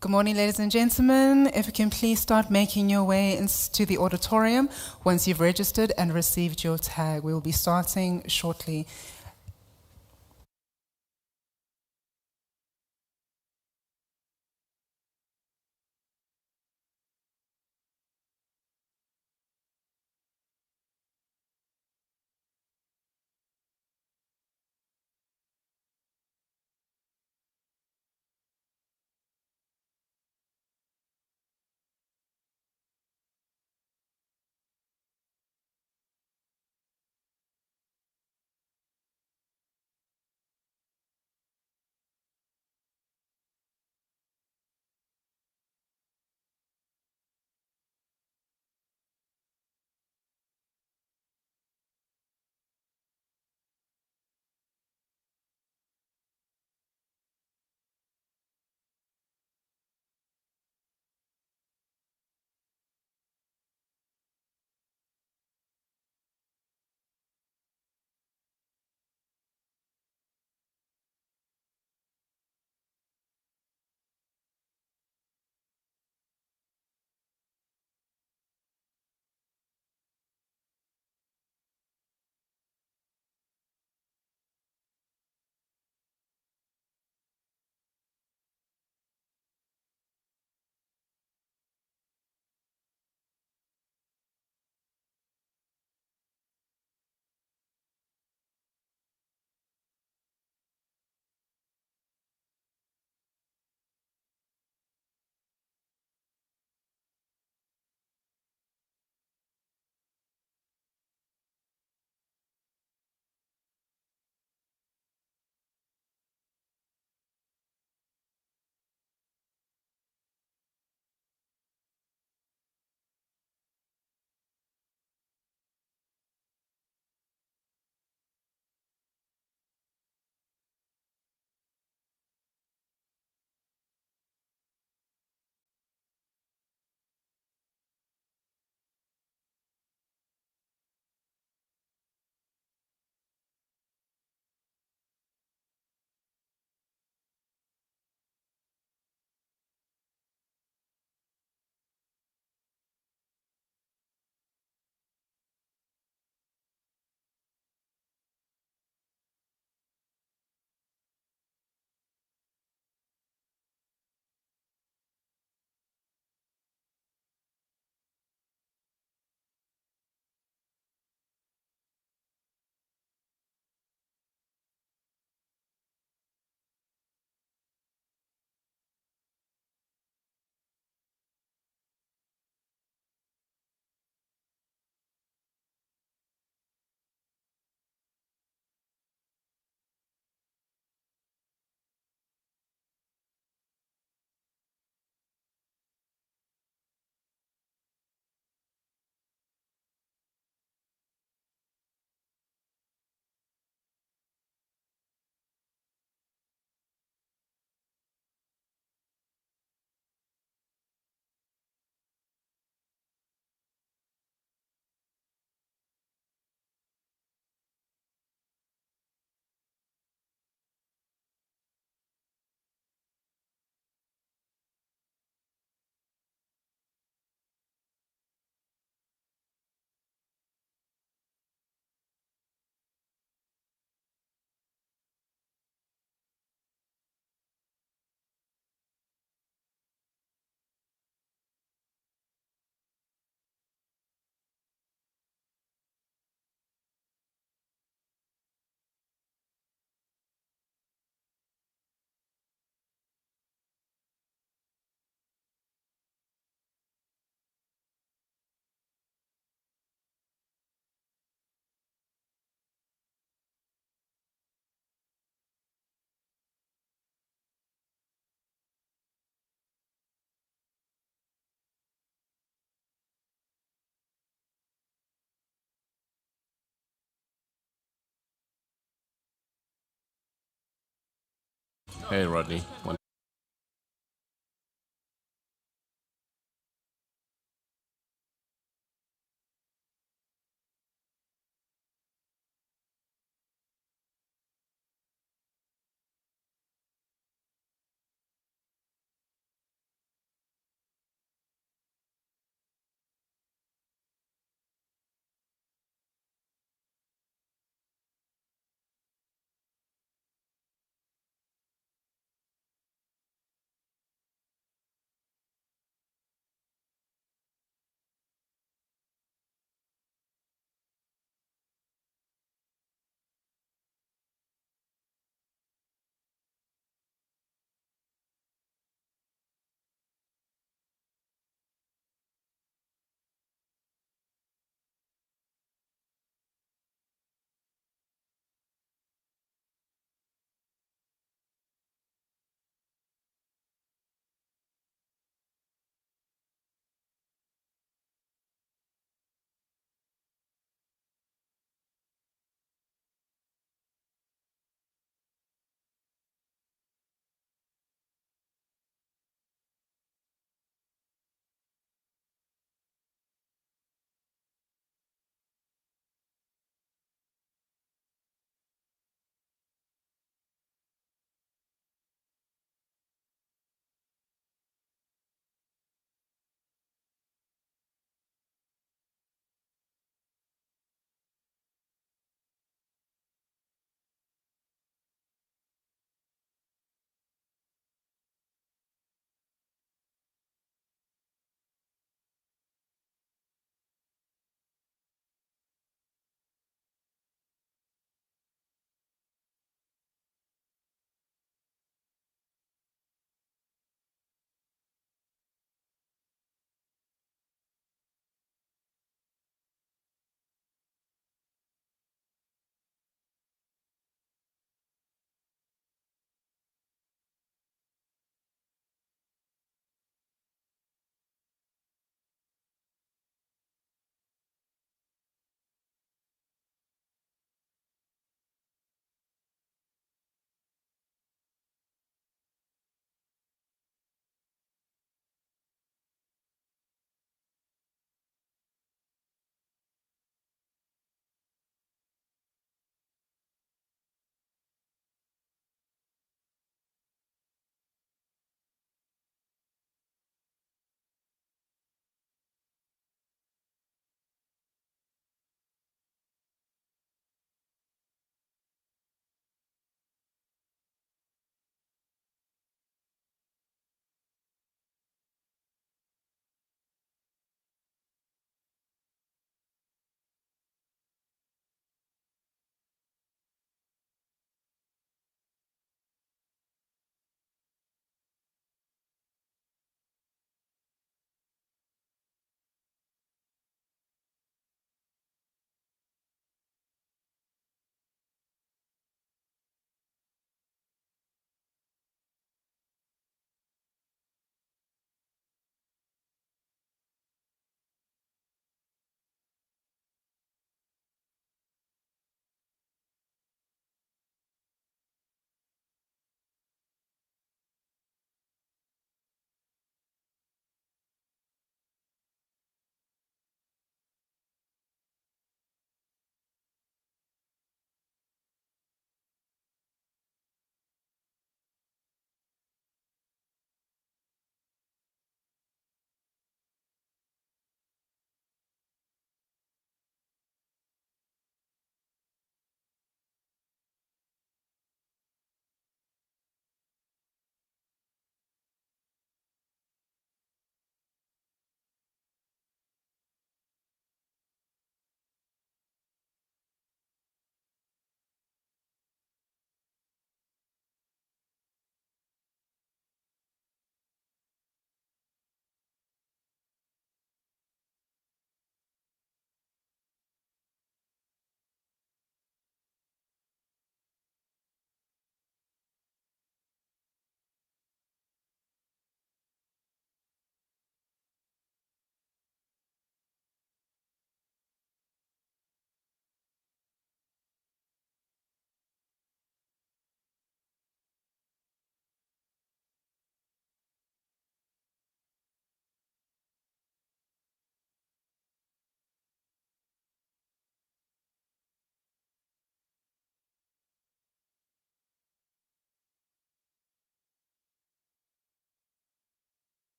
Good morning, ladies and gentlemen. If you can please start making your way into the auditorium once you've registered and received your tag. We will be starting shortly. Hey, Rodney.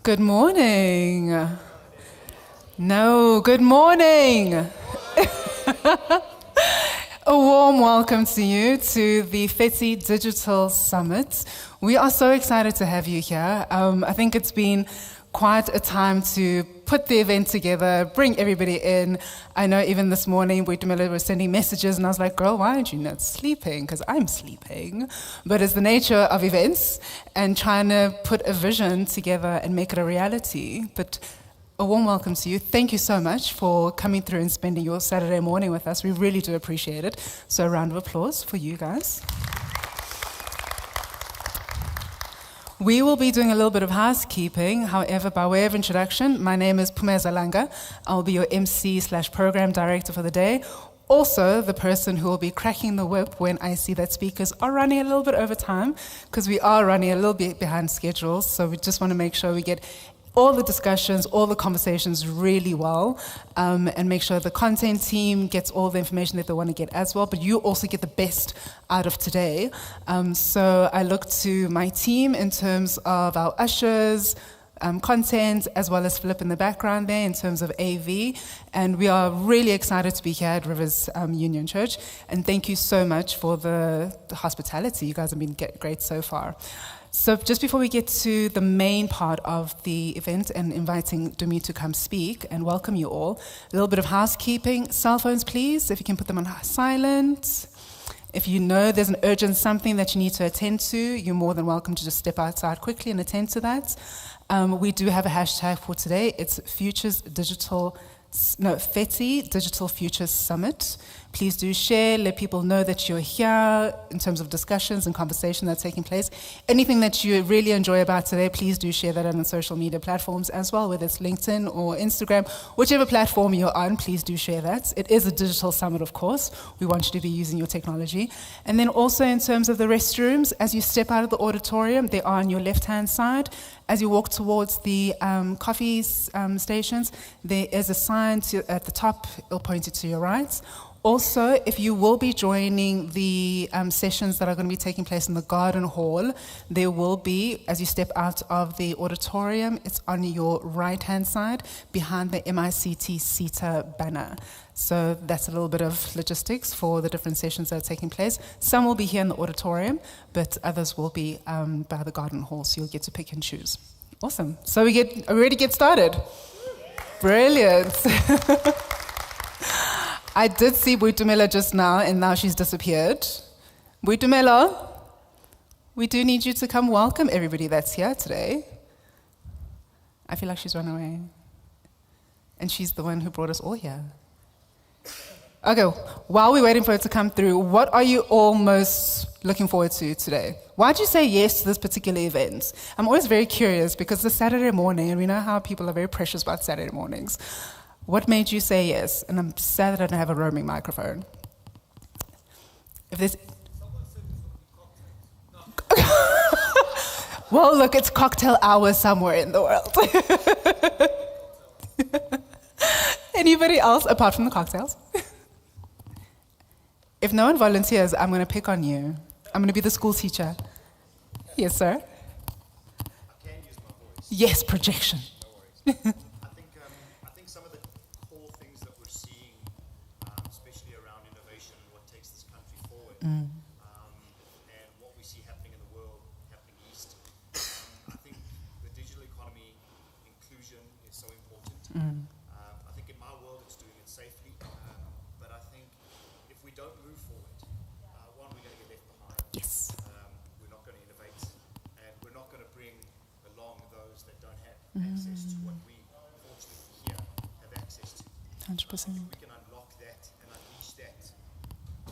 Good morning. No, good morning. A warm welcome to you to the Fetsi Digital Summit. We are so excited to have you here. I think it's been quite a time to put the event together, bring everybody in. I know even this morning, Boitumelo was sending messages, and I was like, girl, why aren't you not sleeping? Because I'm sleeping. But it's the nature of events and trying to put a vision together and make it a reality. But a warm welcome to you. Thank you so much for coming through and spending your Saturday morning with us. We really do appreciate it. So a round of applause for you guys. We will be doing a little bit of housekeeping. However, by way of introduction, my name is Pumeza Langa. I'll be your MC/program director for the day. Also, the person who will be cracking the whip when I see that speakers are running a little bit over time, because we are running a little bit behind schedule. So we just want to make sure we get all the discussions, all the conversations really well, and make sure the content team gets all the information that they want to get as well, but you also get the best out of today. So I look to my team in terms of our ushers, content, as well as Philip in the background there in terms of AV. And we are really excited to be here at Rosebank Union Church. And thank you so much for the hospitality. You guys have been great so far. So just before we get to the main part of the event and inviting Dumi to come speak and welcome you all, a little bit of housekeeping. Cell phones, please, if you can put them on silent. If you know there's an urgent something that you need to attend to, you're more than welcome to just step outside quickly and attend to that. We do have a hashtag for today. It's Fetsi Digital Futures Summit. Please do share, let people know that you're here in terms of discussions and conversation that's taking place. Anything that you really enjoy about today, please do share that on the social media platforms as well, whether it's LinkedIn or Instagram, whichever platform you're on, please do share that. It is a digital summit, of course. We want you to be using your technology. And then also in terms of the restrooms, as you step out of the auditorium, they are on your left-hand side. As you walk towards the coffee stations, there is a sign at the top, it'll point you to your right. Also, if you will be joining the sessions that are going to be taking place in the garden hall, there will be, as you step out of the auditorium, it's on your right-hand side behind the MICT CETA banner. So that's a little bit of logistics for the different sessions that are taking place. Some will be here in the auditorium, but others will be by the garden hall, so you'll get to pick and choose. Awesome. So are we ready to get started? Brilliant. I did see Boitumelo just now, and now she's disappeared. Boitumelo, we do need you to come welcome everybody that's here today. I feel like she's run away. And she's the one who brought us all here. Okay, while we're waiting for her to come through, what are you all most looking forward to today? Why'd you say yes to this particular event? I'm always very curious because it's Saturday morning, and we know how people are very precious about Saturday mornings. What made you say yes? And I'm sad that I don't have a roaming microphone. If there's... Well, look, it's cocktail hour somewhere in the world. Anybody else apart from the cocktails? If no one volunteers, I'm going to pick on you. I'm going to be the school teacher. Yes, sir? I can use my voice. Yes, projection. No worries. I think some of the core things that we're seeing, especially around innovation, what takes this country forward, and what we see happening in the world, happening east, I think the digital economy inclusion is so important. I think in my world it's doing it safely, but I think if we don't move forward, one, we're going to get left behind. Yes. We're not going to innovate, and we're not going to bring along those that don't have access to what we, fortunately, here have access to. 100%. If we can unlock that and unleash that,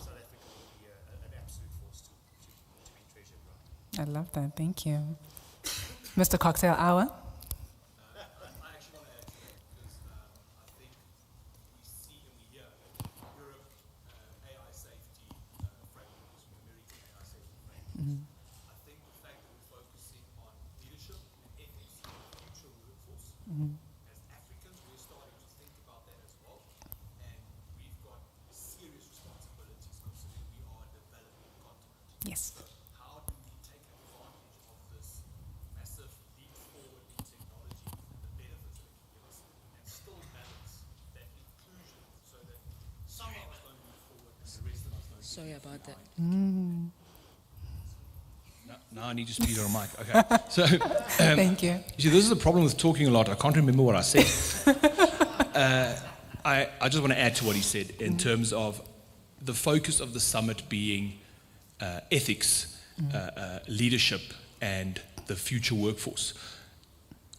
South Africa will be an absolute force to be treasured, right? I love that. Thank you. Mr. Cocktail Hour. I actually want to add to that because I think we see and we hear that Europe AI safety framework is an American AI safety framework. I think the fact that we're focusing on leadership and ethics in the future workforce, as Africans, we're starting to think about that as well. And we've got serious responsibilities considering we are a developing continent. Yes. So how do we take advantage of this massive leap forward in technology Sorry about that. Now I need to speak on mic. Okay. So, Thank you. You see, this is the problem with talking a lot. I can't remember what I said. I just want to add to what he said in terms of the focus of the summit being ethics, leadership, and the future workforce.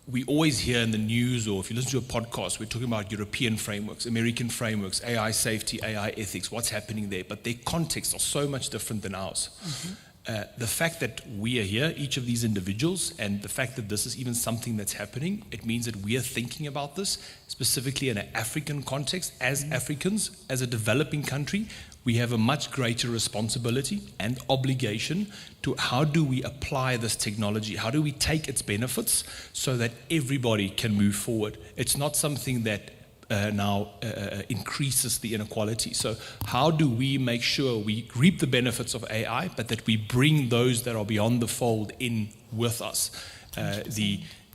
We always hear in the news, or if you listen to a podcast, we're talking about European frameworks, American frameworks, AI safety, AI ethics, what's happening there, but their contexts are so much different than ours. The fact that we are here, each of these individuals, and the fact that this is even something that's happening, it means that we are thinking about this specifically in an African context. As Africans, as a developing country, we have a much greater responsibility and obligation to how do we apply this technology? How do we take its benefits so that everybody can move forward? It's not something that now increases the inequality. So how do we make sure we reap the benefits of AI, but that we bring those that are beyond the fold in with us?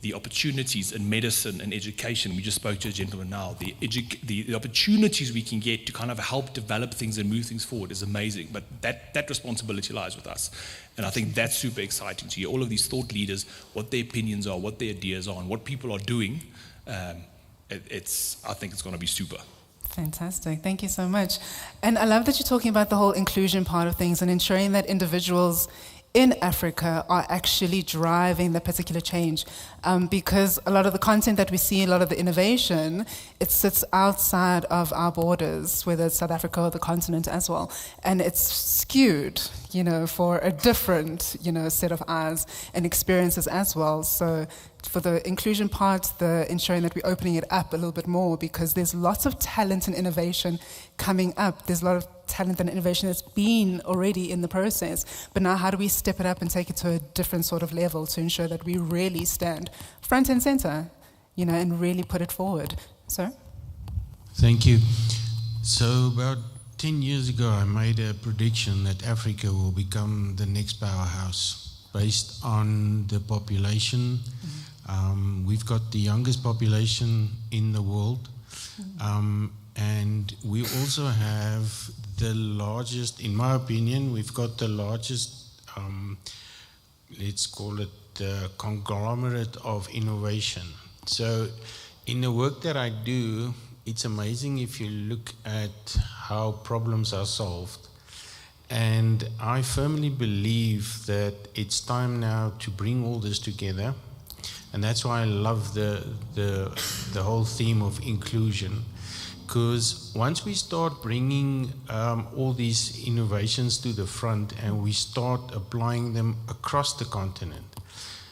The opportunities in medicine and education, we just spoke to a gentleman now, the opportunities we can get to kind of help develop things and move things forward is amazing, but that responsibility lies with us. And I think that's super exciting to hear all of these thought leaders, what their opinions are, what their ideas are, and what people are doing. I think it's going to be super. Fantastic. Thank you so much. And I love that you're talking about the whole inclusion part of things and ensuring that individuals in Africa are actually driving the particular change, because a lot of the content that we see, a lot of the innovation, it sits outside of our borders, whether it's South Africa or the continent as well, and it's skewed, for a different, set of eyes and experiences as well. So for the inclusion part, the ensuring that we're opening it up a little bit more, because there's lots of talent and innovation coming up. There's a lot of talent and innovation that's been already in the process. But now how do we step it up and take it to a different sort of level to ensure that we really stand front and center, and really put it forward? Sir? Thank you. So about 10 years ago, I made a prediction that Africa will become the next powerhouse based on the population. We've got the youngest population in the world, and we also have the largest, in my opinion, we've got the largest, let's call it the conglomerate of innovation. So in the work that I do, it's amazing if you look at how problems are solved. And I firmly believe that it's time now to bring all this together. And that's why I love the whole theme of inclusion. Because once we start bringing all these innovations to the front and we start applying them across the continent.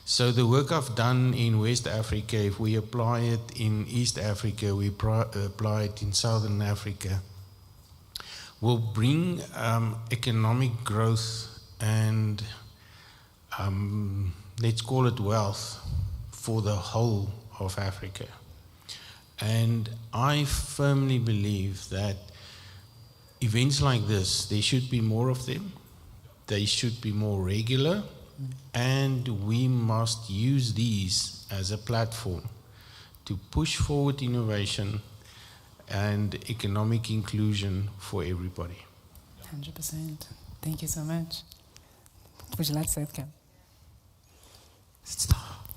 So the work I've done in West Africa, if we apply it in East Africa, we apply it in Southern Africa, will bring economic growth and let's call it wealth for the whole of Africa. And I firmly believe that events like this, there should be more of them, they should be more regular, and we must use these as a platform to push forward innovation and economic inclusion for everybody. 100%. Thank you so much. Would you like to say it, Kim?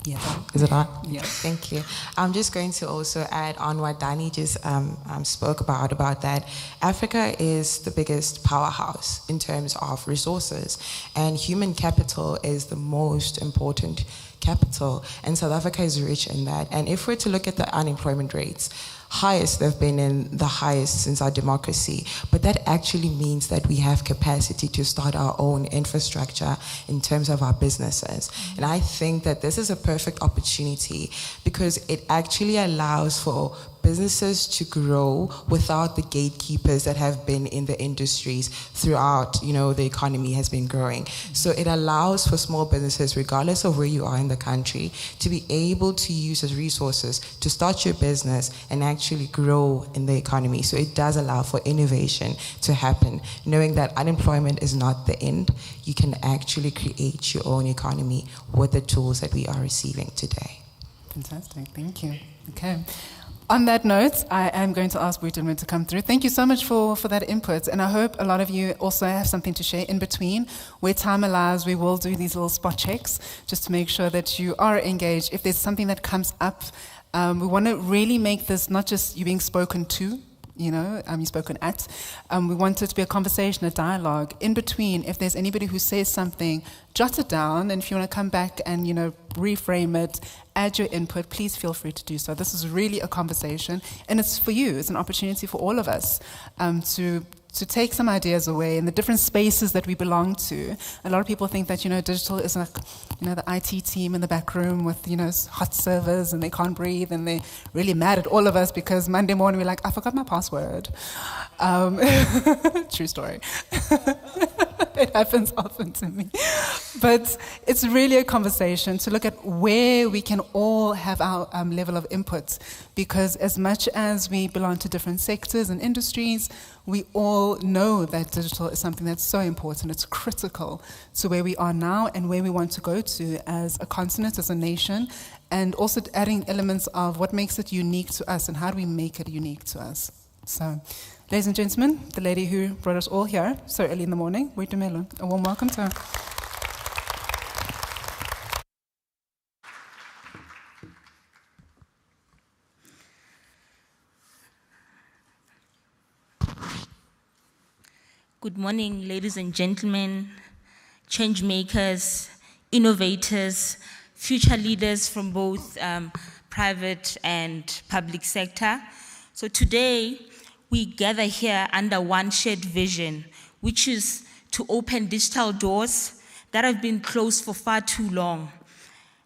Yeah. Is it on? Yeah. Thank you. I'm just going to also add on what Danny just spoke about that Africa is the biggest powerhouse in terms of resources, and human capital is the most important capital, and South Africa is rich in that. And if we're to look at the unemployment rates, highest they've been in the highest since our democracy, but that actually means that we have capacity to start our own infrastructure in terms of our businesses. And I think that this is a perfect opportunity because it actually allows for businesses to grow without the gatekeepers that have been in the industries throughout, the economy has been growing. So it allows for small businesses, regardless of where you are in the country, to be able to use as resources to start your business and actually grow in the economy. So it does allow for innovation to happen, knowing that unemployment is not the end. You can actually create your own economy with the tools that we are receiving today. Fantastic, thank you. Okay. On that note, I am going to ask Buitumelo to come through. Thank you so much for that input. And I hope a lot of you also have something to share in between. Where time allows, we will do these little spot checks just to make sure that you are engaged. If there's something that comes up, we want to really make this not just you being spoken to, you're spoken at. We want it to be a conversation, a dialogue. In between, if there's anybody who says something, jot it down. And if you want to come back and, reframe it, add your input, please feel free to do so. This is really a conversation. And it's for you. It's an opportunity for all of us to take some ideas away in the different spaces that we belong to. A lot of people think that, digital is like, the IT team in the back room with, hot servers and they can't breathe and they're really mad at all of us because Monday morning we're like, I forgot my password. True story. It happens often to me. But it's really a conversation to look at where we can all have our level of input, because as much as we belong to different sectors and industries, we all know that digital is something that's so important. It's critical to where we are now and where we want to go to as a continent, as a nation, and also adding elements of what makes it unique to us and how do we make it unique to us. So, ladies and gentlemen, the lady who brought us all here so early in the morning, Buitumelo, a warm welcome to her. Good morning, ladies and gentlemen, changemakers, innovators, future leaders from both private and public sector. So today, we gather here under one shared vision, which is to open digital doors that have been closed for far too long.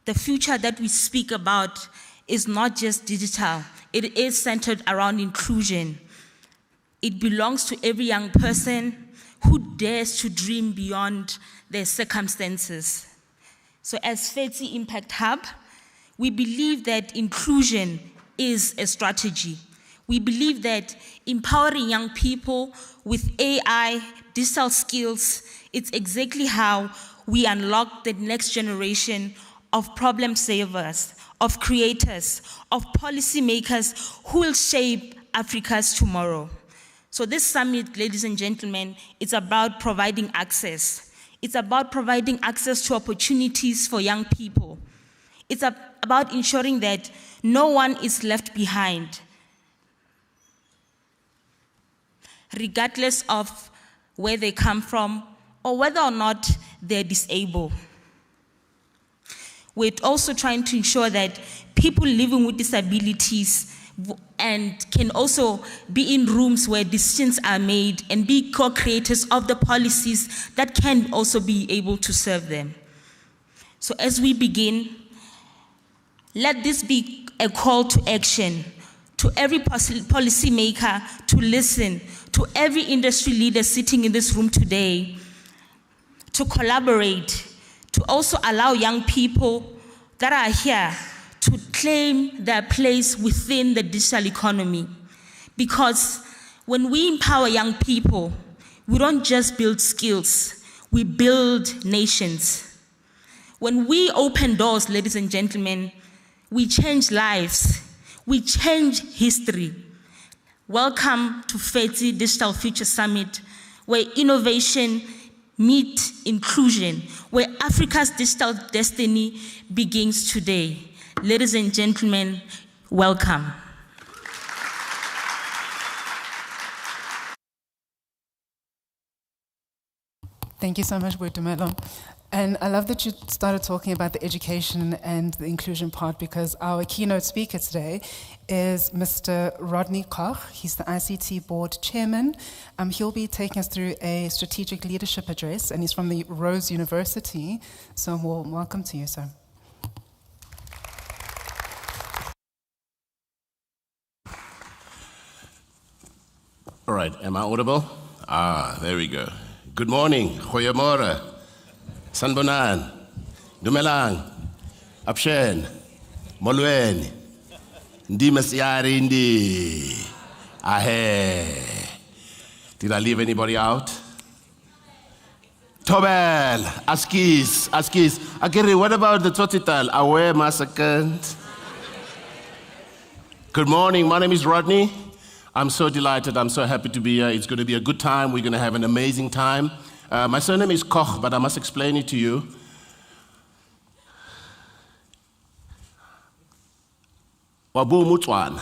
The future that we speak about is not just digital, it is centered around inclusion. It belongs to every young person who dares to dream beyond their circumstances. So as Fetsi Impact Hub, we believe that inclusion is a strategy. We believe that empowering young people with AI, digital skills, it's exactly how we unlock the next generation of problem savers, of creators, of policymakers who will shape Africa's tomorrow. So this summit, ladies and gentlemen, it's about providing access. It's about providing access to opportunities for young people. It's about ensuring that no one is left behind, regardless of where they come from or whether or not they're disabled. We're also trying to ensure that people living with disabilities and can also be in rooms where decisions are made and be co-creators of the policies that can also be able to serve them. So as we begin, let this be a call to action to every policymaker to listen, to every industry leader sitting in this room today, to collaborate, to also allow young people that are here to claim their place within the digital economy. Because when we empower young people, we don't just build skills, we build nations. When we open doors, ladies and gentlemen, we change lives, we change history. Welcome to Fetsi Digital Futures Summit, where innovation meets inclusion, where Africa's digital destiny begins today. Ladies and gentlemen, welcome. Thank you so much, Buitumelo. And I love that you started talking about the education and the inclusion part, because our keynote speaker today is Mr. Rodney Koch. He's the ICT board chairman. He'll be taking us through a strategic leadership address, and he's from the Rose University. So warm welcome to you, sir. All right, am I audible? There we go. Good morning, goeiemorgen, sanbonan, dumelang, abshen, molweni, ndi masiari ndi, ahe. Did I leave anybody out? Tobel, askis. Akiri, what about the totital? Awe masakant. Good morning. My name is Rodney. I'm so delighted. I'm so happy to be here. It's going to be a good time. We're going to have an amazing time. My surname is Koch, but I must explain it to you. Wabu Mutuan.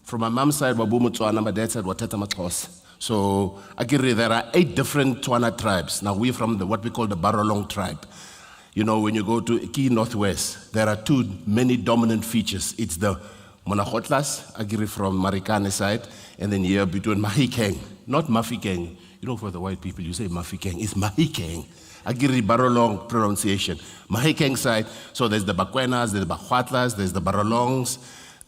From my mom's side, Wabu Mutuan, and my dad's side, Wateta Matos. So, Agiri, there are 8 different Tswana tribes. Now, we're from what we call the Barolong tribe. You know, when you go to Key Northwest, there are 2 many dominant features. It's the Monachotlas, Agiri from Marikane side, and then here between Mahikeng, not Mafikeng. You know, for the white people, you say Mafikeng, it's Mahikeng. Agiri Barolong pronunciation. Mahikeng side, so there's the Bakwenas, there's the Bakwatlas, there's the Barolongs.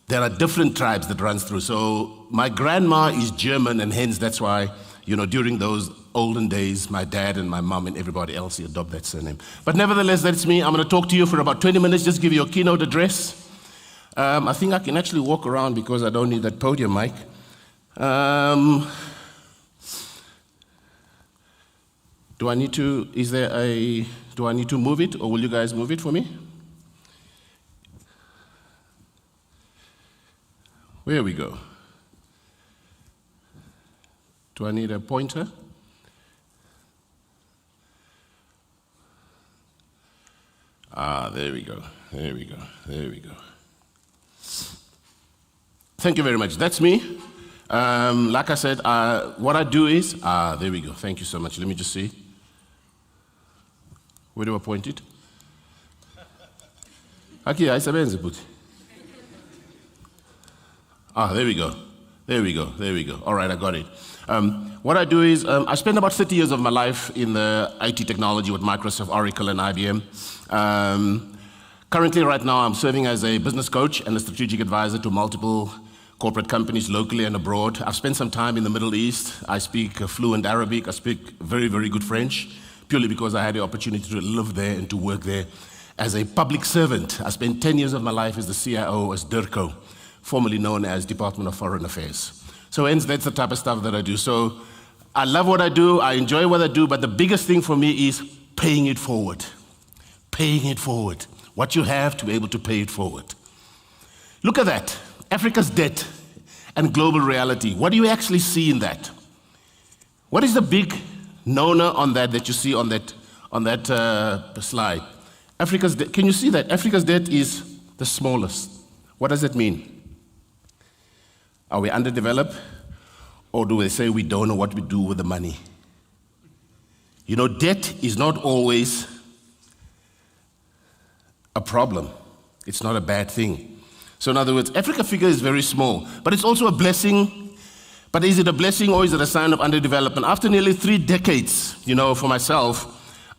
There are different tribes that runs through. So my grandma is German, and hence that's why, you know, during those olden days, my dad and my mom and everybody else adopt that surname. But nevertheless, that's me. I'm going to talk to you for about 20 minutes, just give you a keynote address. I think I can actually walk around because I don't need that podium mic. Do I need to move it, or will you guys move it for me? Where we go? Do I need a pointer? There we go. There we go. There we go. Thank you very much. That's me. Like I said, what I do is, there we go. Thank you so much. Let me just see. Where do I point it? Okay, I sabenze put. There we go. There we go. There we go. All right, I got it. What I do is, I spent about 30 years of my life in the IT technology with Microsoft, Oracle, and IBM. Currently, right now, I'm serving as a business coach and a strategic advisor to multiple corporate companies locally and abroad. I've spent some time in the Middle East. I speak fluent Arabic. I speak very, very good French, purely because I had the opportunity to live there and to work there as a public servant. I spent 10 years of my life as the CIO, as DIRCO, formerly known as Department of Foreign Affairs. So hence, that's the type of stuff that I do. So I love what I do, I enjoy what I do, but the biggest thing for me is paying it forward. Paying it forward. What you have to be able to pay it forward. Look at that, Africa's debt and global reality. What do you actually see in that? What is the big no-no on that you see on that slide? Africa's debt, can you see that? Africa's debt is the smallest. What does it mean? Are we underdeveloped? Or do they say we don't know what we do with the money? You know, debt is not always a problem. It's not a bad thing. So in other words, Africa figure is very small, but it's also a blessing. But is it a blessing or is it a sign of underdevelopment? After nearly 3 decades, you know, for myself,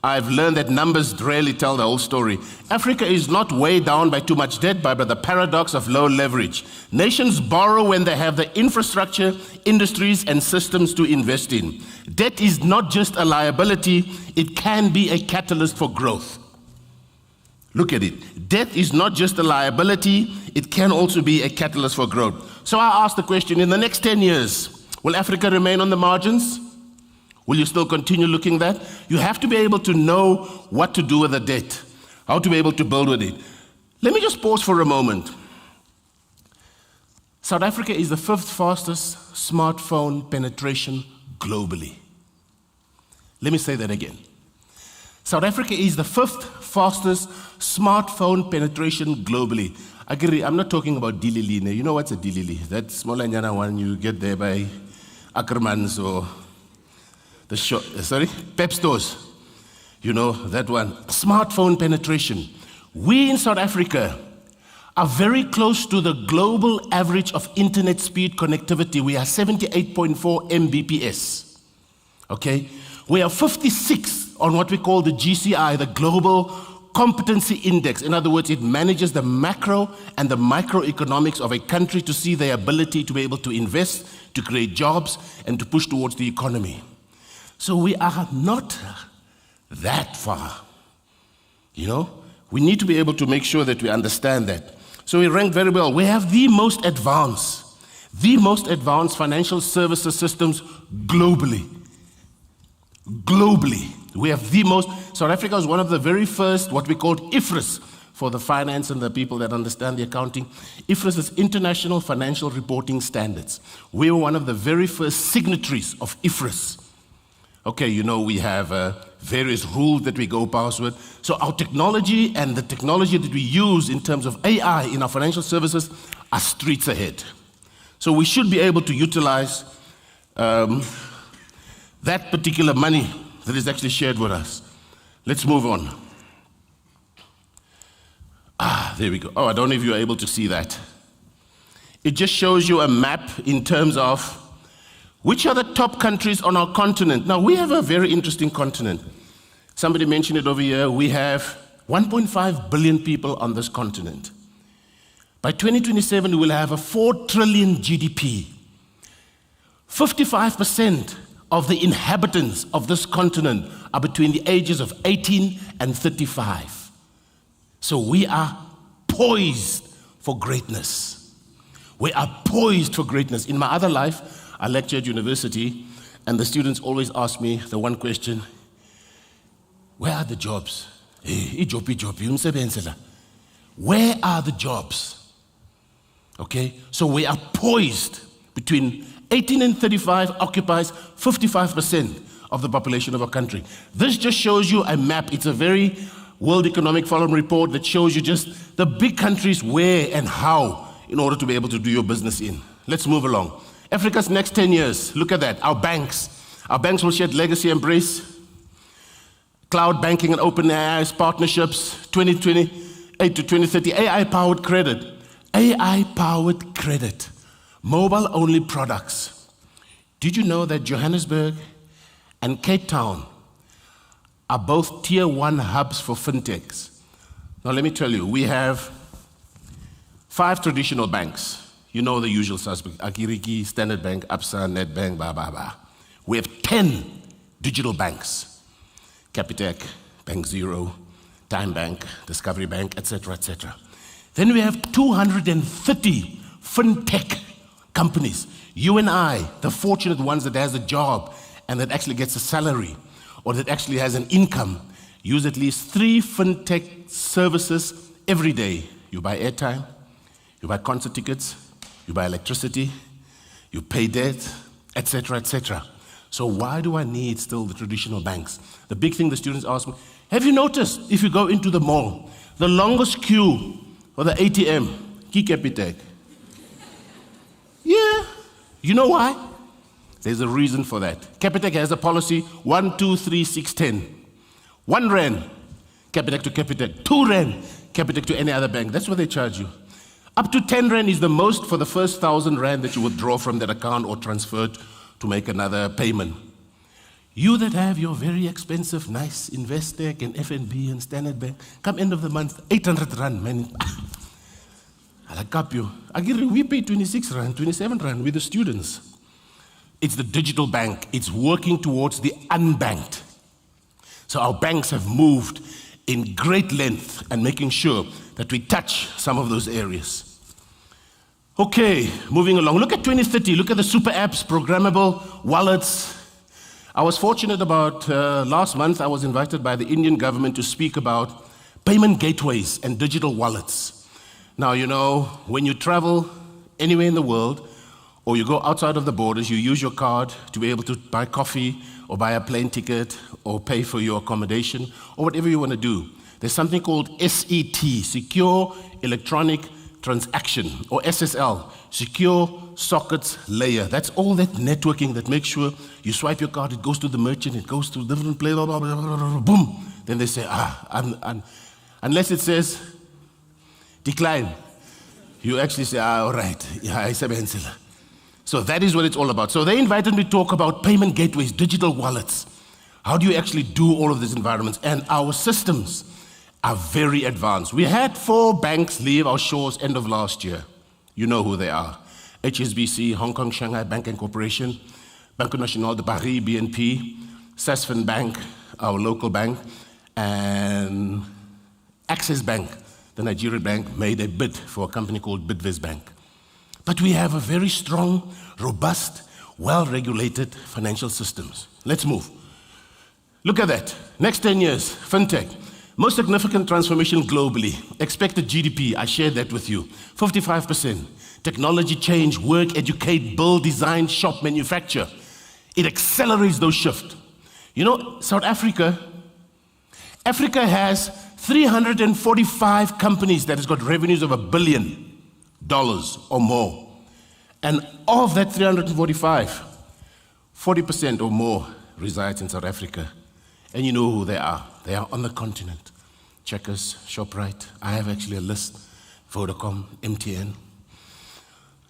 I've learned that numbers rarely tell the whole story. Africa is not weighed down by too much debt, but by the paradox of low leverage. Nations borrow when they have the infrastructure, industries, and systems to invest in. Debt is not just a liability, it can be a catalyst for growth. Look at it. Debt is not just a liability, it can also be a catalyst for growth. So I ask the question, in the next 10 years, will Africa remain on the margins? Will you still continue looking that? You have to be able to know what to do with the debt, how to be able to build with it. Let me just pause for a moment. South Africa is the 5th fastest smartphone penetration globally. Let me say that again. South Africa is the 5th fastest smartphone penetration globally. I'm not talking about Dilili. You know what's a Dilili? That small one you get there by Ackermans or Pep stores. You know, that one. Smartphone penetration. We in South Africa are very close to the global average of internet speed connectivity. We are 78.4 Mbps. Okay? We are 56 on what we call the GCI, the Global Competency Index. In other words, it manages the macro and the microeconomics of a country to see their ability to be able to invest, to create jobs, and to push towards the economy. So we are not that far. You know, we need to be able to make sure that we understand that. So we rank very well. We have the most advanced financial services systems globally. Globally. We have the most. South Africa is one of the very first, what we called IFRS, for the finance and the people that understand the accounting. IFRS is International Financial Reporting Standards. We were one of the very first signatories of IFRS. Okay, you know, we have various rules that we go past with. So our technology and the technology that we use in terms of AI in our financial services are streets ahead. So we should be able to utilize that particular money that is actually shared with us. Let's move on. There we go. Oh, I don't know if you're able to see that. It just shows you a map in terms of which are the top countries on our continent. Now, we have a very interesting continent. Somebody mentioned it over here. We have 1.5 billion people on this continent. By 2027, we will have a 4 trillion GDP. 55% of the inhabitants of this continent are between the ages of 18 and 35. So we are poised for greatness. We are poised for greatness. In my other life, I lectured at university, and the students always ask me the one question, where are the jobs? Where are the jobs? Okay, so we are poised. Between 18 and 35 occupies 55% of the population of our country. This just shows you a map. It's a very World Economic Forum report that shows you just the big countries where and how in order to be able to do your business in. Let's move along. Africa's next 10 years, look at that, our banks. Our banks will shed legacy embrace, cloud banking and open AI partnerships, 2028 to 2030, AI-powered credit. AI-powered credit, mobile-only products. Did you know that Johannesburg and Cape Town are both tier 1 hubs for fintechs? Now let me tell you, we have 5 traditional banks. You know the usual suspects, Akiriki, Standard Bank, Absa, Nedbank, blah, blah, blah. We have 10 digital banks. Capitec, Bank Zero, Time Bank, Discovery Bank, etc., etc. Then we have 230 fintech companies. You and I, the fortunate ones that has a job and that actually gets a salary, or that actually has an income, use at least 3 fintech services every day. You buy airtime, you buy concert tickets, you buy electricity, you pay debt, etc., etc. So why do I need still the traditional banks? The big thing the students ask me, have you noticed if you go into the mall, the longest queue for the ATM, Capitec? Yeah. You know why? There's a reason for that. Capitec has a policy 1, 2, 3, 6, 10. 1 rand, Capitec to Capitec. 2 rand, Capitec to any other bank. That's what they charge you. Up to 10 rand is the most for the first 1,000 rand that you withdraw from that account or transfer to make another payment. You that have your very expensive, nice Investec and FNB and Standard Bank, come end of the month, 800 rand, man. I'll cap you. We pay 26 rand, 27 rand with the students. It's the digital bank. It's working towards the unbanked. So our banks have moved in great length and making sure that we touch some of those areas. Okay, moving along. Look at 2030. Look at the super apps, programmable wallets. I was fortunate about last month, I was invited by the Indian government to speak about payment gateways and digital wallets. Now, you know, when you travel anywhere in the world, or you go outside of the borders, you use your card to be able to buy coffee or buy a plane ticket or pay for your accommodation or whatever you want to do. There's something called SET, Secure Electronic Transaction, or SSL, Secure Sockets Layer. That's all that networking that makes sure you swipe your card, it goes to the merchant, it goes to different place, blah, blah, blah, blah, blah, boom. Then they say, unless it says decline, you actually say, all right, yeah, so that is what it's all about. So they invited me to talk about payment gateways, digital wallets. How do you actually do all of these environments? And our systems are very advanced. We had 4 banks leave our shores end of last year. You know who they are. HSBC, Hong Kong Shanghai Bank and Corporation, Banque Nationale de Paris, BNP, Sasfin Bank, our local bank, and Access Bank, the Nigerian bank, made a bid for a company called Bidvest Bank. But we have a very strong, robust, well-regulated financial systems. Let's move. Look at that. Next 10 years, fintech. Most significant transformation globally. Expected GDP, I shared that with you. 55%. Technology change, work, educate, build, design, shop, manufacture. It accelerates those shifts. You know, South Africa has 345 companies that has got revenues of $1 billion or more. And of that 345, 40% or more resides in South Africa. And you know who they are. They are on the continent. Checkers, ShopRite. I have actually a list. Vodacom, MTN.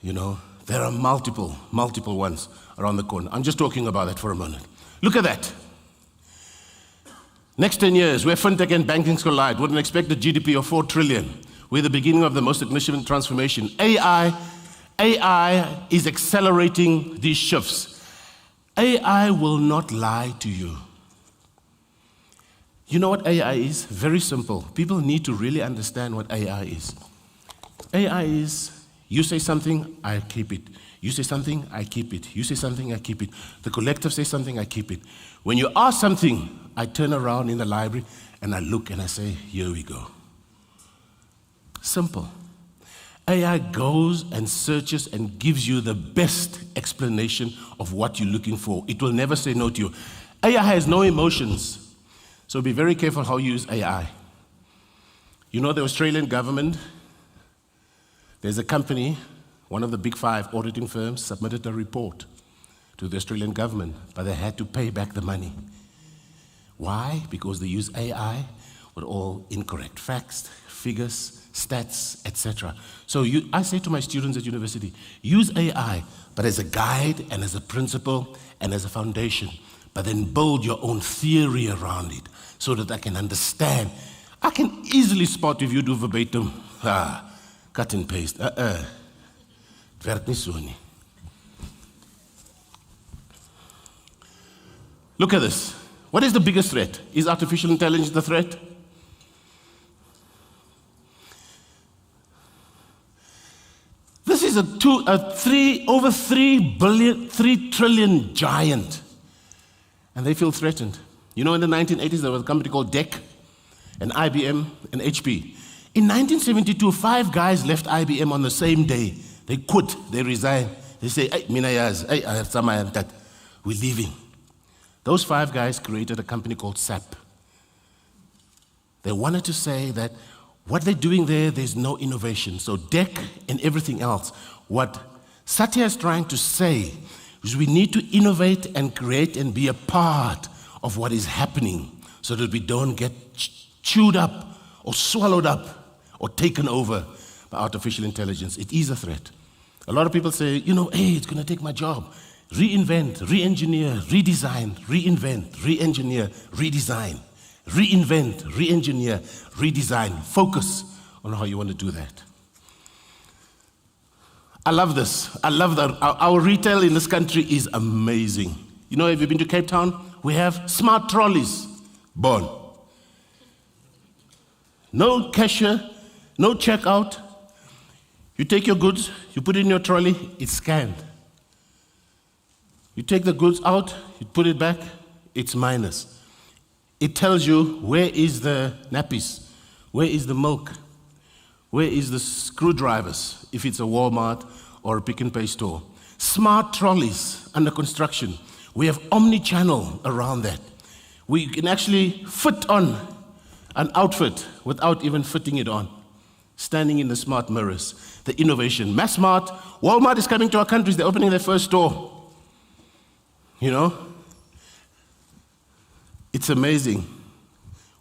You know, there are multiple ones around the corner. I'm just talking about that for a moment. Look at that. Next 10 years, where fintech and banking collide, with an expected GDP of 4 trillion. We're the beginning of the most significant transformation. AI is accelerating these shifts. AI will not lie to you. You know what AI is? Very simple. People need to really understand what AI is. AI is, you say something, I keep it. You say something, I keep it. You say something, I keep it. The collective says something, I keep it. When you ask something, I turn around in the library and I look and I say, here we go. Simple. AI goes and searches and gives you the best explanation of what you're looking for. It will never say no to you. AI has no emotions. So be very careful how you use AI. You know the Australian government, there's a company, one of the big 5 auditing firms, submitted a report to the Australian government, but they had to pay back the money. Why? Because they use AI with all incorrect facts, figures, stats, etc. So I say to my students at university, use AI, but as a guide and as a principle and as a foundation, but then build your own theory around it so that I can understand. I can easily spot if you do verbatim, cut and paste. Werkt nie so nie. Look at this. What is the biggest threat? Is artificial intelligence the threat? This is over 3 trillion giant. And they feel threatened. You know, in the 1980s, there was a company called DEC, and IBM, and HP. In 1972, 5 guys left IBM on the same day. They quit, they resigned. They say, hey, we're leaving. Those 5 guys created a company called SAP. They wanted to say that what they're doing there's no innovation. So DEC and everything else. What Satya is trying to say is we need to innovate and create and be a part of what is happening so that we don't get chewed up or swallowed up or taken over by artificial intelligence. It is a threat. A lot of people say, you know, hey, it's going to take my job. Reinvent, re-engineer, redesign, reinvent, re-engineer, redesign. Reinvent, re-engineer, redesign. Focus on how you want to do that. I love this. I love that. Our retail in this country is amazing. You know, have you been to Cape Town? We have smart trolleys. Born. No cashier, no checkout. You take your goods, you put it in your trolley, it's scanned. You take the goods out, you put it back, it's minus. It tells you where is the nappies, where is the milk, where is the screwdrivers, if it's a Walmart or a Pick and Pay store. Smart trolleys under construction. We have omni-channel around that. We can actually fit on an outfit without even fitting it on. Standing in the smart mirrors, the innovation. Massmart, Walmart is coming to our countries, they're opening their first store. You know? It's amazing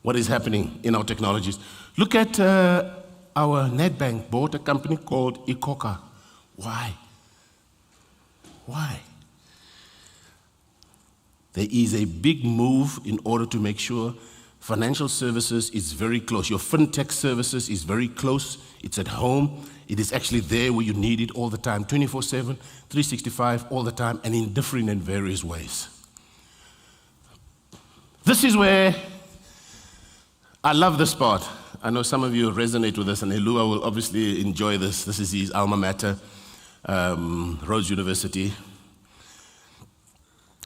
what is happening in our technologies. Look at our Nedbank bought a company called Ikoka. Why? Why? There is a big move in order to make sure financial services is very close. Your fintech services is very close. It's at home. It is actually there where you need it all the time, 24/7, 365, all the time, and in different and various ways. This is where I love this part. I know some of you resonate with this, and Elua will obviously enjoy this. This is his alma mater, Rhodes University.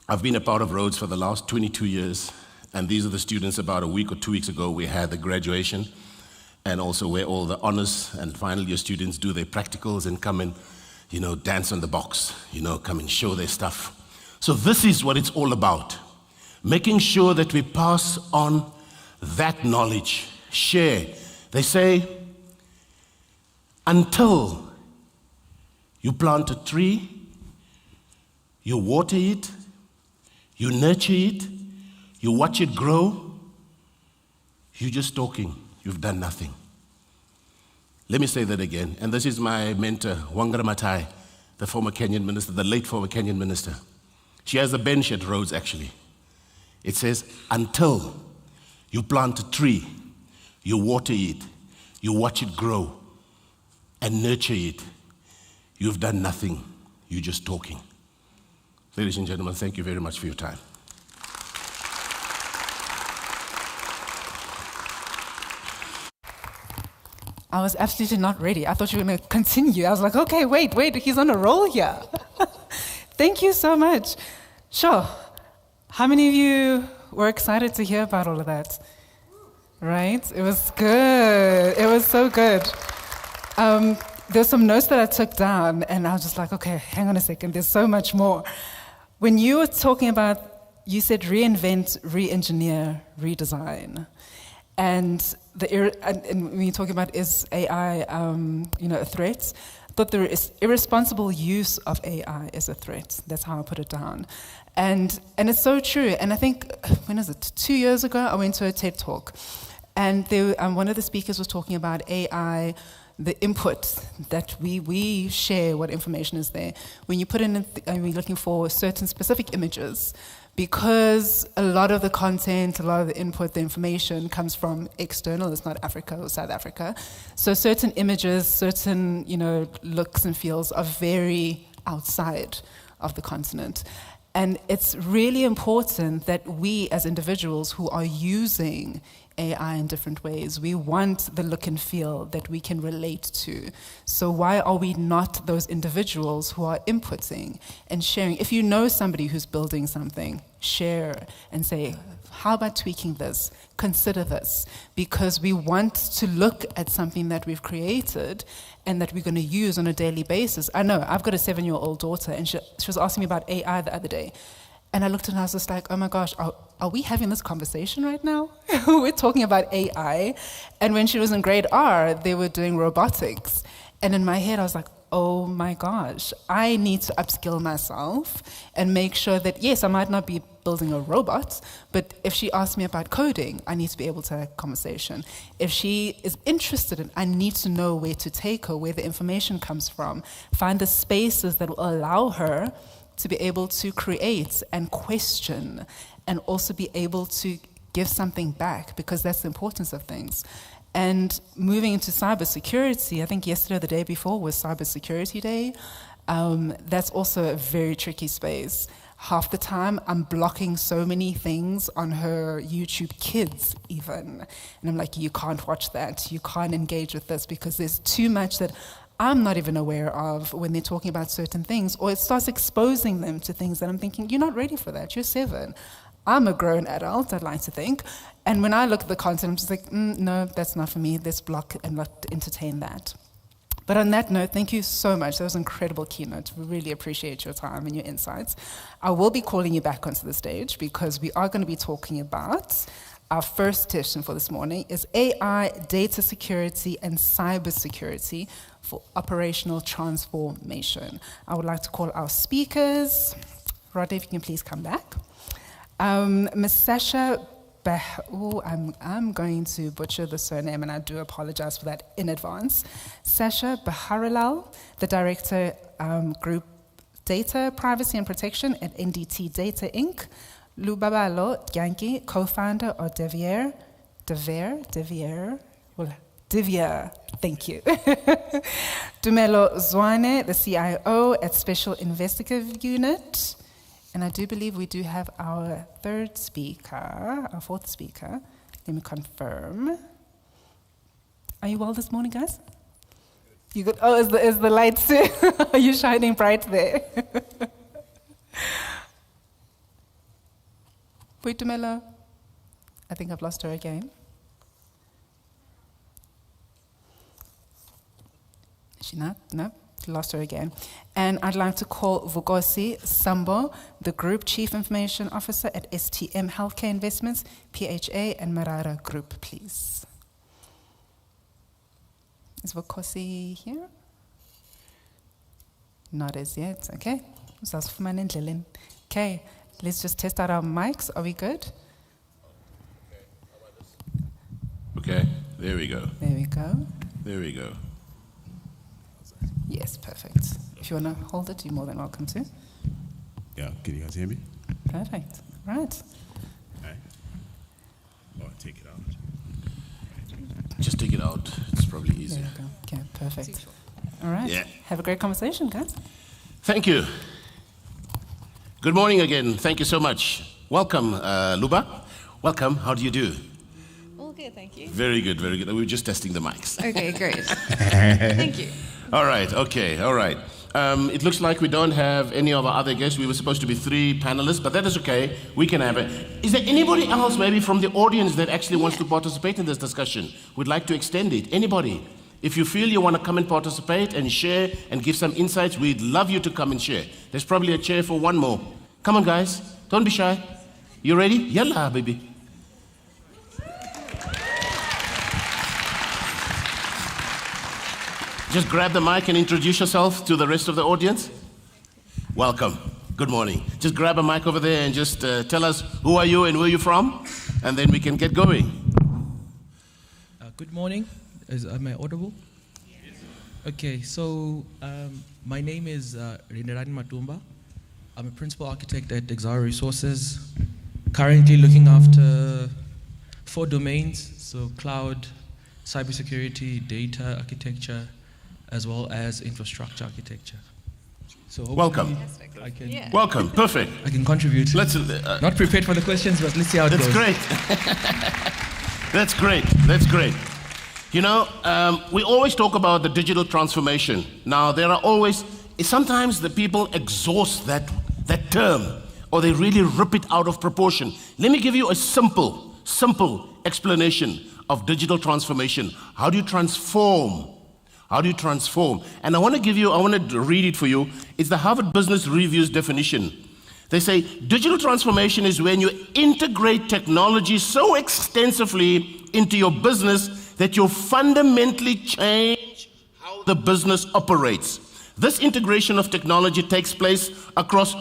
I've been a part of Rhodes for the last 22 years, And these are the students about a week or 2 weeks ago, we had the graduation, and also where all the honors and final year students do their practicals and come and, dance on the box, come and show their stuff. So this is what it's all about. Making sure that we pass on that knowledge, share. They say, until you plant a tree, you water it, you nurture it, you watch it grow, you're just talking, you've done nothing. Let me say that again, and this is my mentor, Wangara Maathai, the former Kenyan minister, the late former Kenyan minister. She has a bench at Rhodes, actually. It says, until you plant a tree, you water it, you watch it grow, and nurture it, you've done nothing, you're just talking. Ladies and gentlemen, thank you very much for your time. I was absolutely not ready. I thought you were going to continue. I was like, okay, wait, he's on a roll here. Thank you so much. Sure. How many of you were excited to hear about all of that? Right? It was good. It was so good. There's some notes that I took down, and I was just like, okay, hang on a second. There's so much more. When you were talking about, you said reinvent, re-engineer, redesign. And when you're talking about is AI, a threat, I thought the irresponsible use of AI is a threat. That's how I put it down. And it's so true. And I think, when is it? 2 years ago, I went to a TED Talk. And one of the speakers was talking about AI, the input that we share, what information is there. When you put in, we're looking for certain specific images, because a lot of the content, a lot of the input, the information comes from external, it's not Africa or South Africa. So certain images, certain, looks and feels are very outside of the continent. And it's really important that we as individuals who are using AI in different ways, we want the look and feel that we can relate to. So why are we not those individuals who are inputting and sharing? If you know somebody who's building something, share and say, how about tweaking this? Consider this. Because we want to look at something that we've created and that we're going to use on a daily basis. I know, I've got a 7-year-old daughter, and she was asking me about AI the other day. And I looked at her and I was just like, oh my gosh, are we having this conversation right now? We're talking about AI. And when she was in grade R, they were doing robotics. And in my head, I was like, oh my gosh, I need to upskill myself and make sure that, yes, I might not be building a robot, but if she asks me about coding, I need to be able to have a conversation. If she is interested in, I need to know where to take her, where the information comes from, find the spaces that will allow her to be able to create and question and also be able to give something back, because that's the importance of things. And moving into cybersecurity, I think yesterday or the day before was Cybersecurity Day. That's also a very tricky space. Half the time, I'm blocking so many things on her YouTube Kids even. And I'm like, you can't watch that. You can't engage with this because there's too much that I'm not even aware of when they're talking about certain things, or it starts exposing them to things that I'm thinking, you're not ready for that, you're 7. I'm a grown adult, I'd like to think. And when I look at the content, I'm just like, no, that's not for me, let's block and not entertain that. But on that note, thank you so much. That was an incredible keynote. We really appreciate your time and your insights. I will be calling you back onto the stage because we are going to be talking about our first session for this morning is AI, data security, and cybersecurity for operational transformation. I would like to call our speakers. Rodney, if you can please come back. Ms. Sasha I'm going to butcher the surname, and I do apologize for that in advance. Sasha Baharilal, the Director, Group Data, Privacy and Protection at NDT Data Inc. Lubabalo Dyanki, co-founder of Devier, thank you. Dumelo Zwane, the CIO at Special Investigative Unit. And I do believe we do have our fourth speaker. Let me confirm. Are you well this morning, guys? You good? Oh, is the lights are you shining bright there? Wait, Dumelo. I think I've lost her again. Is she not? No, lost her again. And I'd like to call Vukosi Sambo, the Group Chief Information Officer at STM Healthcare Investments, PHA, and Marara Group, please. Is Vukosi here? Not as yet, okay. Okay, let's just test out our mics. Are we good? Okay, there we go. There we go. There we go. Yes, perfect. If you want to hold it, you're more than welcome to. Yeah, can you guys hear me? Perfect. Right. Okay. Oh, take it out. Just take it out. It's probably There easier. we go. Okay, perfect. All right. Yeah. Have a great conversation, guys. Thank you. Good morning again. Thank you so much. Welcome, Luba. Welcome. How do you do? All good, thank you. Very good, very good. We were just testing the mics. Okay, great. Thank you. All right, okay, all right. It looks like we don't have any of our other guests. We were supposed to be 3 panelists, but that is okay. We can have it. Is there anybody else maybe from the audience that actually wants to participate in this discussion? Would like to extend it? Anybody? If you feel you want to come and participate and share and give some insights, we'd love you to come and share. There's probably a chair for one more. Come on, guys. Don't be shy. You ready? Yalla, baby. Just grab the mic and introduce yourself to the rest of the audience. Welcome. Good morning. Just grab a mic over there and just tell us who are you and where you're from, and then we can get going. Good morning. Am I audible? Yes. Okay, so my name is Rinderani Matumba. I'm a principal architect at Exara Resources, currently looking after 4 domains, so cloud, cybersecurity, data architecture, as well as infrastructure architecture. So welcome. I can, welcome. Perfect. I can contribute. Let's not prepared for the questions, but let's see how it goes. That's great. That's great. That's great. You know, we always talk about the digital transformation. Now, there are always sometimes the people exhaust that term, or they really rip it out of proportion. Let me give you a simple explanation of digital transformation. How do you transform? How do you transform? And I want to read it for you. It's the Harvard Business Review's definition. They say, digital transformation is when you integrate technology so extensively into your business that you fundamentally change how the business operates. This integration of technology takes place across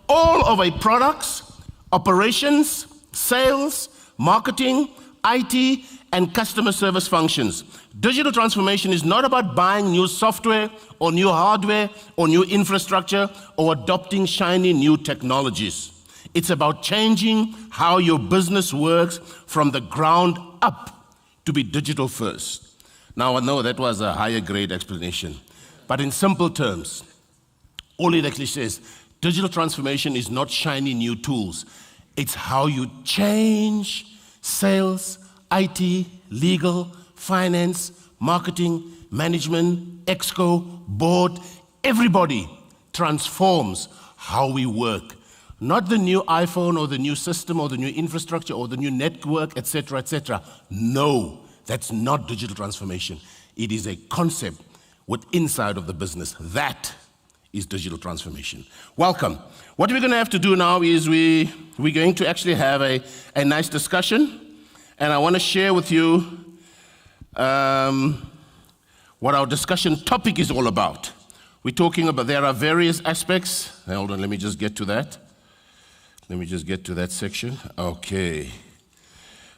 all of our products, operations, sales, marketing, IT, and customer service functions. Digital transformation is not about buying new software or new hardware or new infrastructure or adopting shiny new technologies. It's about changing how your business works from the ground up to be digital first. Now, I know that was a higher grade explanation, but in simple terms, all it actually says, digital transformation is not shiny new tools. It's how you change sales, IT, legal, finance, marketing, management, exco, board, everybody transforms how we work. Not the new iPhone or the new system or the new infrastructure or the new network, etc., etc. No, that's not digital transformation. It is a concept inside of the business. That is digital transformation. Welcome. What we're going to have to do now is we're going to actually have a nice discussion. And I want to share with you what our discussion topic is all about. We're talking about, there are various aspects. Hold on, let me just get to that. Let me just get to that section. Okay.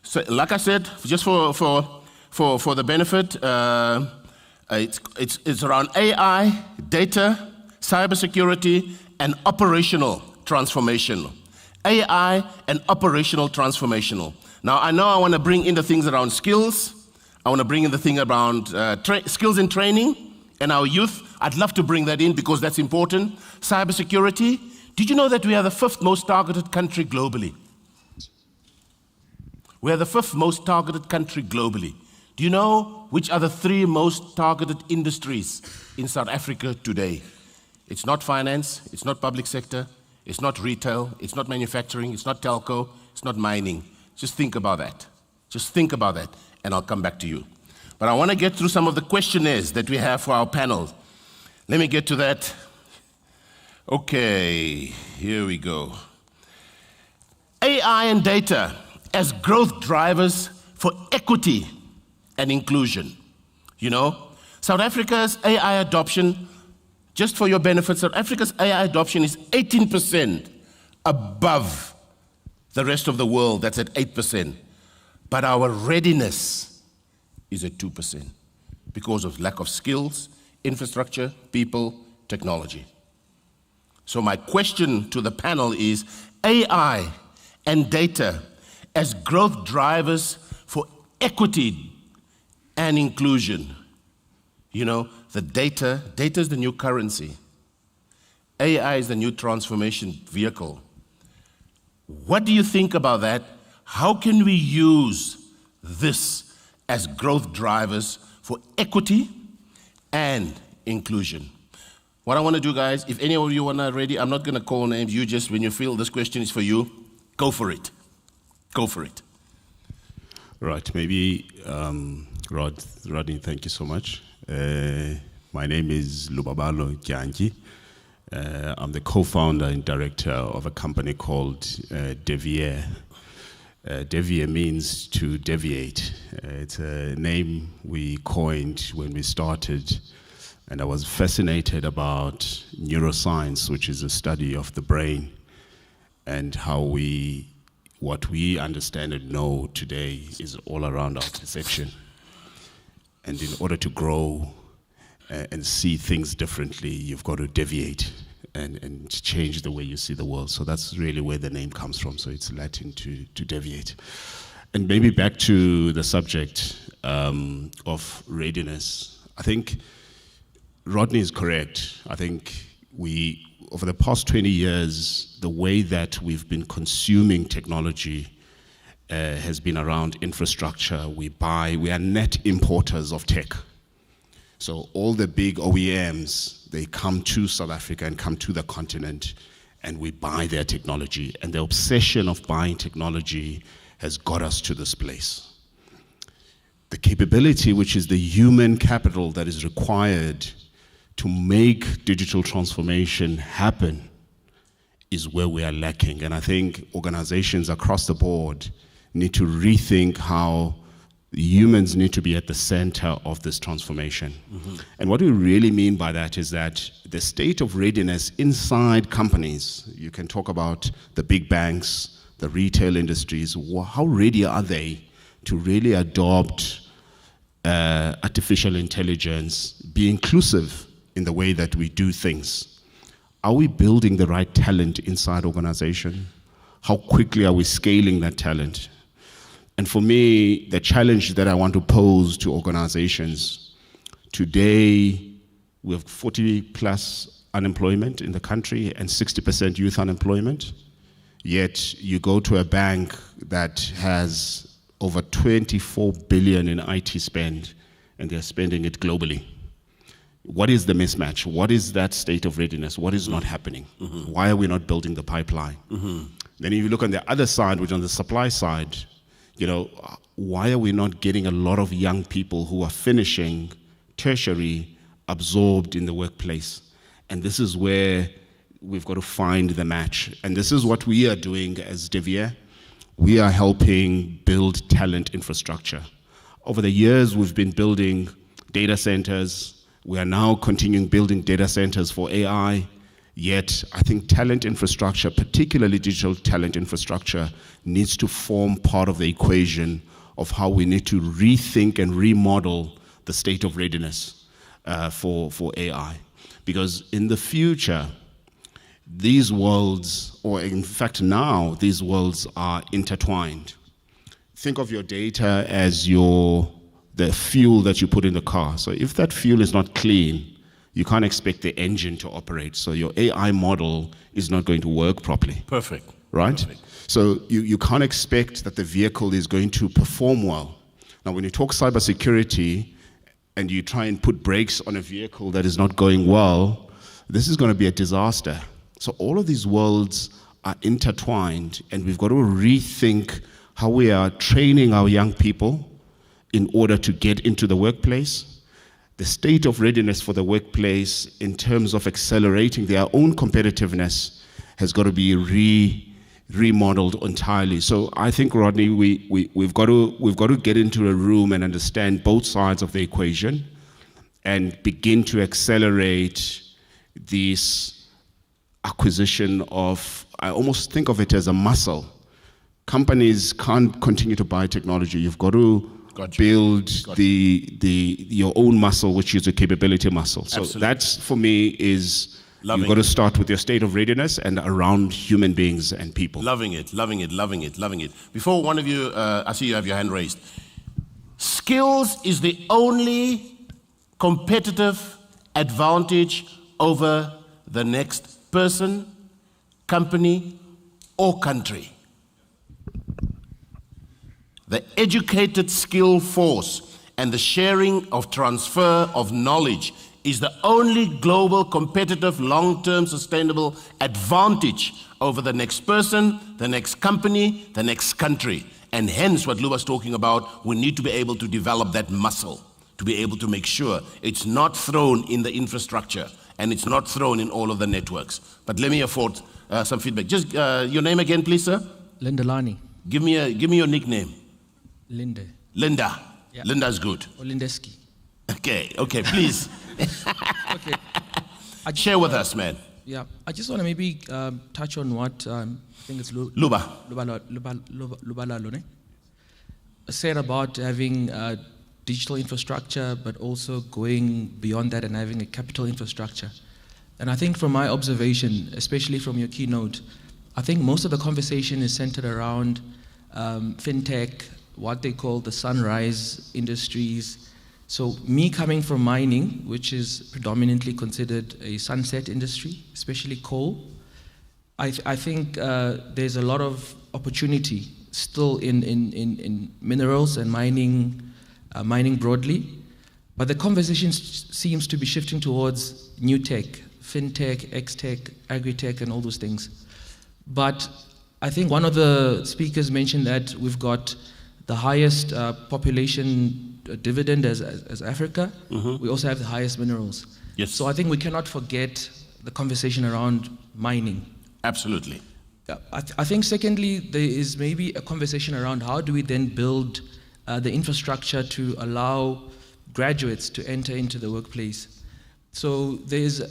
So, like I said, just for the benefit, it's around AI, data, cybersecurity, and operational transformation. AI and operational transformational. Now, I know I want to bring in the things around skills. I want to bring in the thing around skills and training and our youth. I'd love to bring that in because that's important. Cybersecurity. Did you know that we are the 5th most targeted country globally? We are the 5th most targeted country globally. Do you know which are the 3 most targeted industries in South Africa today? It's not finance, it's not public sector, it's not retail, it's not manufacturing, it's not telco, it's not mining. Just think about that. Just think about that, and I'll come back to you. But I want to get through some of the questionnaires that we have for our panel. Let me get to that. Okay, here we go. AI and data as growth drivers for equity and inclusion. You know, South Africa's AI adoption, just for your benefit, South Africa's AI adoption is 18% above the rest of the world, that's at 8%. But our readiness is at 2% because of lack of skills, infrastructure, people, technology. So my question to the panel is, AI and data as growth drivers for equity and inclusion. You know, the data is the new currency. AI is the new transformation vehicle. What do you think about that? How can we use this as growth drivers for equity and inclusion? What I want to do, guys, if any of you want to ready, I'm not going to call names. You just, when you feel this question is for you, go for it. Go for it. Right, maybe, Rodney, thank you so much. My name is Lubabalo Gyanji. I'm the co-founder and director of a company called Devier. Devier means to deviate. It's a name we coined when we started, and I was fascinated about neuroscience, which is a study of the brain, and how what we understand and know today is all around our perception. And in order to grow and see things differently, you've got to deviate and change the way you see the world. So that's really where the name comes from. So it's Latin to deviate. And maybe back to the subject of readiness. I think Rodney is correct. I think over the past 20 years, the way that we've been consuming technology has been around infrastructure. We are net importers of tech. So all the big OEMs, they come to South Africa and come to the continent, and we buy their technology. And the obsession of buying technology has got us to this place. The capability, which is the human capital that is required to make digital transformation happen, is where we are lacking. And I think organizations across the board need to rethink how humans need to be at the center of this transformation. Mm-hmm. And what we really mean by that is that the state of readiness inside companies, you can talk about the big banks, the retail industries, how ready are they to really adopt artificial intelligence, be inclusive in the way that we do things? Are we building the right talent inside organization? How quickly are we scaling that talent? And for me, the challenge that I want to pose to organizations, today we have 40 plus unemployment in the country and 60% youth unemployment. Yet you go to a bank that has over 24 billion in IT spend, and they're spending it globally. What is the mismatch? What is that state of readiness? What is not happening? Mm-hmm. Why are we not building the pipeline? Mm-hmm. Then if you look on the other side, which on the supply side, why are we not getting a lot of young people who are finishing tertiary absorbed in the workplace? And this is where we've got to find the match. And this is what we are doing as Devier. We are helping build talent infrastructure. Over the years, we've been building data centers. We are now continuing building data centers for AI. Yet, I think talent infrastructure, particularly digital talent infrastructure, needs to form part of the equation of how we need to rethink and remodel the state of readiness for AI. Because in the future, these worlds, or in fact now, these worlds are intertwined. Think of your data as the fuel that you put in the car. So if that fuel is not clean, you can't expect the engine to operate. So your AI model is not going to work properly. Perfect. Right? Perfect. So you can't expect that the vehicle is going to perform well. Now, when you talk cybersecurity and you try and put brakes on a vehicle that is not going well, this is going to be a disaster. So all of these worlds are intertwined, and we've got to rethink how we are training our young people in order to get into the workplace, the state of readiness for the workplace in terms of accelerating their own competitiveness has got to be remodeled entirely. So I think, Rodney, we've got to get into a room and understand both sides of the equation and begin to accelerate this acquisition of, I almost think of it as a muscle. Companies can't continue to buy technology. You've got to build your own muscle, which is a capability muscle. So Absolutely. that's, for me, is Loving you've got to it. start with your state of readiness and around human beings and people. Loving it. Before one of you, I see you have your hand raised. Skills is the only competitive advantage over the next person, company, or country. The educated skill force and the sharing of transfer of knowledge is the only global competitive long-term sustainable advantage over the next person, the next company, the next country. And hence what Luba's talking about, we need to be able to develop that muscle, to be able to make sure it's not thrown in the infrastructure and it's not thrown in all of the networks. But let me afford some feedback. Just your name again, please, sir? Lindelani. Give me your nickname. Linde. Linda. Yeah. Linda's good. Or Lindeski. Okay, please. Okay. Share with us, man. Yeah, I just want to maybe touch on what I think it's Luba Lalone said about having digital infrastructure, but also going beyond that and having a capital infrastructure. And I think from my observation, especially from your keynote, I think most of the conversation is centered around fintech, what they call the sunrise industries. So me coming from mining, which is predominantly considered a sunset industry, especially coal, I think there's a lot of opportunity still in minerals and mining broadly. But the conversation seems to be shifting towards new tech, fintech, x-tech, agri-tech, and all those things. But I think one of the speakers mentioned that we've got the highest population dividend as Africa. Mm-hmm. We also have the highest minerals. Yes. So I think we cannot forget the conversation around mining. Absolutely. I think secondly, there is maybe a conversation around how do we then build the infrastructure to allow graduates to enter into the workplace. So there's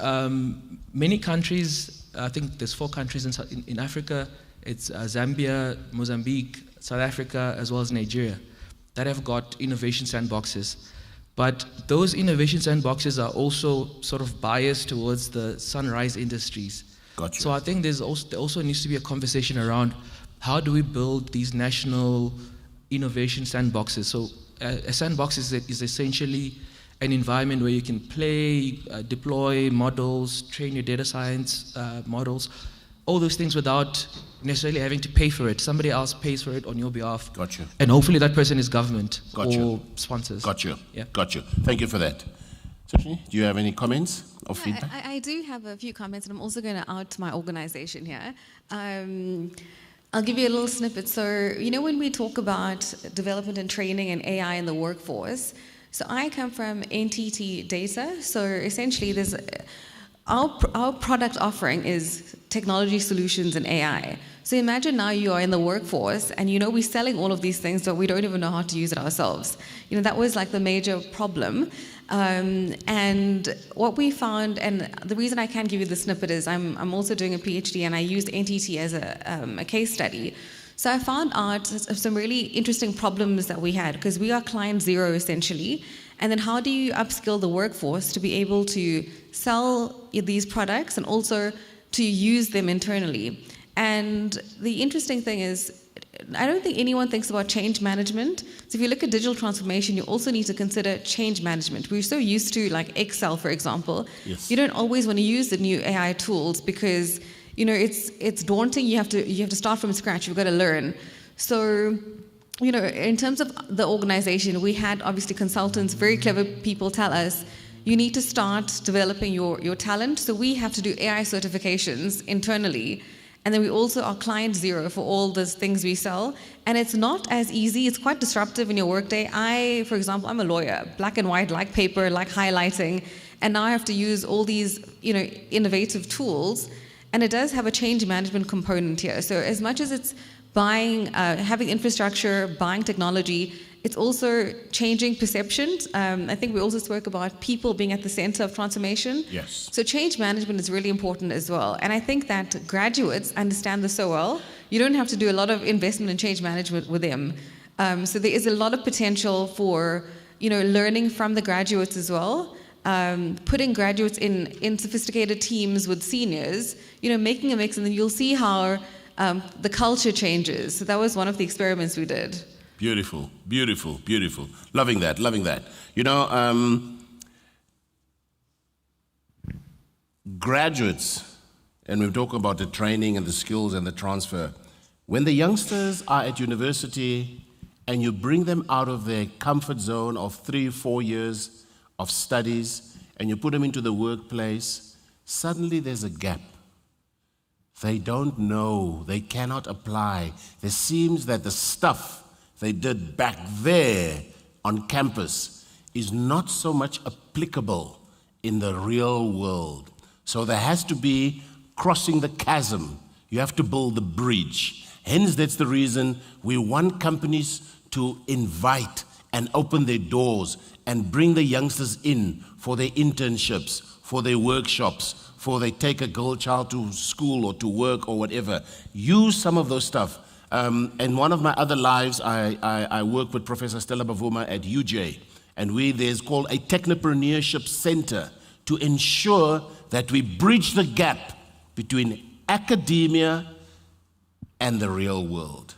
many countries, I think there's 4 countries in Africa. It's Zambia, Mozambique, South Africa, as well as Nigeria, that have got innovation sandboxes. But those innovation sandboxes are also sort of biased towards the sunrise industries. Gotcha. So I think there also needs to be a conversation around how do we build these national innovation sandboxes. So a sandbox is essentially an environment where you can play, deploy models, train your data science models, all those things without necessarily having to pay for it. Somebody else pays for it on your behalf. Gotcha. And hopefully that person is government Gotcha. or sponsors. Gotcha. Yeah. Gotcha. Thank you for that. Tiffany, do you have any comments or feedback? I do have a few comments, and I'm also going to out my organization here. I'll give you a little snippet. So, when we talk about development and training and AI in the workforce, so I come from NTT Data. So essentially, our product offering is technology solutions and AI. So imagine now you are in the workforce and we're selling all of these things, but we don't even know how to use it ourselves. That was like the major problem. And what we found, and the reason I can't give you the snippet is I'm also doing a PhD and I used NTT as a case study. So I found out some really interesting problems that we had because we are client zero essentially. And then how do you upskill the workforce to be able to sell these products and also to use them internally? And the interesting thing is, I don't think anyone thinks about change management. So if you look at digital transformation, you also need to consider change management. We're so used to like Excel, for example. Yes. You don't always want to use the new AI tools because it's daunting. You have to start from scratch. You've got to learn. So in terms of the organization, we had obviously consultants, very clever people tell us, you need to start developing your talent. So we have to do AI certifications internally. And then we also are client zero for all those things we sell. And it's not as easy. It's quite disruptive in your workday. For example, I'm a lawyer, black and white, like paper, like highlighting. And now I have to use all these, innovative tools. And it does have a change management component here. So as much as it's buying, having infrastructure, buying technology, it's also changing perceptions. I think we also spoke about people being at the center of transformation. Yes. So change management is really important as well. And I think that graduates understand this so well. You don't have to do a lot of investment in change management with them. So there is a lot of potential for, learning from the graduates as well. Putting graduates in sophisticated teams with seniors, making a mix, and then you'll see how the culture changes. So that was one of the experiments we did. Beautiful, beautiful, beautiful. Loving that, loving that. Graduates, and we're talking about the training and the skills and the transfer. When the youngsters are at university and you bring them out of their comfort zone of 3-4 years of studies and you put them into the workplace, suddenly there's a gap. They don't know, they cannot apply. It seems that the stuff they did back there on campus is not so much applicable in the real world. So there has to be crossing the chasm. You have to build the bridge. Hence, that's the reason we want companies to invite and open their doors and bring the youngsters in for their internships, for their workshops, for they take a girl child to school or to work or whatever. Use some of those stuff. In one of my other lives, I work with Professor Stella Bavuma at UJ, and there's called a Technopreneurship Center to ensure that we bridge the gap between academia and the real world.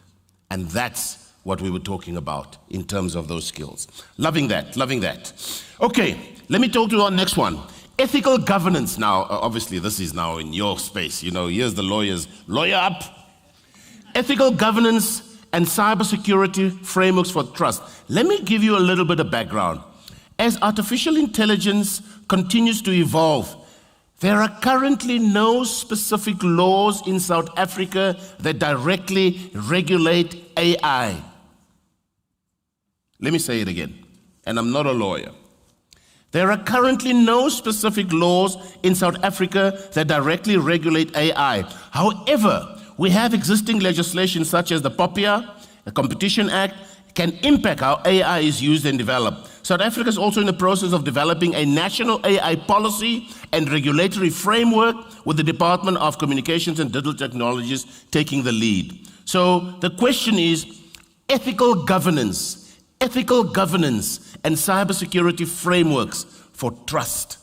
And that's what we were talking about in terms of those skills. Loving that, loving that. Okay, let me talk to our next one. Ethical governance. Now, obviously, this is now in your space. Here's the lawyers. Lawyer up. Ethical governance and cybersecurity frameworks for trust. Let me give you a little bit of background. As artificial intelligence continues to evolve, there are currently no specific laws in South Africa that directly regulate AI. Let me say it again, and I'm not a lawyer. There are currently no specific laws in South Africa that directly regulate AI. However, we have existing legislation such as the POPIA, the Competition Act, can impact how AI is used and developed. South Africa is also in the process of developing a national AI policy and regulatory framework with the Department of Communications and Digital Technologies taking the lead. So the question is ethical governance and cybersecurity frameworks for trust.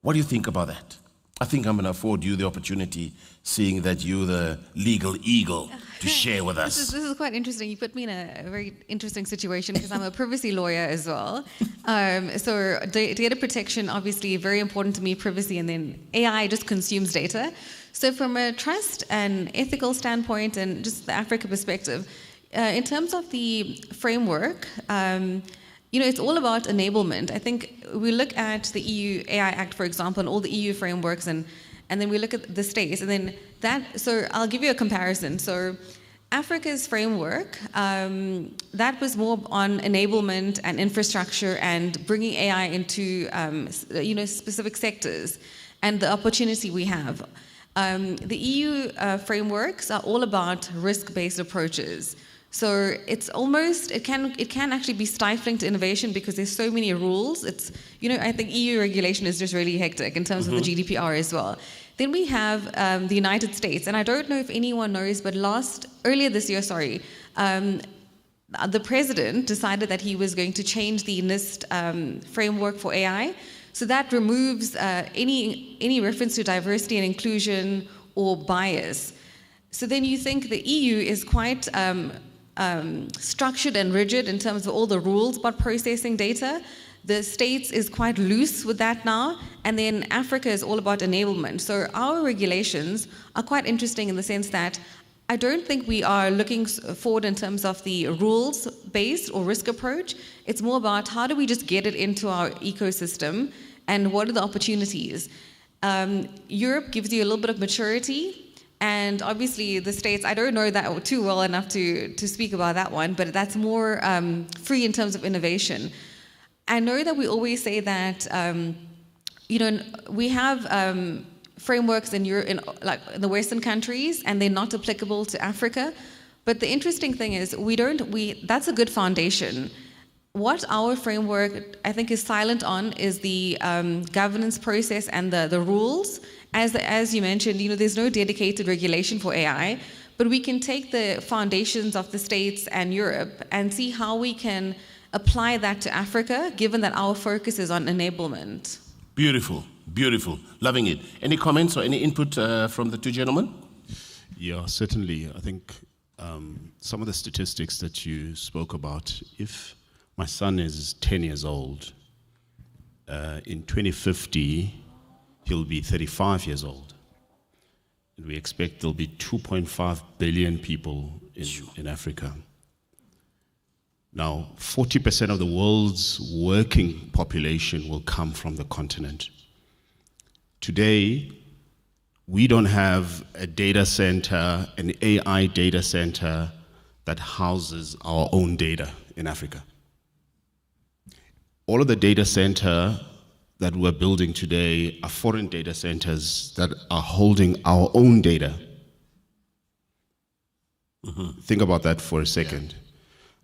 What do you think about that? I think I'm going to afford you the opportunity, seeing that you're the legal eagle, to share with us. This is quite interesting. You put me in a very interesting situation because I'm a privacy lawyer as well. So data protection, obviously, very important to me, privacy, and then AI just consumes data. So from a trust and ethical standpoint and just the Africa perspective, in terms of the framework, it's all about enablement. I think we look at the EU AI Act, for example, and all the EU frameworks, and then we look at the states, and then so I'll give you a comparison. So Africa's framework, that was more on enablement and infrastructure and bringing AI into, specific sectors and the opportunity we have. The EU frameworks are all about risk-based approaches. So it's almost, it can actually be stifling to innovation because there's so many rules. I think EU regulation is just really hectic in terms of the GDPR as well. Then we have the United States, and I don't know if anyone knows, but earlier this year, the president decided that he was going to change the NIST framework for AI. So that removes any reference to diversity and inclusion or bias. So then you think the EU is quite structured and rigid in terms of all the rules about processing data. The States is quite loose with that now, and then Africa is all about enablement. So our regulations are quite interesting in the sense that I don't think we are looking forward in terms of the rules-based or risk approach. It's more about how do we just get it into our ecosystem and what are the opportunities. Europe gives you a little bit of maturity. And obviously the States, I don't know that too well enough to speak about that one, but that's more free in terms of innovation. I know that we always say that, we have frameworks in Europe, in the Western countries, and they're not applicable to Africa. But the interesting thing is, that's a good foundation. What our framework, I think, is silent on is the governance process and the rules. As you mentioned, there's no dedicated regulation for AI, but we can take the foundations of the States and Europe and see how we can apply that to Africa, given that our focus is on enablement. Beautiful, beautiful. Loving it. Any comments or any input from the two gentlemen? Yeah, certainly. I think some of the statistics that you spoke about, if my son is 10 years old, in 2050, he'll be 35 years old. And we expect there'll be 2.5 billion people in Africa. Now, 40% of the world's working population will come from the continent. Today, we don't have a data center, an AI data center that houses our own data in Africa. All of the data center that we're building today are foreign data centers that are holding our own data. Think about that for a second.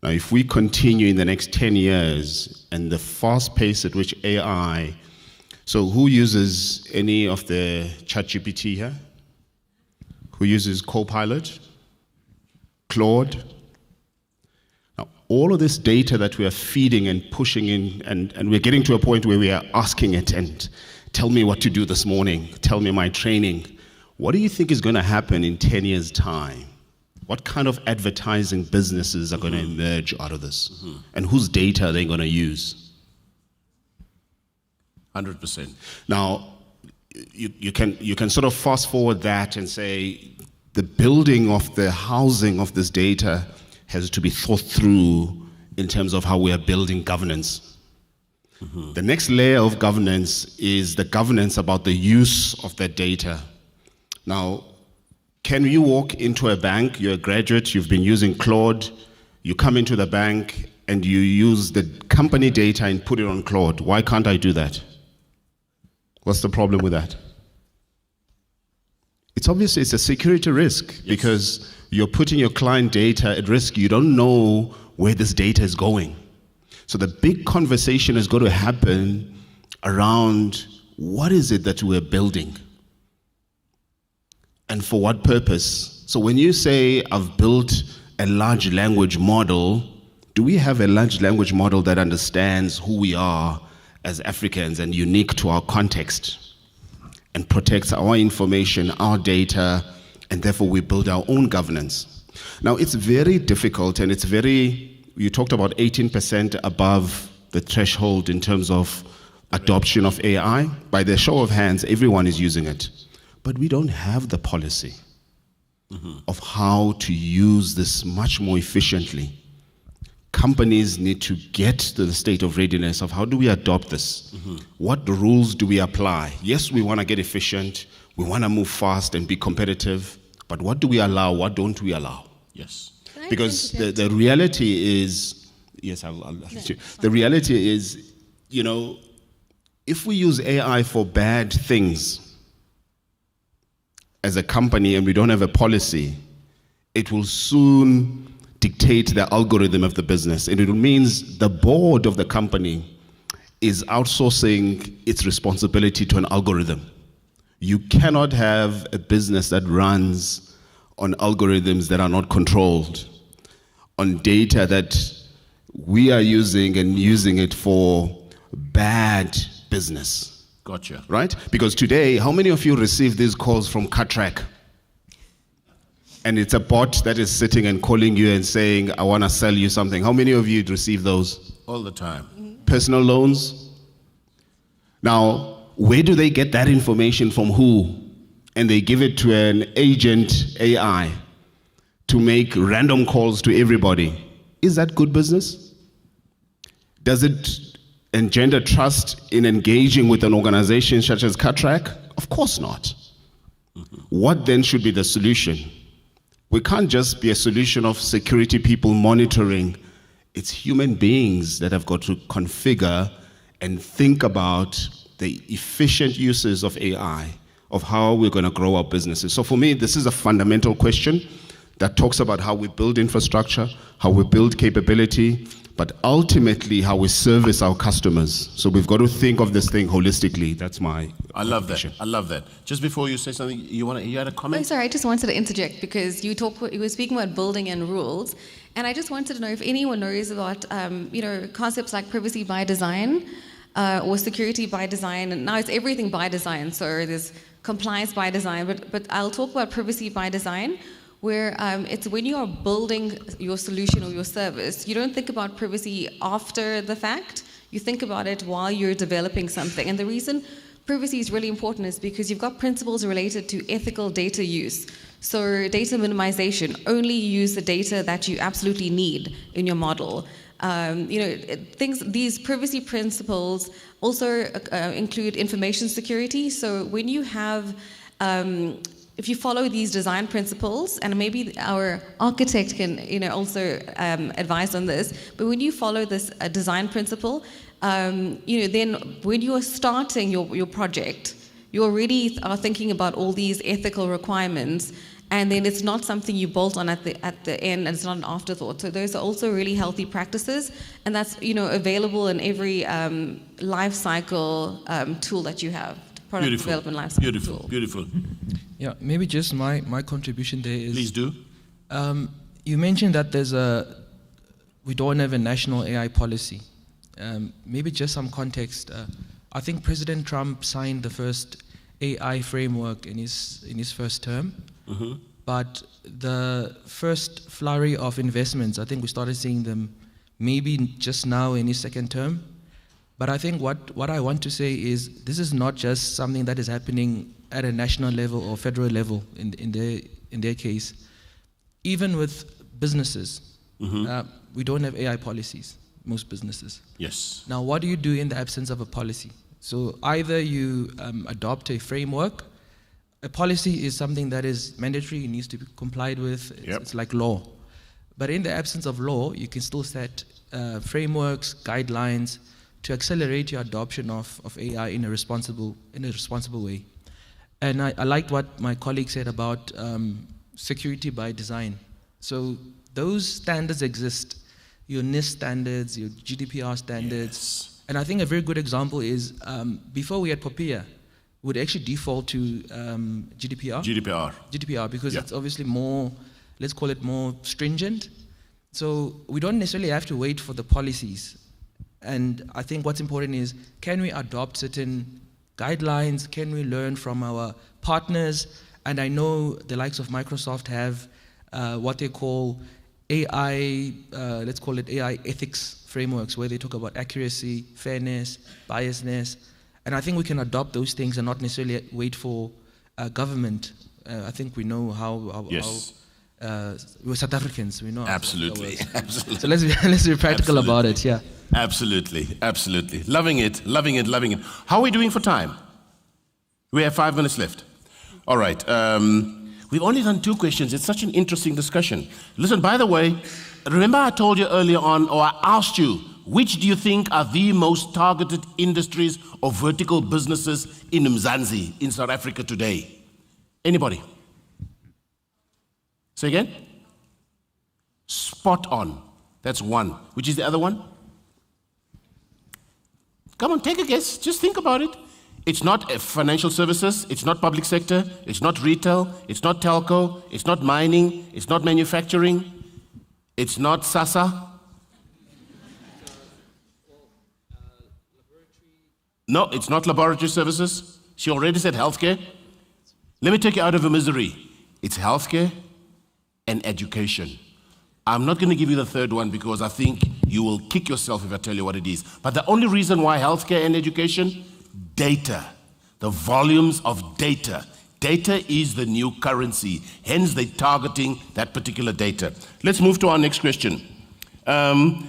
Now, if we continue in the next 10 years and the fast pace at which AI, so who uses any of the ChatGPT here? Who uses Copilot? Claude? Now, all of this data that we are feeding and pushing in, and we're getting to a point where we are asking it, and tell me what to do this morning, tell me my training. What do you think is going to happen in 10 years' time? What kind of advertising businesses are going to emerge out of this? And whose data are they going to use? 100%. Now, you can sort of fast forward that and say the building of the housing of this data has to be thought through in terms of how we are building governance. The next layer of governance is the governance about the use of that data. Now, can you walk into a bank, you're a graduate, you've been using Claude, you come into the bank and you use the company data and put it on Claude. Why can't I do that? What's the problem with that? It's obviously it's a security risk because you're putting your client data at risk. You don't know where this data is going. So the big conversation is going to happen around what is it that we're building? And for what purpose? So when you say, I've built a large language model, do we have a large language model that understands who we are as Africans and unique to our context and protects our information, our data, and therefore we build our own governance? Now, it's very difficult and it's you talked about 18% above the threshold in terms of adoption of AI. By the show of hands, everyone is using it. But we don't have the policy of how to use this much more efficiently. Companies need to get to the state of readiness of how do we adopt this? What rules do we apply? Yes, we want to get efficient. We want to move fast and be competitive. But what do we allow? What don't we allow? Yes. Because the reality is, yes, I'll let you. The reality is, if we use AI for bad things, as a company and we don't have a policy, it will soon dictate the algorithm of the business. And it means the board of the company is outsourcing its responsibility to an algorithm. You cannot have a business that runs on algorithms that are not controlled, on data that we are using and using it for bad business. Gotcha. Right? Because today, how many of you receive these calls from CutTrack? And it's a bot that is sitting and calling you and saying, I want to sell you something. How many of you receive those? All the time. Personal loans? Now, where do they get that information from who? And they give it to an agent AI to make random calls to everybody. Is that good business? Does it engender trust in engaging with an organization such as CutTrack? Of course not. What then should be the solution? We can't just be a solution of security people monitoring. It's human beings that have got to configure and think about the efficient uses of AI, of how we're going to grow our businesses. So for me, this is a fundamental question that talks about how we build infrastructure, how we build capability, but ultimately how we service our customers. So we've got to think of this thing holistically. That's my I love that. I love that. Just before you say something, you had a comment? Oh, sorry, I just wanted to interject because you were speaking about building and rules, and I just wanted to know if anyone knows about concepts like privacy by design or security by design. And now it's everything by design. So there's compliance by design, but I'll talk about privacy by design, where it's when you are building your solution or your service, you don't think about privacy after the fact, you think about it while you're developing something. And the reason privacy is really important is because you've got principles related to ethical data use. So data minimization, only use the data that you absolutely need in your model. These privacy principles also include information security. So when you have if you follow these design principles, and maybe our architect can also advise on this, but when you follow this design principle, then when you are starting your project, you already are thinking about all these ethical requirements, and then it's not something you bolt on at the end, and it's not an afterthought. So those are also really healthy practices, and that's available in every life cycle tool that you have. Product development life cycle tool. Beautiful. Yeah, maybe just my contribution there is... Please do. You mentioned that we don't have a national AI policy. Maybe just some context. I think President Trump signed the first AI framework in his first term, but the first flurry of investments, I think we started seeing them maybe just now in his second term. But I think what I want to say is this is not just something that is happening at a national level or federal level in their case. Even with businesses, we don't have AI policies, most businesses. Yes. Now, what do you do in the absence of a policy? So either you adopt a framework. A policy is something that is mandatory, it needs to be complied with, it's like law. But in the absence of law, you can still set frameworks, guidelines, to accelerate your adoption of AI in a responsible way. And I liked what my colleague said about security by design. So those standards exist, your NIST standards, your GDPR standards. Yes. And I think a very good example is before we had POPIA, would actually default to GDPR. GDPR, because it's obviously more, let's call it more stringent. So we don't necessarily have to wait for the policies. And I think what's important is, can we adopt certain guidelines? Can we learn from our partners? And I know the likes of Microsoft have what they call AI, let's call it AI ethics frameworks, where they talk about accuracy, fairness, biasness. And I think we can adopt those things and not necessarily wait for government. I think we know how we're South Africans, we know. Absolutely. So let's be practical about it, yeah. Absolutely. Loving it. How are we doing for time? We have 5 minutes left. All right. We've only done 2 questions. It's such an interesting discussion. Listen, by the way, remember I told you earlier on, or I asked you, which do you think are the most targeted industries or vertical businesses in Mzansi, in South Africa today? Anybody? Say again? Spot on. That's one. Which is the other one? Come on, take a guess. Just think about it. It's not financial services. It's not public sector. It's not retail. It's not telco. It's not mining. It's not manufacturing. It's not SASA. No, it's not laboratory services. She already said healthcare. Let me take you out of a misery. It's healthcare and education. I'm not going to give you the third one because I think you will kick yourself if I tell you what it is. But the only reason why healthcare and education, data, the volumes of data. Data is the new currency. Hence, they're targeting that particular data. Let's move to our next question.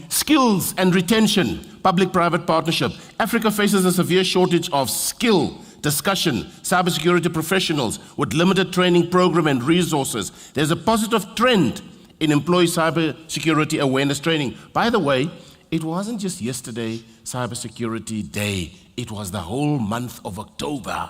Skills and retention, public-private partnership. Africa faces a severe shortage of skilled discussion, cybersecurity professionals with limited training program and resources. There's a positive trend in employee cybersecurity awareness training. By the way, it wasn't just yesterday, Cybersecurity Day. It was the whole month of October,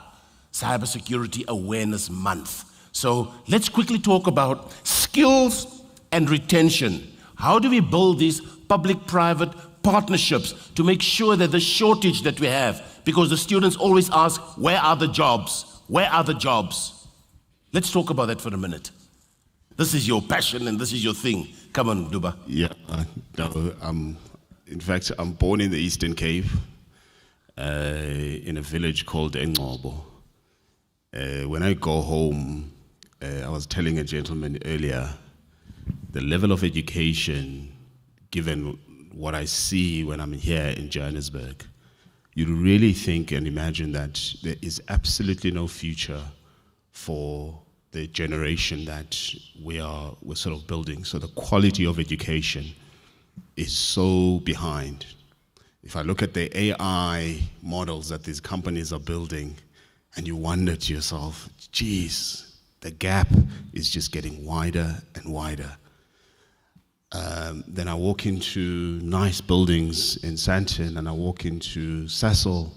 Cybersecurity Awareness Month. So let's quickly talk about skills and retention. How do we build these public-private partnerships to make sure that the shortage that we have, because the students always ask, where are the jobs? Where are the jobs? Let's talk about that for a minute. This is your passion and this is your thing. Come on, Duba. Yeah, in fact, I'm born in the Eastern Cape, in a village called Engcobo. When I go home, I was telling a gentleman earlier, the level of education, given what I see when I'm here in Johannesburg, you really think and imagine that there is absolutely no future for the generation that we're sort of building. So the quality of education is so behind. If I look at the AI models that these companies are building, and you wonder to yourself, geez, the gap is just getting wider and wider. Then I walk into nice buildings in Sandton, and I walk into Sasol.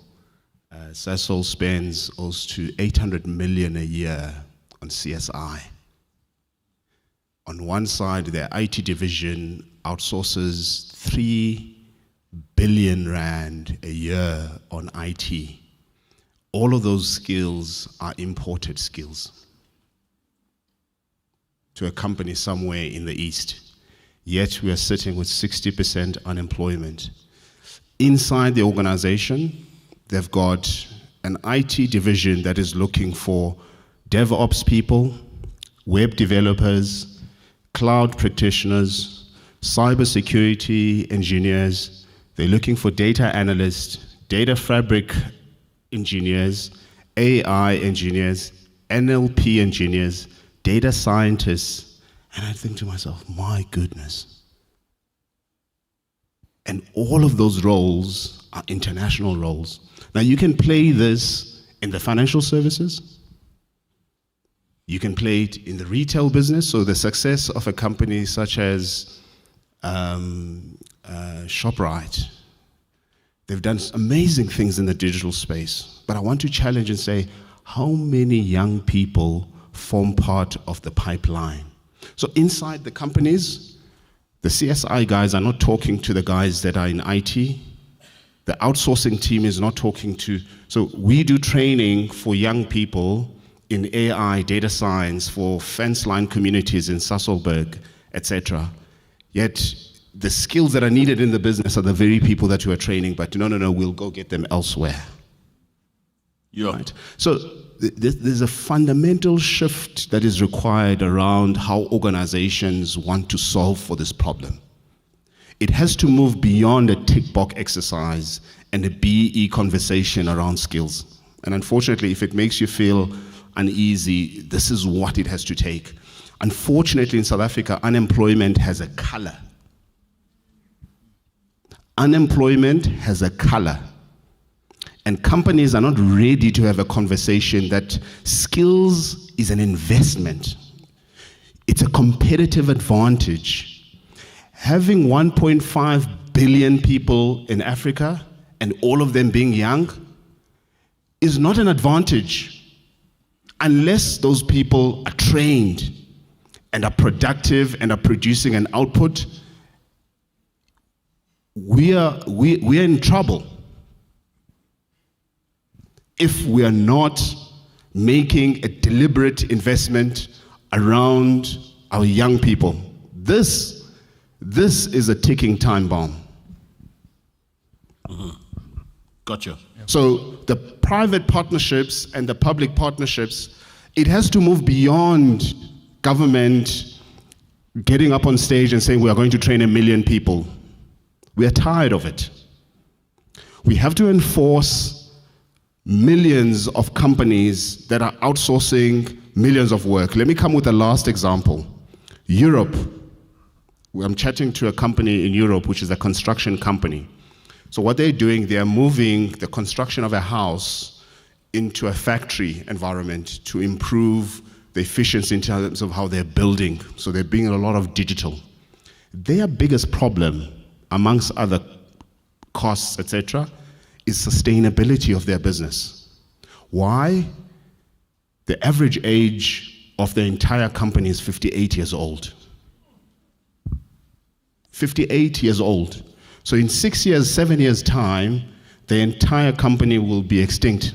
Sasol spends close to 800 million a year on CSI. On one side, their IT division outsources 3 billion rand a year on IT. All of those skills are imported skills to a company somewhere in the East. Yet we are sitting with 60% unemployment. Inside the organization, they've got an IT division that is looking for DevOps people, web developers, cloud practitioners, cybersecurity engineers. They're looking for data analysts, data fabric engineers, AI engineers, NLP engineers, data scientists. And I think to myself, my goodness. And all of those roles are international roles. Now you can play this in the financial services. You can play it in the retail business. So the success of a company such as ShopRite, they've done amazing things in the digital space. But I want to challenge and say, how many young people form part of the pipeline? So inside the companies, the CSI guys are not talking to the guys that are in IT. The outsourcing team is not talking to, so we do training for young people in AI, data science, for fence line communities in Sasolburg, etc. Yet the skills that are needed in the business are the very people that you are training, but no, we'll go get them elsewhere. Yeah. Right? So there's a fundamental shift that is required around how organizations want to solve for this problem. It has to move beyond a tick box exercise and a BE conversation around skills. And unfortunately, if it makes you feel uneasy, this is what it has to take. Unfortunately, in South Africa, unemployment has a color. Unemployment has a color. And companies are not ready to have a conversation that skills is an investment. It's a competitive advantage. Having 1.5 billion people in Africa and all of them being young is not an advantage unless those people are trained and are productive and are producing an output. We are in trouble if we are not making a deliberate investment around our young people. This is a ticking time bomb. Mm-hmm. Gotcha. So the private partnerships and the public partnerships, it has to move beyond government getting up on stage and saying we are going to train 1 million people. We are tired of it. We have to enforce millions of companies that are outsourcing millions of work. Let me come with the last example. Europe. I'm chatting to a company in Europe, which is a construction company. So what they're doing, they're moving the construction of a house into a factory environment to improve the efficiency in terms of how they're building. So they're bringing a lot of digital. Their biggest problem, amongst other costs, etc., is sustainability of their business. Why? The average age of the entire company is 58 years old. 58 years old. So in 6 years, 7 years' time, the entire company will be extinct.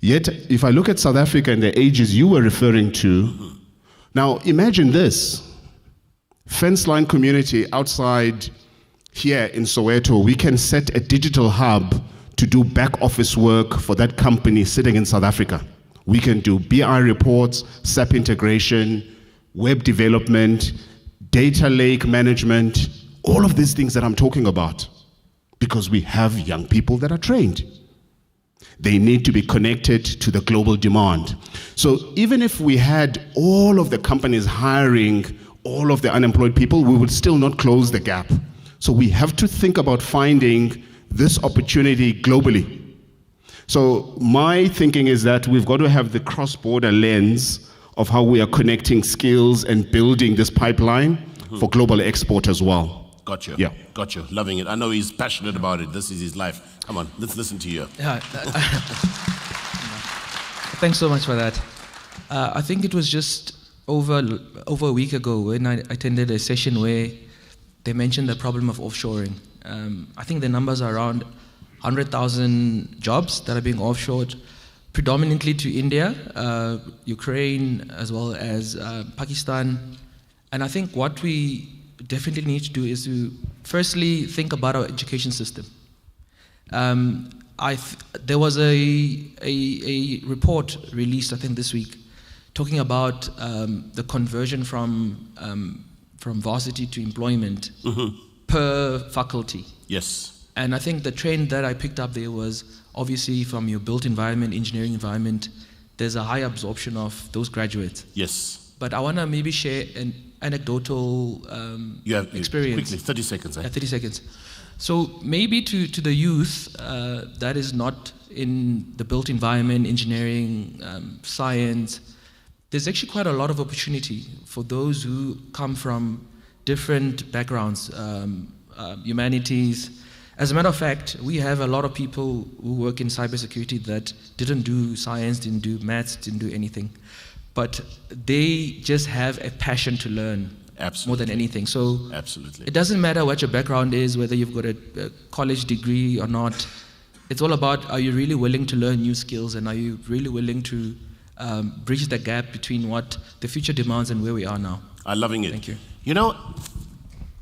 Yet, if I look at South Africa and the ages you were referring to, now imagine this. Fence line community outside here in Soweto, we can set a digital hub to do back office work for that company sitting in South Africa. We can do BI reports, SAP integration, web development, data lake management, all of these things that I'm talking about, because we have young people that are trained. They need to be connected to the global demand. So even if we had all of the companies hiring all of the unemployed people, we would still not close the gap. So we have to think about finding this opportunity globally. So my thinking is that we've got to have the cross-border lens of how we are connecting skills and building this pipeline for global export as well. Got you. Yeah. Got you. Loving it. I know he's passionate about it. This is his life. Come on, let's listen to you. Yeah. Thanks so much for that. I think it was just over a week ago when I attended a session where they mentioned the problem of offshoring. I think the numbers are around 100,000 jobs that are being offshored, predominantly to India, Ukraine, as well as Pakistan. And I think what we definitely need to do is to firstly think about our education system. There was a report released, I think this week, talking about the conversion from varsity to employment per faculty. Yes. And I think the trend that I picked up there was obviously from your built environment, engineering environment, there's a high absorption of those graduates. Yes. But I want to maybe share an anecdotal experience. Quickly, 30 seconds. 30 seconds. So maybe to the youth that is not in the built environment, engineering, science, there's actually quite a lot of opportunity for those who come from different backgrounds, humanities. As a matter of fact, we have a lot of people who work in cybersecurity that didn't do science, didn't do maths, didn't do anything. But they just have a passion to learn. Absolutely. More than anything. So absolutely. It doesn't matter what your background is, whether you've got a college degree or not. It's all about, are you really willing to learn new skills, and are you really willing to bridge the gap between what the future demands and where we are now? I'm loving it. Thank you. You know,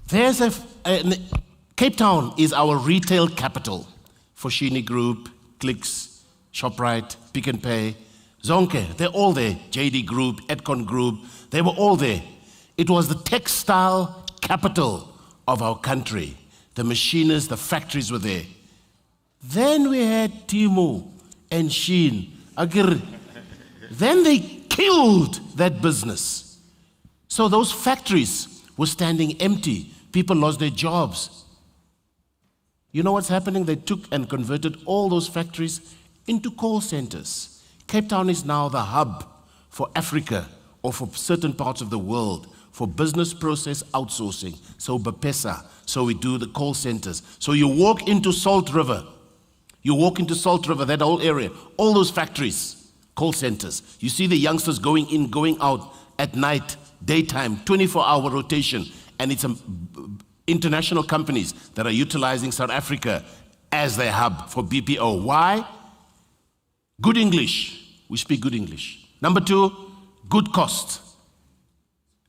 there's Cape Town is our retail capital. Foschini Group, Clicks, ShopRite, Pick n Pay, Zonke, they're all there. JD Group, Edcon Group, they were all there. It was the textile capital of our country. The machinists, the factories were there. Then we had Temu and Shein, Agir. Then they killed that business. So those factories were standing empty. People lost their jobs. You know what's happening? They took and converted all those factories into call centers. Cape Town is now the hub for Africa or for certain parts of the world for business process outsourcing. So BPESA, so we do the call centers. So you walk into Salt River, that whole area, all those factories, call centers. You see the youngsters going in, going out at night, daytime, 24-hour rotation, and it's international companies that are utilizing South Africa as their hub for BPO. Why? Good English. We speak good English. Number 2, good cost.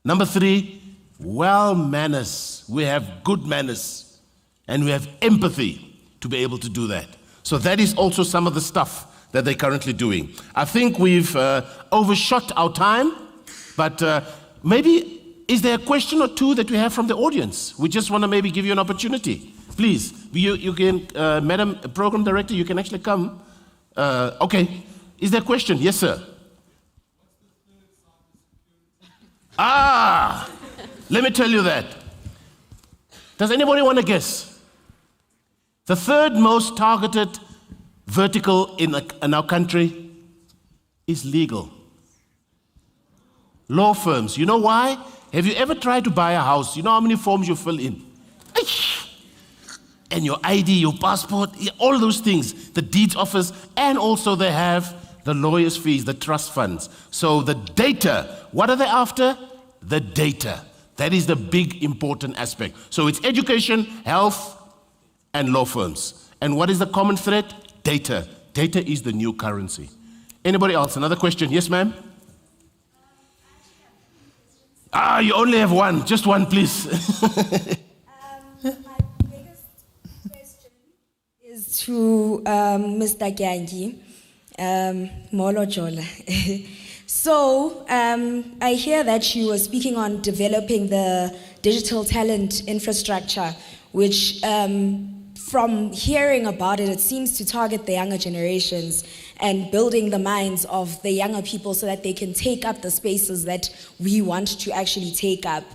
Number 3, well manners. We have good manners and we have empathy to be able to do that. So that is also some of the stuff that they're currently doing. I think we've overshot our time, but maybe is there a question or two that we have from the audience? We just want to maybe give you an opportunity. Please, you can, Madam Program Director, you can actually come. Okay, is there a question? Yes, sir. Let me tell you that. Does anybody want to guess? The third most targeted vertical in our country is legal. Law firms. You know why? Have you ever tried to buy a house? You know how many forms you fill in? And your ID, your passport, all those things, the deeds office, and also they have the lawyer's fees, the trust funds. So the data, what are they after? The data. That is the big important aspect. So it's education, health, and law firms. And what is the common thread? Data. Data is the new currency. Anybody else? Another question? Yes, ma'am? You only have one. Just one, please. My biggest question is to Mr. Gyangi, Molo Jola. So, I hear that you were speaking on developing the digital talent infrastructure, which from hearing about it, it seems to target the younger generations and building the minds of the younger people so that they can take up the spaces that we want to actually take up.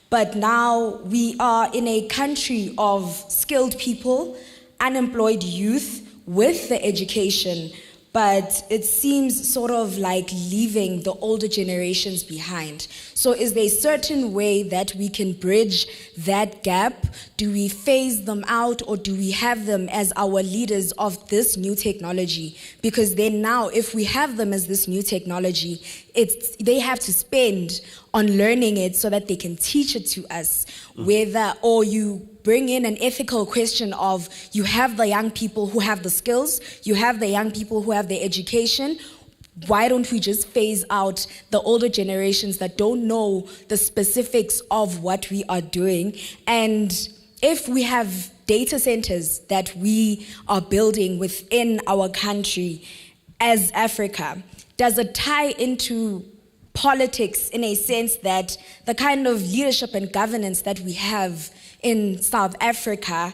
But now we are in a country of skilled people, unemployed youth with the education, but it seems sort of like leaving the older generations behind. So is there a certain way that we can bridge that gap? Do we phase them out, or do we have them as our leaders of this new technology? Because then now, if we have them as this new technology, they have to spend on learning it so that they can teach it to us. Whether, or you bring in an ethical question of, you have the young people who have the skills, you have the young people who have the education. Why don't we just phase out the older generations that don't know the specifics of what we are doing? And if we have data centers that we are building within our country as Africa, does it tie into politics in a sense that the kind of leadership and governance that we have in South Africa,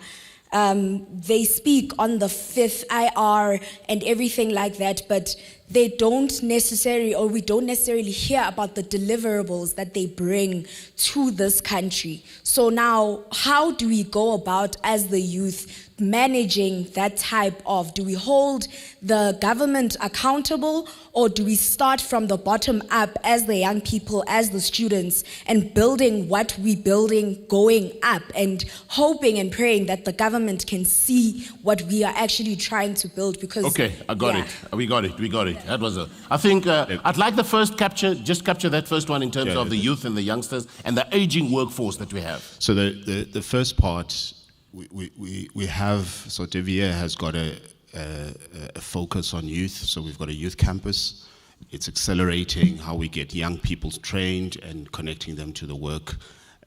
they speak on the fifth IR and everything like that, but they don't necessarily, or we don't necessarily hear about the deliverables that they bring to this country. So now, how do we go about as the youth managing that type of, do we hold the government accountable, or do we start from the bottom up as the young people, as the students, and building what we're building going up and hoping and praying that the government can see what we are actually trying to build? Because okay, I got it. We got it. That was I think I'd like the first capture that first one in terms of the youth and the youngsters and the aging workforce that we have. So the first part, we have, so Devier has got a focus on youth. So we've got a youth campus. It's accelerating how we get young people trained and connecting them to the work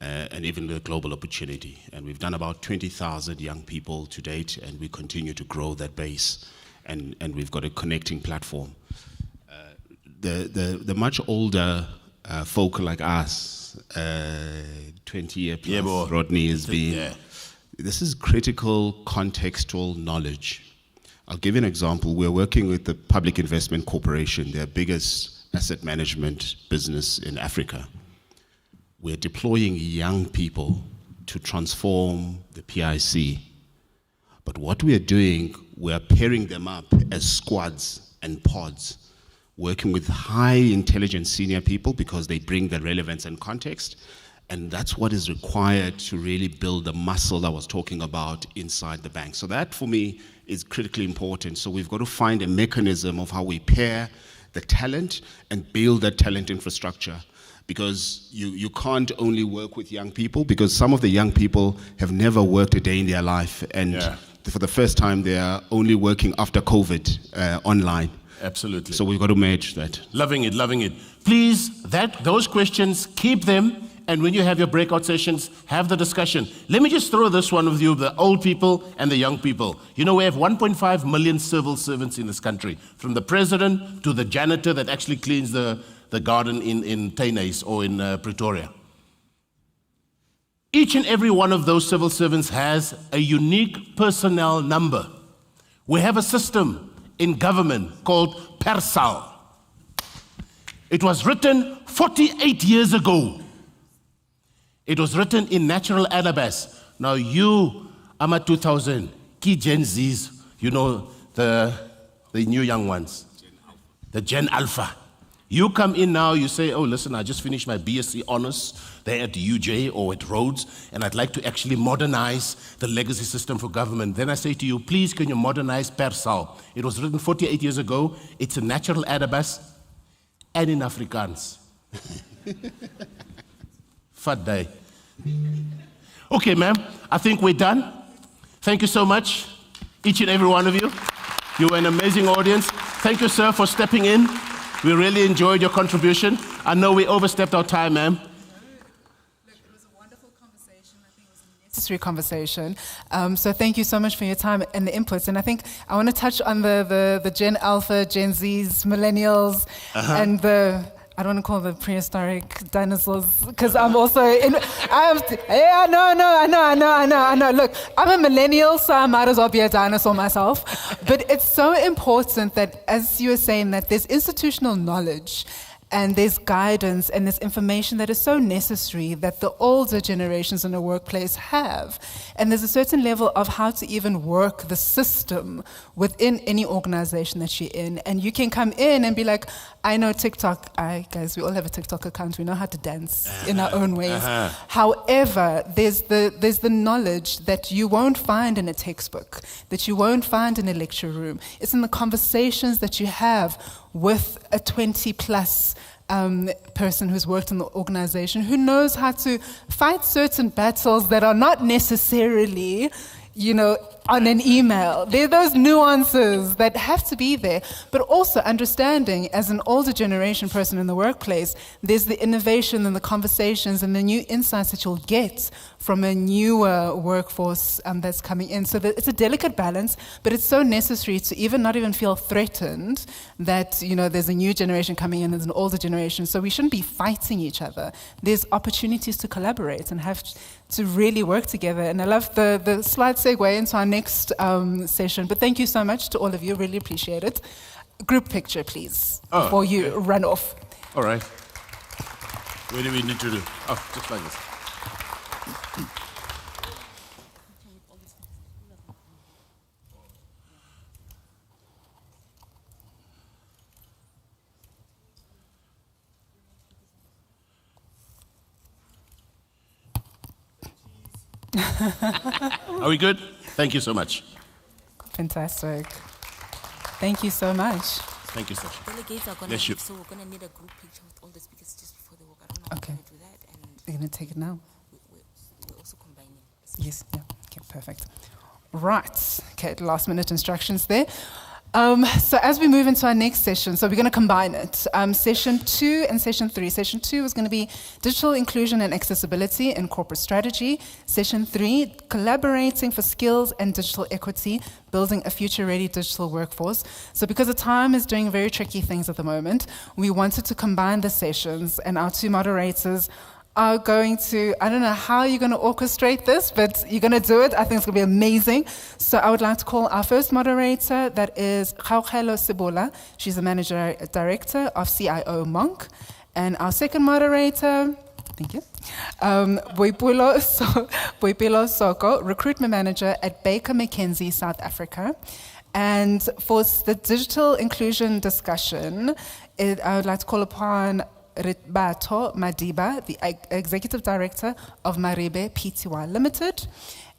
and even the global opportunity. And we've done about 20,000 young people to date, and we continue to grow that base. And we've got a connecting platform. The much older folk like us, 20-year plus, Rodney has been. Yeah. This is critical contextual knowledge. I'll give you an example. We're working with the Public Investment Corporation, their biggest asset management business in Africa. We're deploying young people to transform the PIC. But what we are doing, we're pairing them up as squads and pods, working with high intelligence senior people because they bring the relevance and context. And that's what is required to really build the muscle that I was talking about inside the bank. So that, for me, is critically important. So we've got to find a mechanism of how we pair the talent and build that talent infrastructure. Because you can't only work with young people, because some of the young people have never worked a day in their life. And for the first time, they are only working after COVID online. Absolutely. So we've got to merge that. Loving it. Please, those questions, keep them. And when you have your breakout sessions, have the discussion. Let me just throw this one with you, the old people and the young people. You know, we have 1.5 million civil servants in this country, from the president to the janitor that actually cleans the garden in Tainis or in Pretoria. Each and every one of those civil servants has a unique personnel number. We have a system in government called PERSAL. It was written 48 years ago. It was written in natural adabas. Now you, I'm at 2000, key Gen Zs, you know, the the new young ones, the Gen Alpha. You come in now, you say, oh, listen, I just finished my BSc Honours there at UJ or at Rhodes, and I'd like to actually modernize the legacy system for government. Then I say to you, please, can you modernize Persal? It was written 48 years ago. It's a natural adabas and in Afrikaans. Fat day. Okay, ma'am, I think we're done. Thank you so much, each and every one of you. You were an amazing audience. Thank you, sir, for stepping in. We really enjoyed your contribution. I know we overstepped our time, ma'am. Look, it was a wonderful conversation. I think it was a necessary conversation. So thank you so much for your time and the inputs. And I think I want to touch on the Gen Alpha, Gen Zs, millennials, and the, I don't want to call them prehistoric dinosaurs, because I'm also in, I know. Look, I'm a millennial, so I might as well be a dinosaur myself. But it's so important that, as you were saying, that there's institutional knowledge and there's guidance and there's information that is so necessary that the older generations in the workplace have. And there's a certain level of how to even work the system within any organization that you're in. And you can come in and be like, I know TikTok. Guys, we all have a TikTok account. We know how to dance in our own ways. However, there's the knowledge that you won't find in a textbook, that you won't find in a lecture room. It's in the conversations that you have with a 20-plus person who's worked in the organization, who knows how to fight certain battles that are not necessarily, on an email. There are those nuances that have to be there, but also understanding, as an older generation person in the workplace, there's the innovation and the conversations and the new insights that you'll get from a newer workforce that's coming in. So it's a delicate balance, but it's so necessary to not even feel threatened that, there's a new generation coming in, there's an older generation. So we shouldn't be fighting each other. There's opportunities to collaborate and have to really work together. And I love the slight segue into our next session. But thank you so much to all of you. Really appreciate it. Group picture, please, before you run off. All right. What do we need to do? Oh, just like this. Are we good? Thank you so much. Fantastic. Thank you so much. Thank you, sir. Delegates are going to so we're going to need a group picture with all the speakers just before they walk. I don't know how we're going to do that. And you're going to take it now? We're also combining. Yes, yeah. Okay, perfect. Right. Okay, last minute instructions there. So as we move into our next session, so we're going to combine it. Session 2 and Session 3. Session 2 is going to be digital inclusion and accessibility in corporate strategy. Session 3, collaborating for skills and digital equity, building a future-ready digital workforce. So because the time is doing very tricky things at the moment, we wanted to combine the sessions, and our two moderators are going to, I don't know how you're going to orchestrate this, but you're going to do it. I think it's going to be amazing. So I would like to call our first moderator, that is Kgaugelo Sibola. She's the Manager Director of CIO Monk. And our second moderator, thank you, Boipelo Soko, Recruitment Manager at Baker McKenzie, South Africa. And for the digital inclusion discussion, I would like to call upon Ritbato Madiba, the Executive Director of Maribe Pty Limited.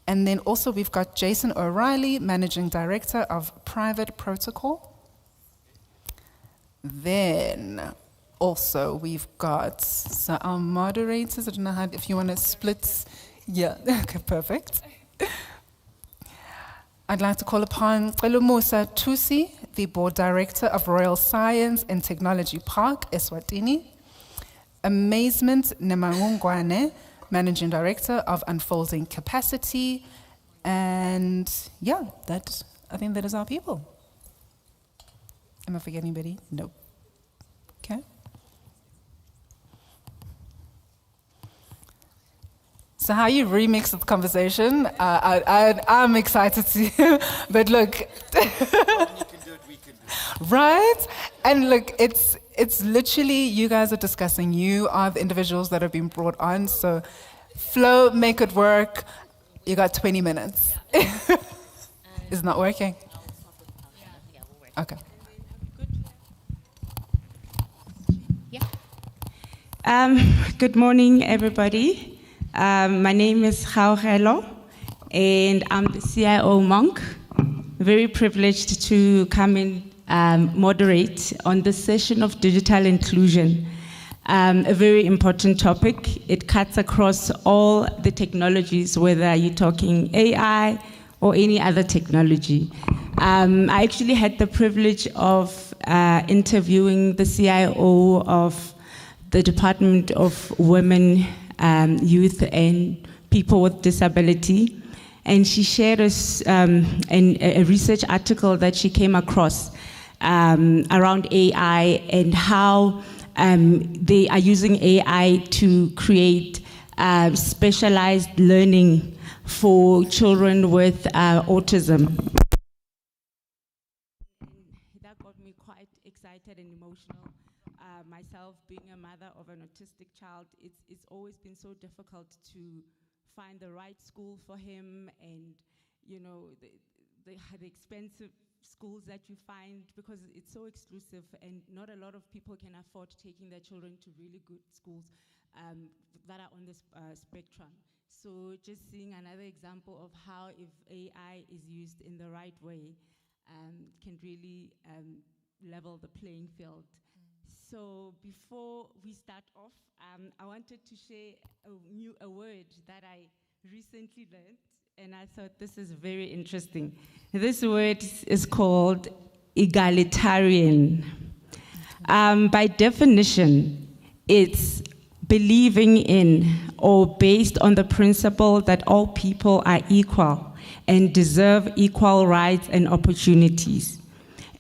And then also we've got Jason O'Reilly, Managing Director of Private Protocol. Then also we've got, so our moderators, I don't know how, if you want to split, yeah, okay, perfect. I'd like to call upon Musa Tusi, the Board Director of Royal Science and Technology Park, Eswatini. Amazement Nemangungwane, Managing Director of Unfolding Capacity. And yeah, I think that is our people. Am I forgetting anybody? No. Okay. So how you remix the conversation, I'm excited to, but look. You can do it, we can do it. Right? And look, it's literally, you guys are discussing, you are the individuals that have been brought on, so flow, make it work. You got 20 minutes. It's not working. Okay. Good morning, everybody. My name is Gaugelo, and I'm the CIO Monk. Very privileged to come and moderate on this session of digital inclusion. A very important topic. It cuts across all the technologies, whether you're talking AI or any other technology. I actually had the privilege of interviewing the CIO of the Department of Women, Youth and People with Disability, and she shared us a research article that she came across around AI and how they are using AI to create specialized learning for children with autism. That got me quite excited and emotional. Myself, being a mother of an autistic child, it's always been so difficult to find the right school for him, and you know the expensive schools that you find, because it's so exclusive and not a lot of people can afford taking their children to really good schools that are on this spectrum. So just seeing another example of how, if AI is used in the right way, can really level the playing field. So before we start off, I wanted to share a word that I recently learned, and I thought this is very interesting. This word is called egalitarian. By definition, it's believing in or based on the principle that all people are equal and deserve equal rights and opportunities.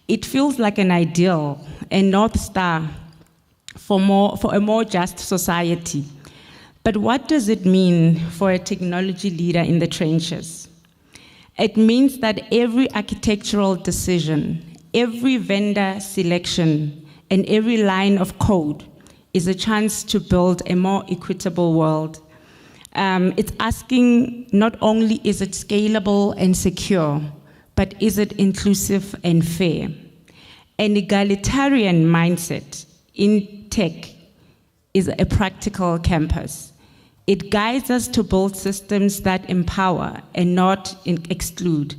It feels like an ideal, a North Star for a more just society. But what does it mean for a technology leader in the trenches? It means that every architectural decision, every vendor selection, and every line of code is a chance to build a more equitable world. It's asking not only is it scalable and secure, but is it inclusive and fair? An egalitarian mindset in tech is a practical campus. It guides us to build systems that empower and not exclude.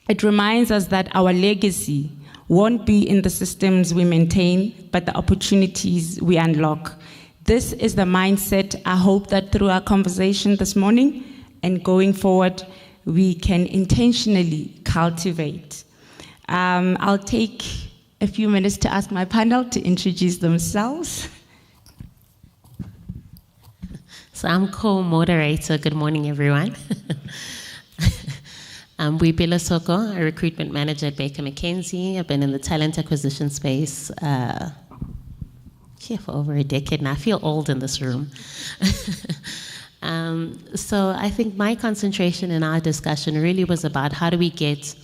It reminds us that our legacy won't be in the systems we maintain, but the opportunities we unlock. This is the mindset I hope that through our conversation this morning and going forward, we can intentionally cultivate. I'll take a few minutes to ask my panel to introduce themselves. So I'm co-moderator. Good morning, everyone. I'm Wibila Soko, a recruitment manager at Baker McKenzie. I've been in the talent acquisition space here for over a decade, and I feel old in this room. So I think my concentration in our discussion really was about how do we get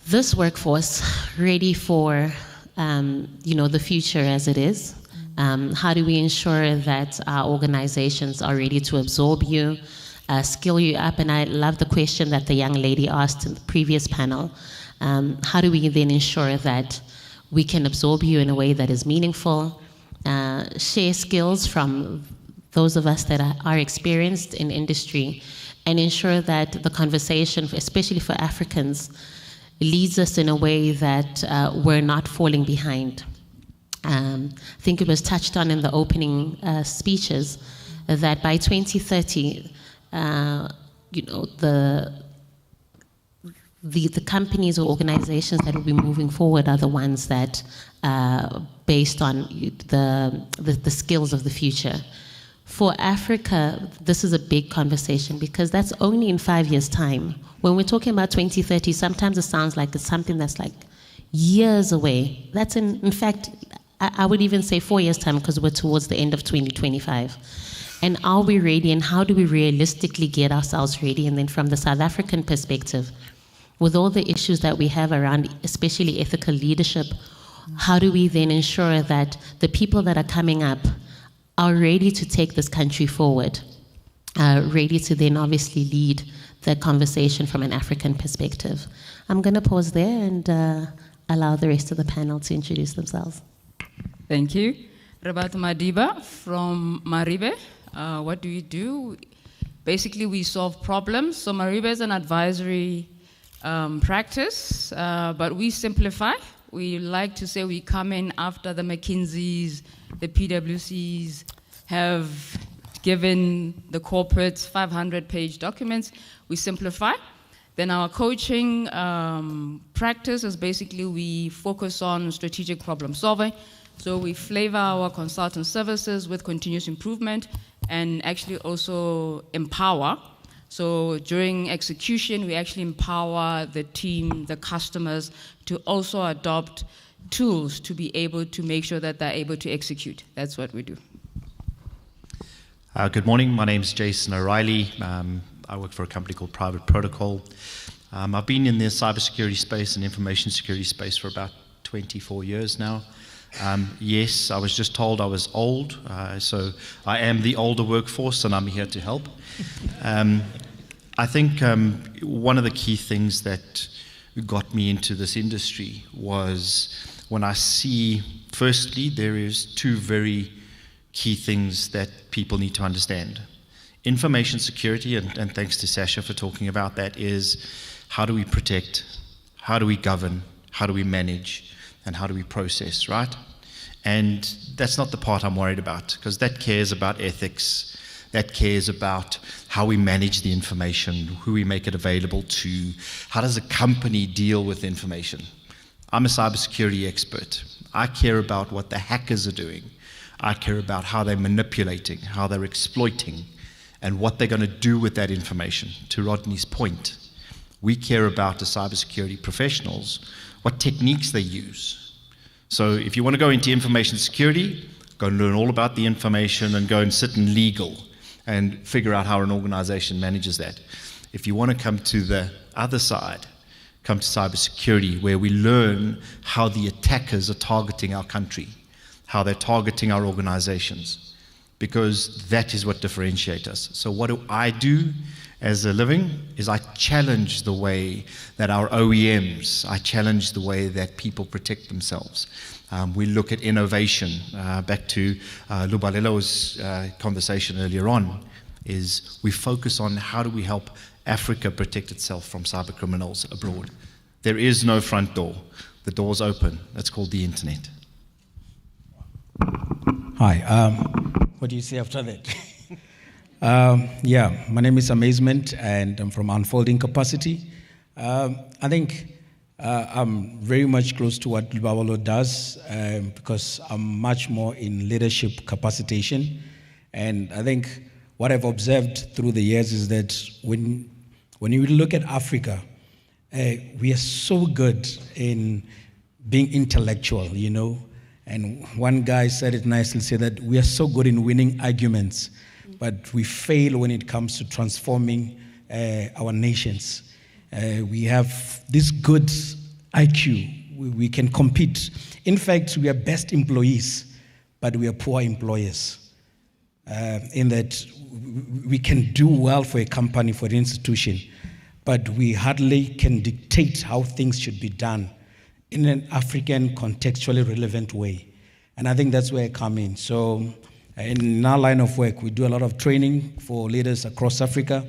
this workforce ready for the future as it is. How do we ensure that our organizations are ready to absorb you, skill you up? And I love the question that the young lady asked in the previous panel. How do we then ensure that we can absorb you in a way that is meaningful, share skills from those of us that are experienced in industry, and ensure that the conversation, especially for Africans, leads us in a way that we're not falling behind. I think it was touched on in the opening speeches that by 2030, the companies or organizations that will be moving forward are the ones that, based on the skills of the future. For Africa, this is a big conversation because that's only in 5 years' time. When we're talking about 2030, sometimes it sounds like it's something that's like years away. That's in fact, I would even say 4 years' time because we're towards the end of 2025. And are we ready, and how do we realistically get ourselves ready? And then from the South African perspective, with all the issues that we have around, especially ethical leadership, how do we then ensure that the people that are coming up are ready to take this country forward, ready to then obviously lead the conversation from an African perspective. I'm going to pause there and allow the rest of the panel to introduce themselves. Thank you. Rabat Madiba from Maribe. What do we do? Basically, we solve problems. So Maribe is an advisory practice, but we simplify. We like to say we come in after the McKinseys, the PwCs have given the corporates 500-page documents. We simplify. Then our coaching practice is basically we focus on strategic problem solving. So we flavor our consultant services with continuous improvement and actually also empower. So during execution, we actually empower the team, the customers, to also adopt tools to be able to make sure that they're able to execute. That's what we do. Good morning. My name is Jason O'Reilly. I work for a company called Private Protocol. I've been in the cybersecurity space and information security space for about 24 years now. Yes, I was just told I was old, so I am the older workforce and I'm here to help. I think one of the key things that got me into this industry was when I see, firstly, there is two very key things that people need to understand. Information security, and thanks to Sasha for talking about that, is how do we protect, how do we govern, how do we manage, and how do we process, right? And that's not the part I'm worried about, because that cares about ethics, that cares about how we manage the information, who we make it available to, how does a company deal with information. I'm a cybersecurity expert. I care about what the hackers are doing. I care about how they're manipulating, how they're exploiting, and what they're going to do with that information. To Rodney's point, we care about the cybersecurity professionals, what techniques they use. So if you want to go into information security, go and learn all about the information and go and sit in legal and figure out how an organization manages that. If you want to come to the other side, come to cybersecurity, where we learn how the attackers are targeting our country, how they're targeting our organizations, because that is what differentiates us. So what do I do as a living is I challenge the way that our OEMs, I challenge the way that people protect themselves. We look at innovation. Back to Lubalelo's conversation earlier on, is we focus on how do we help Africa protect itself from cyber criminals abroad. There is no front door. The door's open. That's called the internet. Hi. What do you say after that? Yeah, my name is Amazement, and I'm from Unfolding Capacity. I think I'm very much close to what Lubabalo does because I'm much more in leadership capacitation. And I think what I've observed through the years is that when you look at Africa, we are so good in being intellectual, you know. And one guy said it nicely, said that we are so good in winning arguments, but we fail when it comes to transforming our nations. We have this good IQ. We can compete. In fact, we are best employees, but we are poor employers. In that we can do well for a company, for an institution, but we hardly can dictate how things should be done in an African contextually relevant way. And I think that's where I come in. So in our line of work, we do a lot of training for leaders across Africa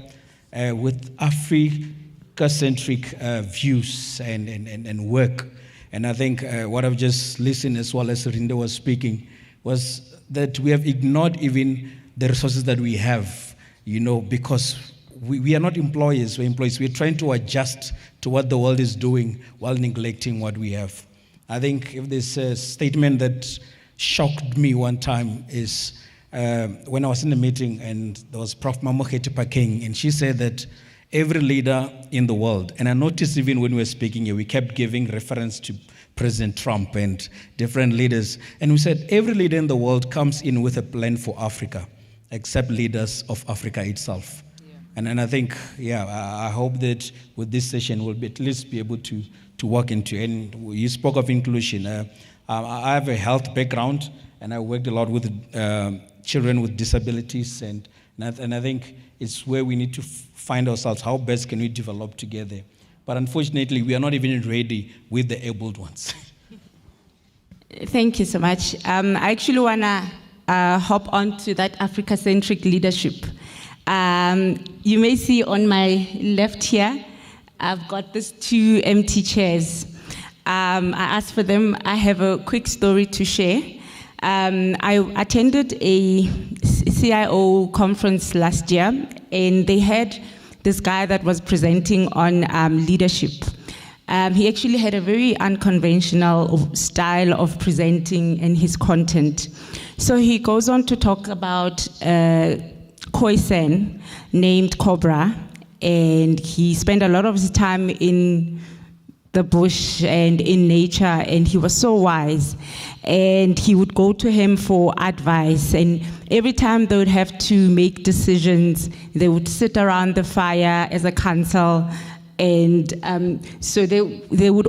with Africa-centric views and work. And I think what I've just listened as well as Rinde was speaking was that we have ignored even the resources that we have, you know, because we are not employers, we're employees. We're trying to adjust to what the world is doing while neglecting what we have. I think if there's a statement that shocked me one time is when I was in a meeting and there was Prof. Mamokete Pakeng, and she said that every leader in the world, and I noticed even when we were speaking here, we kept giving reference to President Trump and different leaders, and we said every leader in the world comes in with a plan for Africa, except leaders of Africa itself. And I think, yeah, I hope that with this session we'll at least be able to walk into, and you spoke of inclusion. I have a health background, and I worked a lot with children with disabilities, and I think it's where we need to find ourselves. How best can we develop together? But unfortunately, we are not even ready with the abled ones. Thank you so much. I actually want to hop on to that Africa-centric leadership. You may see on my left here, I've got these 2 empty chairs. I asked for them. I have a quick story to share. I attended a CIO conference last year, and they had this guy that was presenting on leadership. He actually had a very unconventional style of presenting in his content. So he goes on to talk about Khoisan named Cobra, and he spent a lot of his time in the bush and in nature, and he was so wise. And he would go to him for advice, and every time they would have to make decisions, they would sit around the fire as a council, and so he would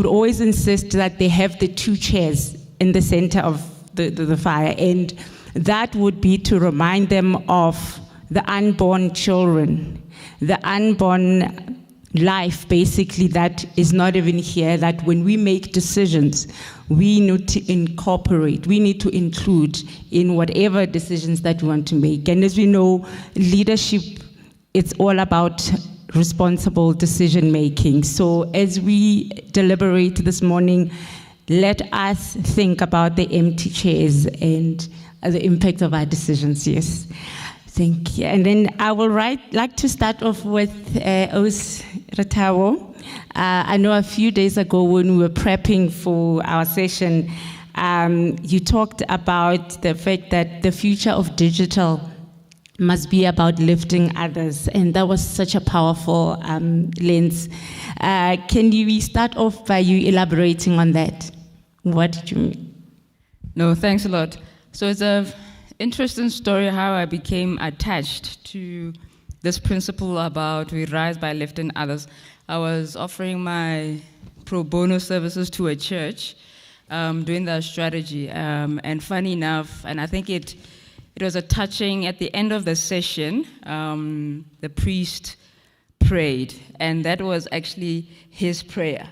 always insist that they have the 2 chairs in the center of the fire, and that would be to remind them of the unborn children, the unborn life, basically, that is not even here, that when we make decisions, we need to incorporate, we need to include in whatever decisions that we want to make. And as we know, leadership, it's all about responsible decision making. So as we deliberate this morning, let us think about the empty chairs and the impact of our decisions, yes. Thank you. And then I will like to start off with Os Ratawo. I know a few days ago when we were prepping for our session, you talked about the fact that the future of digital must be about lifting others, and that was such a powerful lens. Can you start off by you elaborating on that? What did you mean? No, thanks a lot. So it's a interesting story how I became attached to this principle about we rise by lifting others. I was offering my pro bono services to a church, doing that strategy, and funny enough, and I think it was a touching, at the end of the session, the priest prayed, and that was actually his prayer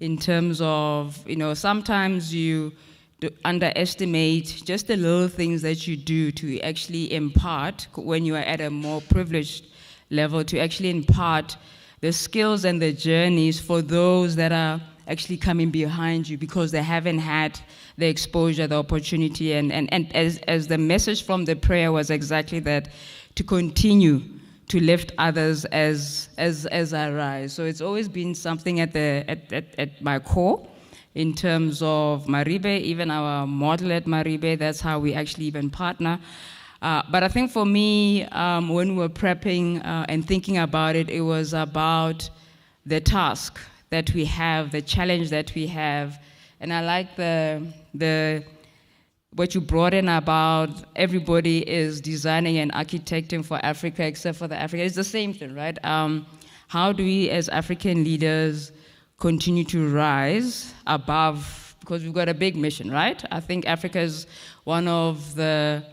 in terms of, sometimes you underestimate just the little things that you do to actually impart, when you are at a more privileged level, to actually impart the skills and the journeys for those that are actually coming behind you because they haven't had the exposure, the opportunity, and as the message from the prayer was exactly that, to continue to lift others as I rise. So it's always been something at my core. In terms of Maribe, even our model at Maribe, that's how we actually even partner. But I think for me, when we were prepping and thinking about it, it was about the task that we have, the challenge that we have. And I like what you brought in about everybody is designing and architecting for Africa except for the Africa. It's the same thing, right? How do we as African leaders continue to rise above, because we've got a big mission, right? I think Africa is one of the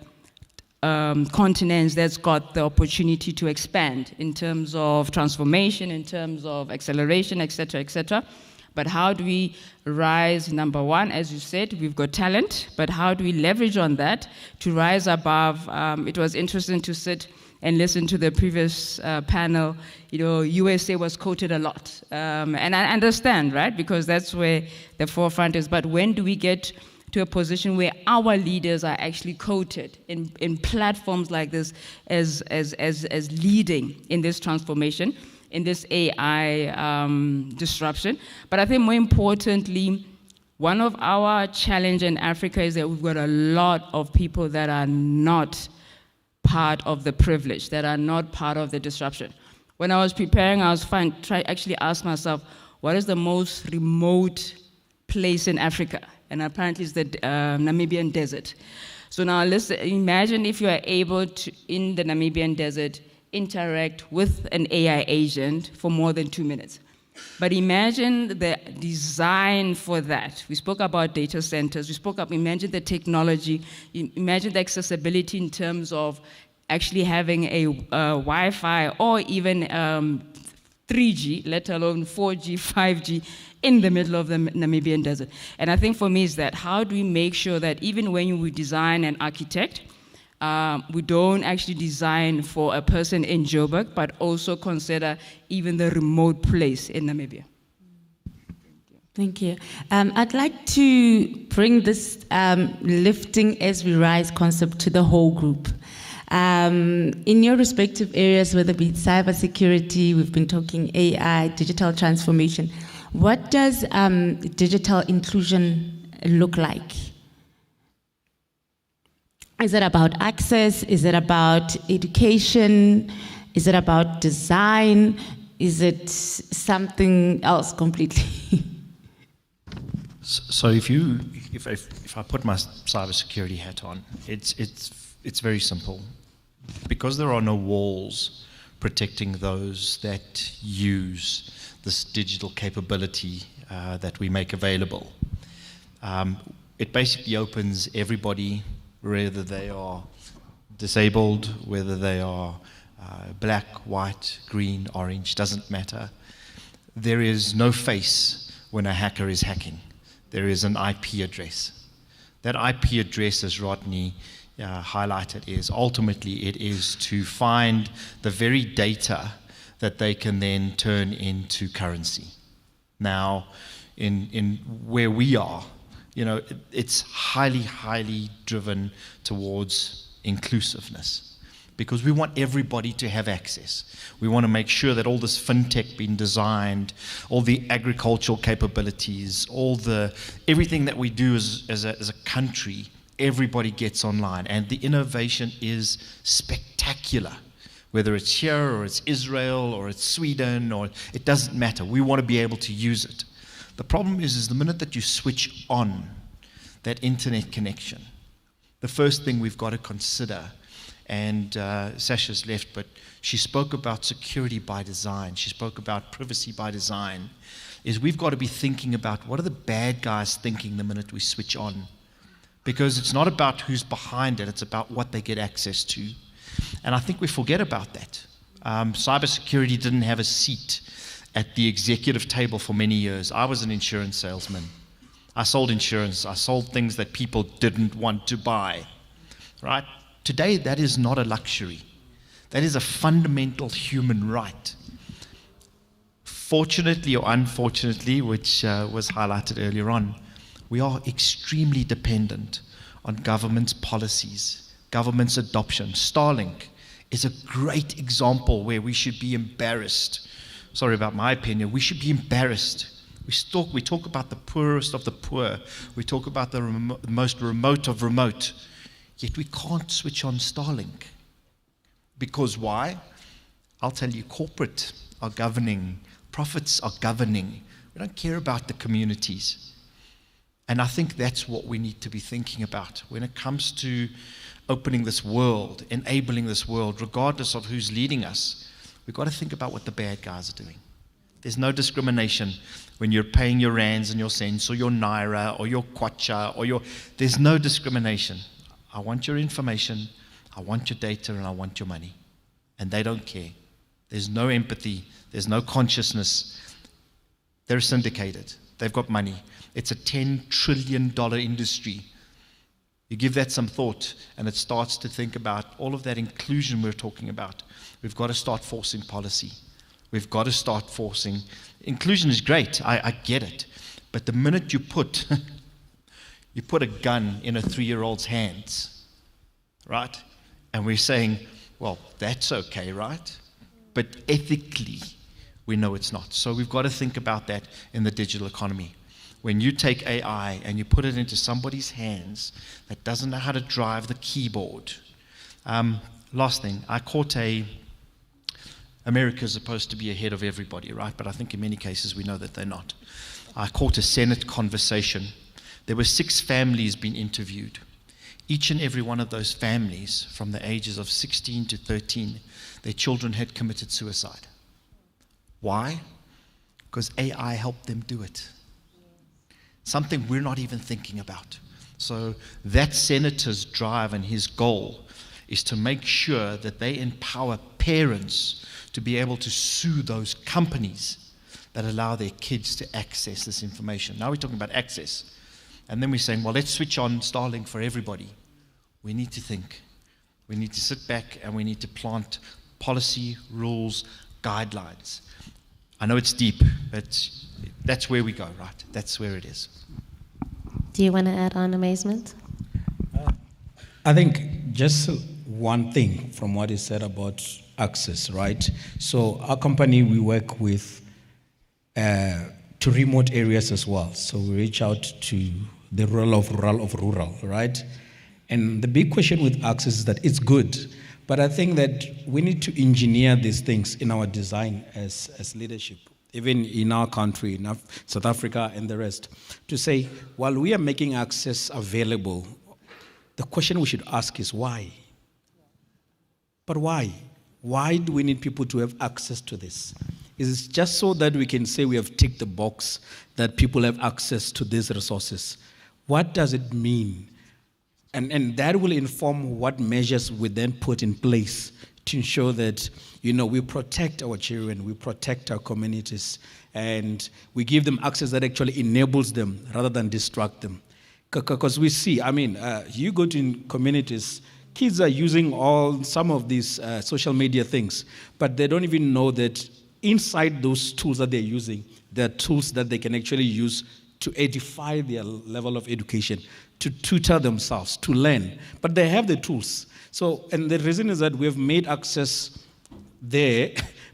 continents that's got the opportunity to expand in terms of transformation, in terms of acceleration, et cetera, But how do we rise, number one, as you said, we've got talent, but how do we leverage on that to rise above? It was interesting to sit and listen to the previous panel. USA was quoted a lot. And I understand, right? Because that's where the forefront is. But when do we get to a position where our leaders are actually quoted in platforms like this as leading in this transformation, in this AI disruption? But I think more importantly, one of our challenge in Africa is that we've got a lot of people that are not part of the privilege, that are not part of the disruption. When I was preparing, I was trying to actually ask myself, what is the most remote place in Africa? And apparently it's the Namibian desert. So now imagine if you are able to, in the Namibian desert, interact with an AI agent for more than 2 minutes. But imagine the design for that. We spoke about data centers. Imagine the technology. Imagine the accessibility in terms of actually having a Wi-Fi or even 3G, let alone 4G, 5G, in the middle of the Namibian desert. And I think for me is that how do we make sure that even when we design and architect, we don't actually design for a person in Joburg, but also consider even the remote place in Namibia. Thank you. I'd like to bring this lifting as we rise concept to the whole group. In your respective areas, whether it be cybersecurity, we've been talking AI, digital transformation, what does digital inclusion look like? Is it about access? Is it about education? Is it about design? Is it something else completely? So if I put my cybersecurity hat on, it's very simple. Because there are no walls protecting those that use this digital capability that we make available, it basically opens everybody, whether they are disabled, whether they are black, white, green, orange, doesn't matter. There is no face when a hacker is hacking. There is an IP address. That IP address, as Rodney highlighted, is ultimately it is to find the very data that they can then turn into currency. Now, in where we are, it's highly driven towards inclusiveness, because we want everybody to have access. We want to make sure that all this fintech being designed, all the agricultural capabilities, everything that we do as a country, everybody gets online. And the innovation is spectacular. Whether it's here or it's Israel or it's Sweden, or it doesn't matter. We want to be able to use it. The problem is the minute that you switch on that internet connection, the first thing we've got to consider, and Sasha's left, but she spoke about security by design, she spoke about privacy by design, is we've got to be thinking about what are the bad guys thinking the minute we switch on. Because it's not about who's behind it, it's about what they get access to. And I think we forget about that. Cybersecurity didn't have a seat at the executive table for many years. I was an insurance salesman. I sold insurance. I sold things that people didn't want to buy. Right? Today, that is not a luxury. That is a fundamental human right. Fortunately or unfortunately, which was highlighted earlier on, we are extremely dependent on government's policies, government's adoption. Starlink is a great example where we should be embarrassed. Sorry about my opinion. We should be embarrassed. We talk about the poorest of the poor. We talk about the most remote of remote. Yet we can't switch on Starlink. Because why? I'll tell you, corporate are governing. Profits are governing. We don't care about the communities. And I think that's what we need to be thinking about when it comes to opening this world, enabling this world, regardless of who's leading us. We've got to think about what the bad guys are doing. There's no discrimination when you're paying your rands and your cents or your naira or your kwacha there's no discrimination. I want your information, I want your data, and I want your money. And they don't care. There's no empathy, there's no consciousness. They're syndicated. They've got money. It's a $10 trillion industry. You give that some thought, and it starts to think about all of that inclusion we're talking about. We've got to start forcing policy. We've got to start forcing. Inclusion is great, I get it. But the minute you put a gun in a 3-year-old's hands, right? And we're saying, well, that's okay, right? But ethically, we know it's not. So we've got to think about that in the digital economy. When you take AI and you put it into somebody's hands that doesn't know how to drive the keyboard. Last thing, I caught America's supposed to be ahead of everybody, right? But I think in many cases we know that they're not. I caught a Senate conversation. There were 6 families being interviewed. Each and every one of those families, from the ages of 16 to 13, their children had committed suicide. Why? because AI helped them do it. Something we're not even thinking about. So that senator's drive and his goal is to make sure that they empower parents to be able to sue those companies that allow their kids to access this information. Now we're talking about access. And then we're saying, well, let's switch on Starlink for everybody. We need to think. We need to sit back and we need to plant policy, rules, guidelines. I know it's deep, but that's where we go, right? That's where it is. Do you want to add on, Amazement? I think just one thing from what is said about access, right? So our company, we work with to remote areas as well. So we reach out to the rural, right? And the big question with access is that it's good, but I think that we need to engineer these things in our design as leadership, even in our country, in South Africa and the rest, to say, while we are making access available, the question we should ask is why? But why? Why do we need people to have access to this? Is it just so that we can say we have ticked the box that people have access to these resources? What does it mean? And that will inform what measures we then put in place to ensure that, we protect our children, we protect our communities, and we give them access that actually enables them rather than distract them. Because we see, you go to communities, kids are using some of these social media things, but they don't even know that inside those tools that they're using, there are tools that they can actually use to edify their level of education, to tutor themselves, to learn. But they have the tools. So, and the reason is that we have made access there,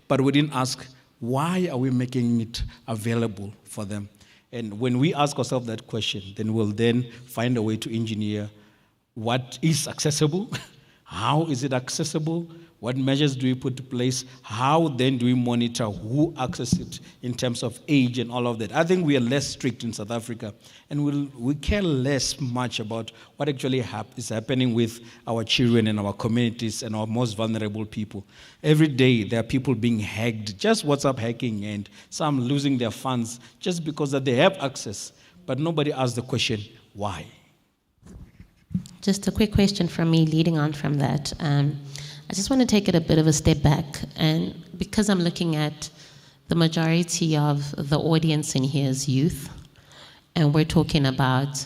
but we didn't ask, why are we making it available for them? And when we ask ourselves that question, then we'll then find a way to engineer what is accessible, how is it accessible, what measures do we put in place, how then do we monitor who accesses it in terms of age and all of that. I think we are less strict in South Africa, and we care less much about what actually is happening with our children and our communities and our most vulnerable people. Every day there are people being hacked, just WhatsApp hacking, and some losing their funds just because that they have access, but nobody asks the question, why? Just a quick question from me leading on from that. I just want to take it a bit of a step back, and because I'm looking at the majority of the audience in here is youth, and we're talking about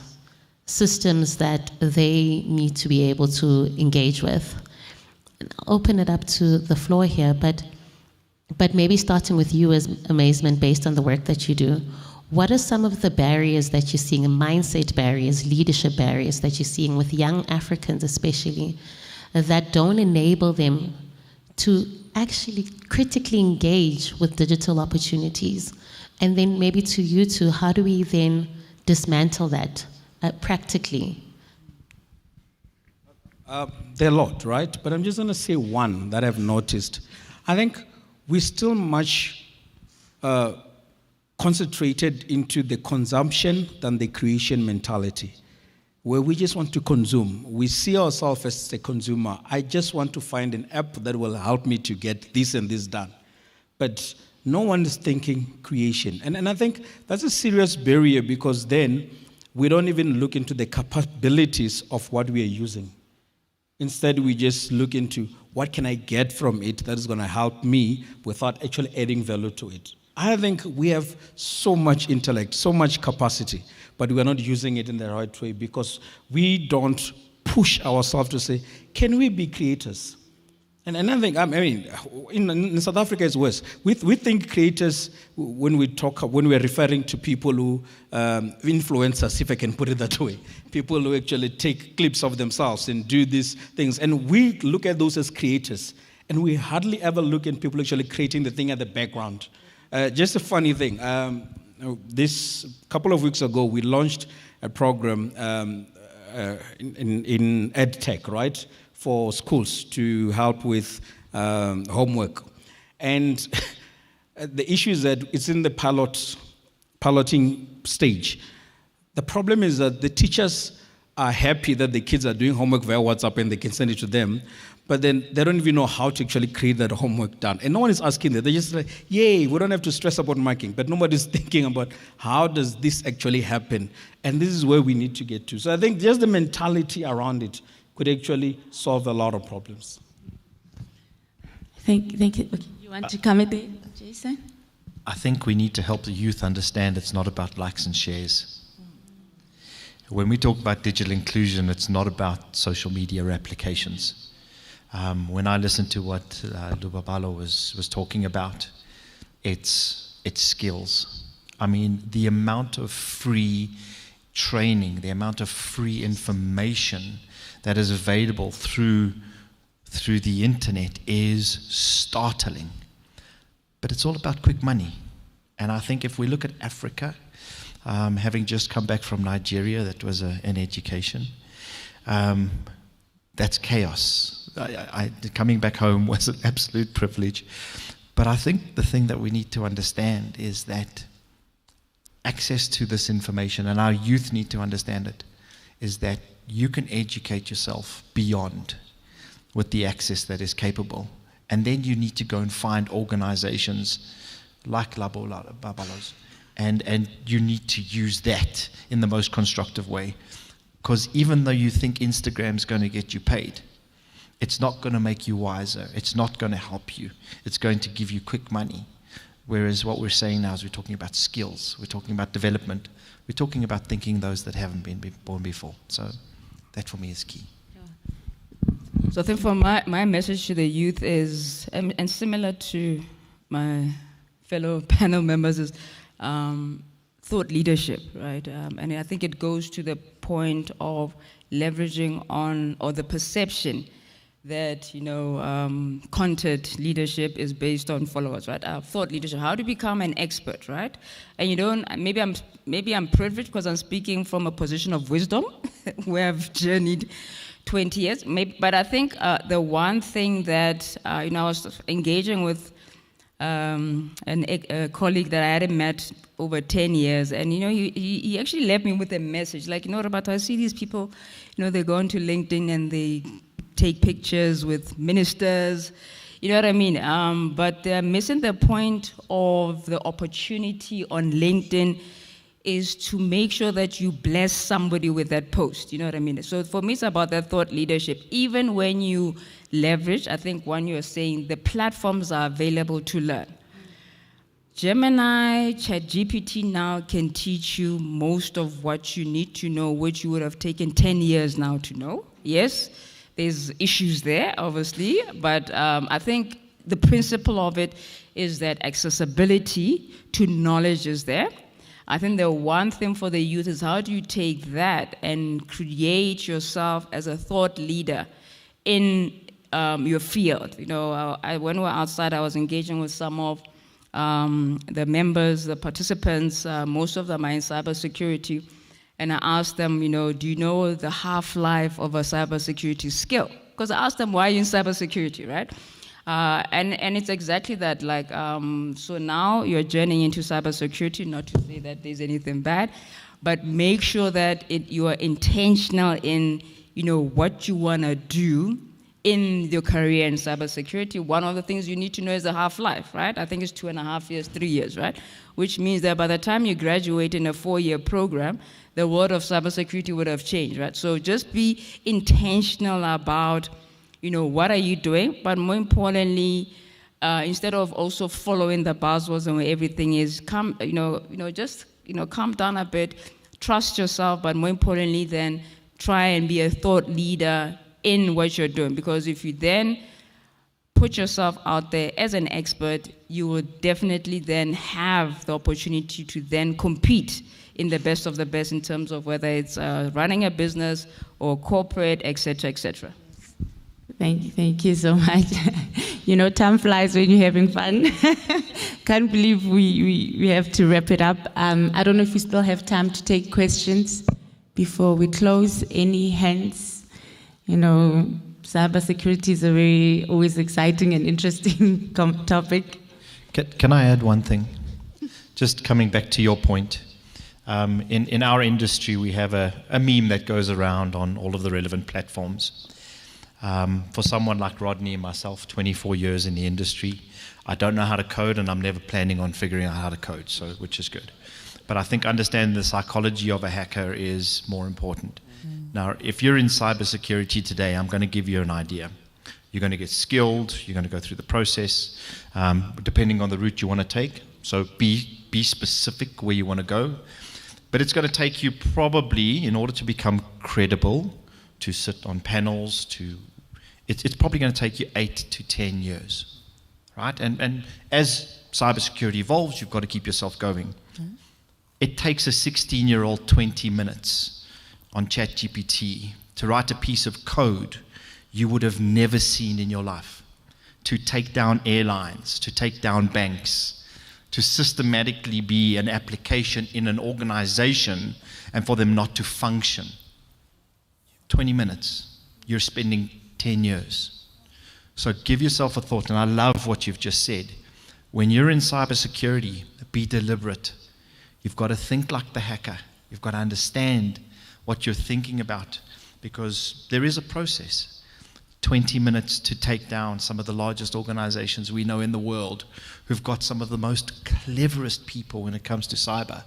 systems that they need to be able to engage with. And I'll open it up to the floor here, but maybe starting with you as Amazement based on the work that you do. What are some of the barriers that you're seeing, mindset barriers, leadership barriers that you're seeing with young Africans especially, that don't enable them to actually critically engage with digital opportunities? And then maybe to you too, how do we then dismantle that practically? There are a lot, right? But I'm just going to say one that I've noticed. I think we're still much concentrated into the consumption than the creation mentality, where we just want to consume. We see ourselves as a consumer. I just want to find an app that will help me to get this and this done. But no one is thinking creation. And I think that's a serious barrier, because then we don't even look into the capabilities of what we are using. Instead, we just look into what can I get from it that is going to help me without actually adding value to it. I think we have so much intellect, so much capacity, but we are not using it in the right way because we don't push ourselves to say, can we be creators? And I think, in South Africa it's worse. We think creators, when we're referring to people who, influencers, if I can put it that way, people who actually take clips of themselves and do these things, and we look at those as creators, and we hardly ever look at people actually creating the thing at the background. Just a funny thing, this couple of weeks ago, we launched a program in EdTech, right, for schools to help with homework. And the issue is that it's in the piloting stage. The problem is that the teachers are happy that the kids are doing homework via WhatsApp and they can send it to them, but then they don't even know how to actually create that homework done. And no one is asking that. They're just like, yay, we don't have to stress about marking. But nobody's thinking about how does this actually happen? And this is where we need to get to. So I think just the mentality around it could actually solve a lot of problems. Thank you. Okay. You want to comment there, Jason? I think we need to help the youth understand it's not about likes and shares. When we talk about digital inclusion, it's not about social media applications. When I listened to what Lubabalo was talking about, it's skills. I mean, the amount of free training, the amount of free information that is available through the internet is startling. But it's all about quick money. And I think if we look at Africa, having just come back from Nigeria, that was an education, that's chaos. Coming back home was an absolute privilege. But I think the thing that we need to understand is that access to this information, and our youth need to understand it, is that you can educate yourself beyond with the access that is capable. And then you need to go and find organizations like Babalo's, and you need to use that in the most constructive way. Because even though you think Instagram's going to get you paid, it's not going to make you wiser. It's not going to help you. It's going to give you quick money. Whereas what we're saying now is we're talking about skills. We're talking about development. We're talking about thinking those that haven't been born before. So that for me is key. So I think for my message to the youth is, and similar to my fellow panel members, is thought leadership, right? And I think it goes to the point of leveraging on, or the perception that, content leadership is based on followers, right? Thought leadership, how to become an expert, right? And maybe I'm privileged because I'm speaking from a position of wisdom, where I've journeyed 20 years. But I think the one thing that, I was engaging with a colleague that I hadn't met over 10 years, and he actually left me with a message, like, Roberto, I see these people, they go onto LinkedIn and they take pictures with ministers, you know what I mean? But they're missing the point of the opportunity on LinkedIn is to make sure that you bless somebody with that post, you know what I mean? So for me, it's about that thought leadership. Even when you leverage, I think when you're saying the platforms are available to learn. Gemini, ChatGPT now can teach you most of what you need to know, which you would have taken 10 years now to know. Yes, there's issues there, obviously, but I think the principle of it is that accessibility to knowledge is there. I think the one thing for the youth is how do you take that and create yourself as a thought leader in your field. When we were outside, I was engaging with some of the members, the participants, most of them are in cybersecurity, and I asked them, do you know the half-life of a cybersecurity skill? Because I asked them, why are you in cybersecurity, right? And it's exactly that, like, so now you're journeying into cybersecurity, not to say that there's anything bad, but make sure that you are intentional in, what you want to do in your career in cybersecurity. One of the things you need to know is the half-life, right? I think it's 2.5 years, 3 years, right? Which means that by the time you graduate in a 4-year program, the world of cybersecurity would have changed, right? So just be intentional about, what are you doing? But more importantly, instead of also following the buzzwords and where everything is, calm down a bit, trust yourself, but more importantly, then try and be a thought leader in what you're doing. Because if you then put yourself out there as an expert, you will definitely then have the opportunity to then compete in the best of the best in terms of whether it's running a business or corporate, et cetera, et cetera. Thank you so much. Time flies when you're having fun. Can't believe we have to wrap it up. I don't know if we still have time to take questions before we close. Any hands? Cybersecurity is a very always exciting and interesting topic. Can I add one thing? Just coming back to your point. In our industry, we have a meme that goes around on all of the relevant platforms. For someone like Rodney and myself, 24 years in the industry, I don't know how to code, and I'm never planning on figuring out how to code, so which is good. But I think understanding the psychology of a hacker is more important. Now, if you're in cybersecurity today, I'm going to give you an idea. You're going to get skilled, you're going to go through the process, depending on the route you want to take. So be specific where you want to go. But it's going to take you probably, in order to become credible, to sit on panels, it's probably going to take you 8 to 10 years, right? And as cybersecurity evolves, you've got to keep yourself going. It takes a 16-year-old 20 minutes on ChatGPT to write a piece of code you would have never seen in your life, to take down airlines, to take down banks, to systematically be an application in an organization and for them not to function. 20 minutes, you're spending 10 years. So give yourself a thought, and I love what you've just said. When you're in cybersecurity, be deliberate. You've got to think like the hacker. You've got to understand what you're thinking about, because there is a process. 20 minutes to take down some of the largest organizations we know in the world who've got some of the most cleverest people when it comes to cyber.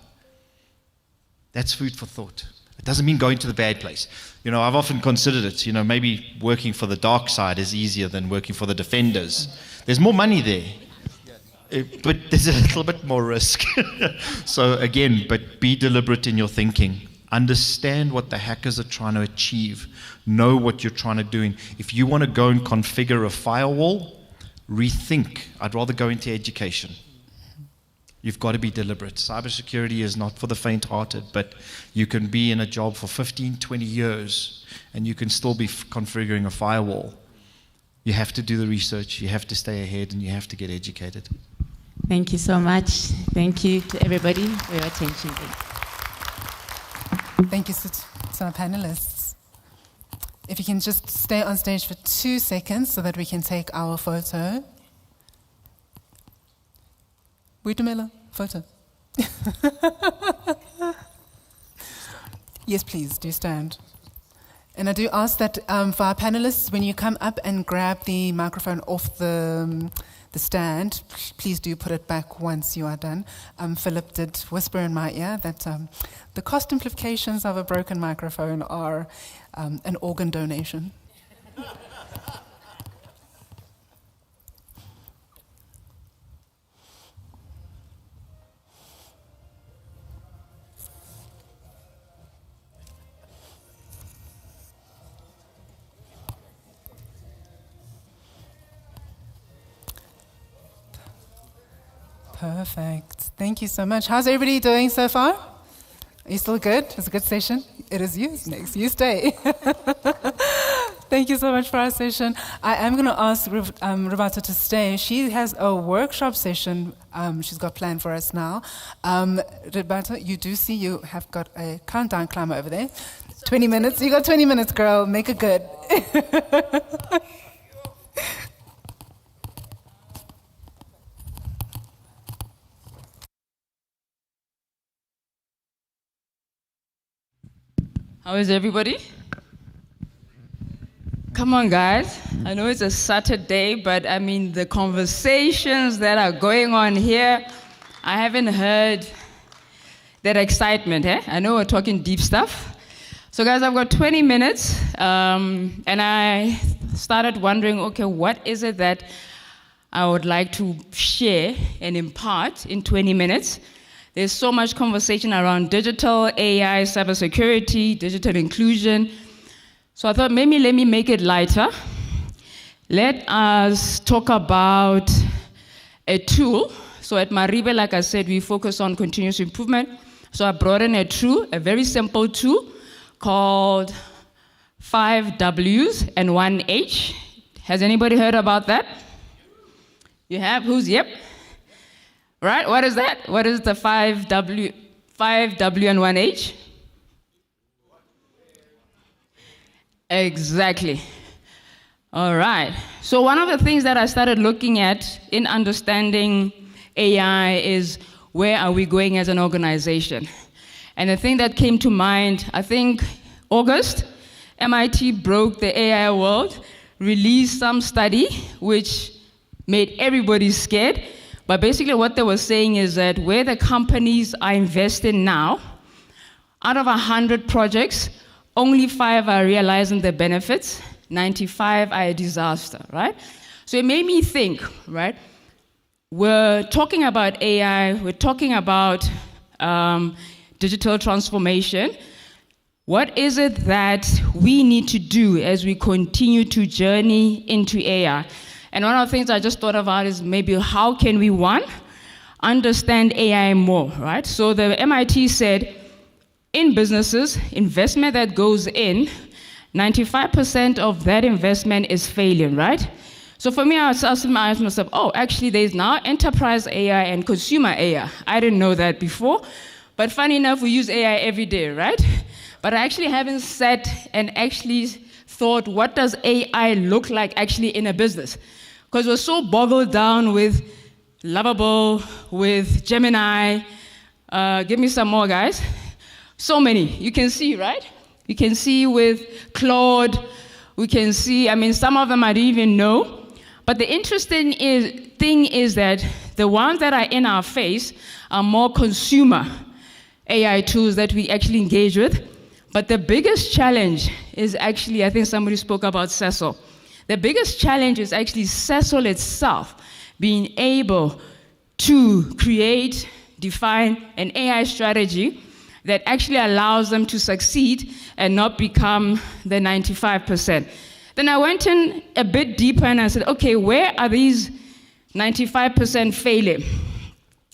That's food for thought. It doesn't mean going to the bad place. You know, I've often considered it, you know, maybe working for the dark side is easier than working for the defenders. There's more money there, but there's a little bit more risk. So again, but be deliberate in your thinking. Understand what the hackers are trying to achieve. Know what you're trying to do. If you want to go and configure a firewall, rethink. I'd rather go into education. You've got to be deliberate. Cybersecurity is not for the faint-hearted, but you can be in a job for 15, 20 years, and you can still be configuring a firewall. You have to do the research, you have to stay ahead, and you have to get educated. Thank you so much. Thank you to everybody for your attention. Thank you to our panelists. If you can just stay on stage for 2 seconds so that we can take our photo. Buitumela, photo. Yes, please, do stand. And I do ask that for our panelists, when you come up and grab the microphone off the stand, please do put it back once you are done. Philip did whisper in my ear that the cost implications of a broken microphone are an organ donation. Perfect. Thank you so much. How's everybody doing so far? Are you still good? It's a good session. It is you next. You stay. Thank you so much for our session. I am going to ask Roberta to stay. She has a workshop session she's got planned for us now. Roberta, you do see you have got a countdown climber over there. 20 minutes. You got 20 minutes, girl. Make it good. How is everybody? Come on, guys. I know it's a Saturday, but I mean, the conversations that are going on here, I haven't heard that excitement, eh? I know we're talking deep stuff. So, guys, I've got 20 minutes, and I started wondering, okay, what is it that I would like to share and impart in 20 minutes? There's so much conversation around digital, AI, cybersecurity, digital inclusion. So I thought maybe let me make it lighter. Let us talk about a tool. So at Maribe, like I said, we focus on continuous improvement. So I brought in a tool, a very simple tool called 5 Ws and 1 H. Has anybody heard about that? You have? Who's? Yep. Right, what is that? What is the 5W and 1H? Exactly. All right. So one of the things that I started looking at in understanding AI is where are we going as an organization? And the thing that came to mind, I think August, MIT broke the AI world, released some study which made everybody scared. But basically what they were saying is that where the companies are investing now, out of 100 projects, only 5 are realizing the benefits, 95 are a disaster, right? So it made me think, right? We're talking about AI, we're talking about digital transformation. What is it that we need to do as we continue to journey into AI? And one of the things I just thought about is maybe how can we, one, understand AI more, right? So the MIT said, in businesses, investment that goes in, 95% of that investment is failing, right? So for me, I was asking myself, oh, actually there's now enterprise AI and consumer AI. I didn't know that before, but funny enough, we use AI every day, right? But I actually haven't sat and actually thought, what does AI look like actually in a business? Because we're so boggled down with Lovable, with Gemini. Give me some more, guys. So many. You can see, right? You can see with Claude. We can see, I mean, some of them I didn't even know. But the interesting thing is that the ones that are in our face are more consumer AI tools that we actually engage with. But the biggest challenge is actually, I think somebody spoke about Cecil. The biggest challenge is actually Cecil itself being able to create, define an AI strategy that actually allows them to succeed and not become the 95%. Then I went in a bit deeper and I said, okay, where are these 95% failing?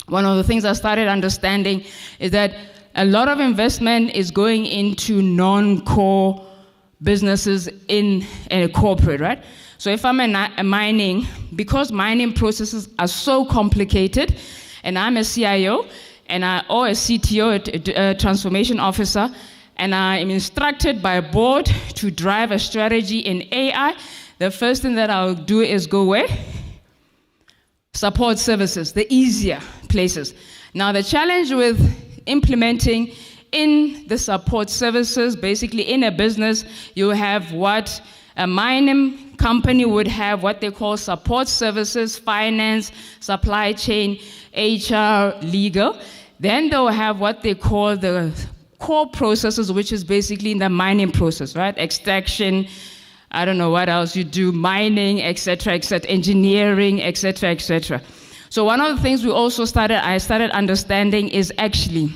One of the things I started understanding is that a lot of investment is going into non-core businesses in a corporate, right? So if I'm a mining, because mining processes are so complicated, and I'm a CIO, or a CTO, a transformation officer, and I am instructed by a board to drive a strategy in AI, the first thing that I'll do is go where? Support services, the easier places. Now the challenge with implementing in the support services, basically in a business, you have what a mining company would have, what they call support services, finance, supply chain, HR, legal. Then they'll have what they call the core processes, which is basically in the mining process, right? Extraction, I don't know what else you do, mining, et cetera, engineering, et cetera. So one of the things I started understanding is actually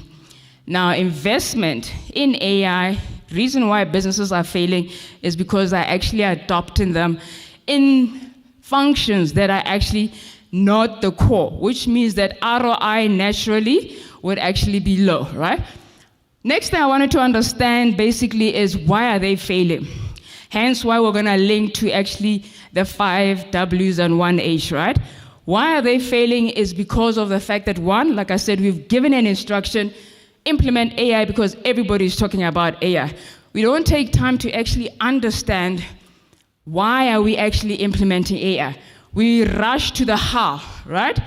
now investment in AI, reason why businesses are failing is because they're actually adopting them in functions that are actually not the core, which means that ROI naturally would actually be low, right? Next thing I wanted to understand basically is why are they failing? Hence why we're gonna link to actually the 5 W's and 1 H, right? Why are they failing is because of the fact that one, like I said, we've given an instruction, implement AI because everybody's talking about AI. We don't take time to actually understand why are we actually implementing AI. We rush to the how, right?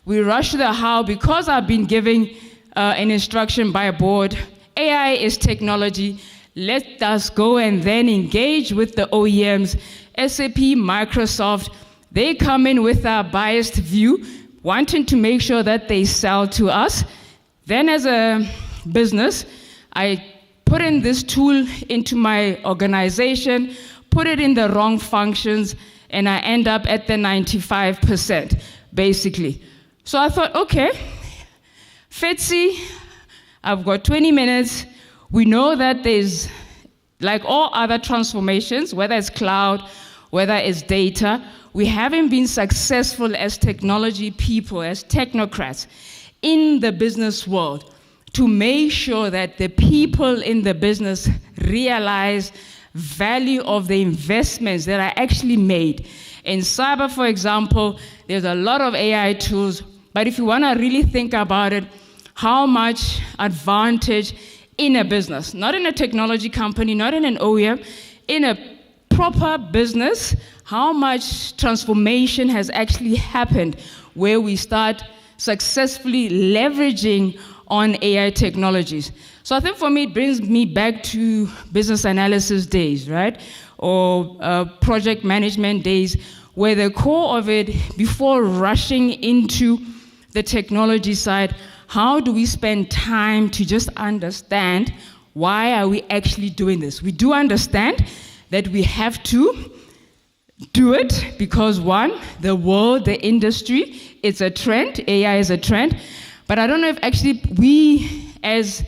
We rush to the how because I've been giving an instruction by a board. AI is technology. Let us go and then engage with the OEMs, SAP, Microsoft. They come in with a biased view, wanting to make sure that they sell to us. Then as a business, I put in this tool into my organization, put it in the wrong functions, and I end up at the 95%, basically. So I thought, okay, Fetsi, I've got 20 minutes. We know that there's, like all other transformations, whether it's cloud, whether it's data, we haven't been successful as technology people, as technocrats in the business world to make sure that the people in the business realize value of the investments that are actually made. In cyber, for example, there's a lot of AI tools, but if you want to really think about it, how much advantage in a business, not in a technology company, not in an OEM, in a proper business, how much transformation has actually happened where we start successfully leveraging on AI technologies. So I think for me, it brings me back to business analysis days, right? Or project management days, where the core of it, before rushing into the technology side, how do we spend time to just understand why are we actually doing this? We do understand that we have to do it because, one, the world, the industry, it's a trend, AI is a trend, but I don't know if actually we as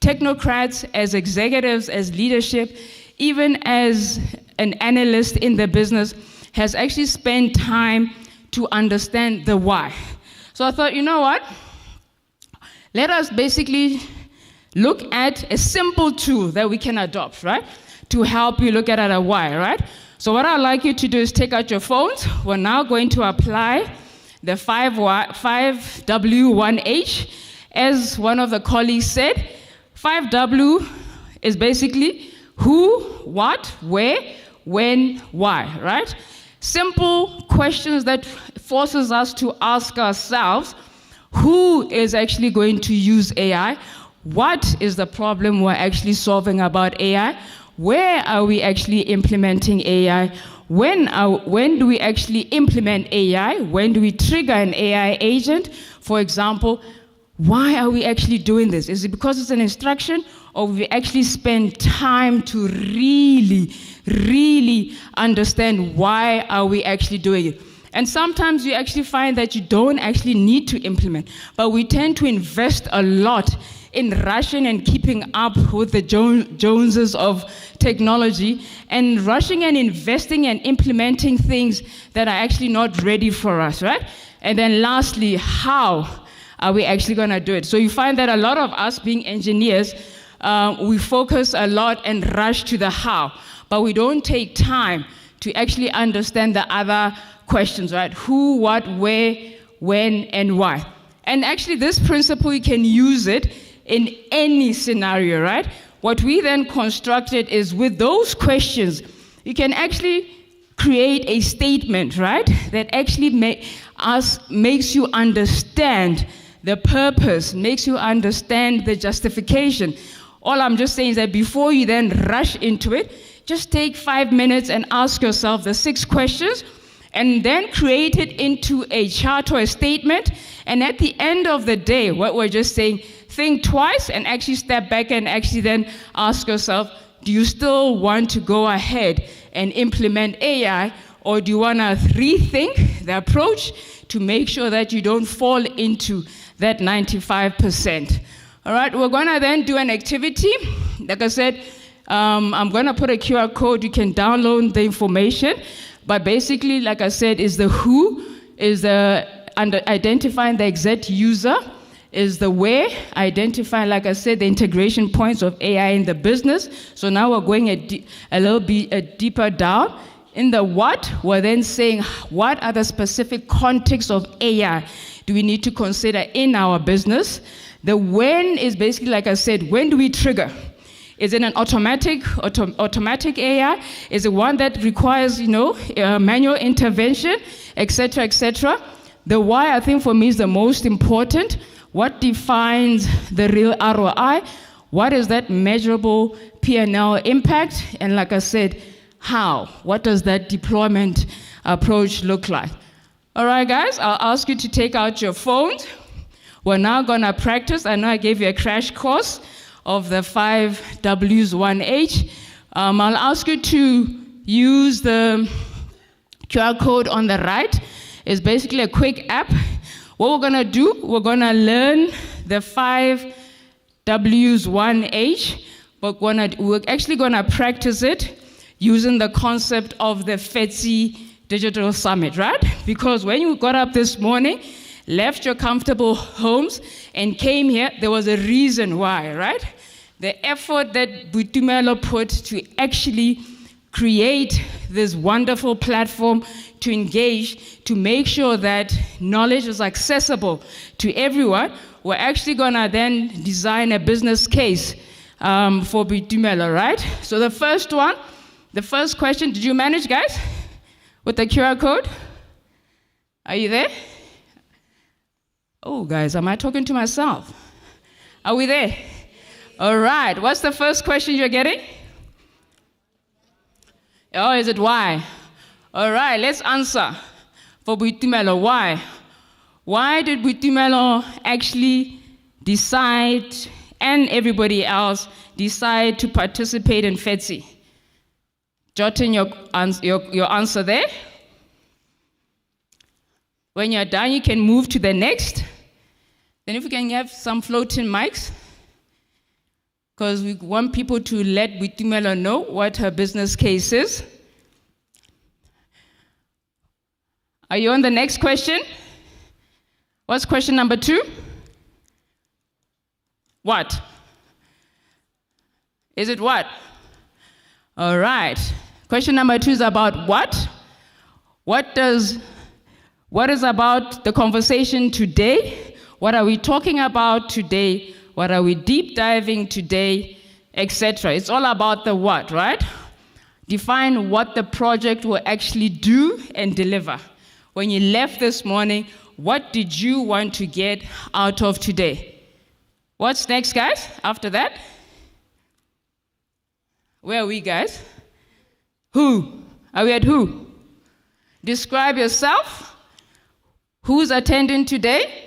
technocrats, as executives, as leadership, even as an analyst in the business, has actually spent time to understand the why. So I thought, you know what? Let us basically look at a simple tool that we can adopt, right? To help you look at a why, right? So what I'd like you to do is take out your phones. We're now going to apply the 5W1H. As one of the colleagues said, 5W is basically who, what, where, when, why, right? Simple questions that forces us to ask ourselves, who is actually going to use AI? What is the problem we're actually solving about AI? Where are we actually implementing AI? When do we actually implement AI? When do we trigger an AI agent? For example, why are we actually doing this? Is it because it's an instruction, or we actually spend time to really understand why are we actually doing it? And sometimes you actually find that you don't actually need to implement, but we tend to invest a lot in rushing and keeping up with the Joneses of technology, and rushing and investing and implementing things that are actually not ready for us, right? And then lastly, how are we actually going to do it? So you find that a lot of us being engineers, we focus a lot and rush to the how, but we don't take time to actually understand the other questions, right? Who, what, where, when, and why. And actually this principle, you can use it in any scenario, right? What we then constructed is, with those questions, you can actually create a statement, right? That actually makes you understand the purpose, makes you understand the justification. All I'm just saying is that before you then rush into it, just take 5 minutes and ask yourself the 6 questions, and then create it into a chart or a statement. And at the end of the day, what we're just saying, think twice and actually step back and actually then ask yourself, do you still want to go ahead and implement AI, or do you want to rethink the approach to make sure that you don't fall into that 95%? All right, we're going to then do an activity. Like I said, I'm going to put a QR code. You can download the information. But basically, like I said, is the who, is the identifying the exact user, is the where, identifying, like I said, the integration points of AI in the business. So now we're going a little bit deeper down. In the what, we're then saying, what are the specific contexts of AI do we need to consider in our business? The when is basically, like I said, when do we trigger? Is it an automatic AI? Is it one that requires, manual intervention, et cetera, et cetera? The why, I think, for me is the most important. What defines the real ROI? What is that measurable P&L impact? And like I said, how? What does that deployment approach look like? All right, guys, I'll ask you to take out your phones. We're now going to practice. I know I gave you a crash course of the 5Ws1H. I'll ask you to use the QR code on the right. It's basically a quick app. What we're going to do, we're going to learn the 5Ws1H, but we're actually going to practice it using the concept of the Fetsi Digital Summit, right? Because when you got up this morning, left your comfortable homes and came here, there was a reason why, right? The effort that Boitumelo put to actually create this wonderful platform to engage, to make sure that knowledge is accessible to everyone. We're actually gonna then design a business case for Boitumelo, right? So the first question, did you manage, guys? With the QR code? Are you there? Oh, guys, am I talking to myself? Are we there? All right, what's the first question you're getting? Oh, is it why? All right, let's answer. For Boitumelo, why? Why did Boitumelo actually decide, and everybody else, decide to participate in Fetsi? Jot in your answer there. When you're done, you can move to the next. Then if we can have some floating mics, because we want people to let Boitumelo know what her business case is. Are you on the next question? What's question number 2? What? Is it what? All right. Question number 2 is about what? What is about the conversation today? What are we talking about today? What are we deep diving today, etc.? It's all about the what, right? Define what the project will actually do and deliver. When you left this morning, what did you want to get out of today? What's next, guys, after that? Where are we, guys? Who? Are we at who? Describe yourself. Who's attending today?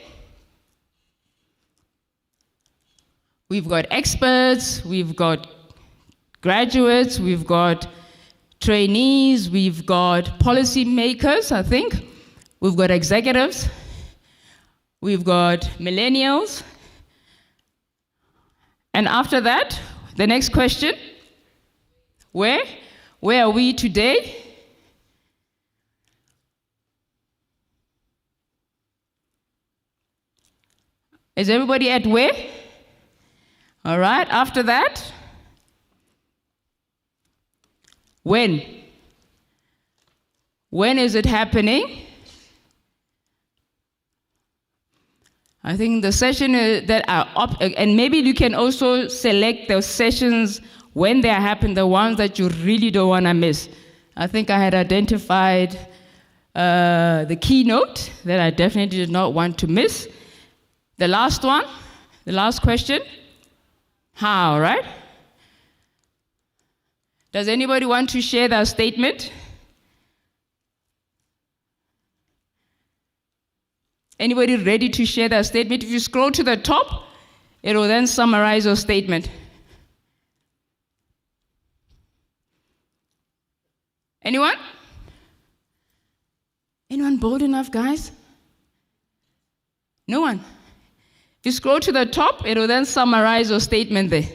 We've got experts, we've got graduates, we've got trainees, we've got policymakers, I think. We've got executives, we've got millennials. And after that, the next question, where are we today? Is everybody at where? All right, after that, when? When is it happening? I think the session that are up, and maybe you can also select the sessions when they happen, the ones that you really don't want to miss. I think I had identified the keynote that I definitely did not want to miss. The last one, the last question, how, right? Does anybody want to share their statement? Anybody ready to share their statement? If you scroll to the top, it will then summarize your statement. Anyone? Anyone bold enough, guys? No one? If you scroll to the top, it will then summarize your statement there.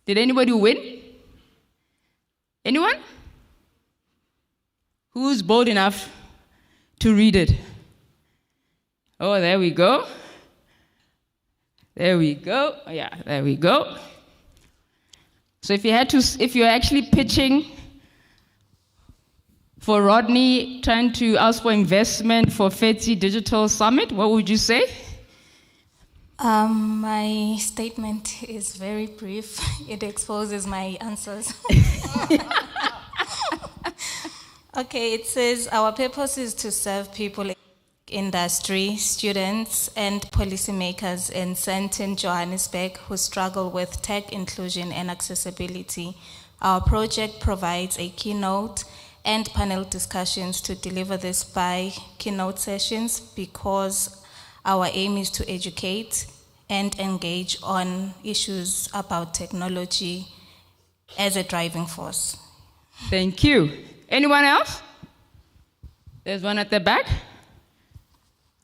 Did anybody win? Anyone? Who's bold enough to read it? Oh, there we go. There we go. Yeah, there we go. So if you're actually pitching for Rodney, trying to ask for investment for Fetsi Digital Summit, what would you say? My statement is very brief. It exposes my answers. Okay, it says our purpose is to serve people in industry, students, and policymakers in Sandton, Johannesburg who struggle with tech inclusion and accessibility. Our project provides a keynote and panel discussions to deliver this by keynote sessions because our aim is to educate and engage on issues about technology as a driving force. Thank you. Anyone else? There's one at the back.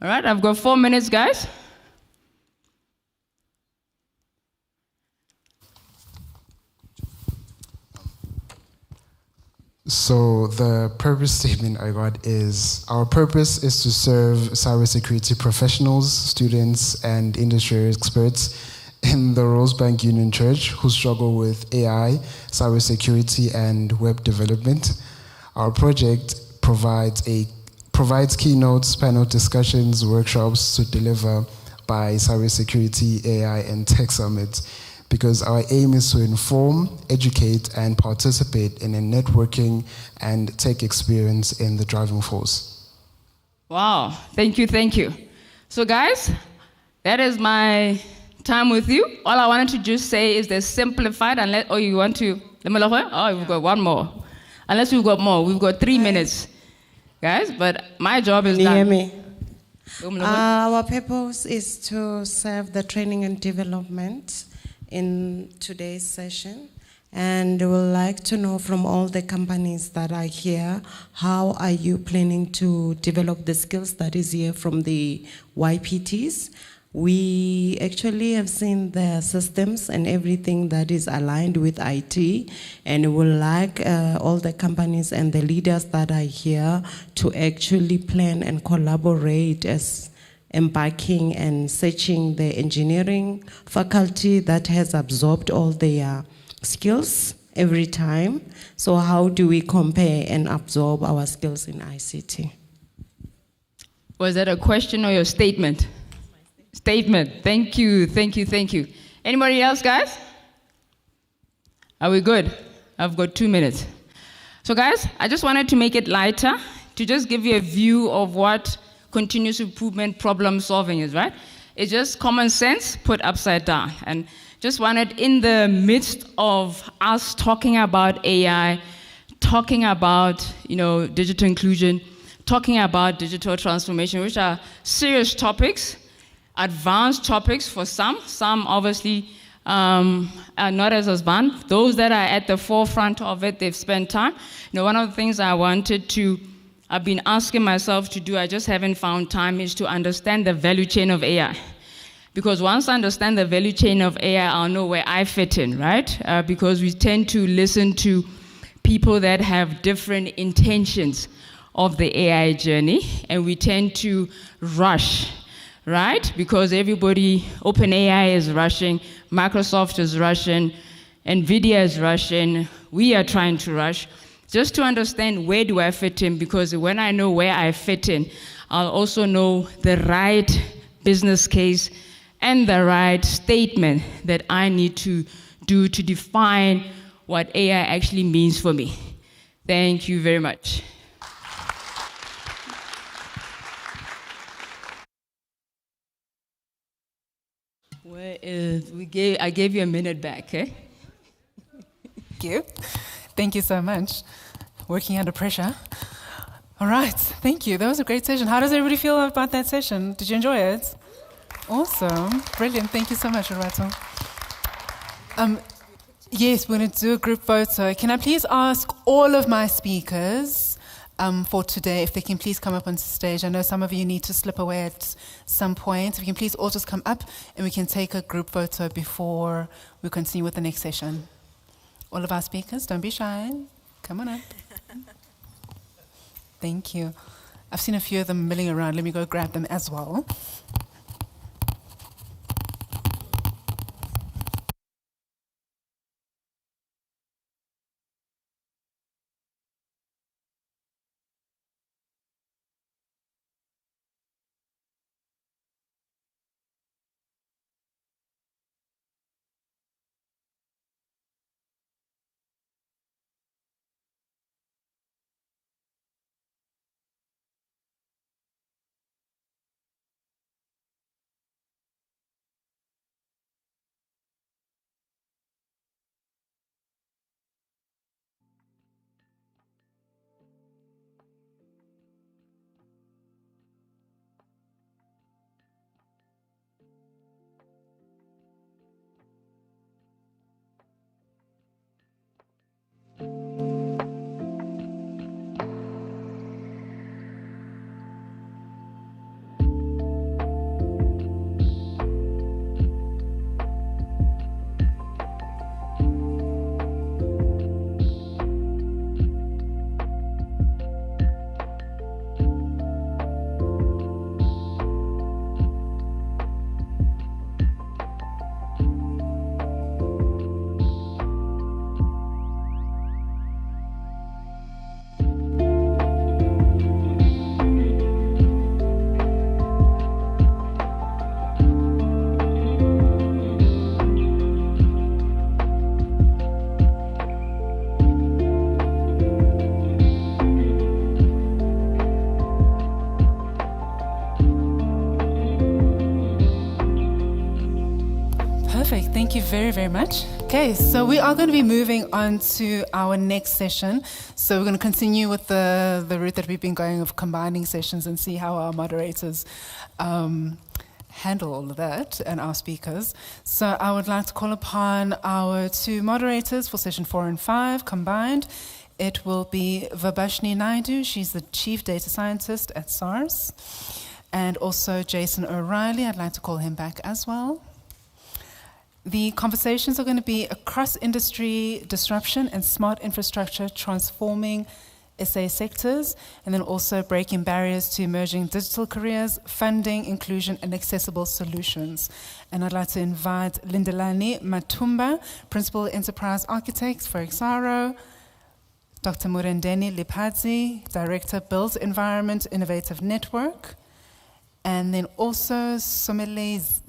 All right, I've got 4 minutes, guys. So the purpose statement I got is, our purpose is to serve cybersecurity professionals, students, and industry experts in the Rosebank Union Church who struggle with AI, cybersecurity, and web development. Our project provides keynotes, panel discussions, workshops to deliver by cybersecurity, AI, and tech summits, because our aim is to inform, educate, and participate in a networking and tech experience in the driving force. Wow, thank you, thank you. So guys, that is my time with you. All I wanted to just say is they're simplified. Unless, oh, you want to? Oh, we've got one more. Unless we've got more. We've got 3 minutes, guys. But my job is done. Hear me? Our purpose is to serve the training and development in today's session. And we would like to know from all the companies that are here, how are you planning to develop the skills that is here from the YPTs? We actually have seen the systems and everything that is aligned with IT, and we would like all the companies and the leaders that are here to actually plan and collaborate as embarking and searching the engineering faculty that has absorbed all their skills every time. So how do we compare and absorb our skills in ICT? Was that a question or your statement? Statement. Thank you, thank you, thank you. Anybody else, guys? Are we good? I've got 2 minutes. So guys, I just wanted to make it lighter, to just give you a view of what continuous improvement problem solving is, right? It's just common sense put upside down. And just wanted, in the midst of us talking about AI, talking about, digital inclusion, talking about digital transformation, which are serious topics, advanced topics for some obviously are not as advanced. Those that are at the forefront of it, they've spent time. One of the things I've been asking myself to do, I just haven't found time, is to understand the value chain of AI. Because once I understand the value chain of AI, I'll know where I fit in, right? Because we tend to listen to people that have different intentions of the AI journey, and we tend to rush, right? Because everybody, OpenAI is rushing, Microsoft is rushing, NVIDIA is rushing, we are trying to rush, just to understand where do I fit in, because when I know where I fit in, I'll also know the right business case and the right statement that I need to do to define what AI actually means for me. Thank you very much. I gave you a minute back, eh? Thank you. Thank you so much. Working under pressure. All right, thank you. That was a great session. How does everybody feel about that session? Did you enjoy it? Awesome. Brilliant. Thank you so much, Roberto. Yes, we're going to do a group photo. Can I please ask all of my speakers for today, if they can please come up on stage. I know some of you need to slip away at some point. If you can please all just come up and we can take a group photo before we continue with the next session. All of our speakers, don't be shy. Come on up. Thank you. I've seen a few of them milling around. Let me go grab them as well. Thank you very, very much. Okay, so we are going to be moving on to our next session. So we're going to continue with the route that we've been going of combining sessions and see how our moderators handle all of that and our speakers. So I would like to call upon our two moderators for session 4 and 5 combined. It will be Vibhashni Naidu, she's the Chief Data Scientist at SARS, and also Jason O'Reilly, I'd like to call him back as well. The conversations are going to be across industry disruption and smart infrastructure transforming SA sectors, and then also breaking barriers to emerging digital careers, funding, inclusion, and accessible solutions. And I'd like to invite Lindelani Matumba, Principal Enterprise Architect for Exaro, Dr. Murendeni Lipadzi, Director, Built Environment Innovative Network, and then also Someleze,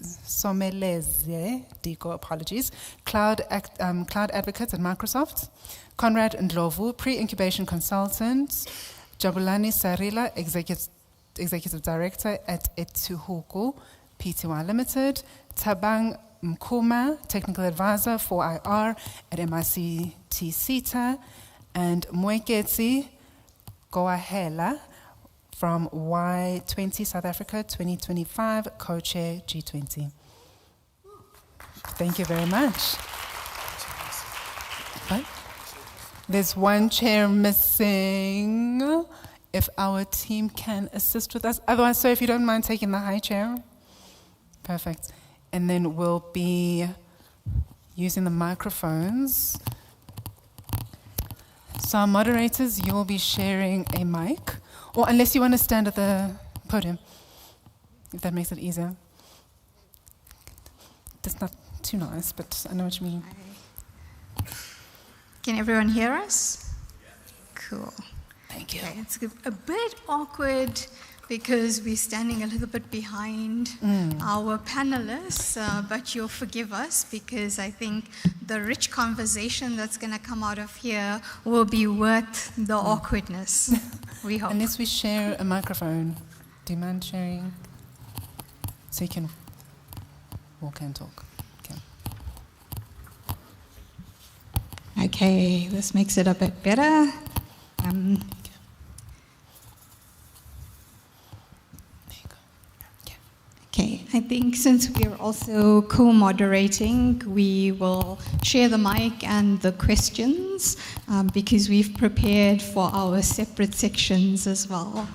Diko, apologies, Cloud Advocate at Microsoft, Conrad Ndlovu, Pre-Incubation Consultant, Jabulani Sarila, Executive Director at Etuhuku Pty Limited, Tabang Mkuma, Technical Advisor for IR at MICT CETA, and Mweketsi Goahela from Y20 South Africa 2025, Co-Chair G20. Thank you very much. What? There's one chair missing. If our team can assist with us. Otherwise, so if you don't mind taking the high chair. Perfect. And then we'll be using the microphones. So our moderators, you'll be sharing a mic. Or unless you want to stand at the podium, if that makes it easier. That's not too nice, but I know what you mean. Can everyone hear us? Cool. Thank you. Okay, it's a bit awkward because we're standing a little bit behind our panelists, but you'll forgive us because I think the rich conversation that's going to come out of here will be worth the awkwardness. We hope. Unless we share a microphone. Do you mind sharing? So you can walk and talk. Okay, this makes it a bit better. Okay, I think since we're also co-moderating, we will share the mic and the questions because we've prepared for our separate sections as well.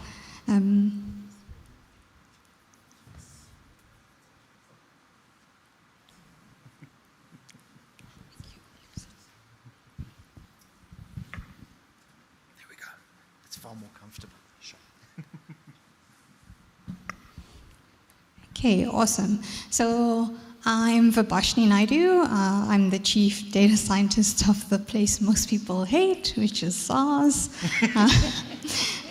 Okay, awesome. So I'm Vibhashni Naidu. I'm the Chief Data Scientist of the place most people hate, which is SARS.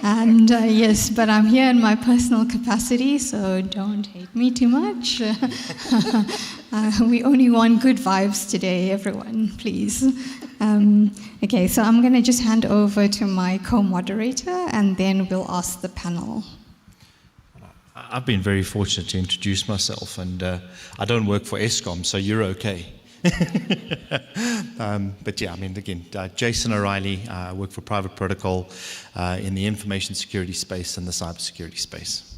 And yes, but I'm here in my personal capacity, so don't hate me too much. We only want good vibes today, everyone, please. Okay, so I'm going to just hand over to my co-moderator, and then we'll ask the panel. I've been very fortunate to introduce myself, and I don't work for ESCOM, so you're okay. But yeah, I mean, again, Jason O'Reilly, I work for Private Protocol in the information security space and the cybersecurity space.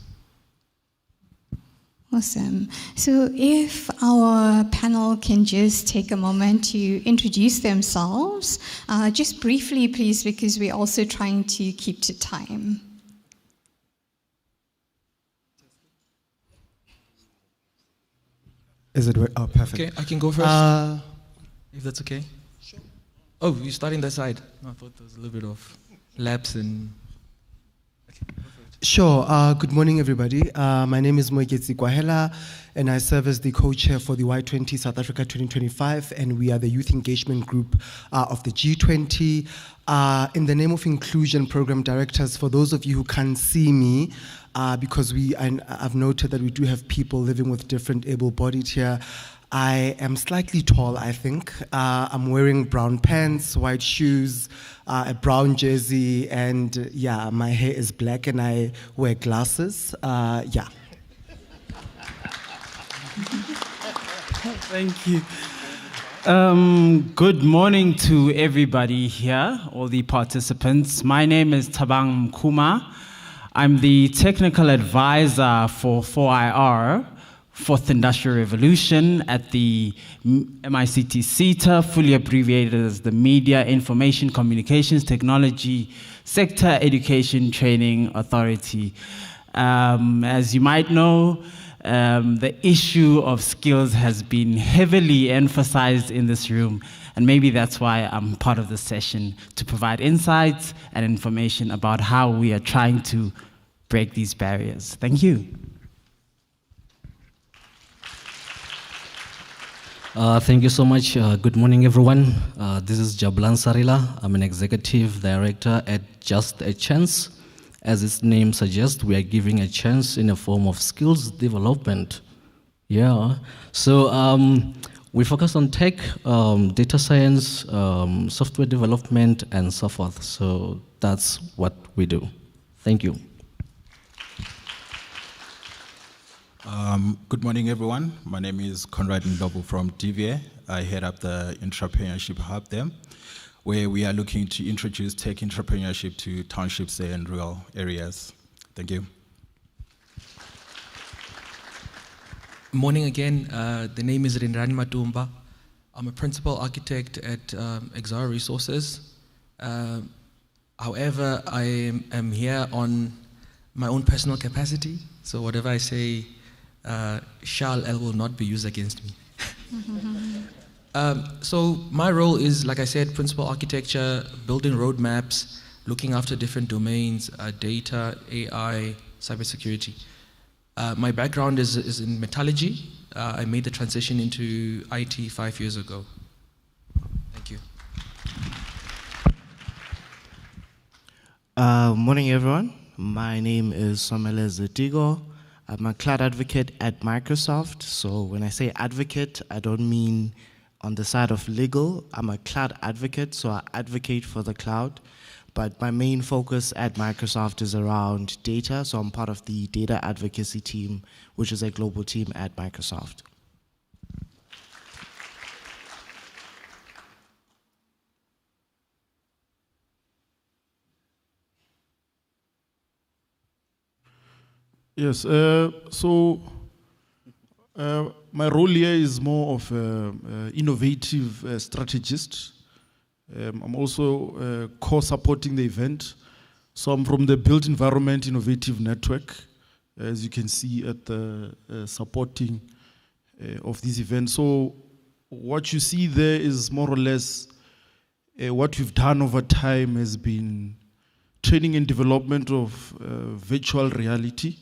Awesome. So if our panel can just take a moment to introduce themselves, just briefly, please, because we're also trying to keep to time. Is it? Oh, perfect. Okay, I can go first. If that's okay. Sure. Oh, you're starting that side. No, I thought there was a little bit of lapse in. Okay, sure. Good morning, everybody. My name is Mweketsi Kwahela, and I serve as the co-chair for the Y20 South Africa 2025, and we are the youth engagement group of the G20. In the name of Inclusion Program Directors, for those of you who can't see me, because I've noted that we do have people living with different able-bodied here. I am slightly tall, I think. I'm wearing brown pants, white shoes, a brown jersey, and yeah, my hair is black and I wear glasses. Yeah. Thank you. Good morning to everybody here, all the participants. My name is Tabang Mkuma. I'm the technical advisor for 4IR, Fourth Industrial Revolution, at the MICT CETA, fully abbreviated as the Media, Information, Communications, Technology, Sector, Education, Training Authority. As you might know, the issue of skills has been heavily emphasized in this room, and maybe that's why I'm part of this session, to provide insights and information about how we are trying to break these barriers. Thank you. Thank you so much. Good morning, everyone. This is Jablan Sarila. I'm an executive director at Just a Chance. As its name suggests, we are giving a chance in a form of skills development. Yeah. So we focus on tech, data science, software development, and so forth. So that's what we do. Thank you. Good morning, everyone. My name is Conrad Ndobo from TVA. I head up the Entrepreneurship Hub there, where we are looking to introduce tech entrepreneurship to townships and rural areas. Thank you. Morning again. The name is Rindrani Matumba. I'm a principal architect at Exara Resources. However, I am here on my own personal capacity, so whatever I say shall and will not be used against me. So my role is, like I said, principal architecture, building roadmaps, looking after different domains, data, AI, cybersecurity. My background is in metallurgy. I made the transition into IT 5 years ago. Thank you. Morning, everyone. My name is Somele Zetigo. I'm a cloud advocate at Microsoft. So when I say advocate, I don't mean on the side of legal. I'm a cloud advocate, so I advocate for the cloud. But my main focus at Microsoft is around data, so I'm part of the data advocacy team, which is a global team at Microsoft. Yes, my role here is more of an innovative strategist. I'm also co-supporting the event. So I'm from the Built Environment Innovative Network, as you can see at the supporting of this event. So what you see there is more or less what we've done over time has been training and development of virtual reality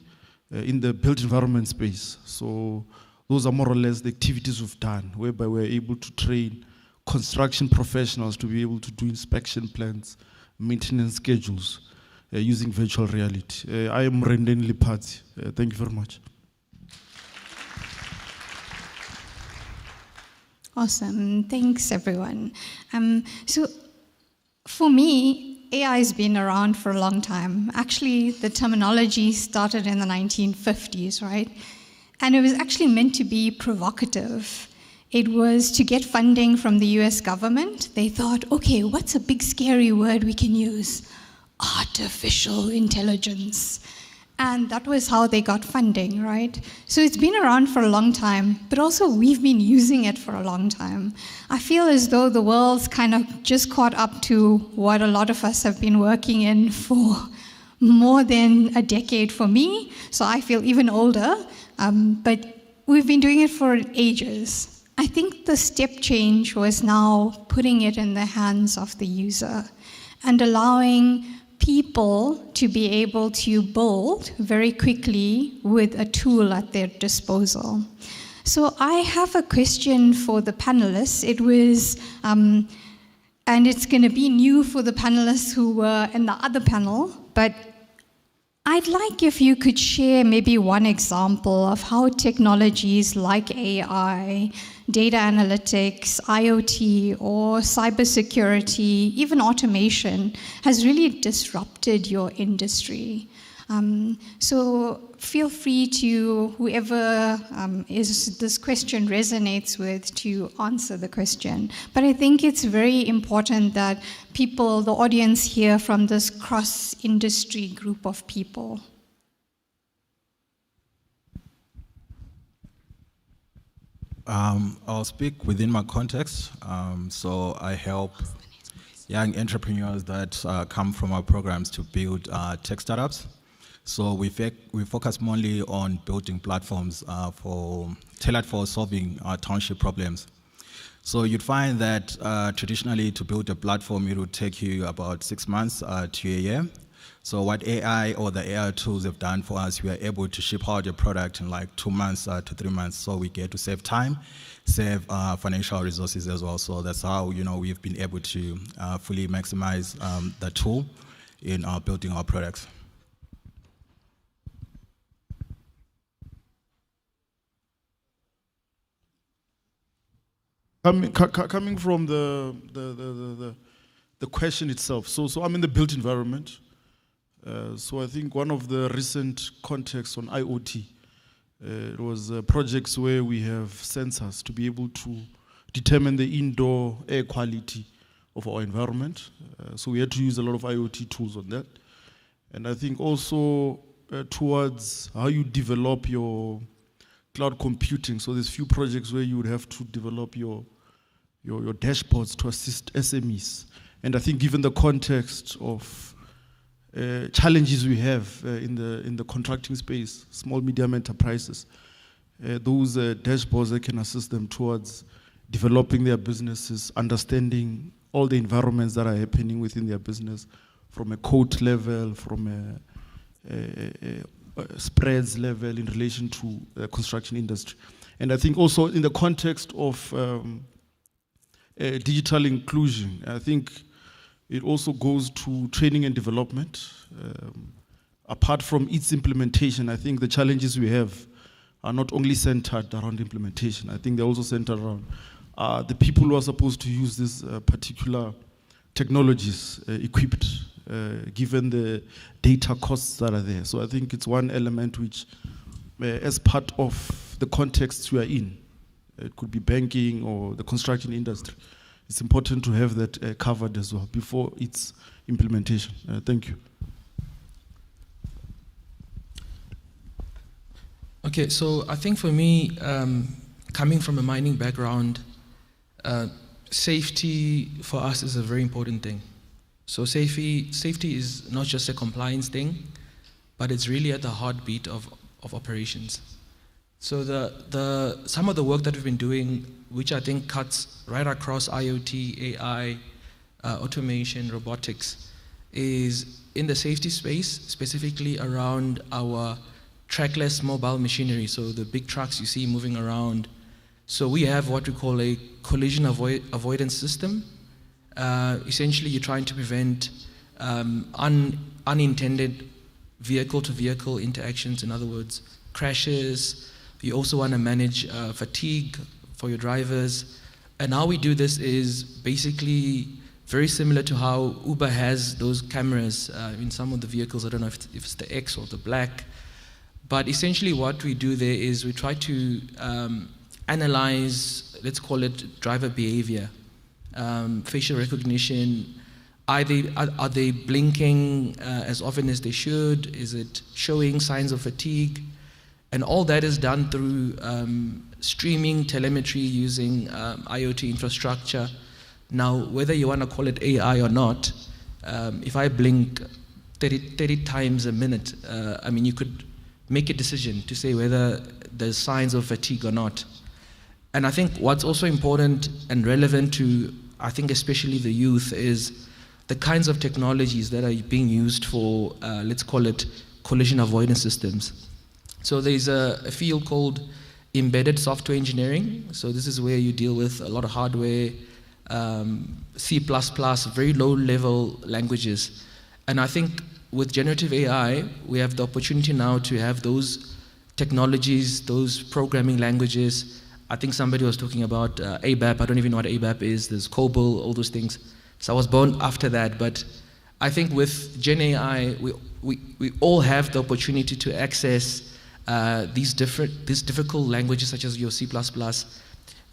in the built environment space. So those are more or less the activities we've done, whereby we're able to train construction professionals to be able to do inspection plans, maintenance schedules, using virtual reality. I am Renden Lipati. Thank you very much. Awesome. Thanks, everyone. So for me, AI has been around for a long time. Actually, the terminology started in the 1950s, right? And it was actually meant to be provocative. It was to get funding from the US government. They thought, okay, what's a big scary word we can use? Artificial intelligence. And that was how they got funding, right? So it's been around for a long time, but also we've been using it for a long time. I feel as though the world's kind of just caught up to what a lot of us have been working in for more than a decade for me. So I feel even older, but we've been doing it for ages. I think the step change was now putting it in the hands of the user and allowing people to be able to build very quickly with a tool at their disposal. So I have a question for the panelists. It was, and it's going to be new for the panelists who were in the other panel, but I'd like if you could share maybe one example of how technologies like AI data analytics, IoT, or cybersecurity, even automation, has really disrupted your industry. So feel free to, whoever this question resonates with, to answer the question. But I think it's very important that people, the audience, hear from this cross-industry group of people. I'll speak within my context. So I help young entrepreneurs that come from our programs to build tech startups. So we focus mainly on building platforms tailored for solving township problems. So you'd find that traditionally to build a platform, it would take you about 6 months to a year. So what AI or the AI tools have done for us, we are able to ship out your product in like 2 months to 3 months. So we get to save time, save financial resources as well. So that's how we've been able to fully maximize the tool in building our products. Coming from the question itself, so I'm in the built environment. So I think one of the recent contexts on IoT, it was projects where we have sensors to be able to determine the indoor air quality of our environment. So we had to use a lot of IoT tools on that. And I think also towards how you develop your cloud computing. So there's few projects where you would have to develop your dashboards to assist SMEs. And I think given the context of challenges we have in the contracting space, small, medium enterprises, those dashboards that can assist them towards developing their businesses, understanding all the environments that are happening within their business, from a code level, from a spreads level in relation to the construction industry. And I think also in the context of digital inclusion, I think it also goes to training and development. Apart from its implementation, I think the challenges we have are not only centered around implementation. I think they're also centered around the people who are supposed to use these particular technologies equipped, given the data costs that are there. So I think it's one element which, as part of the context we are in, it could be banking or the construction industry, it's important to have that covered as well before its implementation. Thank you. Okay, so I think for me, coming from a mining background, safety for us is a very important thing. So safety is not just a compliance thing, but it's really at the heartbeat of operations. So some of the work that we've been doing, which I think cuts right across IoT, AI, automation, robotics, is in the safety space, specifically around our trackless mobile machinery, so the big trucks you see moving around. So we have what we call a collision avoidance system. Essentially, you're trying to prevent unintended vehicle-to-vehicle interactions, in other words, crashes. You also want to manage fatigue for your drivers. And how we do this is basically very similar to how Uber has those cameras in some of the vehicles. I don't know if it's the X or the Black. But essentially what we do there is we try to analyze, let's call it driver behavior, facial recognition. Are they blinking as often as they should? Is it showing signs of fatigue? And all that is done through streaming telemetry using IoT infrastructure. Now, whether you want to call it AI or not, if I blink 30 times a minute, I mean, you could make a decision to say whether there's signs of fatigue or not. And I think what's also important and relevant to, I think especially the youth, is the kinds of technologies that are being used for, let's call it, collision avoidance systems. So there's a field called embedded software engineering. So this is where you deal with a lot of hardware, C++, very low-level languages. And I think with generative AI, we have the opportunity now to have those technologies, those programming languages I think somebody was talking about ABAP. I don't even know what ABAP is. There's COBOL, all those things. So I was born after that. But I think with Gen AI, we all have the opportunity to access these difficult languages such as your C++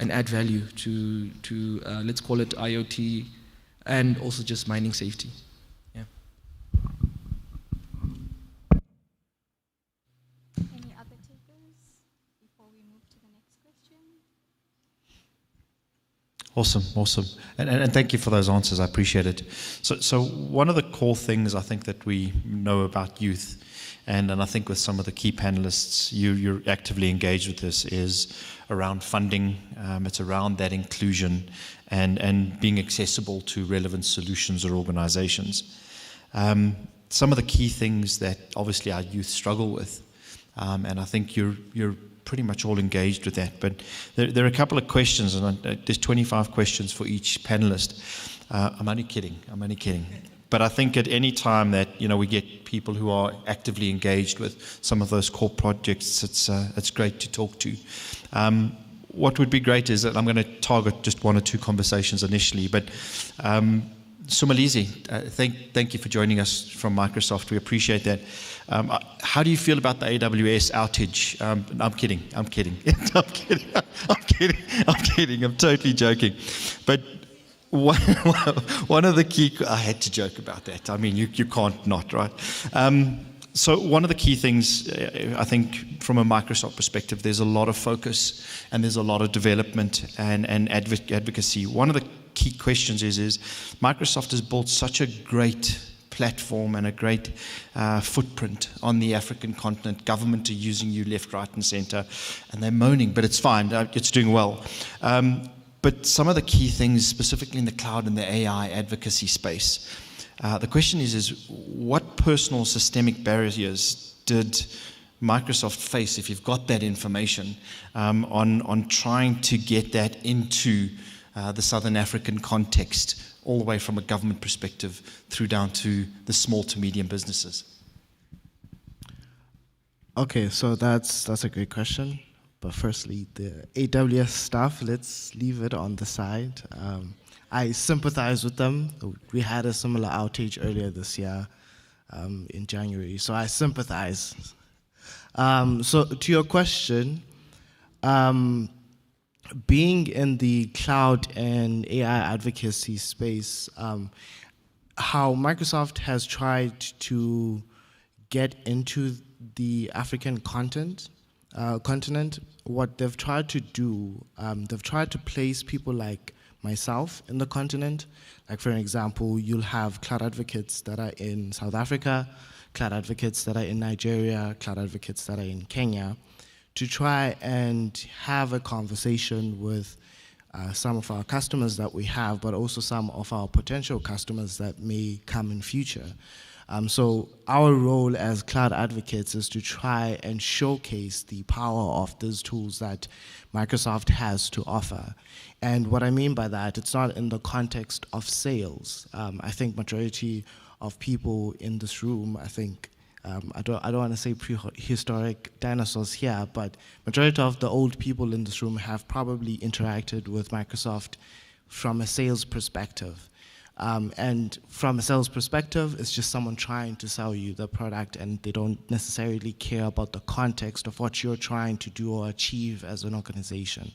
and add value to let's call it IoT and also just mining safety. Yeah. Any other takers before we move to the next question? Awesome. And thank you for those answers. I appreciate it. So one of the core things I think that we know about youth, and I think with some of the key panelists, you're actively engaged with this, is around funding. It's around that inclusion and being accessible to relevant solutions or organizations. Some of the key things that obviously our youth struggle with, and I think you're pretty much all engaged with that. But there are a couple of questions, and there's 25 questions for each panelist. I'm only kidding. But I think at any time that we get people who are actively engaged with some of those core projects, it's great to talk to. What would be great is that I'm going to target just one or two conversations initially. But Sumalizi, thank you for joining us from Microsoft. We appreciate that. How do you feel about the AWS outage? I'm kidding. I'm kidding. I'm totally joking. But one of the key, I had to joke about that. I mean, you can't not, right? So one of the key things, I think, from a Microsoft perspective, there's a lot of focus and there's a lot of development and advocacy. One of the key questions is Microsoft has built such a great platform and a great footprint on the African continent. Government are using you left, right, and center, and they're moaning, but it's fine. It's doing well. But some of the key things, specifically in the cloud and the AI advocacy space, the question is what personal systemic barriers did Microsoft face, if you've got that information, on trying to get that into the Southern African context, all the way from a government perspective through down to the small to medium businesses? Okay, so that's a great question. But firstly, the AWS stuff, let's leave it on the side. I sympathize with them. We had a similar outage earlier this year in January, so I sympathize. So to your question, being in the cloud and AI advocacy space, how Microsoft has tried to get into the African continent, what they've tried to do, they've tried to place people like myself in the continent. Like, for example, you'll have cloud advocates that are in South Africa, cloud advocates that are in Nigeria, cloud advocates that are in Kenya, to try and have a conversation with some of our customers that we have, but also some of our potential customers that may come in future. So our role as cloud advocates is to try and showcase the power of these tools that Microsoft has to offer. And what I mean by that, it's not in the context of sales. I think majority of people in this room, I think, I don't want to say prehistoric dinosaurs here, but majority of the old people in this room have probably interacted with Microsoft from a sales perspective. And from a sales perspective, it's just someone trying to sell you the product, and they don't necessarily care about the context of what you're trying to do or achieve as an organization.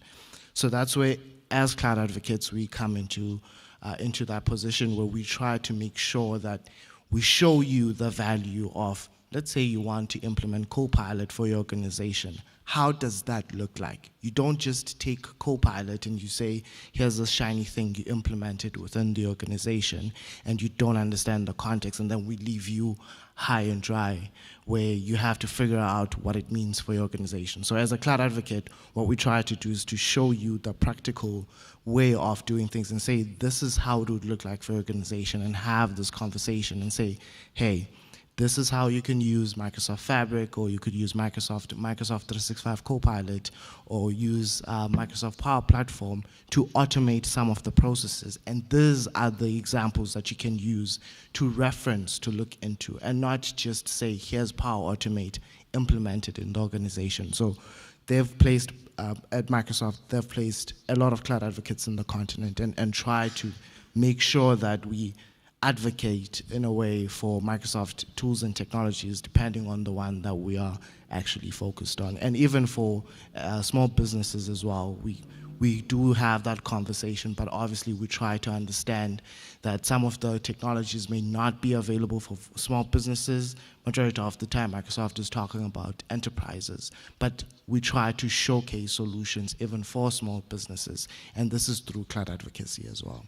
So that's where, as cloud advocates, we come into that position where we try to make sure that we show you the value of, let's say you want to implement Copilot for your organization. How does that look like? You don't just take Copilot and you say, here's a shiny thing, you implement it within the organization, and you don't understand the context, and then we leave you high and dry, where you have to figure out what it means for your organization. So as a cloud advocate, what we try to do is to show you the practical way of doing things and say, this is how it would look like for your organization, and have this conversation and say, hey, this is how you can use Microsoft Fabric, or you could use Microsoft 365 Copilot, or use Microsoft Power Platform to automate some of the processes. And these are the examples that you can use to reference, to look into, and not just say, here's Power Automate, implement it in the organization. So they've placed, at Microsoft, they've placed a lot of cloud advocates in the continent and try to make sure that we advocate in a way for Microsoft tools and technologies, depending on the one that we are actually focused on. And even for small businesses as well, we do have that conversation, but obviously we try to understand that some of the technologies may not be available for small businesses. Majority of the time, Microsoft is talking about enterprises, but we try to showcase solutions even for small businesses, and this is through cloud advocacy as well.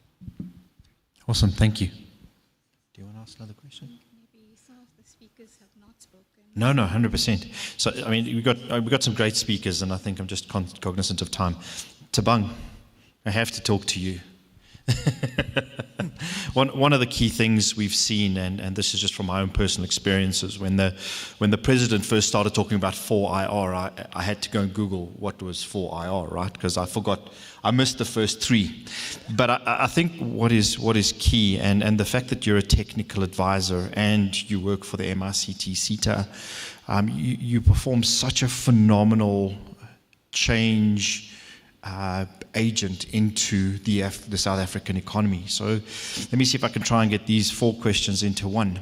Awesome, thank you. Do you want to ask another question? Maybe some of the speakers have not spoken. No, 100%. So, I mean, we got some great speakers, and I think I'm just cognizant of time. Thabang, I have to talk to you. One of the key things we've seen, and this is just from my own personal experiences, when the president first started talking about 4IR, I had to go and Google what was 4IR, right? Because I missed the first three. But I think what is key, and the fact that you're a technical advisor and you work for the MICT CETA, you perform such a phenomenal change agent into the South African economy. So let me see if I can try and get these 4 questions into one.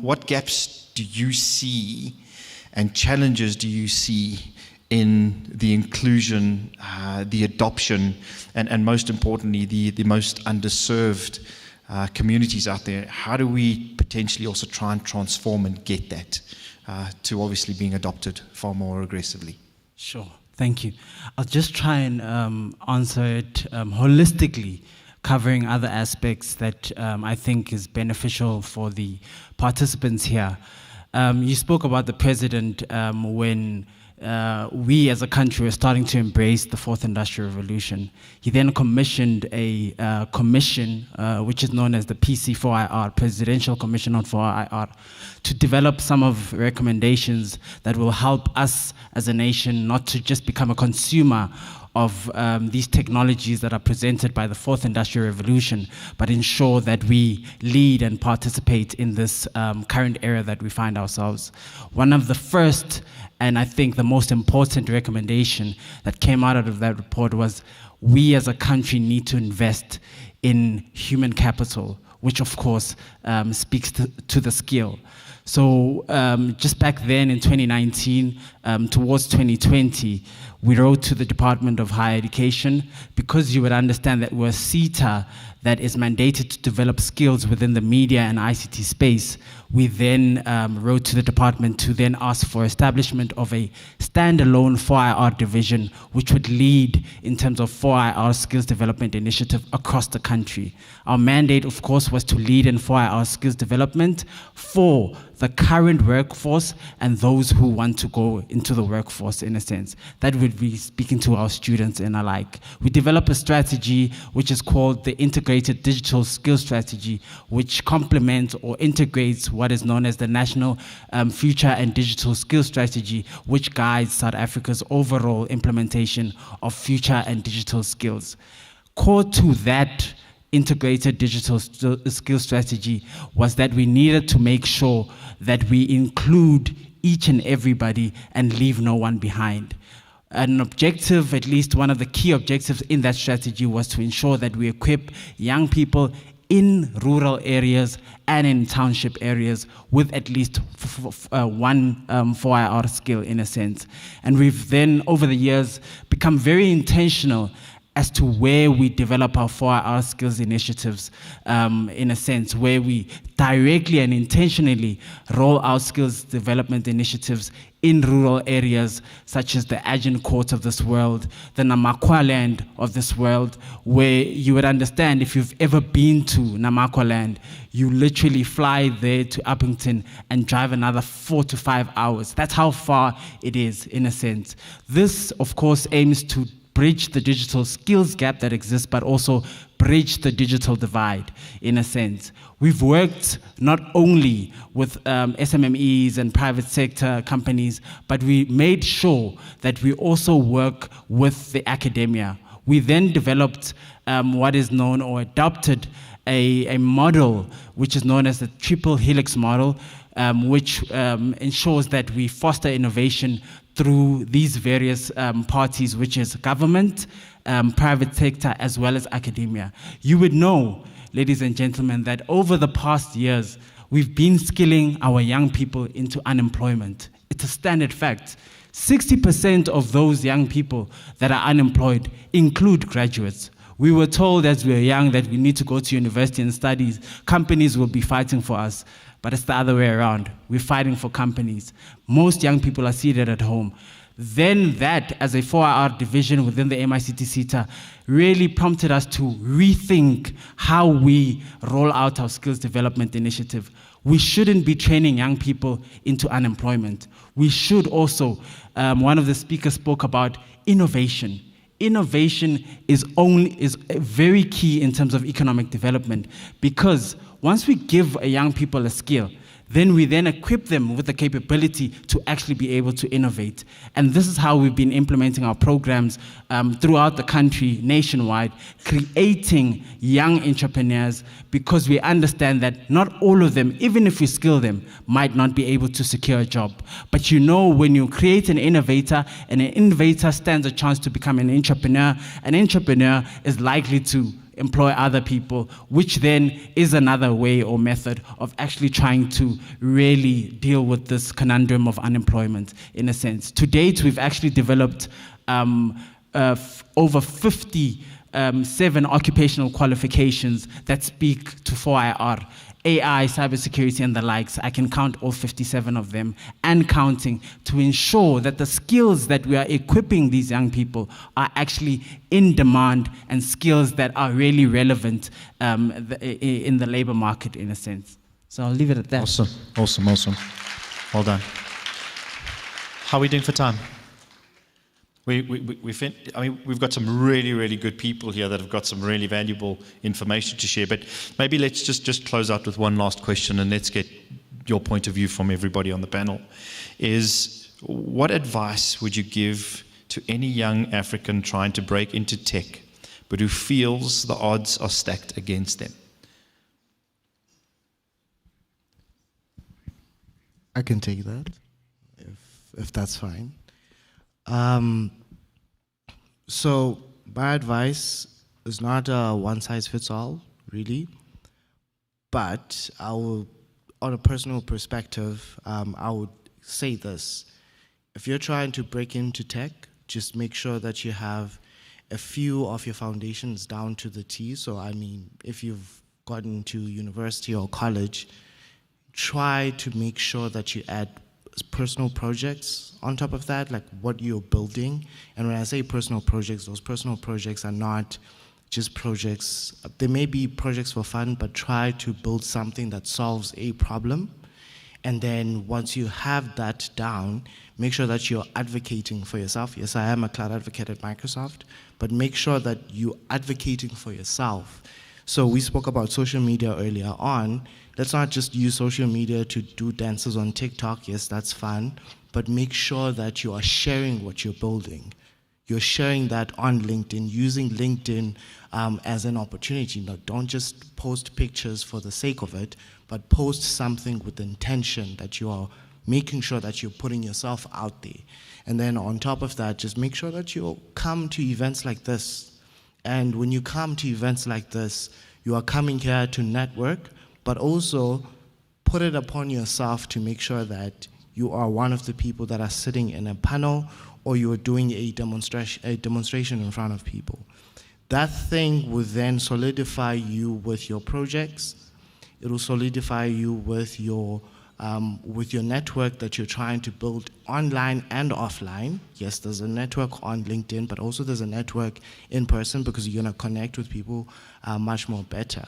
What gaps do you see and challenges do you see in the inclusion, the adoption, and most importantly, the most underserved communities out there? How do we potentially also try and transform and get that to obviously being adopted far more aggressively? Sure. Thank you. I'll just try and answer it holistically, covering other aspects that I think is beneficial for the participants here. You spoke about the president when we as a country were starting to embrace the 4th Industrial Revolution. He then commissioned a commission, which is known as the PC4IR, Presidential Commission on 4IR, to develop some of recommendations that will help us as a nation not to just become a consumer of these technologies that are presented by the 4th Industrial Revolution, but ensure that we lead and participate in this current era that we find ourselves. One of the first, and I think the most important recommendation that came out of that report was we as a country need to invest in human capital, which of course speaks to the skill. So just back then in 2019, towards 2020, we wrote to the Department of Higher Education, because you would understand that we're CETA that is mandated to develop skills within the media and ICT space. We then wrote to the department to then ask for establishment of a standalone 4IR division, which would lead in terms of 4IR skills development initiative across the country. Our mandate, of course, was to lead in 4IR skills development for the current workforce and those who want to go into the workforce, in a sense. That would be speaking to our students and alike. We developed a strategy which is called the Integrated Digital Skills Strategy, which complements or integrates what is known as the National Future and Digital Skills Strategy, which guides South Africa's overall implementation of future and digital skills. Core to that integrated digital skill strategy was that we needed to make sure that we include each and everybody and leave no one behind. An objective, at least one of the key objectives in that strategy, was to ensure that we equip young people in rural areas and in township areas with at least one 4IR skill, in a sense. And we've then, over the years, become very intentional as to where we develop our 4IR skills initiatives, in a sense, where we directly and intentionally roll out skills development initiatives in rural areas, such as the Agincourt of this world, the Namakwa land of this world, where you would understand, if you've ever been to Namakwa land, you literally fly there to Uppington and drive another 4 to 5 hours. That's how far it is, in a sense. This, of course, aims to bridge the digital skills gap that exists, but also bridge the digital divide, in a sense. We've worked not only with SMMEs and private sector companies, but we made sure that we also work with the academia. We then developed what is known, or adopted, a model which is known as the triple helix model, which ensures that we foster innovation through these various parties, which is government, private sector, as well as academia. You would know, ladies and gentlemen, that over the past years, we've been skilling our young people into unemployment. It's a standard fact. 60% of those young people that are unemployed include graduates. We were told as we were young that we need to go to university and study. Companies will be fighting for us, but it's the other way around. We're fighting for companies. Most young people are seated at home. Then that, as a 4IR division within the MICT CETA, really prompted us to rethink how we roll out our skills development initiative. We shouldn't be training young people into unemployment. We should also, one of the speakers spoke about innovation. Innovation is very key in terms of economic development, because once we give a young people a skill, then we equip them with the capability to actually be able to innovate. And this is how we've been implementing our programs throughout the country, nationwide, creating young entrepreneurs, because we understand that not all of them, even if we skill them, might not be able to secure a job. But you know, when you create an innovator, and an innovator stands a chance to become an entrepreneur is likely to employ other people, which then is another way or method of actually trying to really deal with this conundrum of unemployment, in a sense. To date, we've actually developed over 57 occupational qualifications that speak to 4IR. AI, cybersecurity, and the likes. I can count all 57 of them and counting, to ensure that the skills that we are equipping these young people are actually in demand and skills that are really relevant in the labor market, in a sense. So I'll leave it at that. Awesome, awesome, awesome. Well done. How are we doing for time? We've got some really, really good people here that have got some really valuable information to share, but maybe let's just close out with one last question, and let's get your point of view from everybody on the panel. Is what advice would you give to any young African trying to break into tech, but who feels the odds are stacked against them? I can take that, if that's fine. So my advice is not a one-size-fits-all, really, but on a personal perspective, I would say this. If you're trying to break into tech, just make sure that you have a few of your foundations down to the T. So, I mean, if you've gotten to university or college, try to make sure that you add personal projects on top of that, like what you're building. And when I say personal projects, those personal projects are not just projects. They may be projects for fun, but try to build something that solves a problem. And then once you have that down, make sure that you're advocating for yourself. Yes, I am a cloud advocate at Microsoft, but make sure that you're advocating for yourself. So we spoke about social media earlier on. Let's not just use social media to do dances on TikTok. Yes, that's fun, but make sure that you are sharing what you're building. You're sharing that on LinkedIn, using LinkedIn as an opportunity. Now, don't just post pictures for the sake of it, but post something with intention that you are making sure that you're putting yourself out there. And then on top of that, just make sure that you come to events like this. And when you come to events like this, you are coming here to network, but also put it upon yourself to make sure that you are one of the people that are sitting in a panel, or you are doing a demonstration in front of people. That thing will then solidify you with your projects. It will solidify you with your network that you're trying to build online and offline. Yes, there's a network on LinkedIn, but also there's a network in person, because you're gonna connect with people much more better.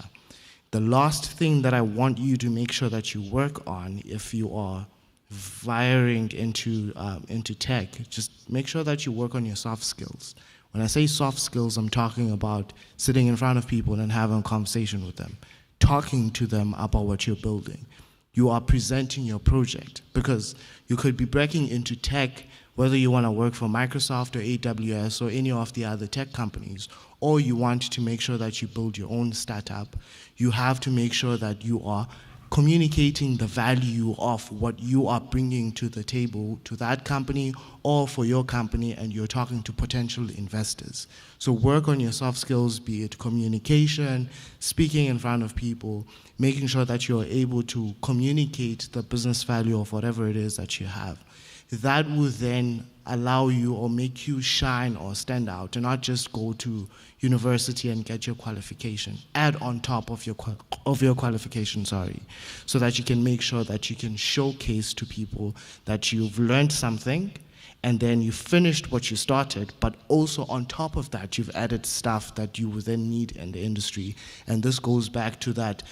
The last thing that I want you to make sure that you work on, if you are veering into tech, just make sure that you work on your soft skills. When I say soft skills, I'm talking about sitting in front of people and having a conversation with them, talking to them about what you're building. You are presenting your project, because you could be breaking into tech, whether you want to work for Microsoft or AWS or any of the other tech companies, or you want to make sure that you build your own startup. You have to make sure that you are communicating the value of what you are bringing to the table to that company or for your company, and you're talking to potential investors. So work on your soft skills, be it communication, speaking in front of people, making sure that you're able to communicate the business value of whatever it is that you have. That will then allow you or make you shine or stand out, and not just go to university and get your qualification. Add on top of your qualification, so that you can make sure that you can showcase to people that you've learned something, and then you finished what you started, but also on top of that, you've added stuff that you will then need in the industry. And this goes back to that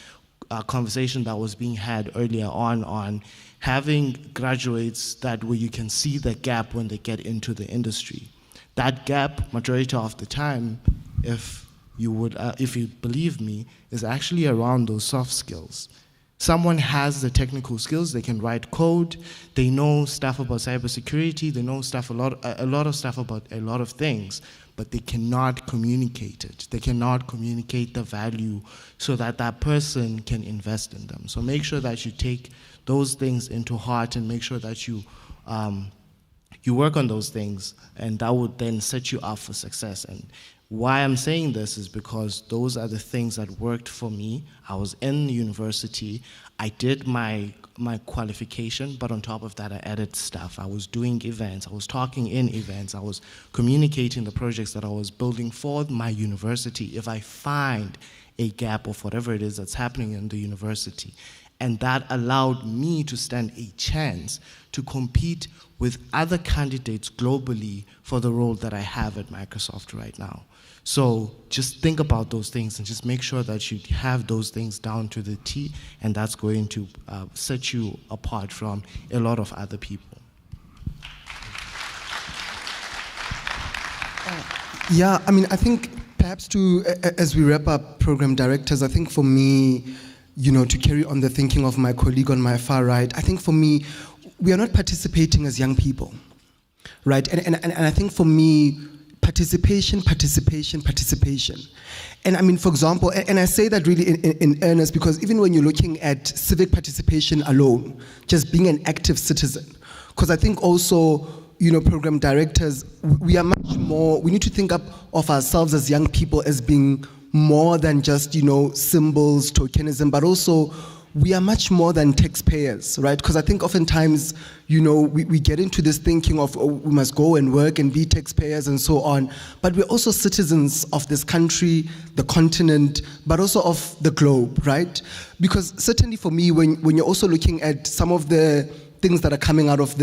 conversation that was being had earlier on having graduates that where you can see the gap when they get into the industry. That gap, majority of the time, if you believe me, is actually around those soft skills. Someone has the technical skills, they can write code, they know stuff about cybersecurity, they know a lot of stuff about a lot of things, but they cannot communicate it. They cannot communicate the value so that that person can invest in them. So make sure that you take those things into heart and make sure that you work on those things, and that would then set you up for success. And why I'm saying this is because those are the things that worked for me. I was in university, I did my qualification, but on top of that I added stuff. I was doing events, I was talking in events, I was communicating the projects that I was building for my university if I find a gap of whatever it is that's happening in the university. And that allowed me to stand a chance to compete with other candidates globally for the role that I have at Microsoft right now. So just think about those things and just make sure that you have those things down to the T, and that's going to set you apart from a lot of other people. Yeah, I mean, I think perhaps as we wrap up, program directors, I think for me, to carry on the thinking of my colleague on my far right, I think for me, we are not participating as young people, right? And I think for me, participation. And I mean, for example, and I say that really in earnest, because even when you're looking at civic participation alone, just being an active citizen, because I think also, program directors, we are much more, we need to think of ourselves as young people as being more than just, symbols, tokenism, but also we are much more than taxpayers, right? Because I think oftentimes, we get into this thinking of, we must go and work and be taxpayers and so on, but we're also citizens of this country, the continent, but also of the globe, right? Because certainly for me, when you're also looking at some of the things that are coming out of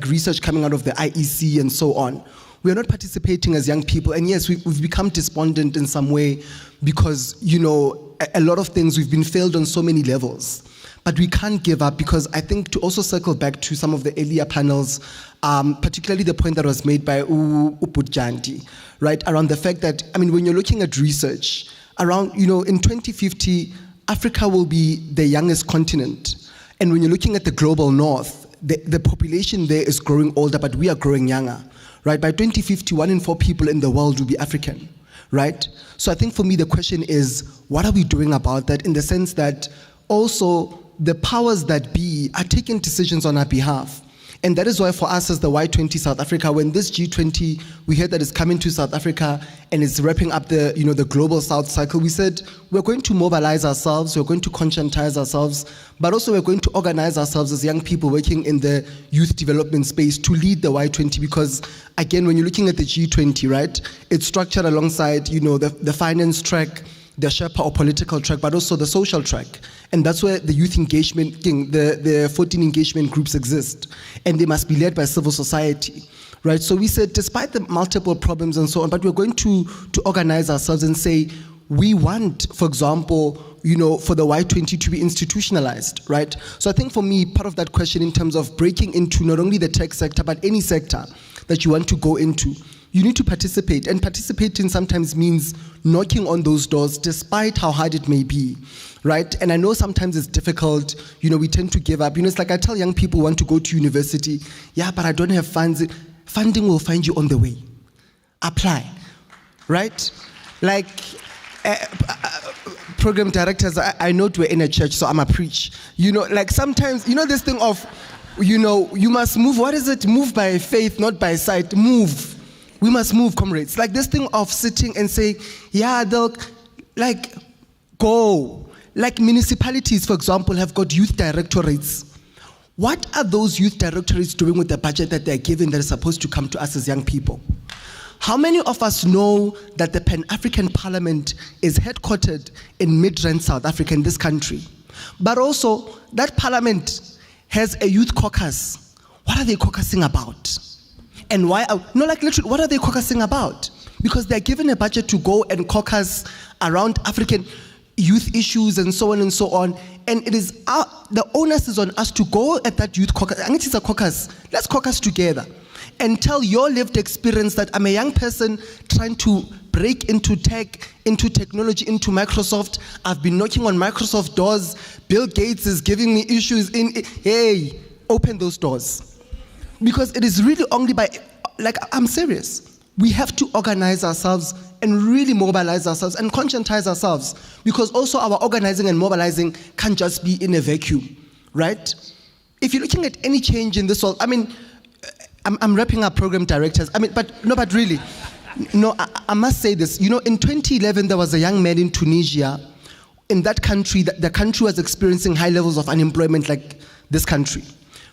research coming out of the IEC and so on, we are not participating as young people. And yes, we've become despondent in some way because, a lot of things we've been failed on so many levels. But we can't give up, because I think to also circle back to some of the earlier panels, particularly the point that was made by Uputjanti, right, around the fact that, I mean, when you're looking at research, around, in 2050, Africa will be the youngest continent. And when you're looking at the global north, the population there is growing older, but we are growing younger. Right, by 2050, 1 in 4 people in the world will be African, right? So I think for me the question is, what are we doing about that, in the sense that also the powers that be are taking decisions on our behalf. And that is why for us as the Y20 South Africa, when this G20, we heard that it's coming to South Africa and it's wrapping up the, the Global South cycle, we said we're going to mobilize ourselves, we're going to conscientize ourselves, but also we're going to organize ourselves as young people working in the youth development space to lead the Y20, because again, when you're looking at the G20, right, it's structured alongside, the finance track, the Sherpa or political track, but also the social track. And that's where the youth engagement, the 14 engagement groups exist. And they must be led by civil society, right? So we said, despite the multiple problems and so on, but we're going to organize ourselves and say, we want, for example, for the Y20 to be institutionalized, right? So I think for me, part of that question in terms of breaking into not only the tech sector, but any sector that you want to go into, you need to participate. And participating sometimes means knocking on those doors, despite how hard it may be, right? And I know sometimes it's difficult, we tend to give up. It's like I tell young people who want to go to university, yeah, but I don't have funds. Funding will find you on the way. Apply, right? Like, program directors, I know we're in a church, so I'm a preach. You know, like sometimes, you know this thing of, you know, you must move. What is it? Move by faith, not by sight. Move. We must move, comrades. Like this thing of sitting and saying, yeah, they'll, like, go. Like municipalities, for example, have got youth directorates. What are those youth directorates doing with the budget that they're given that is supposed to come to us as young people? How many of us know that the Pan-African Parliament is headquartered in Midrand, South Africa, in this country? But also, that parliament has a youth caucus. What are they caucusing about? And why? No, like literally, what are they caucusing about? Because they're given a budget to go and caucus around African youth issues and so on and so on. And it is the onus is on us to go at that youth caucus. And it is a caucus. Let's caucus together and tell your lived experience that I'm a young person trying to break into tech, into technology, into Microsoft. I've been knocking on Microsoft doors. Bill Gates is giving me issues hey, open those doors. Because it is really only by, like, I'm serious. We have to organize ourselves and really mobilize ourselves and conscientize ourselves, because also our organizing and mobilizing can't just be in a vacuum, right? If you're looking at any change in this world, I mean, I'm wrapping up program directors. I mean, but really, no, I must say this. You know, in 2011, there was a young man in Tunisia. In that country, the country was experiencing high levels of unemployment like this country.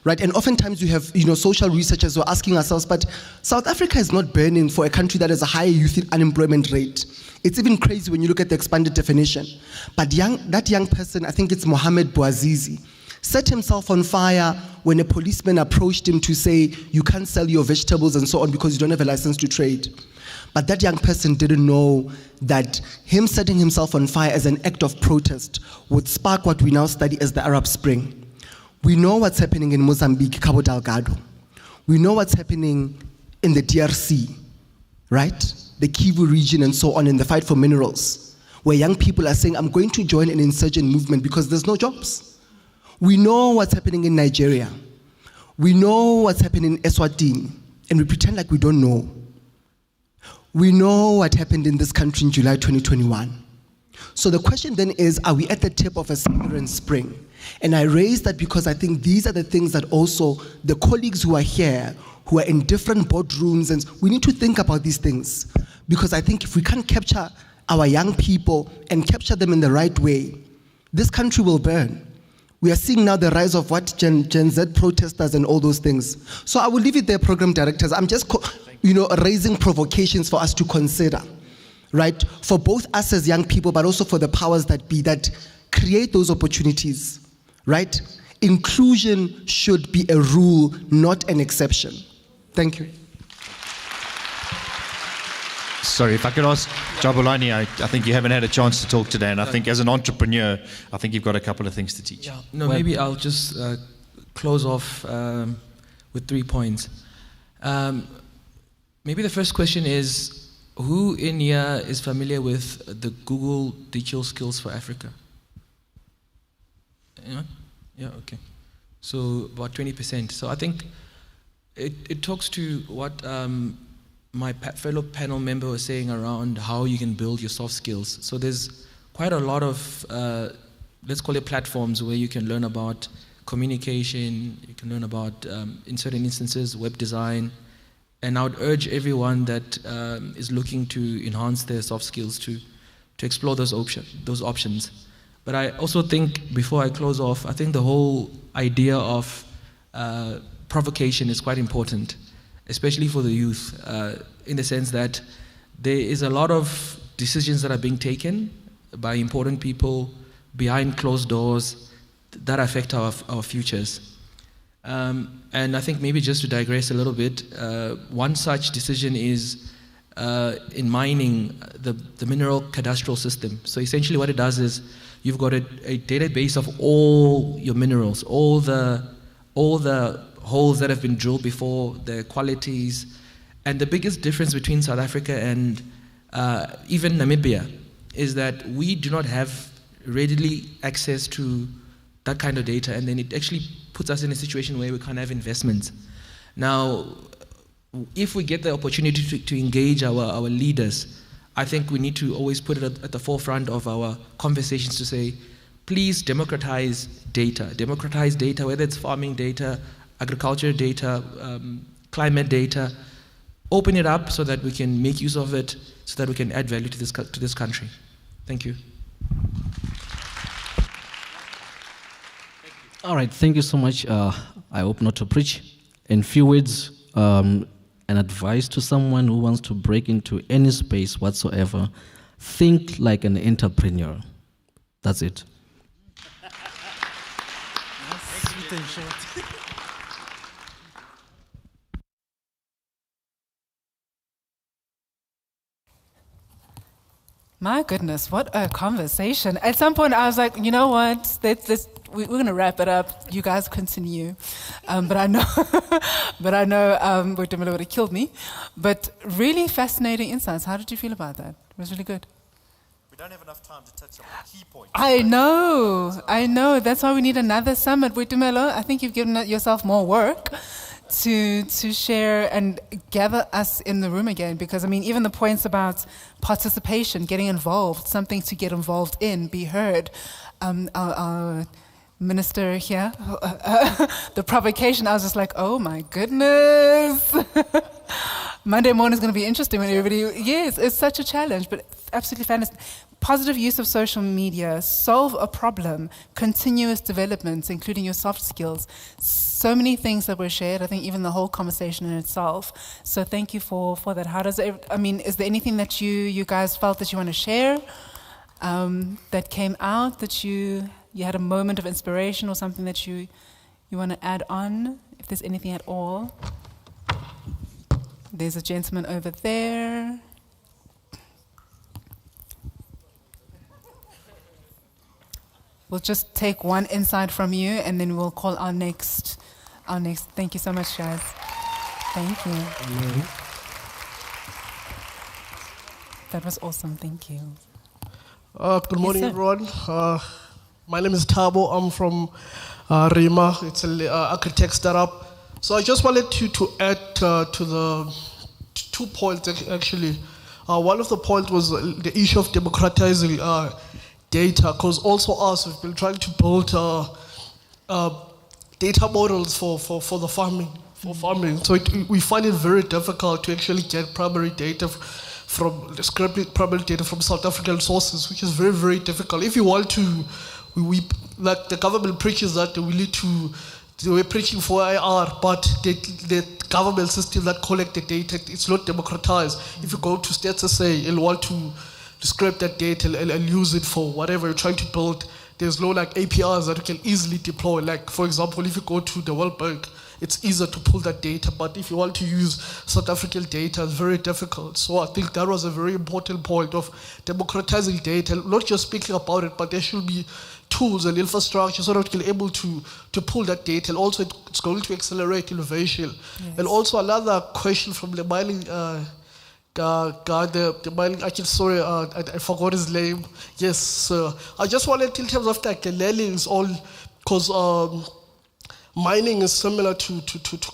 Right, and oftentimes we have, you know, social researchers who are asking ourselves, but South Africa is not burning for a country that has a high youth unemployment rate. It's even crazy when you look at the expanded definition. But that young person, I think it's Mohamed Bouazizi, set himself on fire when a policeman approached him to say, you can't sell your vegetables and so on because you don't have a license to trade. But that young person didn't know that him setting himself on fire as an act of protest would spark what we now study as the Arab Spring. We know what's happening in Mozambique, Cabo Delgado. We know what's happening in the DRC, right? The Kivu region and so on, in the fight for minerals, where young people are saying, I'm going to join an insurgent movement because there's no jobs. We know what's happening in Nigeria. We know what's happening in Eswatini, and we pretend like we don't know. We know what happened in this country in July 2021. So the question then is, are we at the tip of a southern spring? And I raise that because I think these are the things that also the colleagues who are here, who are in different boardrooms, and we need to think about these things. Because I think if we can't capture our young people and capture them in the right way, this country will burn. We are seeing now the rise of what Gen Z protesters and all those things. So I will leave it there, program directors. I'm just, raising provocations for us to consider, right? For both us as young people, but also for the powers that be that create those opportunities, right? Inclusion should be a rule, not an exception. Thank you. Sorry, if I could ask Jabulani, I think you haven't had a chance to talk today, and I think as an entrepreneur, I think you've got a couple of things to teach. Yeah, no, maybe I'll just close off with 3 points. Maybe the first question is, who in here is familiar with the Google Digital Skills for Africa? Anyone? Yeah, okay. So about 20%. So I think it talks to what my fellow panel member was saying around how you can build your soft skills. So there's quite a lot of, let's call it platforms, where you can learn about communication, you can learn about, in certain instances, web design. And I would urge everyone that is looking to enhance their soft skills to explore those options. But I also think, before I close off, I think the whole idea of provocation is quite important, especially for the youth, in the sense that there is a lot of decisions that are being taken by important people behind closed doors that affect our futures. And I think maybe just to digress a little bit, one such decision is in mining, the mineral cadastral system. So essentially what it does is you've got a database of all your minerals, all the holes that have been drilled before, their qualities. And the biggest difference between South Africa and even Namibia is that we do not have readily access to that kind of data, and then it actually puts us in a situation where we can't have investments. Now, if we get the opportunity to engage our leaders, I think we need to always put it at the forefront of our conversations to say, please democratize data, whether it's farming data, agriculture data, climate data. Open it up so that we can make use of it, so that we can add value to this country. Thank you. All right, thank you so much. I hope not to preach. In few words, an advice to someone who wants to break into any space whatsoever: think like an entrepreneur. That's it. My goodness, what a conversation. At some point I was like, you know what, we're going to wrap it up. You guys continue. But I know Wodimelo would have killed me. But really fascinating insights. How did you feel about that? It was really good. We don't have enough time to touch on key points. I know. That's why we need another summit. Wodimelo, I think you've given yourself more work to share and gather us in the room again, because I mean, even the points about participation, getting involved, something to get involved in, be heard. Our minister here, the provocation, I was just like, oh my goodness. Monday morning is going to be interesting when everybody, yes, it's such a challenge, but absolutely fantastic. Positive use of social media, solve a problem, continuous development, including your soft skills. So many things that were shared, I think even the whole conversation in itself. So thank you for that. How does it, I mean, is there anything that you guys felt that you want to share that came out, that you had a moment of inspiration or something that you want to add on, if there's anything at all? There's a gentleman over there. We'll just take one insight from you, and then we'll call our next. Thank you so much, guys. Thank you. Mm-hmm. That was awesome. Thank you. Good morning, everyone. My name is Thabo. I'm from Rima. It's an architect startup. So I just wanted to add to the 2 points, actually. One of the points was the issue of democratizing data, because also us, we've been trying to build data models for the farming. So we find it very difficult to actually get primary data from primary data from South African sources, which is very, very difficult. If you want to, like the government preaches that we need to, we're preaching for IR, but the government system that collect the data, it's not democratized. If you go to Stats SA and want to scrape that data and use it for whatever you're trying to build, there's no like APIs that you can easily deploy. Like, for example, if you go to the World Bank, it's easier to pull that data, but if you want to use South African data, it's very difficult. So I think that was a very important point of democratizing data, not just speaking about it, but there should be tools and infrastructure so that we can be able to pull that data, and also it's going to accelerate innovation. Yes. And also another question from the mining guy, the mining, I forgot his name. Yes, I just wanted, in terms of like the learnings, all, because mining is similar to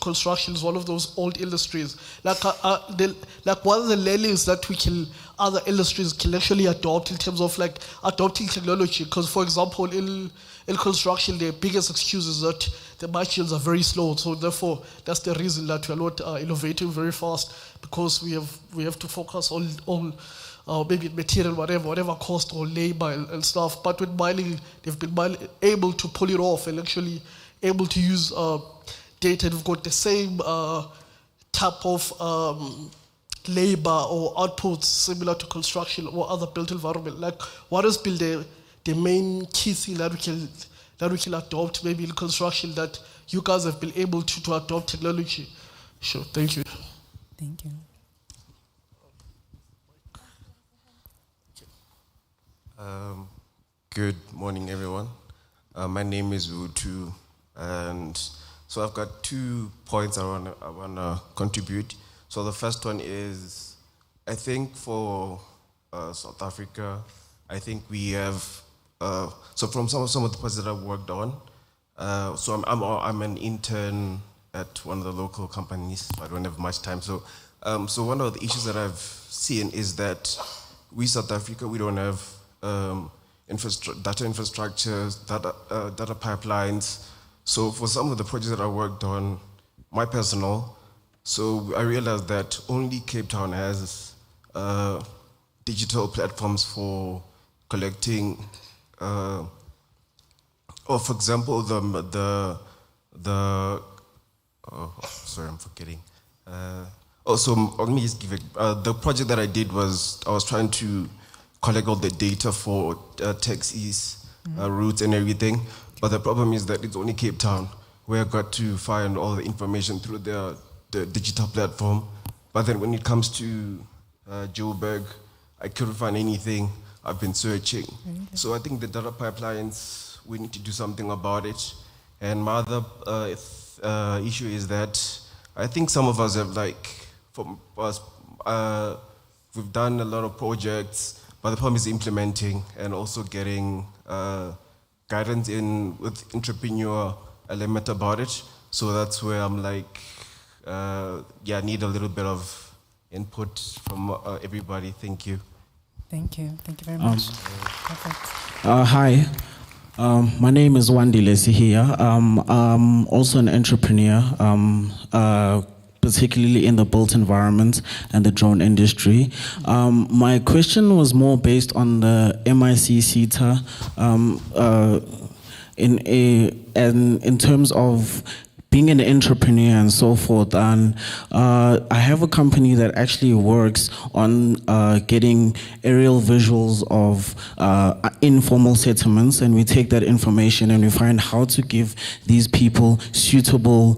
construction. It's one of those old industries. Like what are the learnings that other industries can actually adopt in terms of like adopting technology? Because, for example, in construction, the biggest excuse is that the machines are very slow. So therefore, that's the reason that we are not innovating very fast, because we have to focus on maybe material, whatever cost or labor and stuff. But with mining, they've been able to pull it off and actually able to use data. We've got the same type of labor or outputs similar to construction or other built environment. Like, what has been the main key thing that we can adopt maybe in construction that you guys have been able to adopt technology? Sure, thank you. Thank you. Good morning, everyone. My name is Wutu, and so I've got 2 points I wanna contribute. So the first one is, I think for South Africa, I think we have so from some of the projects that I've worked on. So I'm an intern at one of the local companies. I don't have much time. So one of the issues that I've seen is that we South Africa, we don't have data infrastructures, data pipelines. So for some of the projects that I worked on, my personal, so I realized that only Cape Town has digital platforms for collecting, or for example, sorry, I'm forgetting. Let me just give it. The project that I did was I was trying to collect all the data for taxis, routes, and everything. But the problem is that it's only Cape Town where I got to find all the information through the digital platform. But then when it comes to Joburg, I couldn't find anything. I've been searching. So I think the data pipelines, we need to do something about it. And my other issue is that I think some of us have we've done a lot of projects, but the problem is implementing and also getting guidance with entrepreneur element about it. So that's where I'm like, I need a little bit of input from everybody. Thank you. Thank you. Thank you very much. Perfect. Hi. My name is Wandi Lesi here. I'm also an entrepreneur, particularly in the built environment and the drone industry. My question was more based on the MIC CETA in terms of being an entrepreneur and so forth. And I have a company that actually works on getting aerial visuals of informal settlements, and we take that information and we find how to give these people suitable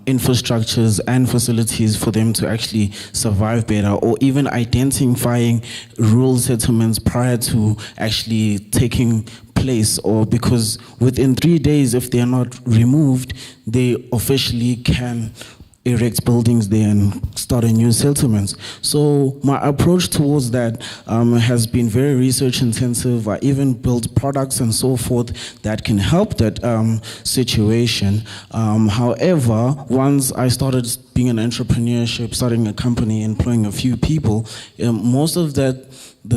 infrastructures and facilities for them to actually survive better, or even identifying rural settlements prior to actually taking place, or because within 3 days, if they are not removed, they officially can erect buildings there and start a new settlement. So my approach towards that has been very research intensive. I even built products and so forth that can help that situation. However, once I started being an entrepreneurship, starting a company, employing a few people, most of the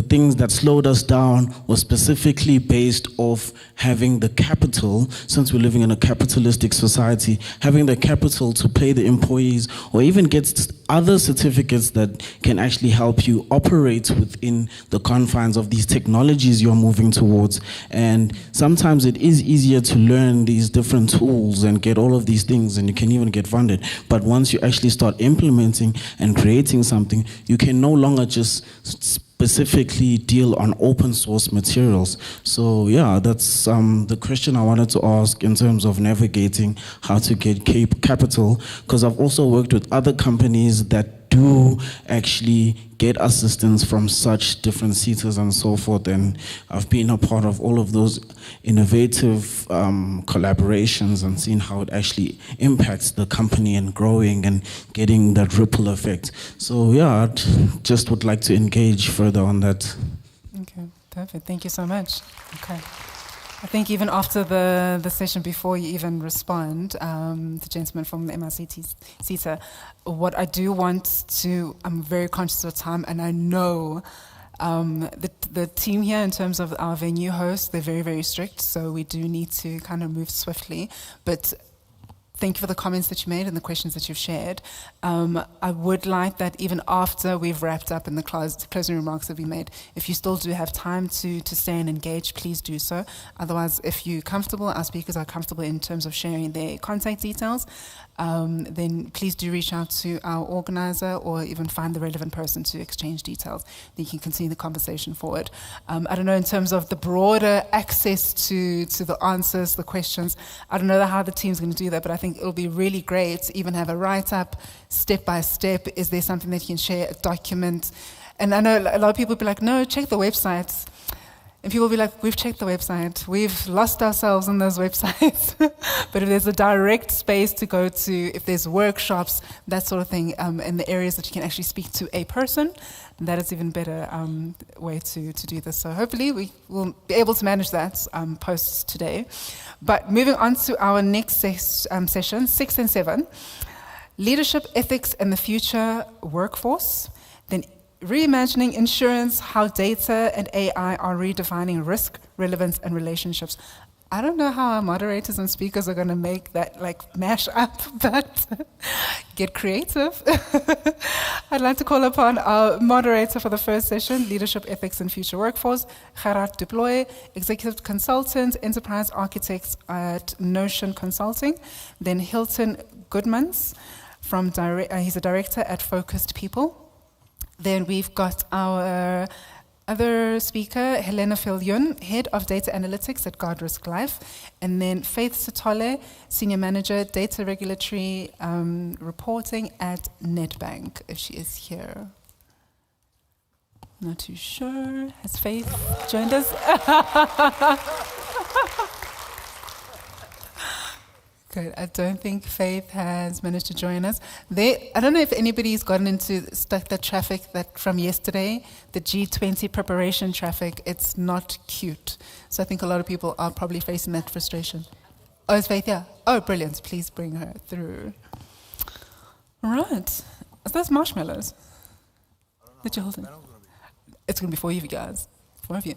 things that slowed us down was specifically based off having the capital, since we're living in a capitalistic society, having the capital to pay the employees or even get other certificates that can actually help you operate within the confines of these technologies you're moving towards. And sometimes it is easier to learn these different tools and get all of these things, and you can even get funded. But once you actually start implementing and creating something, you can no longer just specifically deal on open source materials. So yeah, that's the question I wanted to ask in terms of navigating how to get capital, because I've also worked with other companies that do actually get assistance from such different CETAs and so forth, and I've been a part of all of those innovative collaborations and seen how it actually impacts the company and growing and getting that ripple effect. So yeah, I'd just would like to engage further on that. Okay, perfect. Thank you so much. Okay. I think even after the session, before you even respond, the gentleman from the MIC-CETA, what I do want to, I'm very conscious of time, and I know the team here, in terms of our venue hosts, they're very, very strict, so we do need to kind of move swiftly. But thank you for the comments that you made and the questions that you've shared. I would like that even after we've wrapped up in the closing remarks that we made, if you still do have time to stay and engage, please do so. Otherwise, if you're comfortable, our speakers are comfortable in terms of sharing their contact details, then please do reach out to our organizer or even find the relevant person to exchange details. Then you can continue the conversation forward. I don't know, in terms of the broader access to the answers, the questions, I don't know how the team's going to do that, but I think it'll be really great to even have a write-up, step by step. Is there something that you can share, a document? And I know a lot of people will be like, no, check the website. And people will be like, we've checked the website. We've lost ourselves on those websites. But if there's a direct space to go to, if there's workshops, that sort of thing, in the areas that you can actually speak to a person, that is even better way to do this. So hopefully we will be able to manage that post today. But moving on to our next session, 6 and 7, leadership, ethics, and the future workforce. Then reimagining insurance, how data and AI are redefining risk, relevance, and relationships. I don't know how our moderators and speakers are going to make that mash up, but get creative. I'd like to call upon our moderator for the first session, Leadership, Ethics, and Future Workforce, Gerard Duploy, Executive Consultant, Enterprise Architects at Notion Consulting. Then Hilton Goodmans, he's a director at Focused People. Then we've got our other speaker, Helena Filyun, Head of Data Analytics at Guard Risk Life. And then Faith Sitole, Senior Manager, Data Regulatory Reporting at Nedbank, if she is here. Not too sure. Has Faith joined us? Good. I don't think Faith has managed to join us. I don't know if anybody's gotten stuck the traffic that from yesterday, the G20 preparation traffic. It's not cute. So I think a lot of people are probably facing that frustration. Oh, is Faith here? Oh, brilliant. Please bring her through. All right. Are those marshmallows that you're holding? It's going to be for you guys. 4 of you.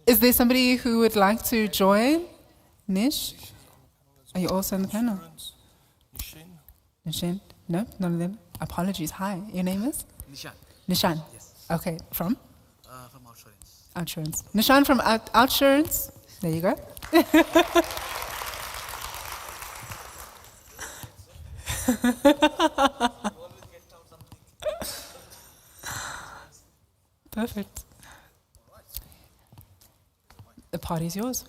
Is there somebody who would like to join? Nish? Are you also on the panel? Nishan? No, none of them. Apologies. Hi. Your name is? Nishan. Nishan. Yes. Okay. From? From Outsurance. Outsurance. Nishan from Outsurance. There you go. Perfect. The party's yours.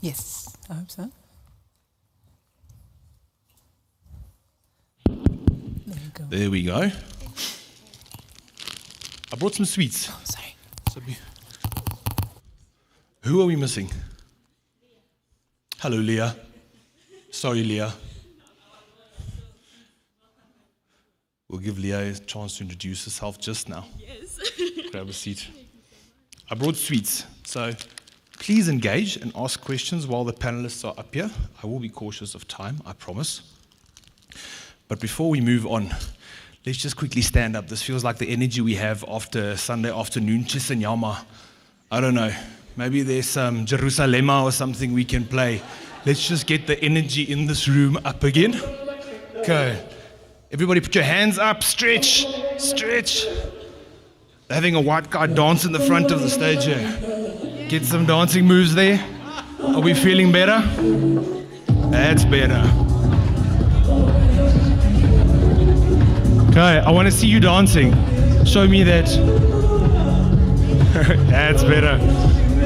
Yes, I hope so. There we go. I brought some sweets. Oh, sorry. Who are we missing? Hello, Leah. Sorry, Leah. We'll give Leah a chance to introduce herself just now. Yes. Grab a seat. I brought sweets, so please engage and ask questions while the panelists are up here. I will be cautious of time, I promise. But before we move on, let's just quickly stand up. This feels like the energy we have after Sunday afternoon, Chisanyama. I don't know, maybe there's some Jerusalema or something we can play. Let's just get the energy in this room up again. Okay, everybody put your hands up, stretch, stretch. They're having a white guy dance in the front of the stage here. Get some dancing moves there. Are we feeling better? That's better. Okay, I want to see you dancing. Show me that. That's better.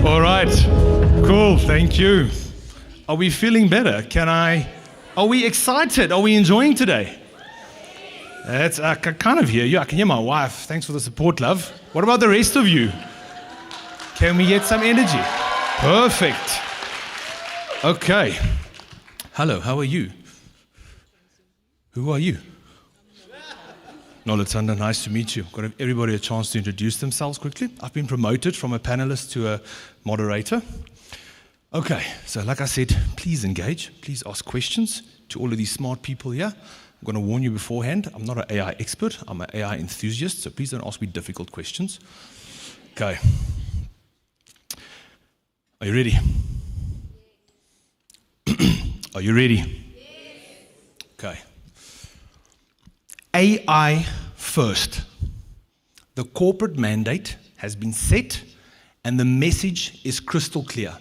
All right. Cool. Thank you. Are we feeling better? Are we excited? Are we enjoying today? That's, I can kind of hear you. I can hear my wife. Thanks for the support, love. What about the rest of you? Can we get some energy? Perfect. Okay. Hello, how are you? Who are you? Nolatsanda, nice to meet you. Got everybody a chance to introduce themselves quickly. I've been promoted from a panelist to a moderator. Okay, so like I said, please engage. Please ask questions to all of these smart people here. I'm going to warn you beforehand, I'm not an AI expert, I'm an AI enthusiast, so please don't ask me difficult questions. Okay. Are you ready? Are you ready? Okay. AI first. The corporate mandate has been set and the message is crystal clear.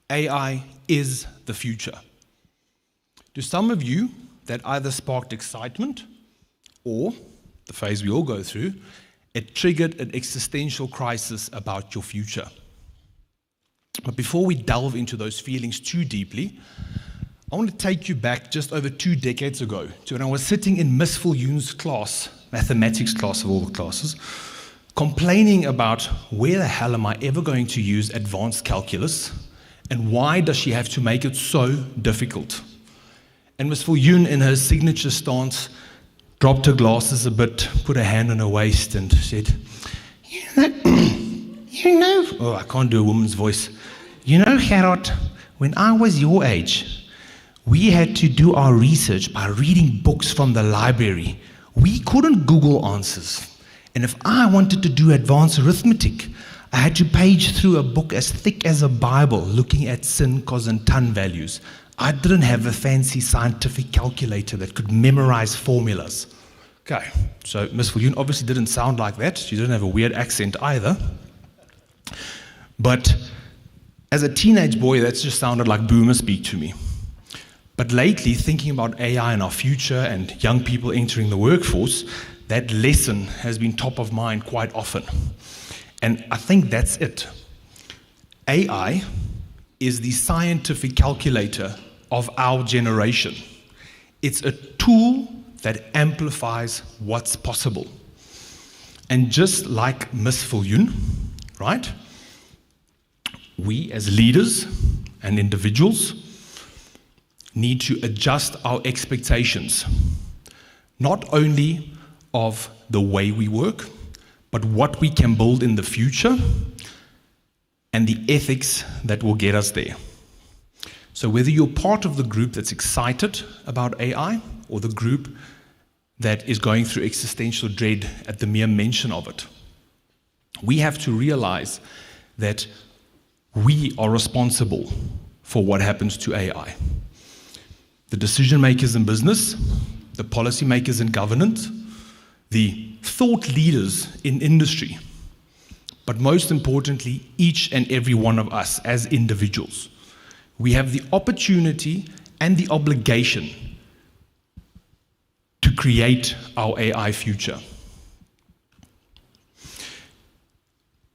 AI is the future. To some of you, that either sparked excitement or, the phase we all go through, it triggered an existential crisis about your future. But before we delve into those feelings too deeply, I want to take you back just over 2 decades ago to when I was sitting in Miss Filyun's class, mathematics class of all the classes, complaining about where the hell am I ever going to use advanced calculus and why does she have to make it so difficult? And Miss Filyun, in her signature stance, dropped her glasses a bit, put her hand on her waist and said, you know, oh, I can't do a woman's voice. You know, Gerard, when I was your age, We had to do our research by reading books from the library. We couldn't Google answers. And if I wanted to do advanced arithmetic, I had to page through a book as thick as a Bible looking at sin, cos, and ton values. I didn't have a fancy scientific calculator that could memorize formulas. Okay, so Miss Viljoen obviously didn't sound like that. She didn't have a weird accent either. But as a teenage boy, that just sounded like boomer speak to me. But lately, thinking about AI in our future and young people entering the workforce, that lesson has been top of mind quite often. And I think that's it. AI is the scientific calculator of our generation. It's a tool that amplifies what's possible. And just like Miss Viljoen, right? We as leaders and individuals need to adjust our expectations, not only of the way we work, but what we can build in the future and the ethics that will get us there. So whether you're part of the group that's excited about AI or the group that is going through existential dread at the mere mention of it, we have to realize that we are responsible for what happens to AI. The decision makers in business, the policy makers in governance, the thought leaders in industry, but most importantly, each and every one of us as individuals. We have the opportunity and the obligation to create our AI future.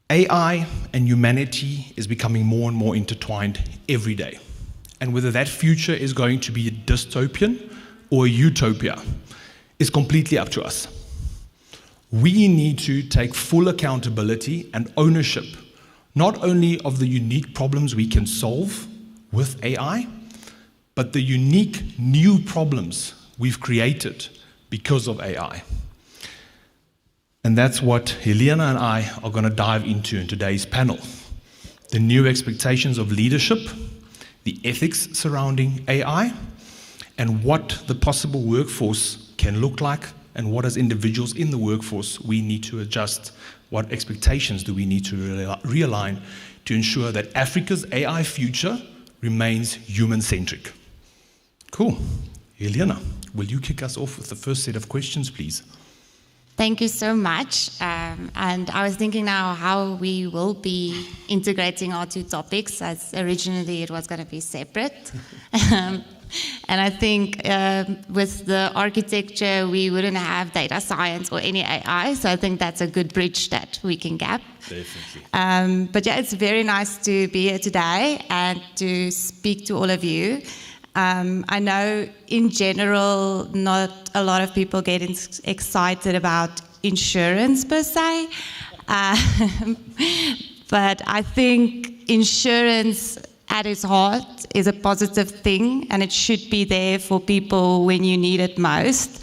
AI and humanity is becoming more and more intertwined every day. And whether that future is going to be a dystopian or a utopia is completely up to us. We need to take full accountability and ownership, not only of the unique problems we can solve with AI, but the unique new problems we've created because of AI. And that's what Helena and I are going to dive into in today's panel. The new expectations of leadership, the ethics surrounding AI, and what the possible workforce can look like, and what as individuals in the workforce we need to adjust. What expectations do we need to realign to ensure that Africa's AI future remains human-centric? Cool. Helena, will you kick us off with the first set of questions, please? Thank you so much. And I was thinking now how we will be integrating our two topics, as originally it was going to be separate. And I think with the architecture, we wouldn't have data science or any AI. So I think that's a good bridge that we can gap. Definitely. But yeah, it's very nice to be here today and to speak to all of you. I know in general, not a lot of people get excited about insurance per se. But I think insurance at its heart is a positive thing, and it should be there for people when you need it most.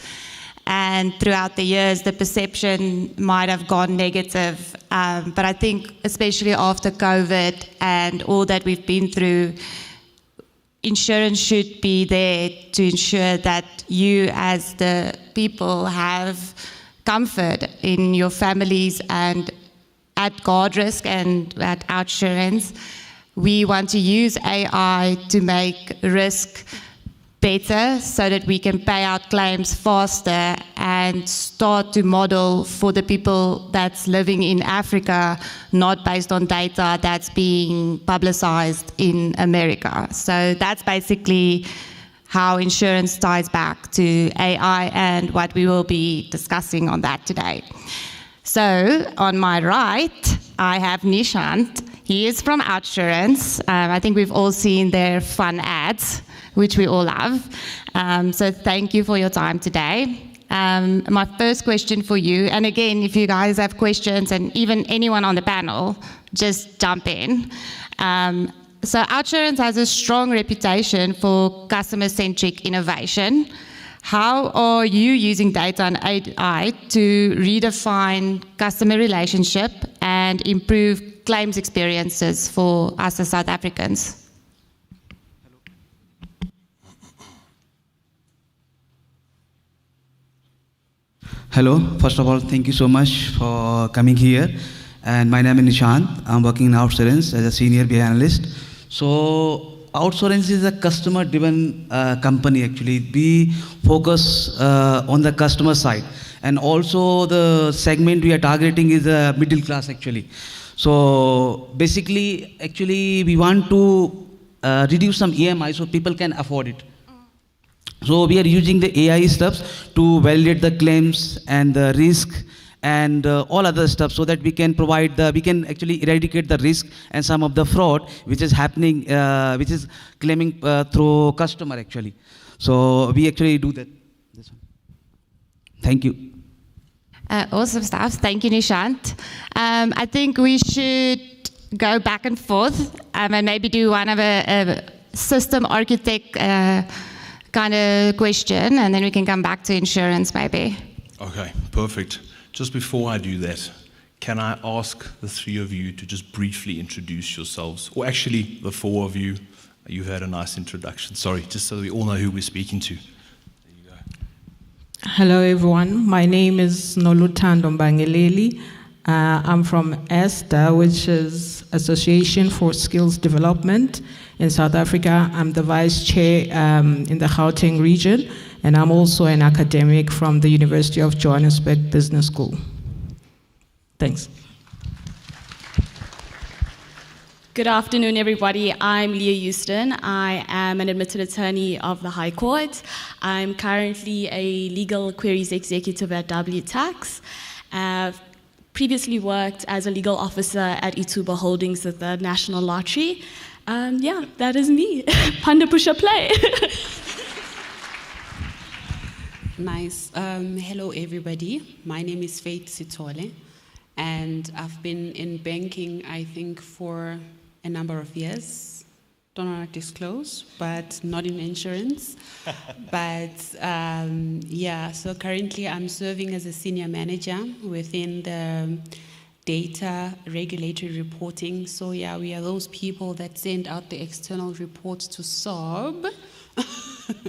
And throughout the years, the perception might have gone negative. But I think especially after COVID and all that we've been through, insurance should be there to ensure that you as the people have comfort in your families and at guard risk and at outsurance. We want to use AI to make risk better so that we can pay out claims faster and start to model for the people that's living in Africa, not based on data that's being publicized in America. So that's basically how insurance ties back to AI and what we will be discussing on that today. So on my right, I have Nishant. He is from Outsurance. I think we've all seen their fun ads, which we all love. So thank you for your time today. My first question for you, and again, if you guys have questions, and even anyone on the panel, just jump in. So Outsurance has a strong reputation for customer-centric innovation. How are you using data and AI to redefine customer relationship and improve claims experiences for us as South Africans? Hello, first of all, thank you so much for coming here. And my name is Nishant. I'm working in Outsurance as a senior BI analyst. So Outsurance is a customer-driven company actually. We focus on the customer side. And also the segment we are targeting is the middle class actually. So basically, actually we want to reduce some EMI so people can afford it. So we are using the AI stuff to validate the claims and the risk and all other stuff so that we can provide we can actually eradicate the risk and some of the fraud which is happening, which is claiming through customer actually. So we actually do that. Thank you. Awesome stuff. Thank you, Nishant. I think we should go back and forth and maybe do one of a system architect kind of question, and then we can come back to insurance maybe. Okay, perfect. Just before I do that, can I ask the three of you to just briefly introduce yourselves? Or actually, the four of you, you've had a nice introduction. Sorry, just so we all know who we're speaking to. Hello everyone, my name is Noluthando Mbangeleli. I'm from ESTA, which is Association for Skills Development in South Africa. I'm the vice chair in the Gauteng region, and I'm also an academic from the University of Johannesburg Business School. Thanks. Good afternoon, everybody. I'm Leah Houston. I am an admitted attorney of the High Court. I'm currently a legal queries executive at W Tax. I've previously worked as a legal officer at Ituba Holdings at the National Lottery. Yeah, that is me. Panda Pusha Play. Nice. Hello, everybody. My name is Fetsi Digital, and I've been in banking, I think, for a number of years. Don't want to disclose, but not in insurance. But yeah, so currently I'm serving as a senior manager within the data regulatory reporting. So yeah, we are those people that send out the external reports to SOB.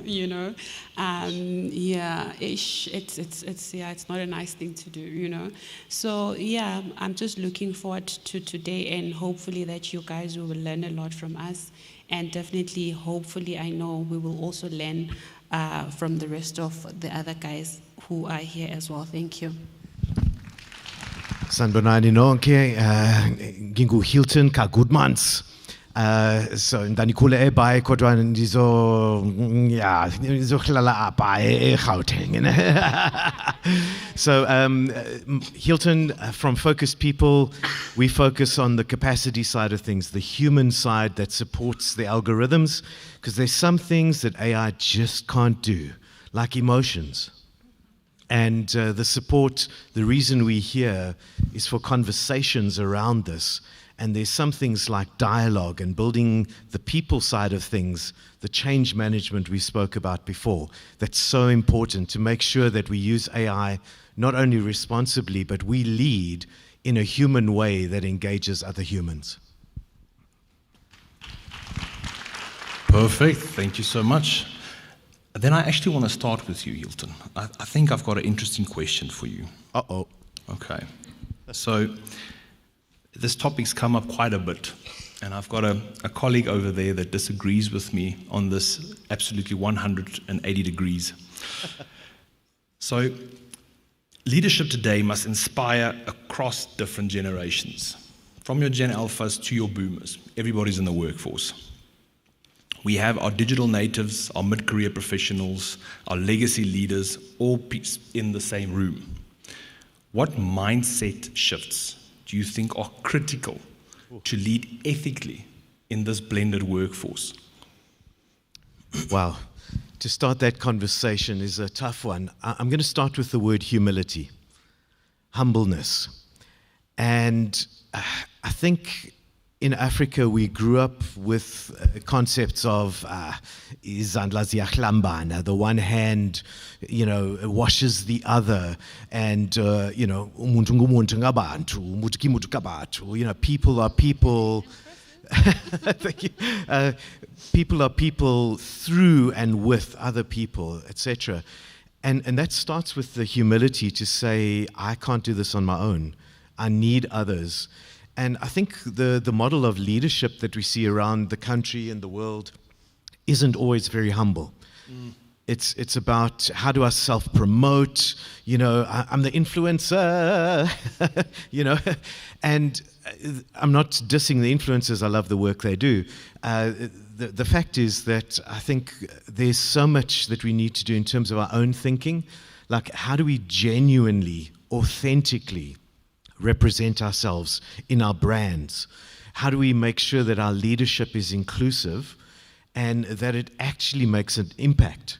You know, yeah, it's not a nice thing to do, you know. So yeah, I'm just looking forward to today, and hopefully that you guys will learn a lot from us, and definitely, hopefully, I know we will also learn from the rest of the other guys who are here as well. Thank you. Sanbonani nonke, Gingu Hilton ka Goodmans. So ndanikule eBay kodwa ndizohlala apha eGauteng. So Hilton, from Focused People, we focus on the capacity side of things, the human side that supports the algorithms, because there's some things that AI just can't do, like emotions. And the support, the reason we're here is for conversations around this. And there's some things like dialogue and building the people side of things, the change management we spoke about before, that's so important to make sure that we use AI not only responsibly, but we lead in a human way that engages other humans. Perfect, thank you so much. Then I actually want to start with you, Hilton. I think I've got an interesting question for you. Uh-oh. Okay, so this topic's come up quite a bit, and I've got a colleague over there that disagrees with me on this absolutely 180 degrees. So, leadership today must inspire across different generations, from your Gen Alphas to your boomers. Everybody's in the workforce. We have our digital natives, our mid-career professionals, our legacy leaders, all in the same room. What mindset shifts do you think are critical to lead ethically in this blended workforce? Wow. To start that conversation is a tough one. I'm going to start with the word humility, humbleness. And I think in Africa, we grew up with concepts of izandla ziyahlambana, the one hand, you know, washes the other, and you know, umuntu ngumuntu ngabantu, umuntu kimuntu kabantu. You know, people are people. Thank you. People are people through and with other people, etc. And that starts with the humility to say, I can't do this on my own. I need others. And I think the model of leadership that we see around the country and the world isn't always very humble. It's about how do I self-promote, I'm the influencer, and I'm not dissing the influencers, I love the work they do. The fact is that I think there's so much that we need to do in terms of our own thinking, like how do we genuinely, authentically represent ourselves in our brands? How do we make sure that our leadership is inclusive and that it actually makes an impact?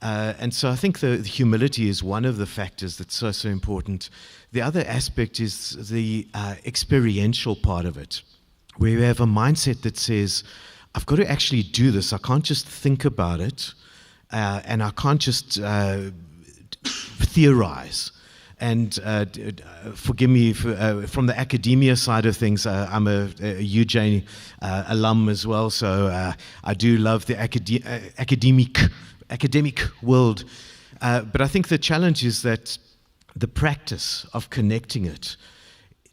And so I think the humility is one of the factors that's so important. The other aspect is the experiential part of it, where you have a mindset that says, I've got to actually do this. I can't just think about it, and I can't just theorize. And forgive me from the academia side of things. I'm a UJ alum as well, so I do love the academic world. But I think the challenge is that the practice of connecting it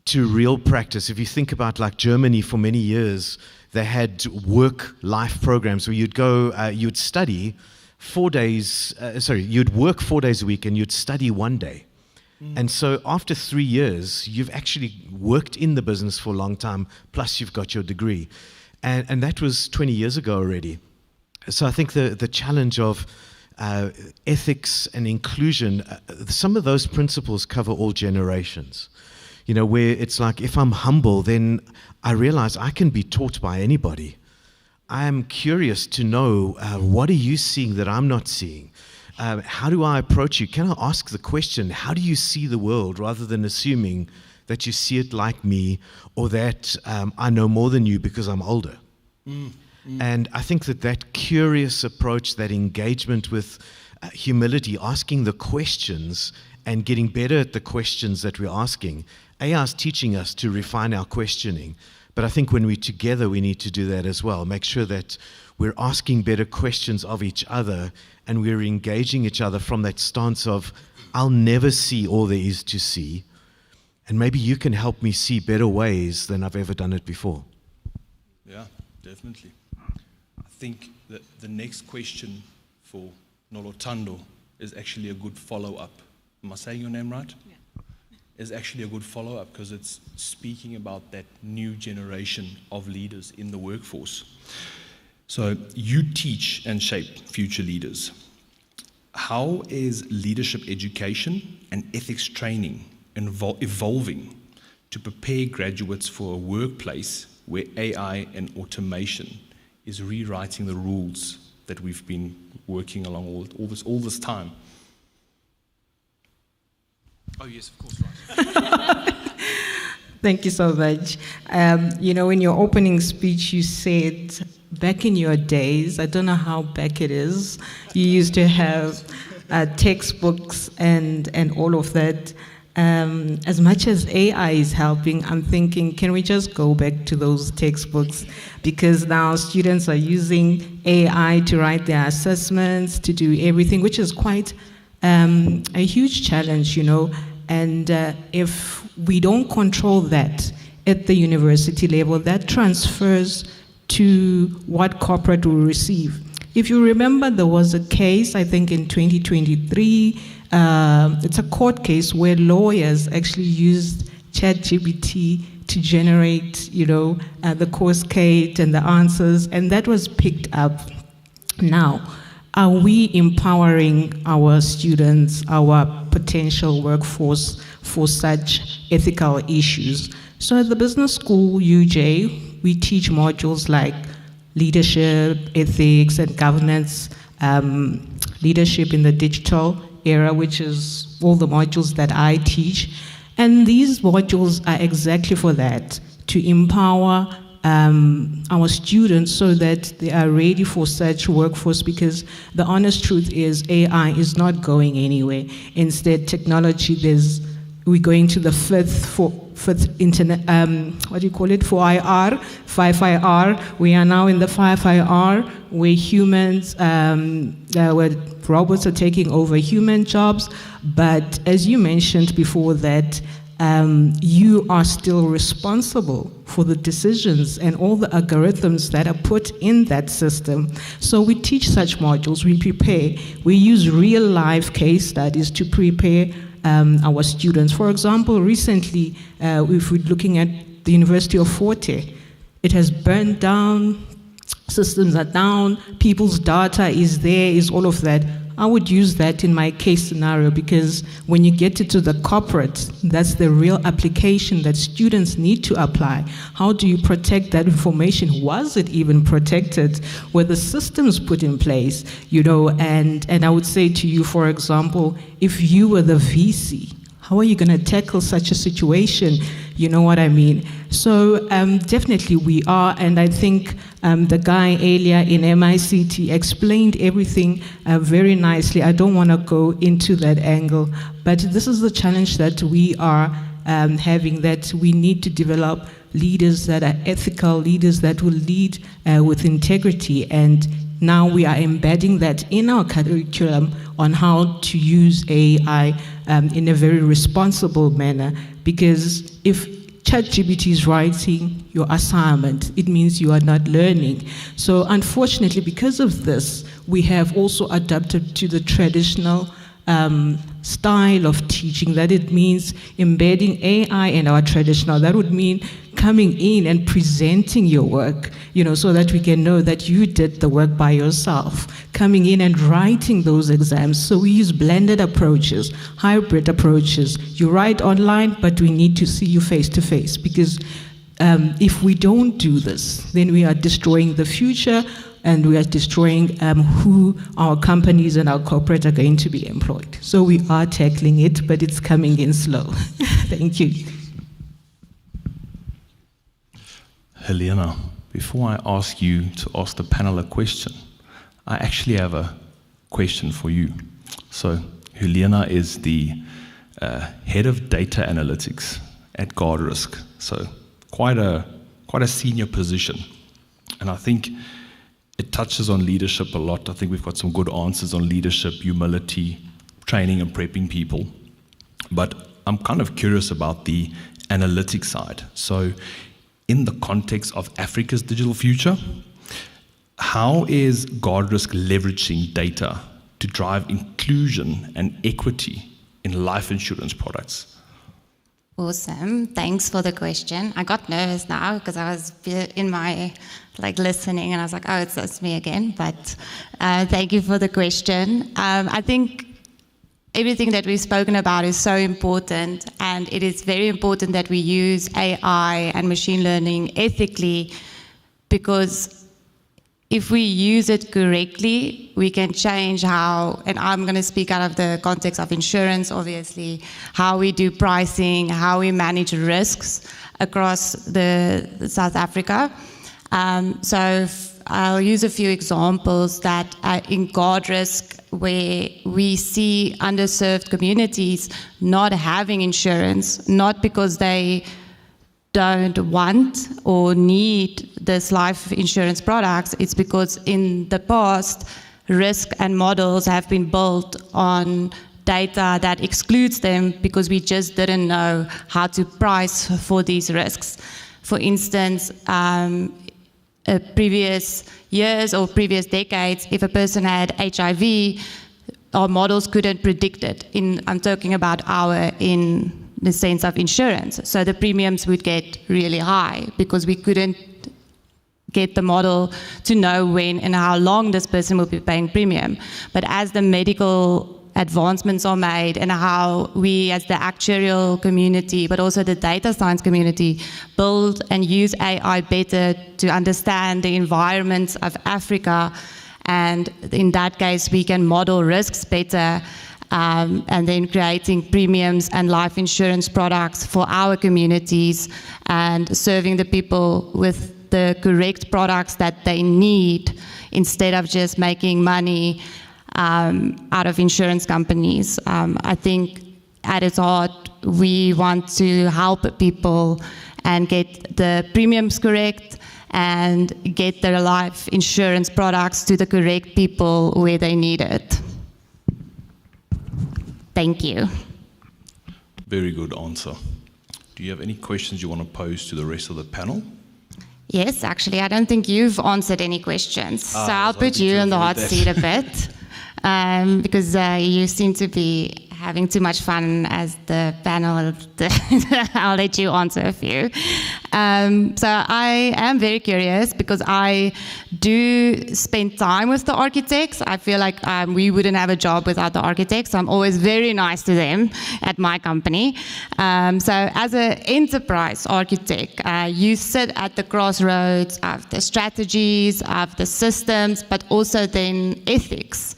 to real practice. If you think about like Germany for many years, they had work-life programs where you'd go, you'd study 4 days, you'd work 4 days a week and you'd study 1 day. And so after 3 years, you've actually worked in the business for a long time, plus you've got your degree. And that was 20 years ago already. So I think the challenge of ethics and inclusion, some of those principles cover all generations. Where it's like, if I'm humble, then I realize I can be taught by anybody. I am curious to know, what are you seeing that I'm not seeing? How do I approach you? Can I ask the question, how do you see the world, rather than assuming that you see it like me, or that I know more than you because I'm older? And I think that curious approach, that engagement with humility, asking the questions and getting better at the questions that we're asking. AI is teaching us to refine our questioning, but I think when we're together, we need to do that as well. Make sure that we're asking better questions of each other, and we're engaging each other from that stance of, I'll never see all there is to see, and maybe you can help me see better ways than I've ever done it before. Yeah, definitely. I think that the next question for Nolotando is actually a good follow-up. Am I saying your name right? Yeah. Is actually a good follow-up because it's speaking about that new generation of leaders in the workforce. So you teach and shape future leaders. How is leadership education and ethics training evolving to prepare graduates for a workplace where AI and automation is rewriting the rules that we've been working along all this time? Oh yes, of course, right. Thank you so much. In your opening speech, you said back in your days, I don't know how back it is, you used to have textbooks and all of that. As much as AI is helping, I'm thinking, can we just go back to those textbooks? Because now students are using AI to write their assessments, to do everything, which is quite a huge challenge, and if we don't control that at the university level, that transfers to what corporate will receive. If you remember, there was a case, I think in 2023, it's a court case where lawyers actually used ChatGPT to generate, the course case and the answers, and that was picked up. Now, are we empowering our students, our potential workforce for such ethical issues? So at the business school, UJ, we teach modules like leadership, ethics, and governance, leadership in the digital era, which is all the modules that I teach. And these modules are exactly for that, to empower our students so that they are ready for such workforce, because the honest truth is AI is not going anywhere. Instead, technology, there's we're going to the fifth internet, 4IR, 5IR. We are now in the 5IR, where humans, where robots are taking over human jobs. But as you mentioned before that, you are still responsible for the decisions and all the algorithms that are put in that system. So we teach such modules, we prepare, we use real life case studies to prepare our students. For example, recently, if we're looking at the University of Forte, it has burned down, systems are down, people's data is there, is all of that. I would use that in my case scenario, because when you get into the corporate, that's the real application that students need to apply. How do you protect that information? Was it even protected? Were the systems put in place? You know, and I would say to you, for example, if you were the VC, how are you going to tackle such a situation? You know what I mean? So definitely we are, and I think the guy earlier in MICT explained everything very nicely. I don't want to go into that angle, but this is the challenge that we are having, that we need to develop leaders that are ethical, leaders that will lead with integrity, and now we are embedding that in our curriculum on how to use AI in a very responsible manner. Because if ChatGPT is writing your assignment, it means you are not learning. So unfortunately, because of this, we have also adapted to the traditional style of teaching, that it means embedding AI in our traditional. That would mean coming in and presenting your work, you know, so that we can know that you did the work by yourself, coming in and writing those exams. So we use blended approaches, hybrid approaches. You write online, but we need to see you face to face, because if we don't do this, then we are destroying the future, and we are destroying who our companies and our corporate are going to be employed. So we are tackling it, but it's coming in slow. Thank you. Helena, before I ask you to ask the panel a question, I actually have a question for you. So Helena is the head of data analytics at GuardRisk. So quite a senior position. And I think it touches on leadership a lot. I think we've got some good answers on leadership, humility, training and prepping people. But I'm kind of curious about the analytics side. So in the context of Africa's digital future, how is GuardRisk leveraging data to drive inclusion and equity in life insurance products? Awesome. Thanks for the question. I got nervous now because I was in my listening, and I was like, oh, it's me again. But thank you for the question. I think everything that we've spoken about is so important, and it is very important that we use AI and machine learning ethically, because if we use it correctly, we can change how, and I'm going to speak out of the context of insurance, obviously, how we do pricing, how we manage risks across the South Africa. So I'll use a few examples that in GuardRisk, where we see underserved communities not having insurance, not because they don't want or need this life insurance products, it's because in the past, risk and models have been built on data that excludes them because we just didn't know how to price for these risks. For instance, previous years or previous decades, if a person had HIV, our models couldn't predict it. I'm talking about in the sense of insurance. So the premiums would get really high because we couldn't get the model to know when and how long this person will be paying premium. But as the medical advancements are made and how we as the actuarial community, but also the data science community, build and use AI better to understand the environments of Africa, and in that case we can model risks better, and then creating premiums and life insurance products for our communities and serving the people with the correct products that they need instead of just making money out of insurance companies. I think at its heart, We want to help people and get the premiums correct and get their life insurance products to the correct people where they need it. Thank you. Very good answer. Do you have any questions you want to pose to the rest of the panel? Yes, actually, I don't think you've answered any questions. So I'll put you in the hot seat a bit because you seem to be having too much fun as the panel. I'll let you answer a few. So I am very curious because I do spend time with the architects. I feel like we wouldn't have a job without the architects. I'm always very nice to them at my company. So as an enterprise architect, you sit at the crossroads of the strategies, of the systems, but also then ethics.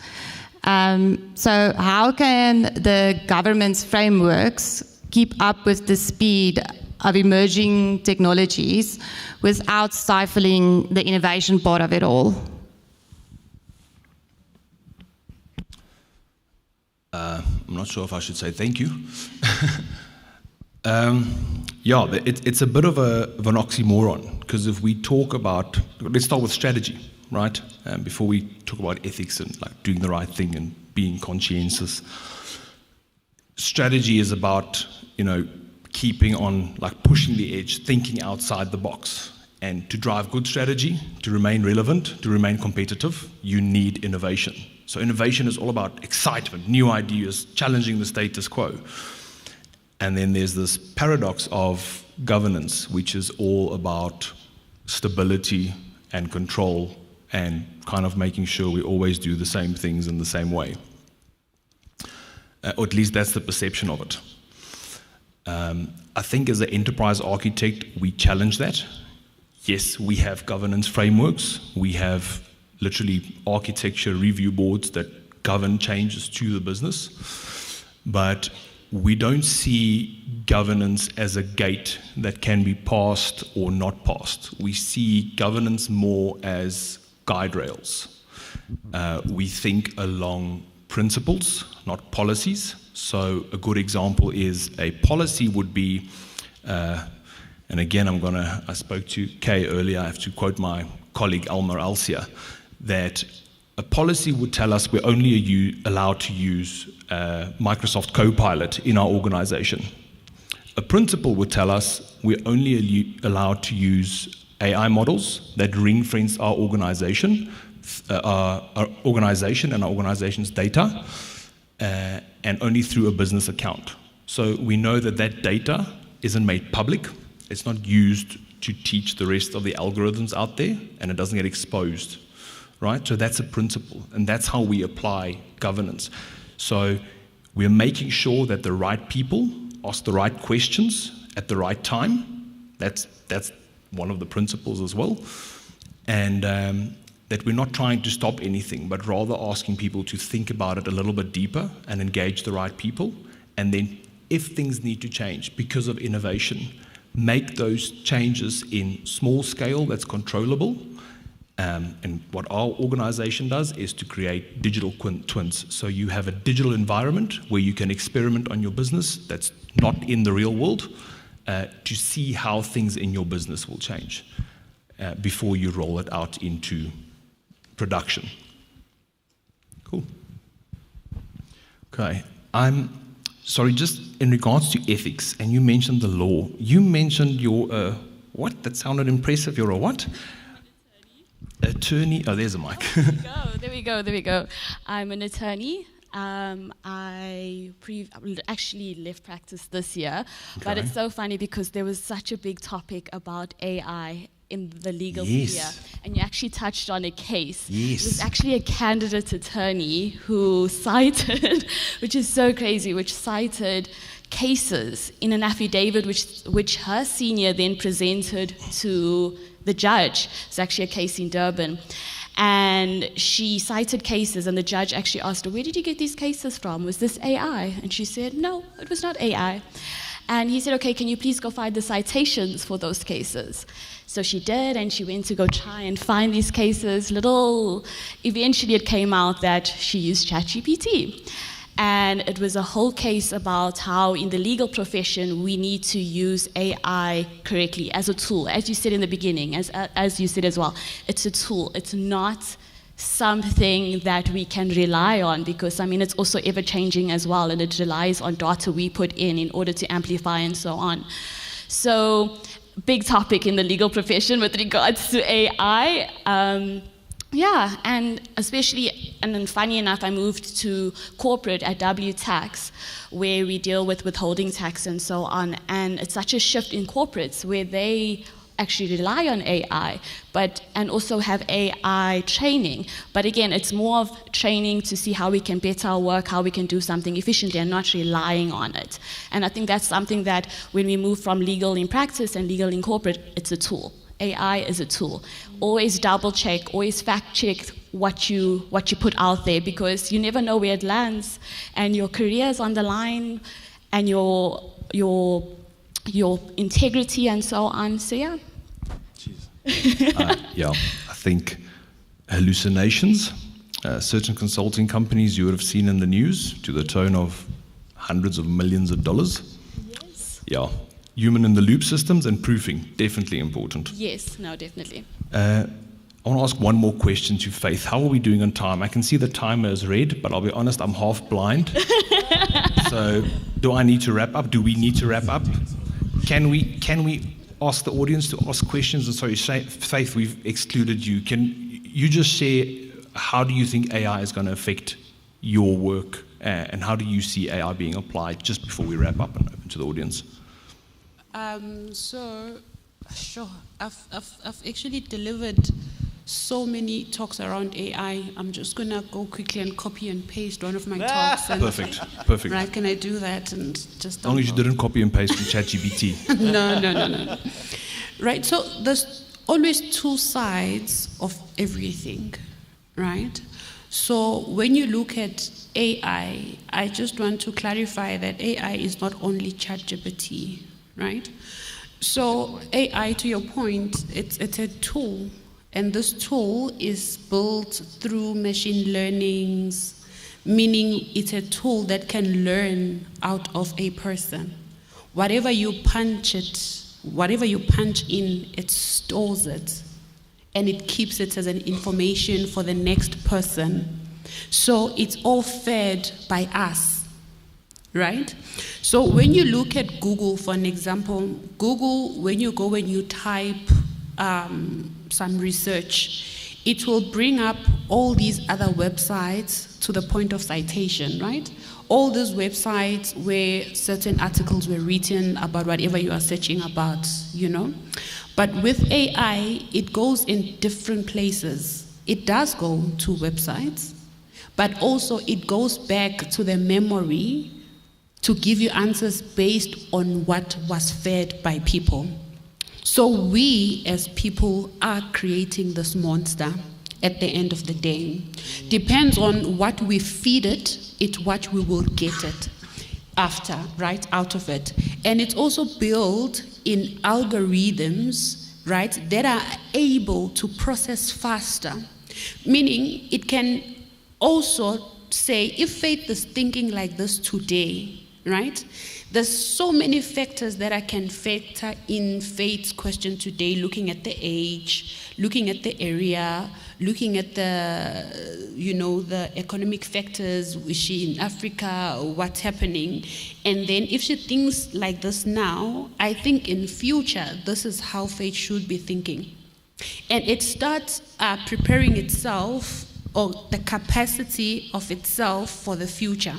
So how can the government's frameworks keep up with the speed of emerging technologies without stifling the innovation part of it all? I'm not sure if I should say thank you. Yeah, it's a bit of an oxymoron, because if we talk about, let's start with strategy, right? Before we talk about ethics and like doing the right thing and being conscientious. Strategy is about, keeping on, like pushing the edge, thinking outside the box. And to drive good strategy, to remain relevant, to remain competitive, you need innovation. So innovation is all about excitement, new ideas, challenging the status quo. And then there's this paradox of governance, which is all about stability and control and kind of making sure we always do the same things in the same way. Or at least that's the perception of it. I think as an enterprise architect, we challenge that. Yes, we have governance frameworks. We have literally architecture review boards that govern changes to the business. But we don't see governance as a gate that can be passed or not passed. We see governance more as guide rails. We think along principles, not policies. So a good example is a policy would be, and again, I spoke to Kay earlier, I have to quote my colleague Alma Alcia, that a policy would tell us we're only allowed to use Microsoft Copilot in our organization. A principle would tell us we're only allowed to use AI models that ring-fence our organization and our organization's data, and only through a business account. So we know that that data isn't made public. It's not used to teach the rest of the algorithms out there, and it doesn't get exposed, right? So that's a principle, and that's how we apply governance. So we're making sure that the right people ask the right questions at the right time. That's one of the principles as well. And that we're not trying to stop anything, but rather asking people to think about it a little bit deeper and engage the right people. And then if things need to change because of innovation, make those changes in small scale that's controllable. And what our organization does is to create digital twins. So you have a digital environment where you can experiment on your business that's not in the real world to see how things in your business will change before you roll it out into production. Cool. Okay. I'm sorry, just in regards to ethics, and you mentioned the law. You mentioned your, what? That sounded impressive. You're a what? Attorney. Oh, there's a mic. There we go. I'm an attorney. I actually left practice this year, but it's so funny because there was such a big topic about AI in the legal sphere, and you actually touched on a case. It was actually a candidate attorney who cited, which is so crazy, which cited cases in an affidavit which her senior then presented to the judge. It's actually a case in Durban. And she cited cases, and the judge actually asked her, where did you get these cases from? Was this AI? And she said, no, it was not AI. And he said, okay, can you please go find the citations for those cases? So she did, and she went to go try and find these cases. Eventually it came out that she used ChatGPT. And it was a whole case about how in the legal profession we need to use AI correctly as a tool. As you said in the beginning, as you said as well, it's a tool. It's not something that we can rely on, because I mean it's also ever changing as well, and it relies on data we put in order to amplify and so on. So big topic in the legal profession with regards to AI. Yeah, and especially, and then funny enough, I moved to corporate at W Tax, where we deal with withholding tax and so on, and it's such a shift in corporates where they actually rely on AI, and also have AI training. But again, it's more of training to see how we can better our work, how we can do something efficiently and not relying on it. And I think that's something that when we move from legal in practice and legal in corporate, it's a tool. AI is a tool. Always double check, always fact check what you put out there, because you never know where it lands, and your career is on the line, and your integrity and so on. So yeah. Yeah, I think hallucinations. Certain consulting companies you would have seen in the news to the tune of hundreds of millions of dollars. Yes. Yeah. Human in the loop systems and proofing, definitely important. Yes, no, definitely. I want to ask one more question to Faith. How are we doing on time? I can see the timer is red, but I'll be honest, I'm half blind. So do I need to wrap up? Do we need to wrap up? Can we ask the audience to ask questions? And sorry, Faith, we've excluded you. Can you just share, how do you think AI is going to affect your work, and how do you see AI being applied, just before we wrap up and open to the audience? Sure. I've actually delivered so many talks around AI. I'm just gonna go quickly and copy and paste one of my talks. Perfect. Right? Can I do that and just? As long as you didn't copy and paste from ChatGPT. No. Right. So there's always two sides of everything, right? So when you look at AI, I just want to clarify that AI is not only ChatGPT. Right? So AI, to your point, it's a tool, and this tool is built through machine learnings, meaning it's a tool that can learn out of a person. Whatever you punch in, it stores it, and it keeps it as an information for the next person. So it's all fed by us. Right? So when you look at Google, for an example, Google, when you go and you type some research, it will bring up all these other websites to the point of citation, right? All those websites where certain articles were written about whatever you are searching about, you know? But with AI, it goes in different places. It does go to websites, but also it goes back to the memory to give you answers based on what was fed by people. So we as people are creating this monster at the end of the day. Depends on what we feed it, it's what we will get it after, right, out of it. And it's also built in algorithms, right, that are able to process faster. Meaning it can also say, if Faith is thinking like this today, right? There's so many factors that I can factor in Faith's question today, looking at the age, looking at the area, looking at the, the economic factors. Is she in Africa? Or what's happening? And then if she thinks like this now, I think in future, this is how Faith should be thinking. And it starts preparing itself, or the capacity of itself for the future.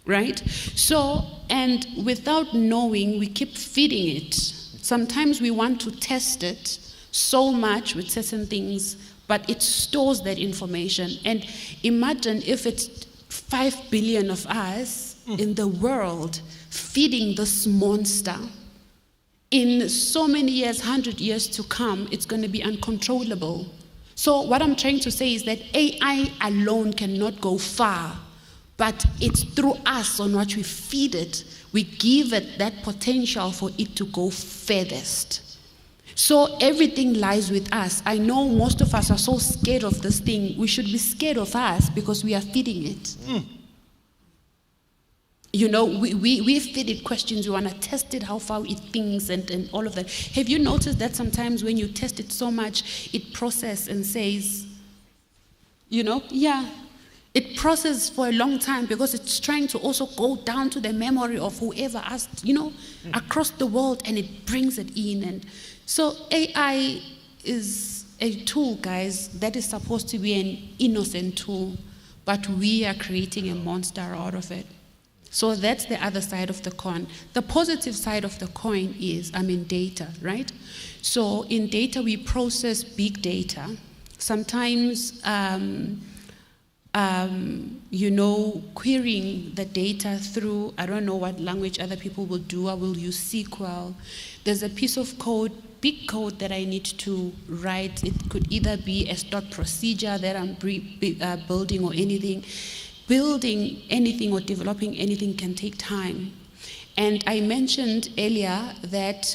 Right? So, and without knowing, we keep feeding it. Sometimes we want to test it so much with certain things, but it stores that information. And imagine if it's 5 billion of us in the world feeding this monster. In so many years, 100 years to come, it's going to be uncontrollable. So what I'm trying to say is that AI alone cannot go far. But it's through us, on what we feed it, we give it that potential for it to go furthest. So everything lies with us. I know most of us are so scared of this thing. We should be scared of us because we are feeding it. You know, we feed it questions, we want to test it, how far it thinks and all of that. Have you noticed that sometimes when you test it so much, it processes and says, you know, yeah, it processes for a long time because it's trying to also go down to the memory of whoever asked, you know, across the world, and it brings it in. And so AI is a tool, guys, that is supposed to be an innocent tool, but we are creating a monster out of it. So that's the other side of the coin. The positive side of the coin is, data, right? So in data, we process big data. Sometimes, you know, querying the data through, I don't know what language other people will do. I will use SQL. There's a piece of code, big code that I need to write. It could either be a stored procedure that I'm building or anything. Building anything or developing anything can take time. And I mentioned earlier that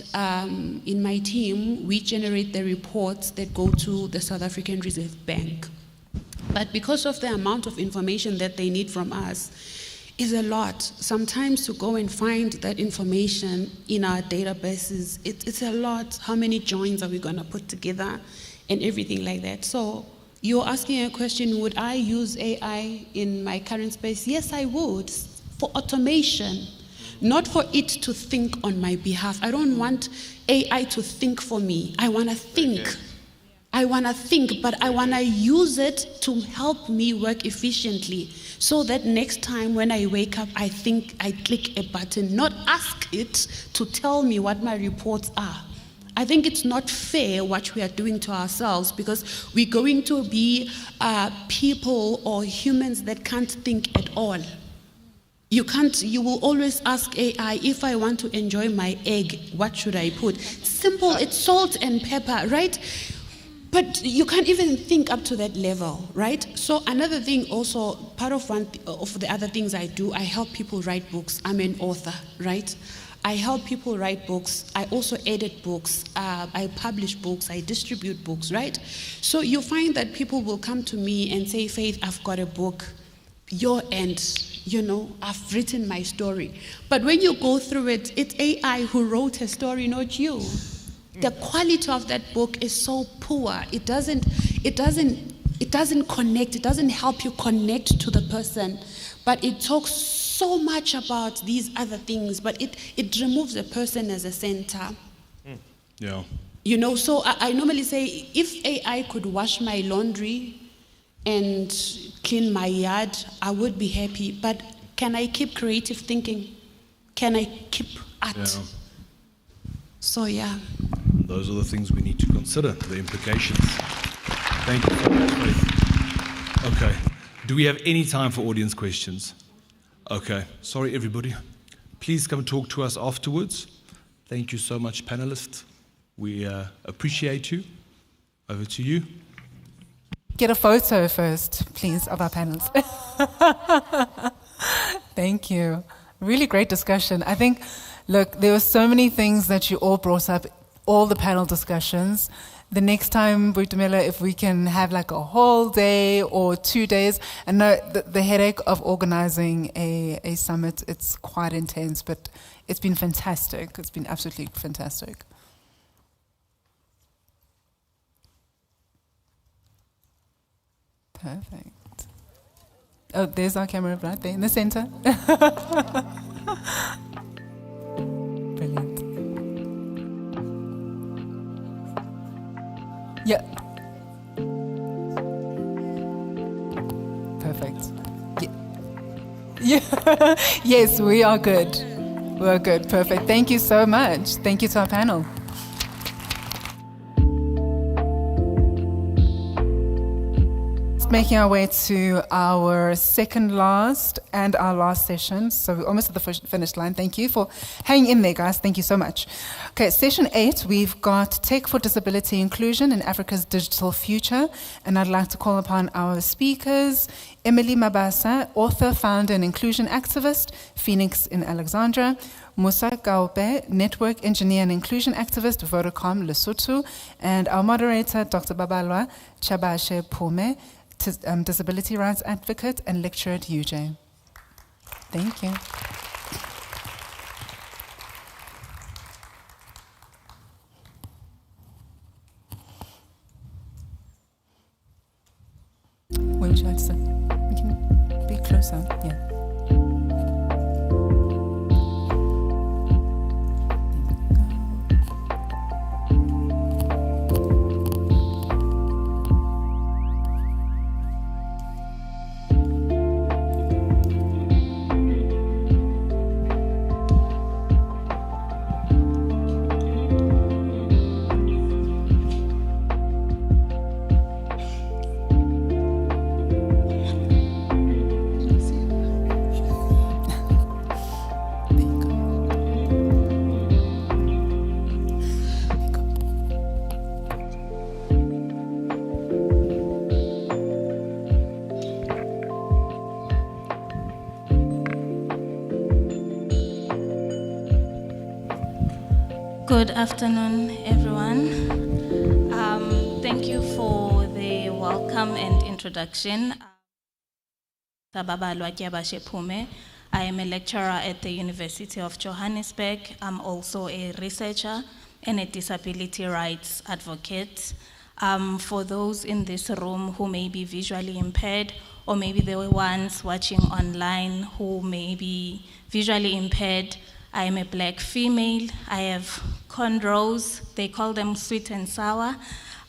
in my team, we generate the reports that go to the South African Reserve Bank. But because of the amount of information that they need from us is a lot. Sometimes to go and find that information in our databases, it's a lot. How many joins are we going to put together and everything like that? So you're asking a question, would I use AI in my current space? Yes, I would, for automation, not for it to think on my behalf. I don't want AI to think for me. I want to think. I want to think, but I want to use it to help me work efficiently so that next time when I wake up, I think I click a button, not ask it to tell me what my reports are. I think it's not fair what we are doing to ourselves, because we're going to be people or humans that can't think at all. You will always ask AI, if I want to enjoy my egg, what should I put? Simple, it's salt and pepper, right? But you can't even think up to that level, right? So another thing also, part of one of the other things I do, I help people write books. I'm an author, right? I help people write books. I also edit books. I publish books. I distribute books, right? So you find that people will come to me and say, Faith, I've got a book. Your end, you know, I've written my story. But when you go through it, it's AI who wrote a story, not you. The quality of that book is so poor. It doesn't connect. It doesn't help you connect to the person. But it talks so much about these other things, but it removes the person as a center. Yeah. You know, so I normally say, if AI could wash my laundry and clean my yard, I would be happy. But can I keep creative thinking? Can I keep art? Yeah. So, yeah. Those are the things we need to consider, the implications. Thank you for that, Faith. Okay. Do we have any time for audience questions? Okay. Sorry, everybody. Please come talk to us afterwards. Thank you so much, panelists. We appreciate you. Over to you. Get a photo first, please, of our panels. Thank you. Really great discussion. I think, look, there were so many things that you all brought up, all the panel discussions. The next time, Buitumela, if we can have like a whole day or 2 days, and no, the headache of organizing a summit, it's quite intense, but it's been fantastic. It's been absolutely fantastic. Perfect. Oh, there's our camera right there in the center. Brilliant. Yeah. Perfect. Yeah. Yes, we are good. We're good. Perfect. Thank you so much. Thank you to our panel. Making our way to our second last and our last session. So we're almost at the finish line. Thank you for hanging in there, guys. Thank you so much. Okay, session 8, we've got Tech for Disability Inclusion in Africa's Digital Future. And I'd like to call upon our speakers, Emily Mabasa, author, founder, and inclusion activist, Phoenix in Alexandra. Musa Gaube, network engineer and inclusion activist, Vodacom, Lesotho. And our moderator, Dr. Babalwa Chabashe Pume, disability rights advocate and lecturer at UJ. Thank you. would you like to say? We can be closer. Yeah. Good afternoon, everyone. Thank you for the welcome and introduction. I am a lecturer at the University of Johannesburg. I'm also a researcher and a disability rights advocate. For those in this room who may be visually impaired, or maybe the ones watching online who may be visually impaired, I am a black female. I have cornrows. They call them sweet and sour.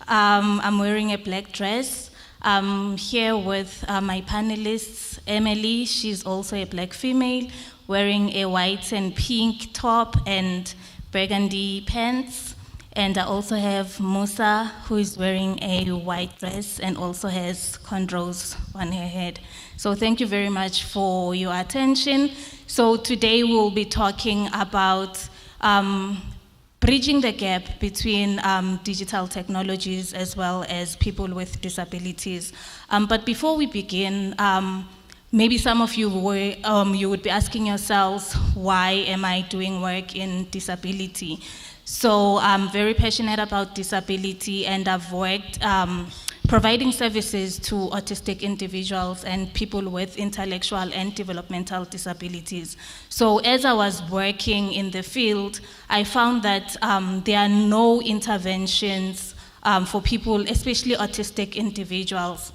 I'm wearing a black dress. I'm here with my panelists, Emily. She's also a black female, wearing a white and pink top and burgundy pants. And I also have Musa, who is wearing a white dress and also has cornrows on her head. So thank you very much for your attention. So today we'll be talking about bridging the gap between digital technologies as well as people with disabilities. But before we begin, maybe some of you you would be asking yourselves, why am I doing work in disability? So I'm very passionate about disability, and I've worked providing services to autistic individuals and people with intellectual and developmental disabilities. So as I was working in the field, I found that there are no interventions for people, especially autistic individuals.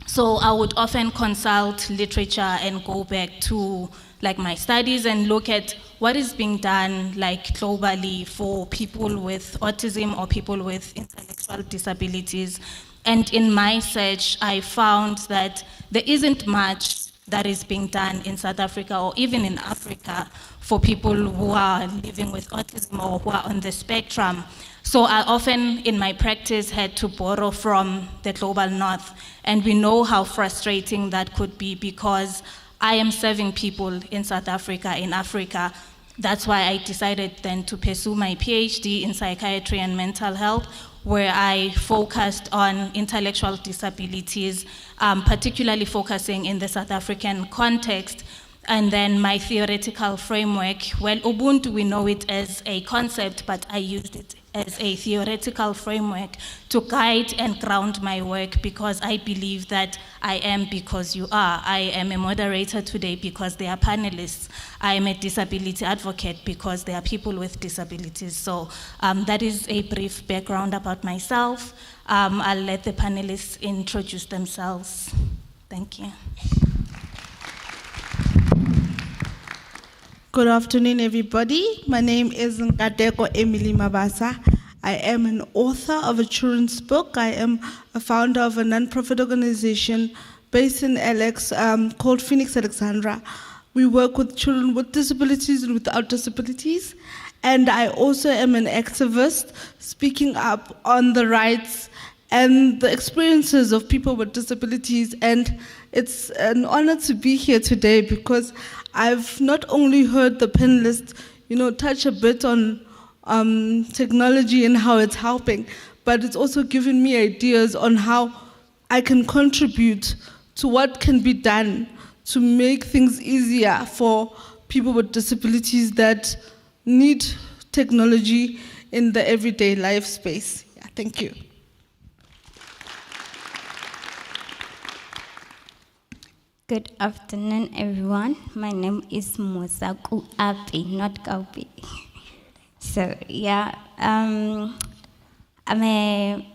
So I would often consult literature and go back to my studies and look at what is being done globally for people with autism or people with intellectual disabilities. And in my search, I found that there isn't much that is being done in South Africa or even in Africa for people who are living with autism or who are on the spectrum. So I often, in my practice, had to borrow from the global north. And we know how frustrating that could be, because I am serving people in South Africa, in Africa. That's why I decided then to pursue my PhD in psychiatry and mental health, where I focused on intellectual disabilities, particularly focusing in the South African context. And then my theoretical framework, well, Ubuntu, we know it as a concept, but I used it as a theoretical framework to guide and ground my work, because I believe that I am because you are. I am a moderator today because there are panelists. I am a disability advocate because there are people with disabilities. So that is a brief background about myself. I'll let the panelists introduce themselves. Thank you. Good afternoon, everybody. My name is Nkateko Emily Mabasa. I am an author of a children's book. I am a founder of a non-profit organization based in Alex called Phoenix Alexandra. We work with children with disabilities and without disabilities. And I also am an activist speaking up on the rights and the experiences of people with disabilities. And it's an honor to be here today, because I've not only heard the panelists, touch a bit on technology and how it's helping, but it's also given me ideas on how I can contribute to what can be done to make things easier for people with disabilities that need technology in the everyday life space. Yeah, thank you. Good afternoon, everyone. My name is Mosaku Api, not Kaupi. So, yeah, I'm a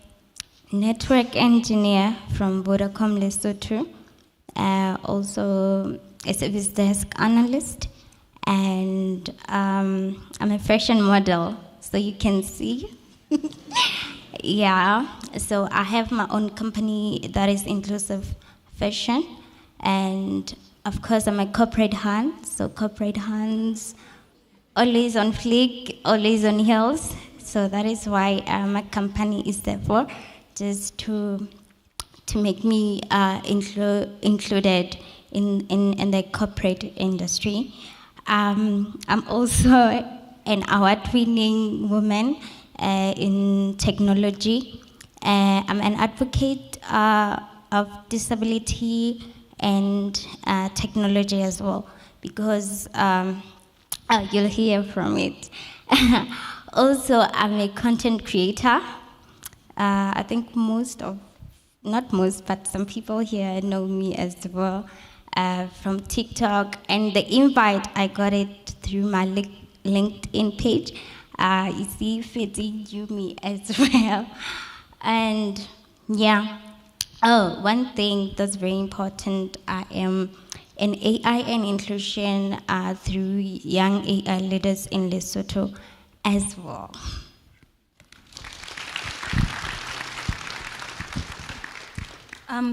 network engineer from Vodacom Lesotho, also a service desk analyst, and I'm a fashion model, so you can see. Yeah, so I have my own company that is inclusive fashion, and of course I'm a corporate hand, so corporate hands always on fleek, always on heels, so that is why my company is there for, just to make me included in the corporate industry. I'm also an award-winning woman in technology. I'm an advocate of disability and technology as well, because you'll hear from it. Also, I'm a content creator. I think not most, but some people here know me as well from TikTok, and the invite, I got it through my LinkedIn page. You see, Fetsi knew me as well. And yeah, one thing that's very important, I am an AI and inclusion through young AI leaders in Lesotho as well.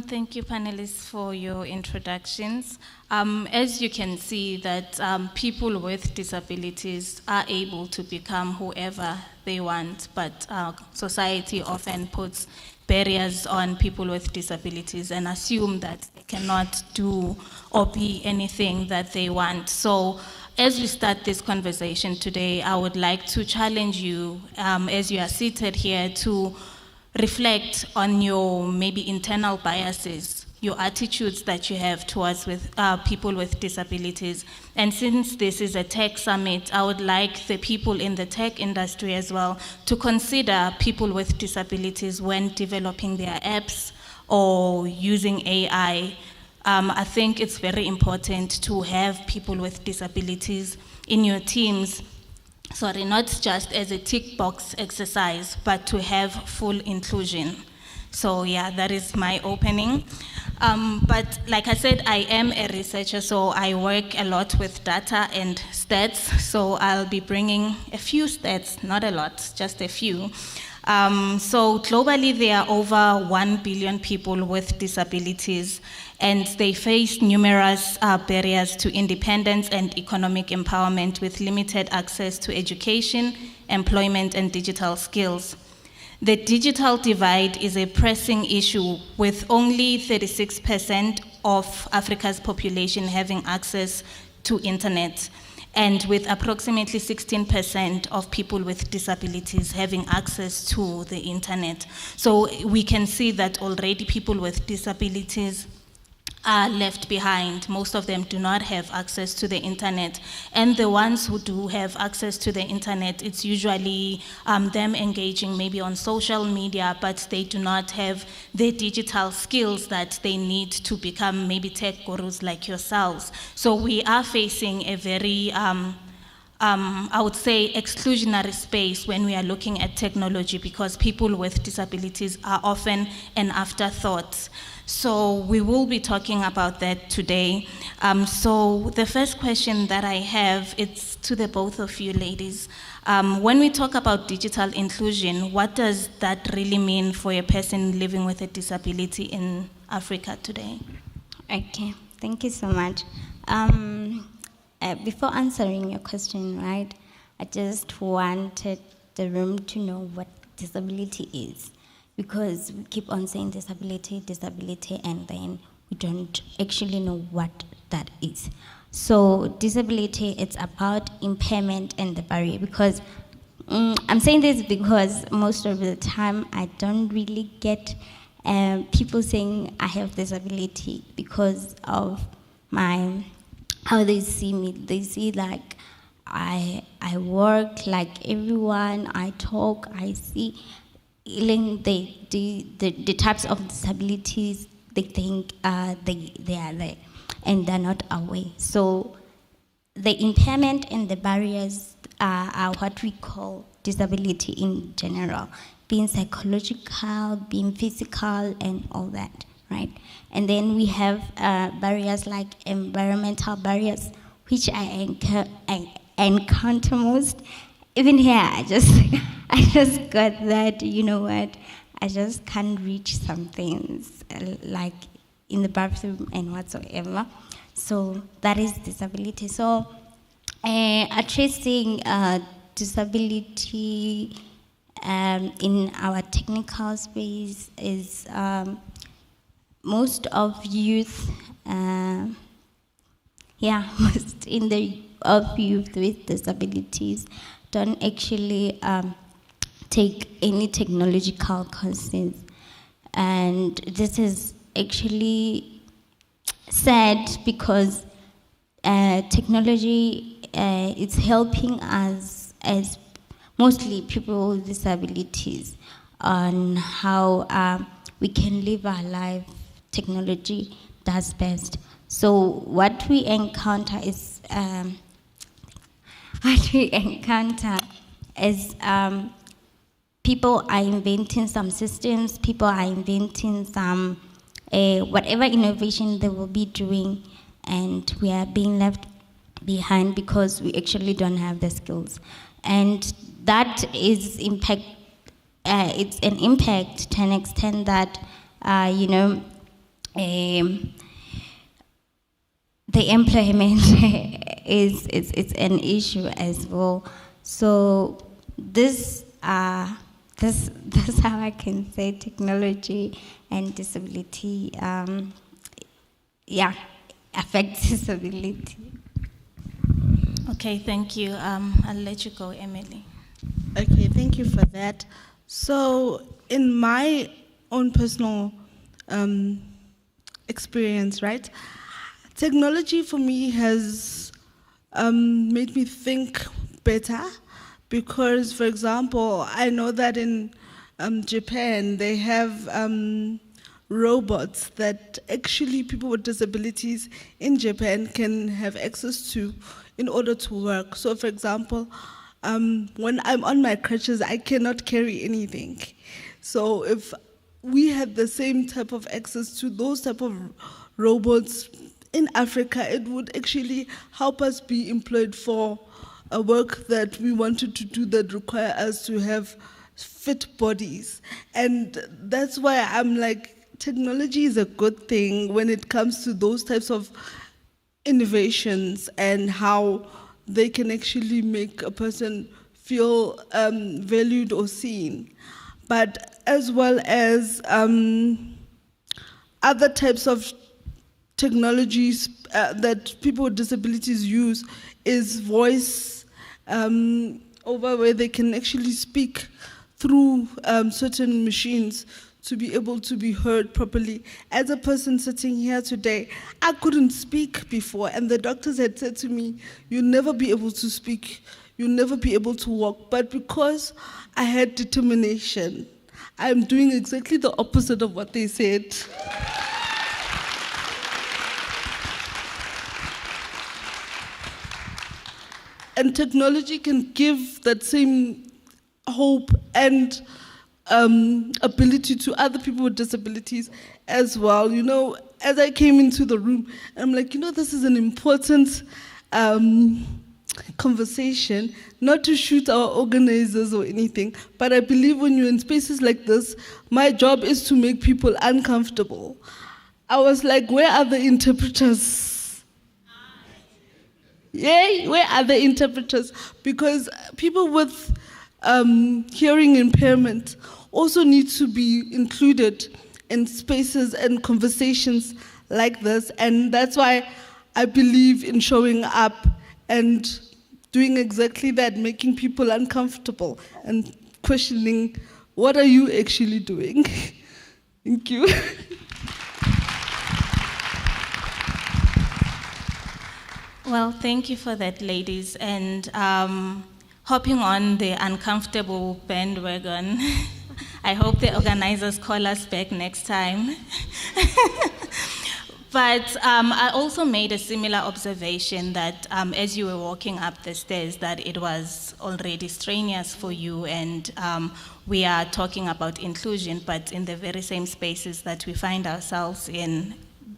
Thank you, panelists, for your introductions. As you can see, that people with disabilities are able to become whoever they want, but society often puts barriers on people with disabilities and assume that they cannot do or be anything that they want. So as we start this conversation today, I would like to challenge you, as you are seated here, to reflect on your maybe internal biases, your attitudes that you have towards people with disabilities. And since this is a tech summit, I would like the people in the tech industry as well to consider people with disabilities when developing their apps or using AI. I think it's very important to have people with disabilities in your teams. Sorry, not just as a tick box exercise, but to have full inclusion. So yeah, that is my opening. But like I said, I am a researcher, so I work a lot with data and stats. So I'll be bringing a few stats, not a lot, just a few. So globally, there are over 1 billion people with disabilities, and they face numerous barriers to independence and economic empowerment with limited access to education, employment, and digital skills. The digital divide is a pressing issue, with only 36% of Africa's population having access to internet, and with approximately 16% of people with disabilities having access to the internet. So we can see that already people with disabilities are left behind. Most of them do not have access to the internet. And the ones who do have access to the internet, it's usually them engaging maybe on social media, but they do not have the digital skills that they need to become maybe tech gurus like yourselves. So we are facing a very I would say exclusionary space when we are looking at technology, because people with disabilities are often an afterthought. So we will be talking about that today. So the first question that I have, it's to the both of you ladies. When we talk about digital inclusion, what does that really mean for a person living with a disability in Africa today? Okay, thank you so much. Before answering your question, right, I just wanted the room to know what disability is, because we keep on saying disability, and then we don't actually know what that is. So disability, it's about impairment and the barrier, because I'm saying this because most of the time I don't really get people saying I have disability because of how they see me. They see like I work like everyone, I talk, I see the types of disabilities they think they are there, and they're not aware. So the impairment and the barriers are what we call disability in general. being psychological, being physical, and all that, right? And then we have barriers like environmental barriers, which I encounter most. Even here, I just got that, you know what, I just can't reach some things, like in the bathroom and whatsoever. So that is disability. So addressing disability in our technical space is most of youth, most of youth with disabilities don't actually take any technological courses. And this is actually sad because technology is helping us as mostly people with disabilities on how we can live our life. Technology does best. So what we encounter is people are inventing some systems, people are inventing some whatever innovation they will be doing, and we are being left behind because we actually don't have the skills. And that is impact. It's an impact to an extent that the employment is an issue as well. So this how I can say technology and disability affects disability. Okay, thank you. I'll let you go, Emily. Okay, thank you for that. So in my own personal experience, right, technology for me has made me think better because, for example, I know that in Japan they have robots that actually people with disabilities in Japan can have access to in order to work. So, for example, when I'm on my crutches, I cannot carry anything. So if we had the same type of access to those type of robots in Africa, it would actually help us be employed for a work that we wanted to do that require us to have fit bodies. And that's why I'm like, technology is a good thing when it comes to those types of innovations and how they can actually make a person feel valued or seen. But as well as other types of technologies that people with disabilities use is voice over, where they can actually speak through certain machines to be able to be heard properly. As a person sitting here today, I couldn't speak before, and the doctors had said to me, you'll never be able to speak, you'll never be able to walk. But because I had determination, I'm doing exactly the opposite of what they said. And technology can give that same hope and ability to other people with disabilities as well. You know, as I came into the room, I'm like, this is an important conversation, not to shoot our organizers or anything, but I believe when you're in spaces like this, my job is to make people uncomfortable. I was like, where are the interpreters? Yeah, where are the interpreters? Because people with hearing impairment also need to be included in spaces and conversations like this. And that's why I believe in showing up and doing exactly that, making people uncomfortable and questioning, what are you actually doing? Thank you. Well, thank you for that, ladies. And hopping on the uncomfortable bandwagon, I hope the organizers call us back next time. But I also made a similar observation that as you were walking up the stairs, that it was already strenuous for you, and we are talking about inclusion, but in the very same spaces that we find ourselves in,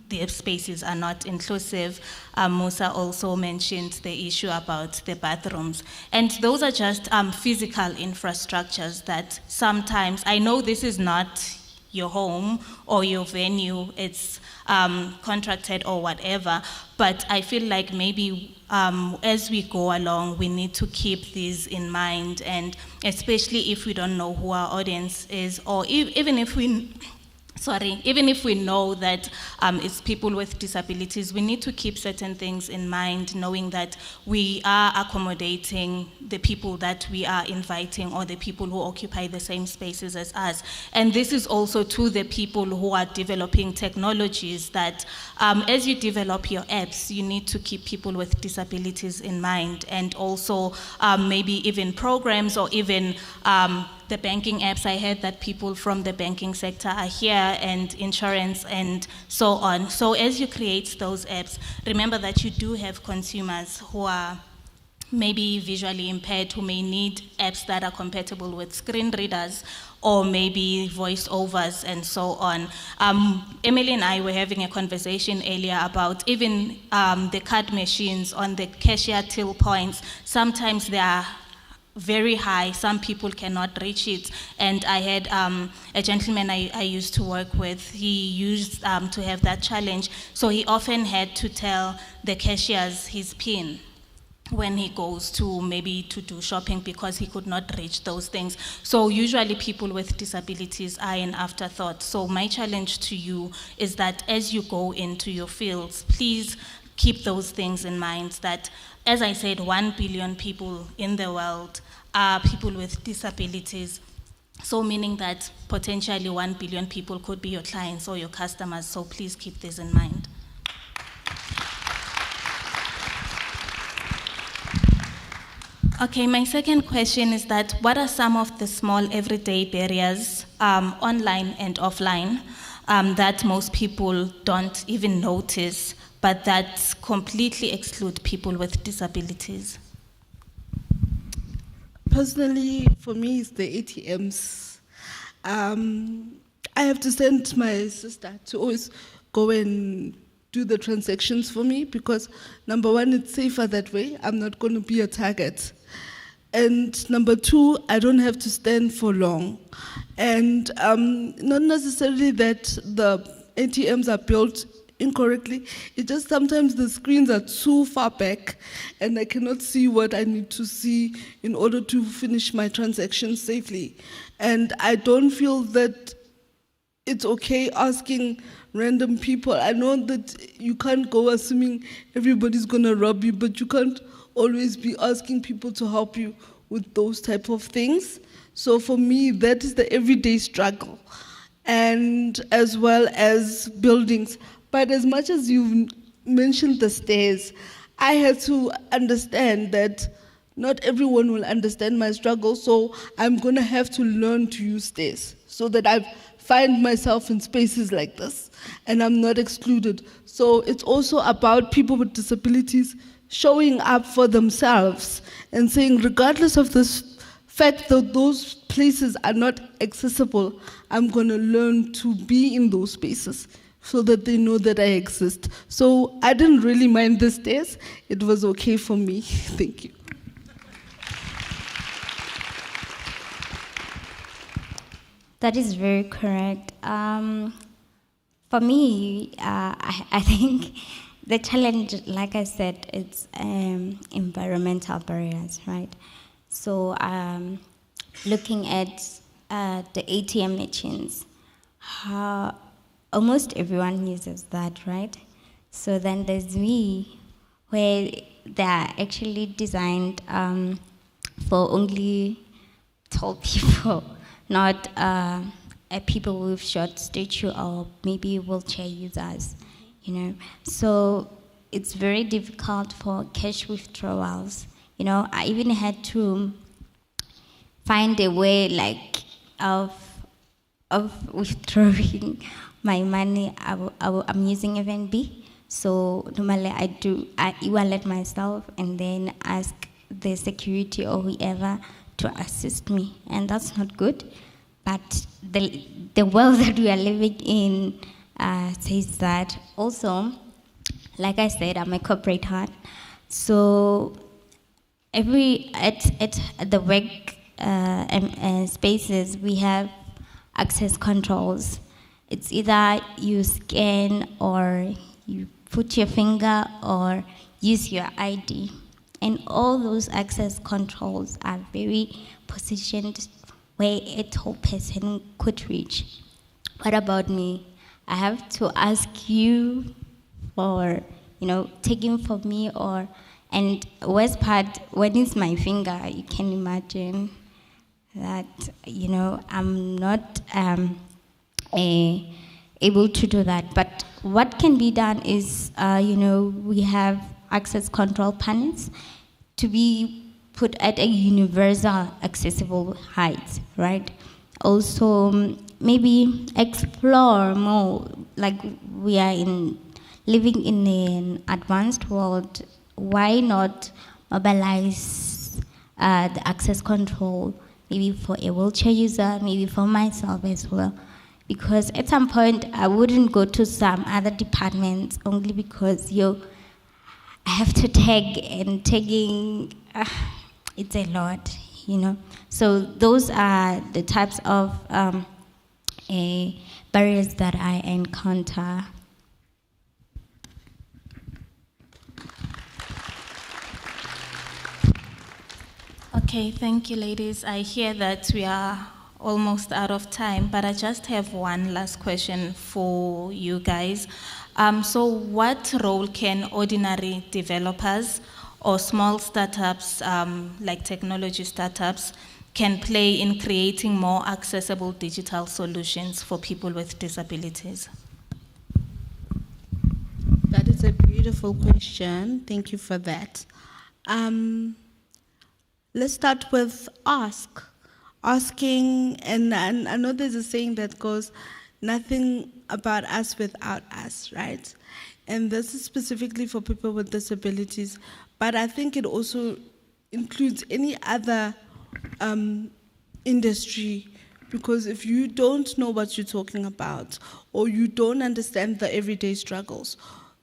the spaces are not inclusive. Musa also mentioned the issue about the bathrooms. And those are just physical infrastructures that sometimes, I know this is not your home or your venue, it's contracted or whatever, but I feel like maybe as we go along, we need to keep these in mind, and especially if we don't know who our audience is, or even if we know that it's people with disabilities, we need to keep certain things in mind, knowing that we are accommodating the people that we are inviting, or the people who occupy the same spaces as us. And this is also to the people who are developing technologies, that as you develop your apps, you need to keep people with disabilities in mind, and also maybe even programs, or even the banking apps. I heard that people from the banking sector are here, and insurance and so on. So as you create those apps, remember that you do have consumers who are maybe visually impaired, who may need apps that are compatible with screen readers, or maybe voiceovers and so on. Emily and I were having a conversation earlier about even the card machines on the cashier till points. Sometimes they are very high, some people cannot reach it. And I had a gentleman I used to work with, he used to have that challenge. So he often had to tell the cashiers his PIN when he goes to maybe to do shopping, because he could not reach those things. So usually people with disabilities are an afterthought. So my challenge to you is that as you go into your fields, please keep those things in mind, that, as I said, 1 billion people in the world are people with disabilities. So meaning that potentially 1 billion people could be your clients or your customers. So please keep this in mind. Okay, my second question is that what are some of the small everyday barriers, online and offline, that most people don't even notice, but that completely exclude people with disabilities? Personally, for me, it's the ATMs. I have to send my sister to always go and do the transactions for me, because number one, it's safer that way. I'm not going to be a target. And number two, I don't have to stand for long. And not necessarily that the ATMs are built incorrectly, it's just sometimes the screens are too far back and I cannot see what I need to see in order to finish my transaction safely. And I don't feel that it's okay asking random people. I know that you can't go assuming everybody's gonna rob you, but you can't always be asking people to help you with those type of things. So for me, that is the everyday struggle. And as well as buildings. But as much as you've mentioned the stairs, I had to understand that not everyone will understand my struggle, so I'm gonna have to learn to use stairs so that I find myself in spaces like this and I'm not excluded. So it's also about people with disabilities showing up for themselves and saying, regardless of this fact that those places are not accessible, I'm gonna learn to be in those spaces so that they know that I exist. So I didn't really mind the stairs. It was okay for me. Thank you. That is very correct. For me, I think the challenge, like I said, it's environmental barriers, right? So looking at the ATM machines, how almost everyone uses that, right? So then there's me, where they're actually designed for only tall people, not people with short stature or maybe wheelchair users, you know. So it's very difficult for cash withdrawals. You know, I even had to find a way like of withdrawing my money, I'm using FNB. So normally I e-wallet myself and then ask the security or whoever to assist me, and that's not good. But the world that we are living in says that. Also, like I said, I'm a corporate heart, so at the work spaces we have access controls. It's either you scan or you put your finger or use your ID. And all those access controls are very positioned where a tall person could reach. What about me? I have to ask you for, taking for me and worst part, when it's my finger, you can imagine that, I'm not able to do that. But what can be done is, we have access control panels to be put at a universal accessible height, right? Also, maybe explore more, like we are living in an advanced world. Why not mobilize the access control, maybe for a wheelchair user, maybe for myself as well? Because at some point, I wouldn't go to some other departments only because I have to tag, and tagging, it's a lot, So those are the types of barriers that I encounter. Okay, thank you, ladies. I hear that we are almost out of time, but I just have one last question for you guys. So what role can ordinary developers or small startups, like technology startups, can play in creating more accessible digital solutions for people with disabilities? That is a beautiful question. Thank you for that. Let's start with asking, and I know there's a saying that goes, nothing about us without us, right? And this is specifically for people with disabilities, but I think it also includes any other industry, because if you don't know what you're talking about, or you don't understand the everyday struggles,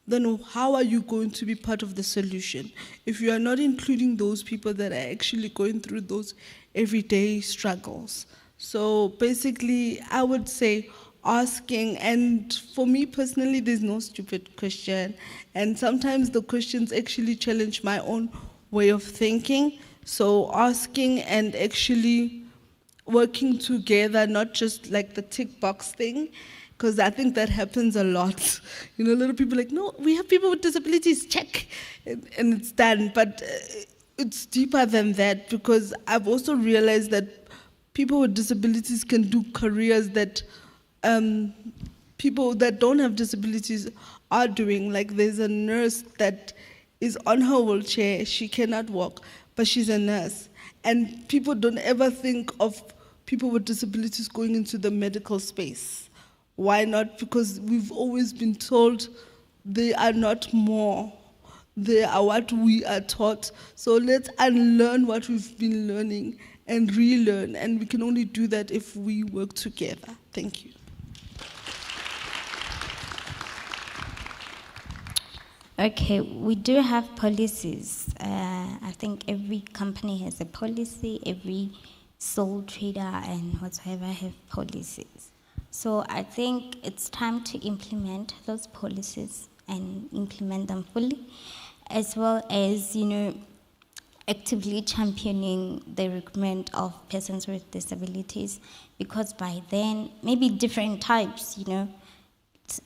then how are you going to be part of the solution if you are not including those people that are actually going through those everyday struggles? So basically, I would say asking, and for me personally, there's no stupid question, and sometimes the questions actually challenge my own way of thinking. So asking and actually working together, not just like the tick box thing, because I think that happens a lot. A lot of people are like, no, we have people with disabilities, check, and it's done. But it's deeper than that, because I've also realized that people with disabilities can do careers that people that don't have disabilities are doing. Like there's a nurse that is on her wheelchair, she cannot walk, but she's a nurse. And people don't ever think of people with disabilities going into the medical space. Why not? Because we've always been told they are not more. They are what we are taught. So let's unlearn what we've been learning and relearn. And we can only do that if we work together. Thank you. Okay, we do have policies. I think every company has a policy, every sole trader and whatsoever have policies. So I think it's time to implement those policies and implement them fully, as well as, actively championing the recruitment of persons with disabilities, because by then, maybe different types,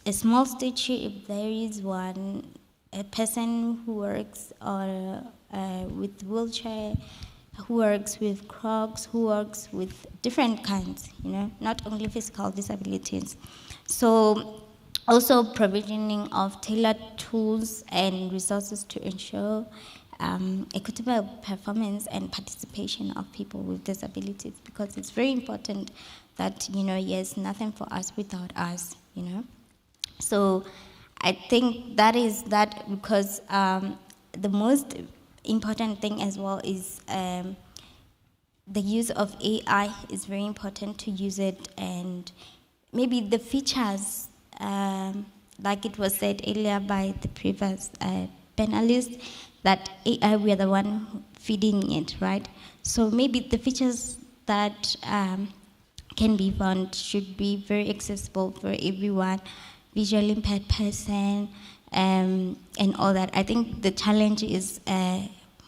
a small statue, if there is one, a person who works with wheelchair, who works with Crocs, who works with different kinds, not only physical disabilities. So also provisioning of tailored tools and resources to ensure equitable performance and participation of people with disabilities, because it's very important that, yes, nothing for us without us. you know. So I think that is that, because the most important thing as well is the use of AI is very important to use it, and maybe the features, like it was said earlier by the previous panelist, that AI, we are the one feeding it, right? So maybe the features that can be found should be very accessible for everyone, visually impaired person, and all that. I think the challenge is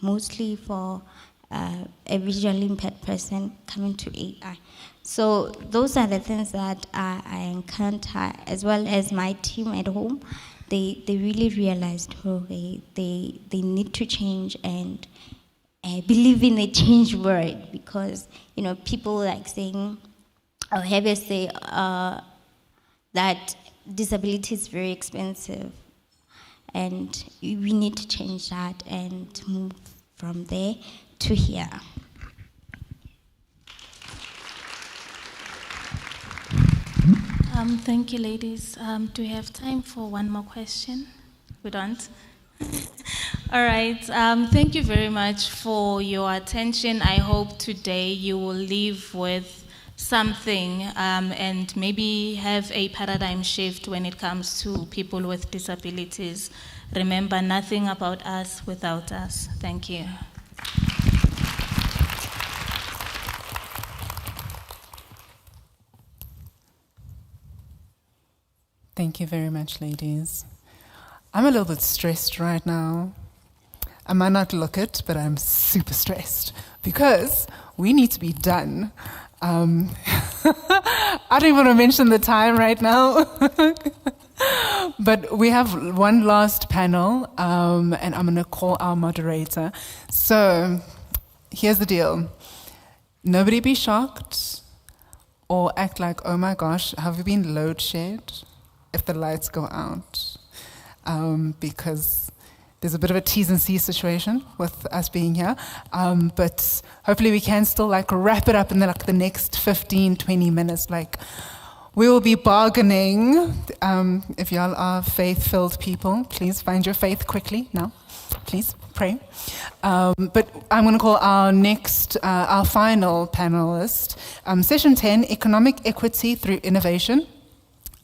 mostly for a visually impaired person coming to AI. So those are the things that I encounter, as well as my team at home. They really realized, they need to change and believe in a change word, because, you know, people like saying, or have you say that disability is very expensive, and we need to change that and move from there to here. Thank you, ladies. Do we have time for one more question? We don't? All right. Thank you very much for your attention. I hope today you will leave with something and maybe have a paradigm shift when it comes to people with disabilities. Remember, nothing about us without us. Thank you. Thank you very much, ladies. I'm a little bit stressed right now. I might not look it, but I'm super stressed because we need to be done. I don't even want to mention the time right now. But we have one last panel, and I'm going to call our moderator. So here's the deal. Nobody be shocked or act like, oh my gosh, have you been load shed if the lights go out? Because there's a bit of a T's and C's situation with us being here. But hopefully we can still wrap it up in the next 15, 20 minutes. We will be bargaining. If y'all are faith-filled people, please find your faith quickly now. Please pray. But I'm going to call our next, our final panelist. Session 10, Economic Equity Through Innovation.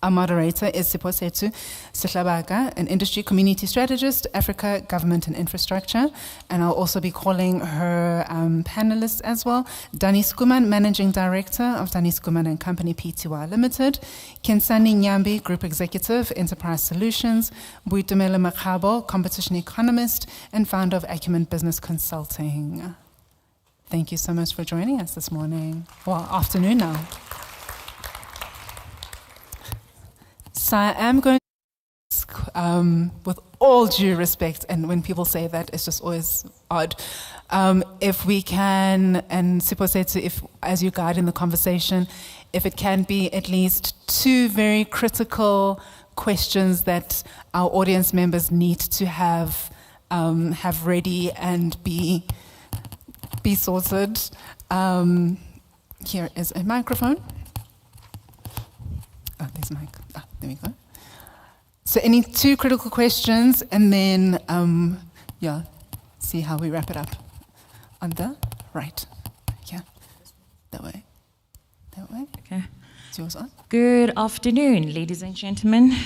Our moderator is Siposethu Sihlabaga, an industry community strategist, Africa, government and infrastructure. And I'll also be calling her panelists as well. Dani Skuman, managing director of Dani Skuman and Company Pty Limited. Kensani Nyambi, group executive, Enterprise Solutions. Buitumela Makabo, competition economist and founder of Acumen Business Consulting. Thank you so much for joining us this morning. Well, afternoon now. So I am going to ask, with all due respect, and when people say that, it's just always odd, if we can, and Siposethu, if as you guide in the conversation, if it can be at least 2 very critical questions that our audience members need to have ready and be sorted. Here is a microphone. Oh, there's a mic. Ah, there we go. So any 2 critical questions, and then, see how we wrap it up. On the right. Yeah. That way. That way. Okay. Is yours on? Good afternoon, ladies and gentlemen.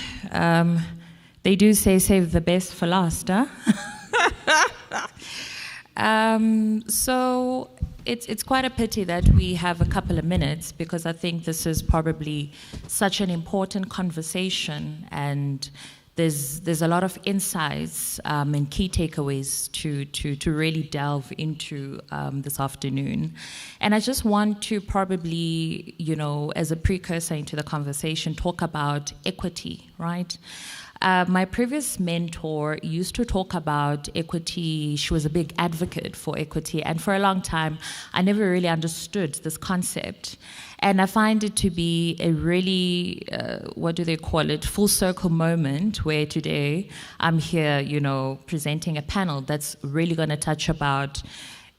They do say save the best for last, huh? So it's quite a pity that we have a couple of minutes, because I think this is probably such an important conversation, and there's a lot of insights and key takeaways to really delve into this afternoon. And I just want to probably, as a precursor into the conversation, talk about equity, right? My previous mentor used to talk about equity. She was a big advocate for equity, and for a long time, I never really understood this concept. And I find it to be a really, full circle moment, where today I'm here, presenting a panel that's really going to touch about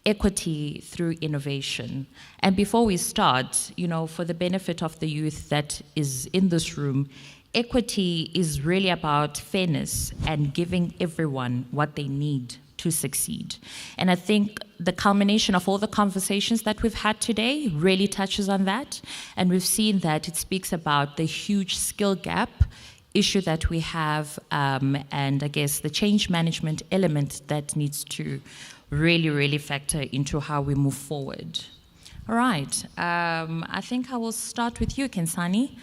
equity through innovation. And before we start, for the benefit of the youth that is in this room, equity is really about fairness and giving everyone what they need to succeed. And I think the culmination of all the conversations that we've had today really touches on that. And we've seen that it speaks about the huge skill gap issue that we have, and I guess the change management element that needs to really, really factor into how we move forward. All right, I think I will start with you, Kensani.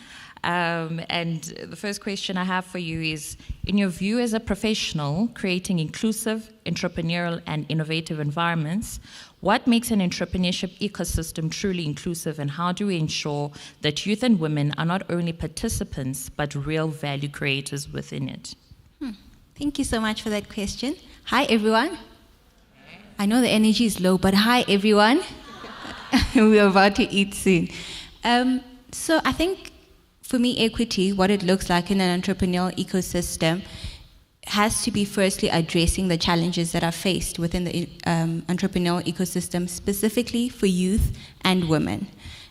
And the first question I have for you is, in your view as a professional creating inclusive, entrepreneurial, and innovative environments, what makes an entrepreneurship ecosystem truly inclusive, and how do we ensure that youth and women are not only participants, but real value creators within it? Thank you so much for that question. Hi, everyone. I know the energy is low, but hi, everyone. We're about to eat soon. So I think, for me, equity, what it looks like in an entrepreneurial ecosystem, has to be firstly addressing the challenges that are faced within the entrepreneurial ecosystem, specifically for youth and women.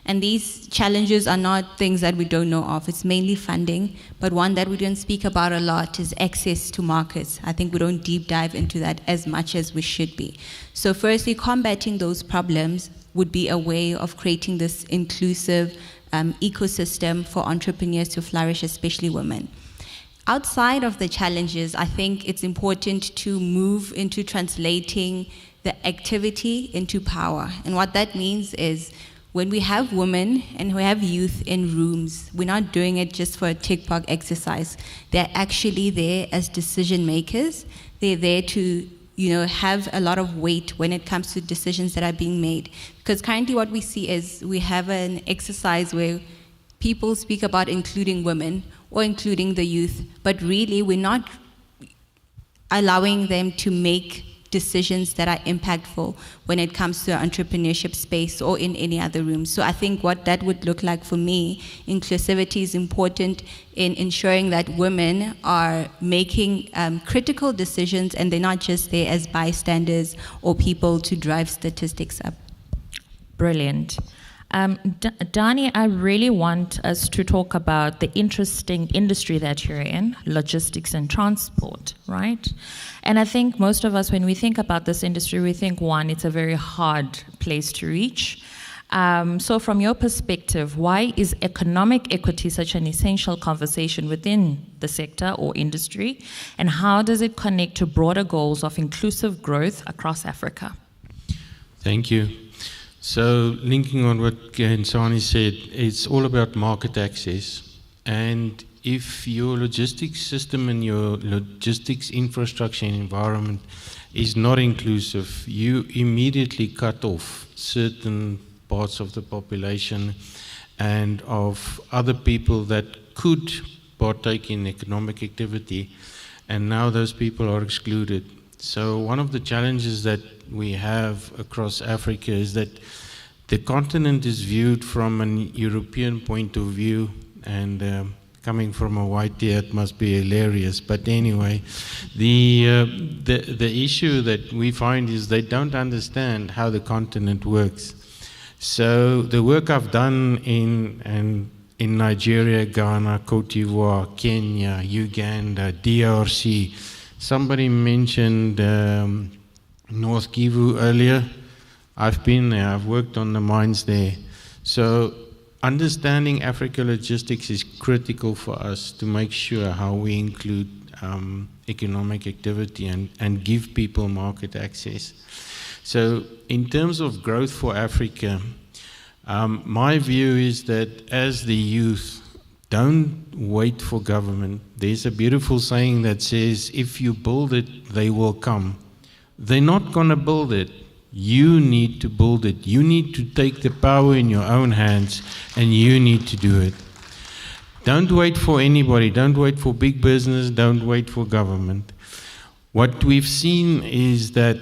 And these challenges are not things that we don't know of. It's mainly funding, but one that we don't speak about a lot is access to markets. I think we don't deep dive into that as much as we should be. So firstly, combating those problems would be a way of creating this inclusive ecosystem for entrepreneurs to flourish, especially women. Outside of the challenges, I think it's important to move into translating the activity into power. And what that means is, when we have women and we have youth in rooms, we're not doing it just for a tick box exercise. They're actually there as decision makers. They're there to have a lot of weight when it comes to decisions that are being made. Because currently what we see is we have an exercise where people speak about including women or including the youth, but really we're not allowing them to make decisions that are impactful when it comes to entrepreneurship space or in any other room. So I think what that would look like for me, inclusivity is important in ensuring that women are making critical decisions and they're not just there as bystanders or people to drive statistics up. Brilliant. Dani, I really want us to talk about the interesting industry that you're in, logistics and transport, right? And I think most of us, when we think about this industry, we think, one, it's a very hard place to reach. So from your perspective, why is economic equity such an essential conversation within the sector or industry? And how does it connect to broader goals of inclusive growth across Africa? Thank you. So linking on what Kensani said, it's all about market access. And if your logistics system and your logistics infrastructure and environment is not inclusive, you immediately cut off certain parts of the population and of other people that could partake in economic activity, and now those people are excluded. So one of the challenges that we have across Africa is that the continent is viewed from an European point of view, and coming from a white here, it must be hilarious. But anyway, the issue that we find is they don't understand how the continent works. So the work I've done in Nigeria, Ghana, Cote d'Ivoire, Kenya, Uganda, DRC. Somebody mentioned North Kivu earlier. I've been there, I've worked on the mines there. So understanding Africa logistics is critical for us to make sure how we include economic activity and give people market access. So in terms of growth for Africa, my view is that as the youth, don't wait for government. There's a beautiful saying that says, if you build it, they will come. They're not going to build it. You need to build it. You need to take the power in your own hands, and you need to do it. Don't wait for anybody. Don't wait for big business. Don't wait for government. What we've seen is that,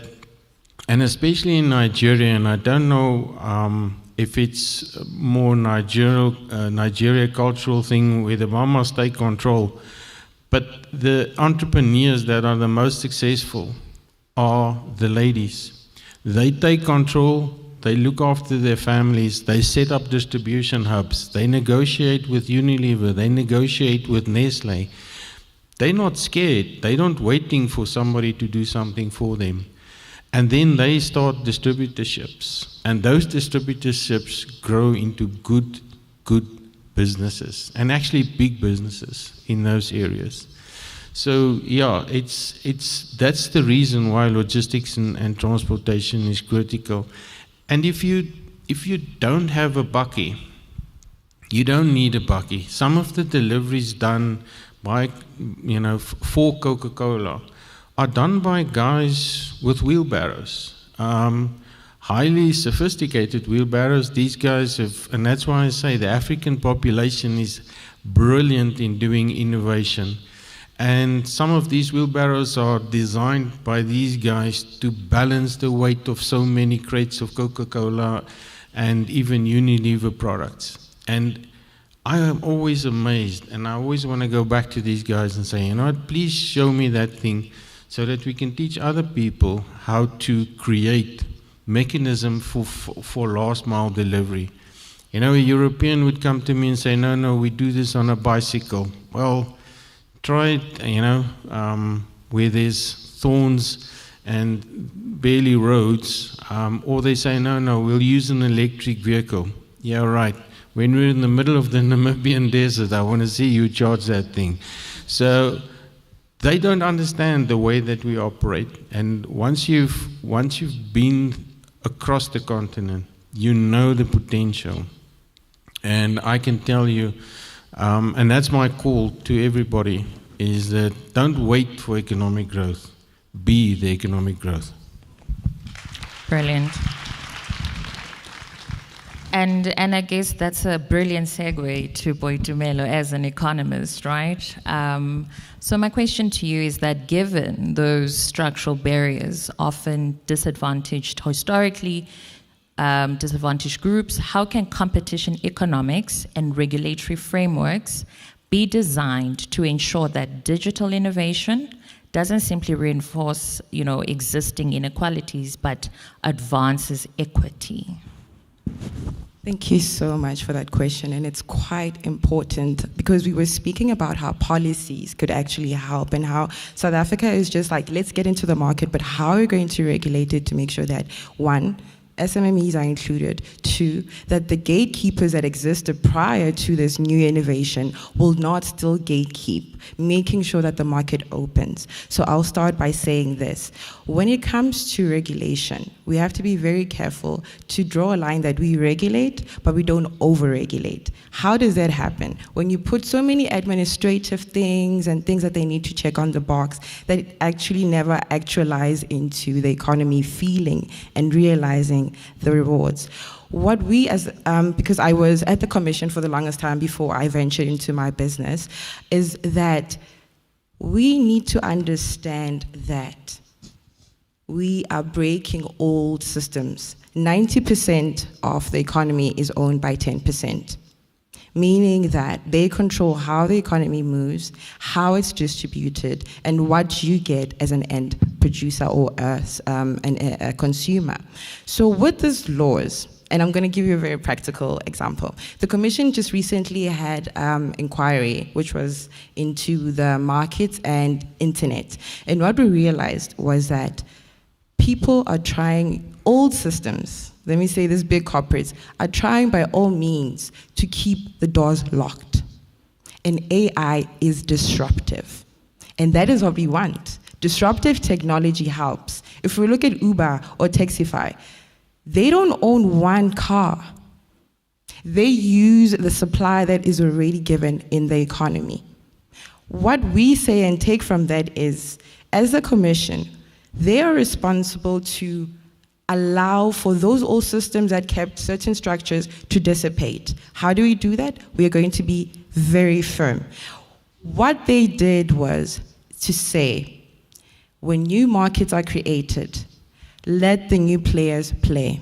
and especially in Nigeria, and I don't know if it's more Nigeria cultural thing where the mamas take control, but the entrepreneurs that are the most successful are the ladies. They take control, they look after their families, they set up distribution hubs, they negotiate with Unilever, they negotiate with Nestle. They're not scared. They're not waiting for somebody to do something for them. And then they start distributorships. And those distributorships grow into good businesses, and actually big businesses in those areas. So yeah, that's the reason why logistics and transportation is critical. And if you don't have a bakkie, you don't need a bakkie. Some of the deliveries done by, for Coca-Cola are done by guys with wheelbarrows. Highly sophisticated wheelbarrows. These guys have, and that's why I say the African population is brilliant in doing innovation. And some of these wheelbarrows are designed by these guys to balance the weight of so many crates of Coca-Cola and even Unilever products. And I am always amazed, and I always want to go back to these guys and say, please show me that thing so that we can teach other people how to create mechanism for last mile delivery. A European would come to me and say, no, we do this on a bicycle. Well, try it, where there's thorns and barely roads, or they say, no, we'll use an electric vehicle. Yeah, right. When we're in the middle of the Namibian desert, I want to see you charge that thing. So they don't understand the way that we operate. And once you've been across the continent, you know the potential. And I can tell you, and that's my call to everybody, is that don't wait for economic growth. Be the economic growth. Brilliant. And I guess that's a brilliant segue to Boitumelo as an economist, right? So my question to you is that given those structural barriers, often disadvantaged historically, disadvantaged groups, how can competition economics and regulatory frameworks be designed to ensure that digital innovation doesn't simply reinforce, existing inequalities, but advances equity? Thank you so much for that question, and it's quite important because we were speaking about how policies could actually help and how South Africa is just like, let's get into the market, but how are we going to regulate it to make sure that, one, SMMEs are included, two, that the gatekeepers that existed prior to this new innovation will not still gatekeep, making sure that the market opens. So I'll start by saying this. When it comes to regulation, we have to be very careful to draw a line that we regulate, but we don't over-regulate. How does that happen? When you put so many administrative things and things that they need to check on the box that actually never actualize into the economy feeling and realizing the rewards. What we because I was at the commission for the longest time before I ventured into my business, is that we need to understand that we are breaking old systems. 90% of the economy is owned by 10%, meaning that they control how the economy moves, how it's distributed, and what you get as an end producer or as a consumer. So with these laws, and I'm going to give you a very practical example. The Commission just recently had inquiry, which was into the markets and internet. And what we realized was that people are trying old systems, let me say this, big corporates, are trying by all means to keep the doors locked. And AI is disruptive. And that is what we want. Disruptive technology helps. If we look at Uber or Taxify, they don't own one car. They use the supply that is already given in the economy. What we say and take from that is, as a commission, they are responsible to allow for those old systems that kept certain structures to dissipate. How do we do that? We are going to be very firm. What they did was to say, when new markets are created, let the new players play.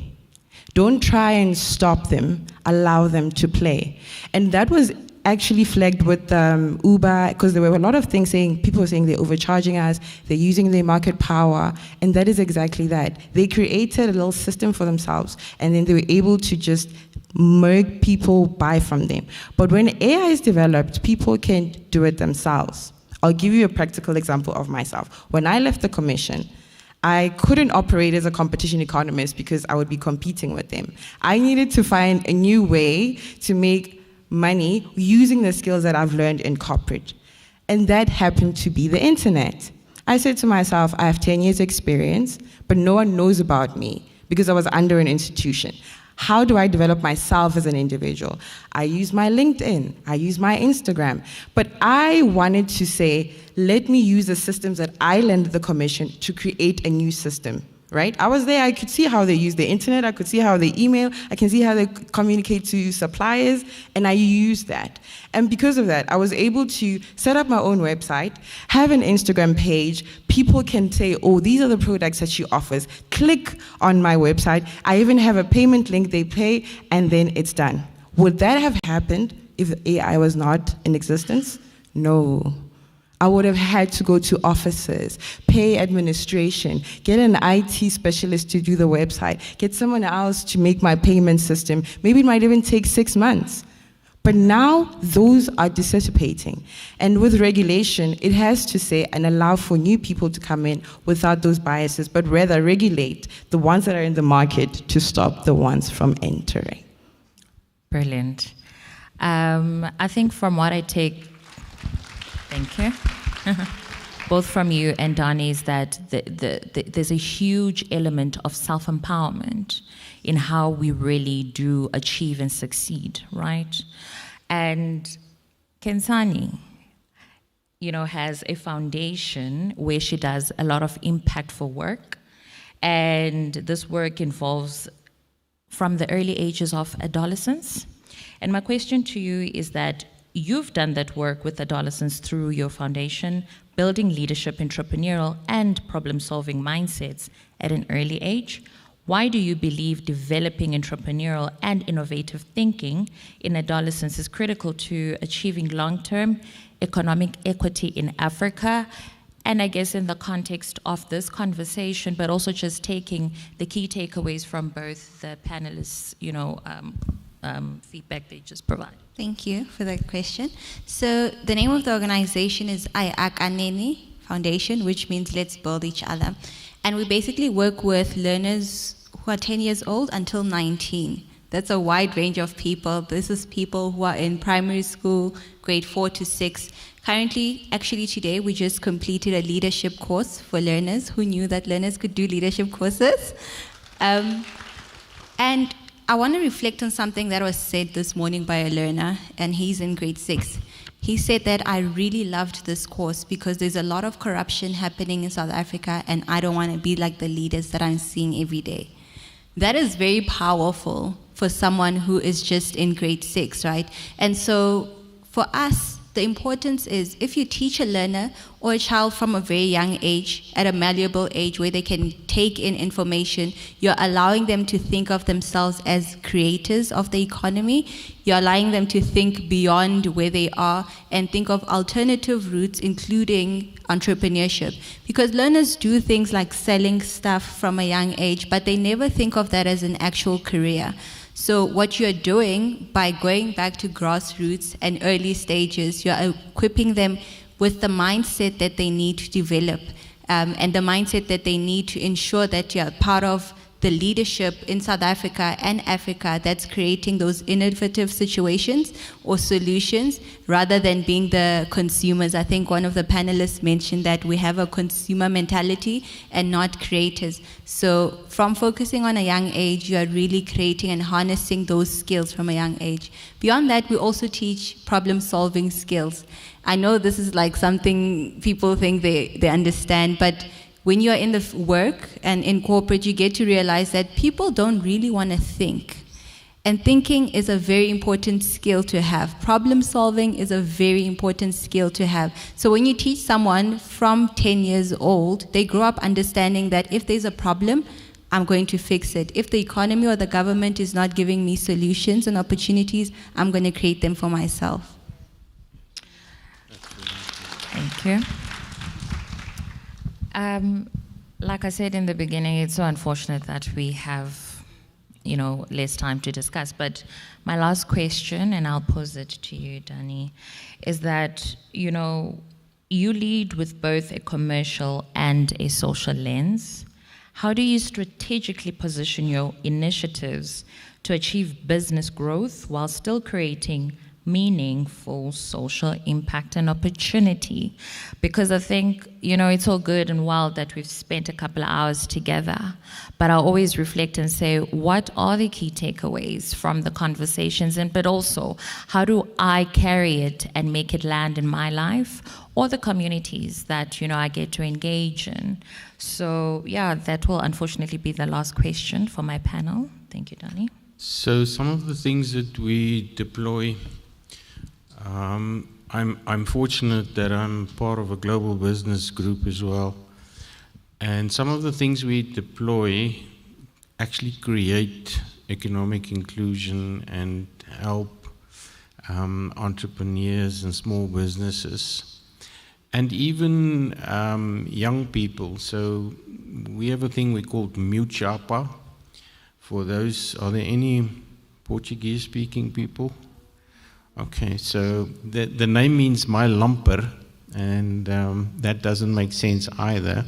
Don't try and stop them, allow them to play. And that was actually flagged with Uber, because there were a lot of things saying, people were saying they're overcharging us, they're using their market power, and that is exactly that. They created a little system for themselves, and then they were able to just make people buy from them. But when AI is developed, people can do it themselves. I'll give you a practical example of myself. When I left the commission, I couldn't operate as a competition economist because I would be competing with them. I needed to find a new way to make money using the skills that I've learned in corporate. And that happened to be the internet. I said to myself, I have 10 years experience, but no one knows about me because I was under an institution. How do I develop myself as an individual? I use my LinkedIn, I use my Instagram, but I wanted to say, let me use the systems that I lent the commission to create a new system, right? I was there, I could see how they use the internet, I could see how they email, I can see how they communicate to suppliers, and I used that. And because of that, I was able to set up my own website, have an Instagram page, people can say, oh, these are the products that she offers, click on my website, I even have a payment link, they pay, and then it's done. Would that have happened if AI was not in existence? No. I would have had to go to offices, pay administration, get an IT specialist to do the website, get someone else to make my payment system. Maybe it might even take 6 months. But now those are dissipating. And with regulation, it has to say and allow for new people to come in without those biases, but rather regulate the ones that are in the market to stop the ones from entering. Brilliant. I think from what I take, thank you, both from you and Dani, is that there's a huge element of self-empowerment in how we really do achieve and succeed, right? And Kensani, has a foundation where she does a lot of impactful work, and this work involves from the early ages of adolescence. And my question to you is that you've done that work with adolescents through your foundation, building leadership, entrepreneurial, and problem-solving mindsets at an early age. Why do you believe developing entrepreneurial and innovative thinking in adolescence is critical to achieving long-term economic equity in Africa? And I guess in the context of this conversation, but also just taking the key takeaways from both the panelists, feedback they just provided. Thank you for that question. So the name of the organization is Ayakaneni Foundation, which means let's build each other. And we basically work with learners who are 10 years old until 19. That's a wide range of people. This is people who are in primary school, grade 4 to 6. Currently, actually today, we just completed a leadership course for learners. Who knew that learners could do leadership courses? And I want to reflect on something that was said this morning by a learner, and he's in grade 6. He said that I really loved this course because there's a lot of corruption happening in South Africa, and I don't want to be like the leaders that I'm seeing every day. That is very powerful for someone who is just in grade 6, right? And so for us, the importance is if you teach a learner or a child from a very young age, at a malleable age where they can take in information, you're allowing them to think of themselves as creators of the economy. You're allowing them to think beyond where they are and think of alternative routes, including entrepreneurship. Because learners do things like selling stuff from a young age, but they never think of that as an actual career. So what you're doing by going back to grassroots and early stages, you're equipping them with the mindset that they need to develop and the mindset that they need to ensure that you're part of the leadership in South Africa and Africa that's creating those innovative situations or solutions rather than being the consumers. I think one of the panelists mentioned that we have a consumer mentality and not creators. So from focusing on a young age, you are really creating and harnessing those skills from a young age. Beyond that, we also teach problem-solving skills. I know this is like something people think they understand, but when you're in the work and in corporate, you get to realize that people don't really want to think. And thinking is a very important skill to have. Problem solving is a very important skill to have. So when you teach someone from 10 years old, they grow up understanding that if there's a problem, I'm going to fix it. If the economy or the government is not giving me solutions and opportunities, I'm going to create them for myself. Thank you. Like I said in the beginning, it's so unfortunate that we have, less time to discuss. But my last question, and I'll pose it to you, Danny, is that, you lead with both a commercial and a social lens. How do you strategically position your initiatives to achieve business growth while still creating meaningful social impact and opportunity? Because I think, it's all good and well that we've spent a couple of hours together, but I always reflect and say, what are the key takeaways from the conversations? But also, how do I carry it and make it land in my life or the communities that, I get to engage in? So, yeah, that will unfortunately be the last question for my panel. Thank you, Danny. So some of the things that we deploy, I'm fortunate that I'm part of a global business group as well. And some of the things we deploy actually create economic inclusion and help entrepreneurs and small businesses. And even young people. So we have a thing we call Muchapa. For those, are there any Portuguese-speaking people? Okay, so the name means my lumper, and that doesn't make sense either.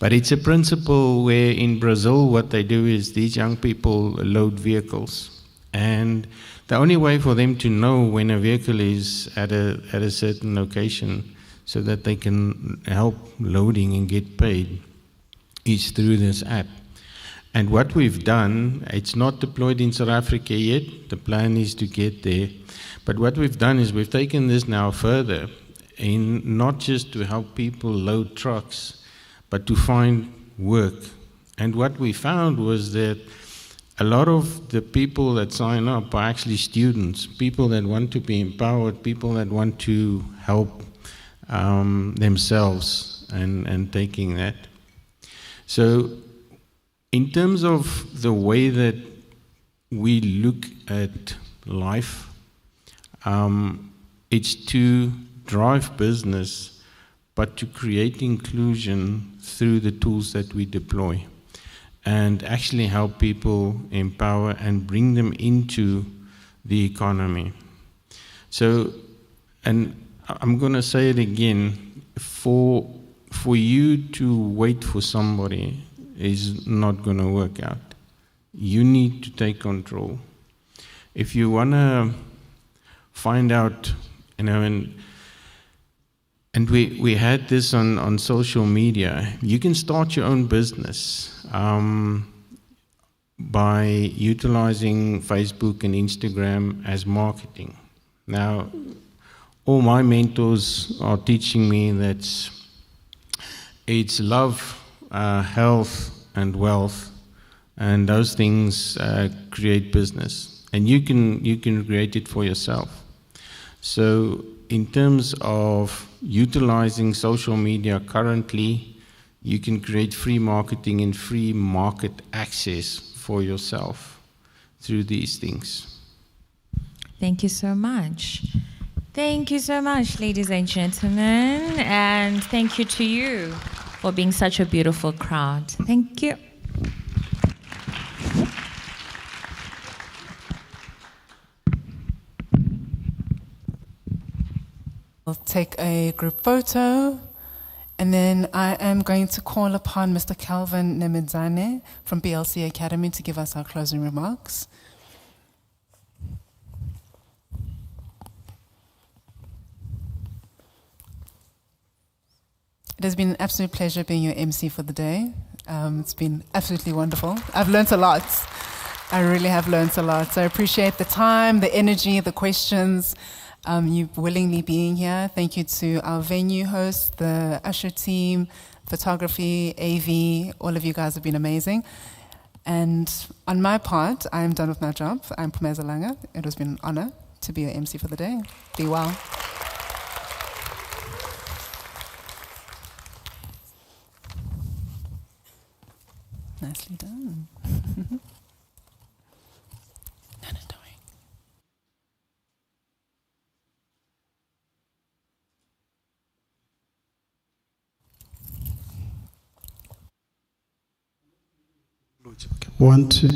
But it's a principle where in Brazil what they do is these young people load vehicles. And the only way for them to know when a vehicle is at a certain location so that they can help loading and get paid is through this app. And what we've done, it's not deployed in South Africa yet, the plan is to get there. But what we've done is we've taken this now further, in not just to help people load trucks, but to find work. And what we found was that a lot of the people that sign up are actually students, people that want to be empowered, people that want to help themselves and taking that. So in terms of the way that we look at life, it's to drive business, but to create inclusion through the tools that we deploy and actually help people empower and bring them into the economy. So, and I'm going to say it again, for you to wait for somebody is not going to work out. You need to take control. If you want to find out, and we had this on social media, you can start your own business by utilizing Facebook and Instagram as marketing. Now, all my mentors are teaching me that it's love, health, and wealth, and those things create business, and you can create it for yourself. So in terms of utilizing social media currently, you can create free marketing and free market access for yourself through these things. Thank you so much. Thank you so much, ladies and gentlemen, and thank you to you for being such a beautiful crowd. Thank you. We'll take a group photo, and then I am going to call upon Mr. Calvin Nemidzane from BLC Academy to give us our closing remarks. It has been an absolute pleasure being your MC for the day. It's been absolutely wonderful. I've learnt a lot. I really have learnt a lot. So I appreciate the time, the energy, the questions, you willingly being here. Thank you to our venue hosts, the usher team, photography, AV. All of you guys have been amazing. And on my part, I am done with my job. I'm Pumeza Langa. It has been an honor to be your MC for the day. Be well. Nicely done. 1, 2.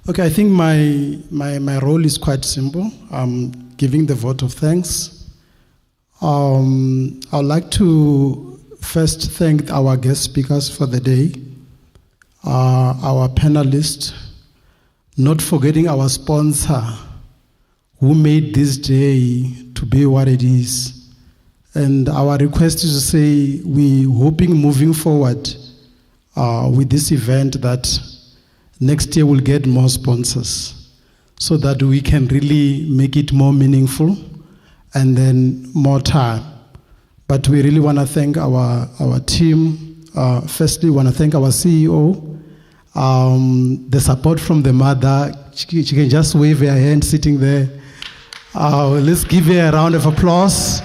Okay, I think my role is quite simple. I'm giving the vote of thanks. I'd like to first thank our guest speakers for the day, our panelists, not forgetting our sponsor who made this day to be what it is. And our request is to say we're hoping moving forward with this event that next year we'll get more sponsors so that we can really make it more meaningful and then more time. But we really want to thank our team. Firstly, we want to thank our CEO, the support from the mother. She can just wave her hand sitting there. Let's give her a round of applause.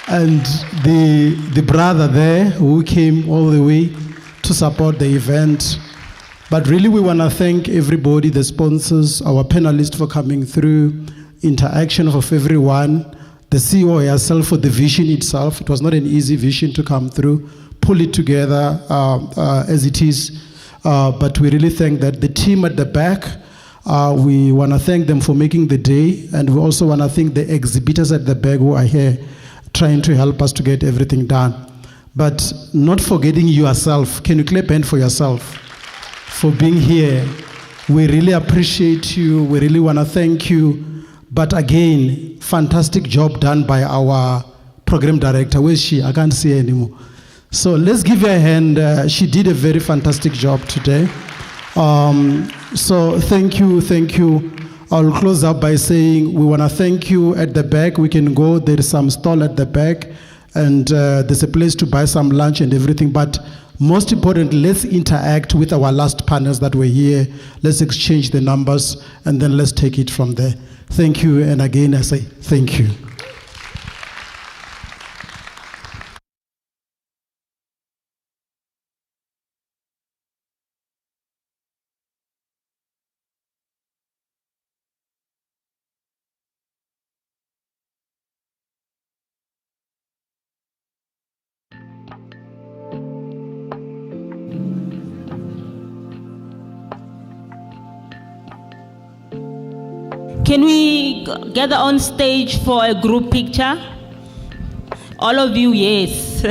And the brother there who came all the way to support the event. But really we want to thank everybody, the sponsors, our panelists for coming through, interaction of everyone, the CEO herself for the vision itself. It was not an easy vision to come through, pull it together as it is. But we really thank that the team at the back, we want to thank them for making the day. And we also want to thank the exhibitors at the back who are here trying to help us to get everything done. But not forgetting yourself. Can you clap hand for yourself for being here? We really appreciate you. We really want to thank you. But again, fantastic job done by our program director. Where is she? I can't see her anymore. So let's give her a hand. She did a very fantastic job today. So thank you, thank you. I'll close up by saying we want to thank you at the back. We can go, there is some stall at the back, and there's a place to buy some lunch and everything. But most importantly, let's interact with our last panels that were here. Let's exchange the numbers, and then let's take it from there. Thank you, and again I say thank you. Can we gather on stage for a group picture? All of you, yes.